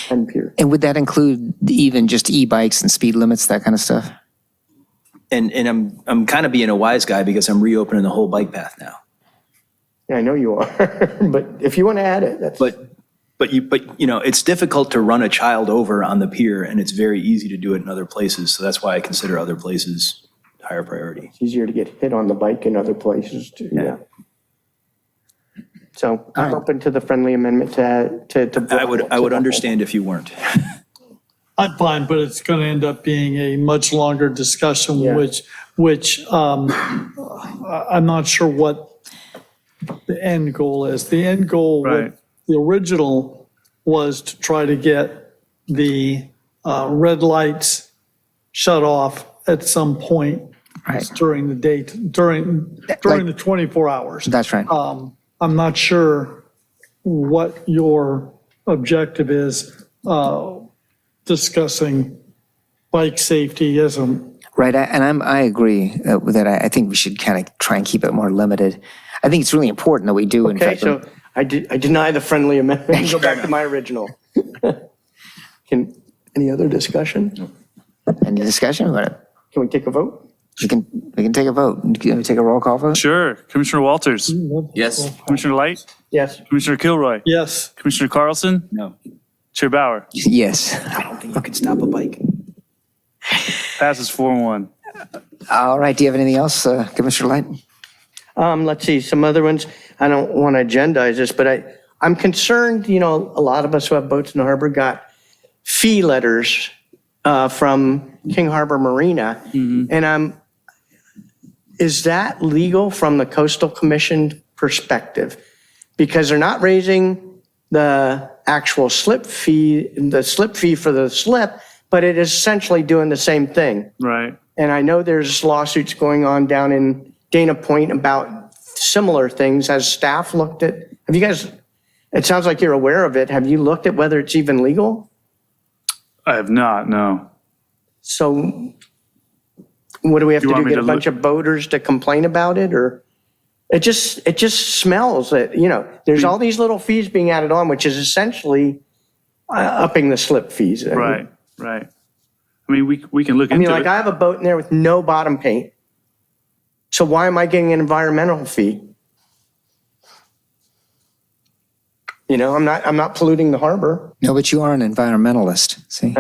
and pier. And would that include even just e-bikes and speed limits, that kind of stuff? and I'm kind of being a wise guy because I'm reopening the whole bike path now. Yeah, I know you are, but if you want to add it, that's. But it's difficult to run a child over on the pier, and it's very easy to do it in other places. So that's why I consider other places higher priority. It's easier to get hit on the bike in other places too, yeah. So I'm open to the friendly amendment to. I would understand if you weren't. I'm fine, but it's going to end up being a much longer discussion, Yeah. which I'm not sure what the end goal is. The end goal, Right. the original was to try to get the red lights shut off at some point during the day, during the 24 hours. That's right. I'm not sure what your objective is, discussing bike safety as a. Right, I agree with that. I think we should kind of try and keep it more limited. I think it's really important that we do, in Okay, fact. so I deny the friendly amendment, go back to my original. Any other discussion? Any discussion about it? Can we take a vote? We can take a vote. Can we take a roll call vote? Sure. Commissioner Walters. Yes. Commissioner Light. Yes. Commissioner Kilroy. Yes. Commissioner Carlson. No. Chair Bauer. Yes. I don't think you can stop a bike. Passes 4-1. All right, do you have anything else, Commissioner Light? Let's see, some other ones. I don't want to agendize this, but I'm concerned, a lot of us who have boats in the harbor got fee letters from King Harbor Marina. And is that legal from the Coastal Commission perspective? Because they're not raising the actual slip fee for the slip, but it is essentially doing the same thing. Right. And I know there's lawsuits going on down in Dana Point about similar things. Has staff looked at, have you guys, it sounds like you're aware of it. Have you looked at whether it's even legal? I have not, no. So what do we have to You do? want me Get a to bunch of boaters to complain about it, or? It just smells that, there's all these little fees being added on, which is essentially upping the slip fees. Right. I mean, we can look into it. I have a boat in there with no bottom paint. So why am I getting an environmental fee? I'm not polluting the harbor. No, but you are an environmentalist, see?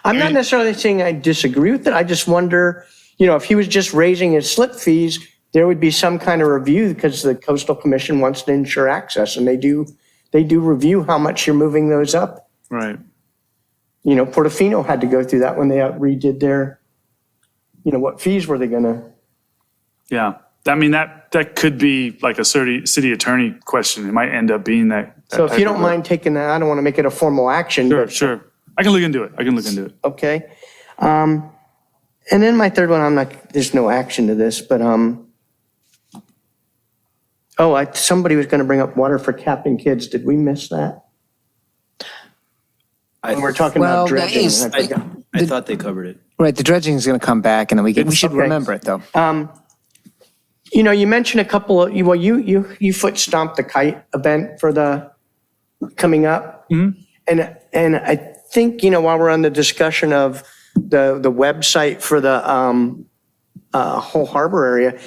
I'm not necessarily saying I disagree with it. I just wonder, if he was just raising his slip fees, there would be some kind of review because the Coastal Commission wants to ensure access, and they do review how much you're moving those up. Right. Portofino had to go through that when they redid their, what fees were they gonna? Yeah. I mean, that could be like a city attorney question. It might end up being that. So if you don't mind taking that, I don't want to make it a formal action. Sure. I can look into it. Okay. And then my third one, there's no action to this, but, somebody was going to bring up water for capping kids. Did we miss that? We're talking about dredging. I thought they covered it. Right, the dredging is going to come back, and then we should remember it, though. You mentioned a couple of, you foot stomped the kite event for the coming up. And I think, while we're on the discussion of the website for the whole harbor area,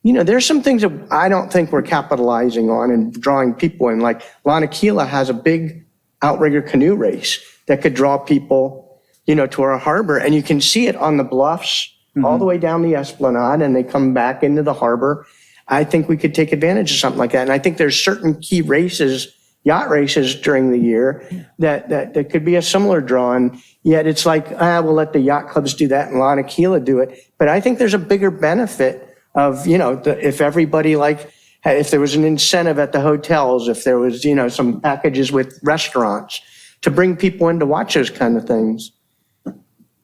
there's some things that I don't think we're capitalizing on and drawing people in. Like Lanakila has a big outrigger canoe race that could draw people, to our harbor. And you can see it on the bluffs all the way down the Esplanade, and they come back into the harbor. I think we could take advantage of something like that. And I think there's certain key races, yacht races during the year that could be a similar draw. And yet it's like, we'll let the yacht clubs do that and Lanakila do it. But I think there's a bigger benefit of, if everybody if there was an incentive at the hotels, if there was, some packages with restaurants to bring people in to watch those kind of things.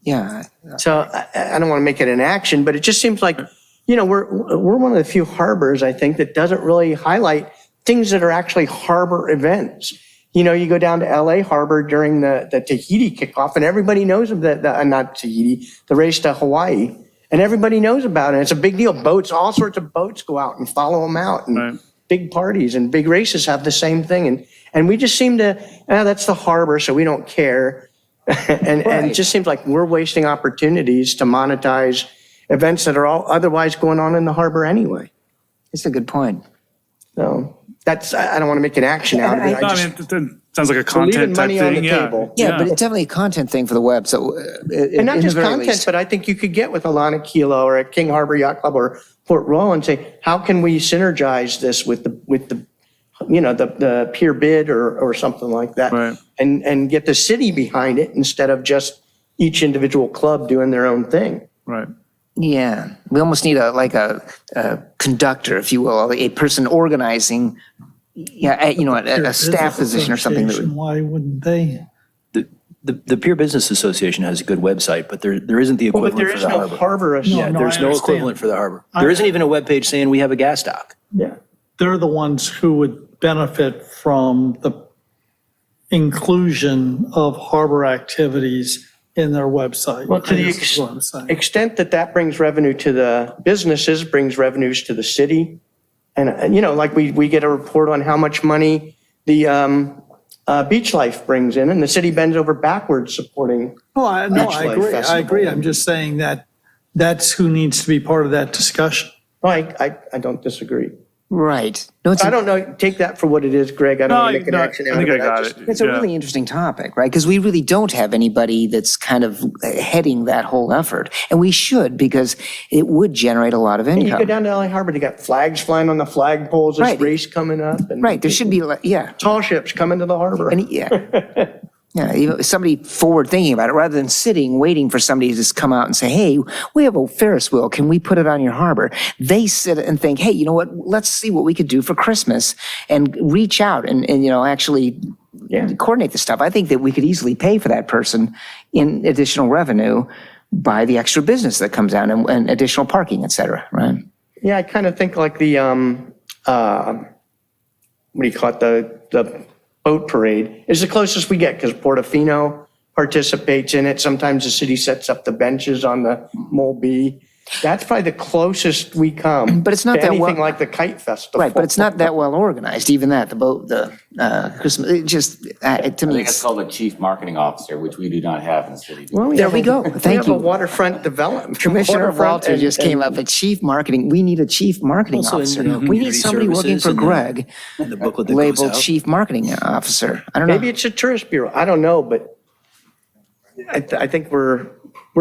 Yeah. So I don't want to make it an action, but it just seems like, we're one of the few harbors, I think, that doesn't really highlight things that are actually harbor events. You go down to LA Harbor during the Tahiti kickoff, and everybody knows of not Tahiti, the race to Hawaii, and everybody knows about it. It's a big deal. Boats, all sorts of boats go out and follow them out, and big parties and big races have the same thing. And we just seem to, that's the harbor, so we don't care. And it just seems like we're wasting opportunities to monetize events that are all otherwise going on in the harbor anyway. It's a good point. So I don't want to make an action out of it. It sounds like a content type money on thing. the table. Yeah, but it's definitely a content thing for the web. So, And not just content, but I think you could get with Alana Kilo or at King Harbor Yacht Club or Port Royal and say, how can we synergize this with the peer bid or something like that, Right. and get the city behind it instead of just each individual club doing their own thing. Right. Yeah, we almost need a conductor, if you will, a person organizing. Yeah, a staff position or something. Why wouldn't they? The Peer Business Association has a good website, but there isn't the equivalent But there for is the no harbor. harbor. Yeah, there's no equivalent for the harbor. There isn't even a webpage saying we have a gas dock. Yeah. They're the ones who would benefit from the inclusion of harbor activities in their website. Well, to the I guess is what I'm saying. extent that brings revenue to the businesses, brings revenues to the city. And like we get a report on how much money the beach life brings in, and the city bends over backwards supporting. I Beach Life agree. I Festival. agree. I'm just saying that that's who needs to be part of that discussion. I don't disagree. Right. No, I don't know. Take that for what it is, Greg. I don't want to make an action out of it. It's a really interesting topic, right? Because we really don't have anybody that's kind of heading that whole effort. And we should, because it would generate a lot of And you go income. down to LA Harbor, they got flags flying on the flagpoles, this Right. race coming up. And Right, there should be, tall ships coming to the harbor. And somebody forward thinking about it, rather than sitting, waiting for somebody to just come out and say, hey, we have a Ferris wheel, can we put it on your harbor? They sit and think, hey, you know what, let's see what we could do for Christmas and reach out and actually coordinate the stuff. I think that we could easily pay for that person in additional revenue by the extra business that comes down and additional parking, et cetera, right? Yeah, I kind of think like the, what do you call it, the boat parade is the closest we get because Portofino participates in it. Sometimes the city sets up the benches on the Mulbee. That's probably the closest we come. But it's not to that anything well- like the kite festival. Right, but it's not that well organized, even that, the Christmas, it just, to I me, think it's called a chief marketing officer, which we do not have in the city. Well, there we go. We Thank have you. a waterfront development. Commissioner Waterfront Walter and- just came up, a chief marketing, we need a chief marketing Also in, officer. you know, We need community somebody working services for and Greg, The booklet that goes labeled out. chief marketing officer. I don't know. Maybe it's a tourist bureau. I don't know, but I think we're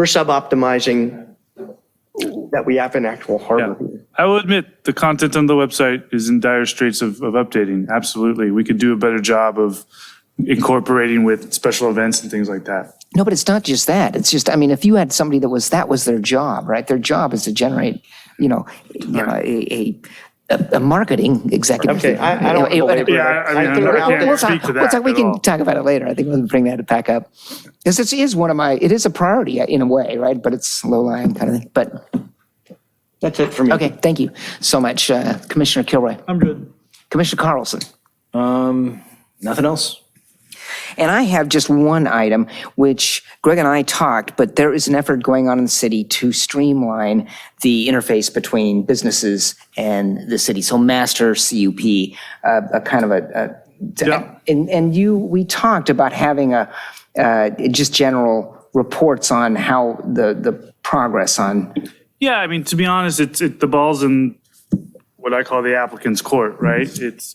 sub-optimizing that we have an actual harbor here. I will admit, the content on the website is in dire straits of updating. Absolutely. We could do a better job of incorporating with special events and things like that. No, but it's not just that. It's just, I mean, if you had somebody that was their job, right? Their job is to generate, a marketing executive. Okay, I don't belabor Yeah, that. I mean, threw it I out can't there. speak to We'll that talk- we at can all. talk about it later. I think we'll bring that back up. Because it is it is a priority in a way, right? But it's low lying kind of thing. But, That's it for me. okay, thank you so much, Commissioner Kilroy. I'm good. Commissioner Carlson. Nothing else? And I have just one item, which Greg and I talked, but there is an effort going on in the city to streamline the interface between businesses and the city. So master CUP, a kind of we talked about having just general reports on how the progress on. Yeah, I mean, to be honest, the ball's in what I call the applicant's court, right? It's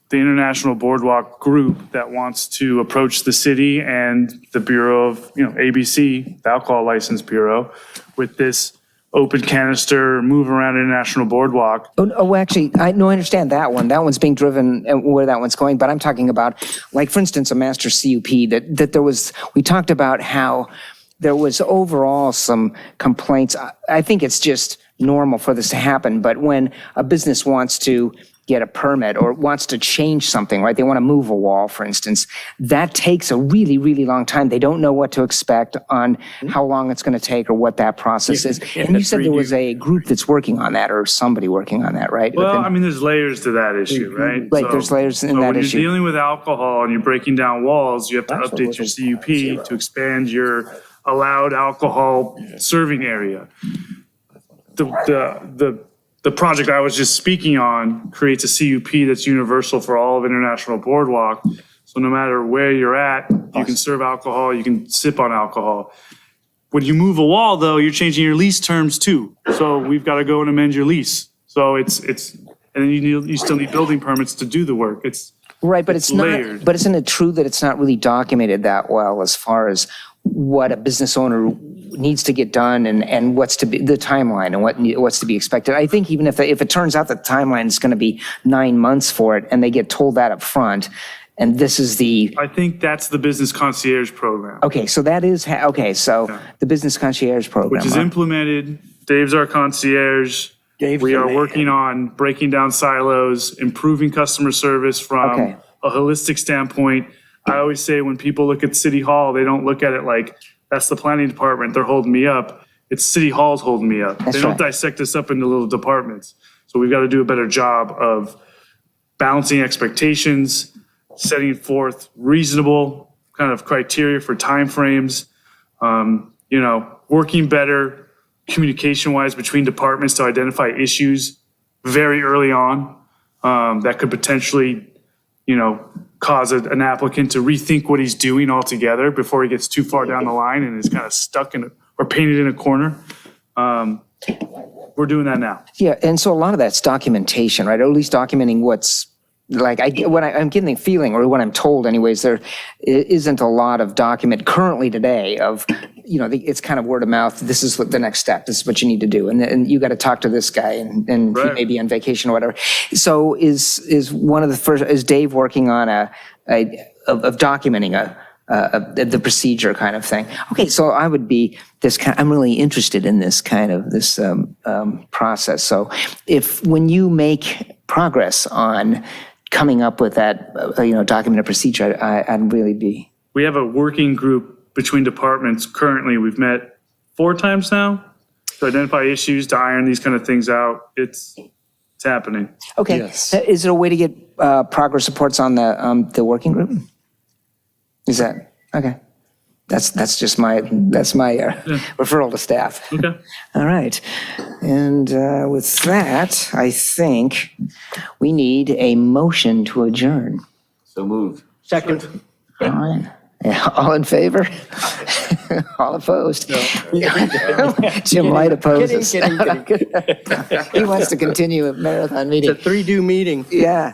the International Boardwalk Group that wants to approach the city and the Bureau of, ABC, the Alcohol License Bureau, with this open canister, move around International Boardwalk. Actually, I understand that one. That one's being driven where that one's going, but I'm talking about, like, for instance, a master CUP that there was, we talked about how there was overall some complaints. I think it's just normal for this to happen, but when a business wants to get a permit or wants to change something, right? They want to move a wall, for instance. That takes a really, really long time. They don't know what to expect on how long it's going to take or what that process is. And you said there was a group that's working on that or somebody working on that, right? Well, I mean, there's layers to that issue, right? Right, there's layers in that when issue. you're dealing with alcohol and you're breaking down walls, you have to update your CUP to expand your allowed alcohol serving area. The project I was just speaking on creates a CUP that's universal for all of International Boardwalk. So no matter where you're at, you can serve alcohol, you can sip on alcohol. When you move a wall, though, you're changing your lease terms too. So we've got to go and amend your lease. So and then you still need building permits to do the work. It's right, but it's layered. not. But isn't it true that it's not really documented that well as far as what a business owner needs to get done and what's to be the timeline and what's to be expected? I think even if it turns out that the timeline is going to be 9 months for it, and they get told that up front, and this is I think that's the business concierge program. okay. So that is the business concierge program, Which is implemented. Dave's our concierge. We are working on breaking down silos, improving customer service from a holistic standpoint. I always say when people look at City Hall, they don't look at it like that's the planning department, they're holding me up. It's City Hall's holding me up. They don't dissect us up into little departments. So we've got to do a better job of balancing expectations, setting forth reasonable kind of criteria for timeframes, working better communication-wise between departments to identify issues very early on that could potentially, cause an applicant to rethink what he's doing altogether before he gets too far down the line and is kind of stuck or painted in a corner. We're doing that now. Yeah, and so a lot of that's documentation, right? Or at least documenting what's like. I'm getting the feeling, or what I'm told, anyways, there isn't a lot of document currently today of, it's kind of word of mouth. This is what the next step. This is what you need to do, and you got to talk to this guy, and he may be on vacation or whatever. So is one of the first, is Dave working on of documenting the procedure kind of thing? Okay, so I would be I'm really interested in this kind of this process. So when you make progress on coming up with that, documented procedure, I'd really be. We have a working group between departments. Currently, we've met 4 times now to identify issues, to iron these kind of things out. It's happening. Okay. Yes. Is there a way to get progress reports on the working group? Is that okay? That's just my referral to staff. Okay. All right. And with that, I think we need a motion to adjourn. So moved. Second. All right. Yeah, all in favor? All opposed? Jim Light opposes. Kidding. He wants to continue a marathon meeting. It's a 3-do meeting. Yeah.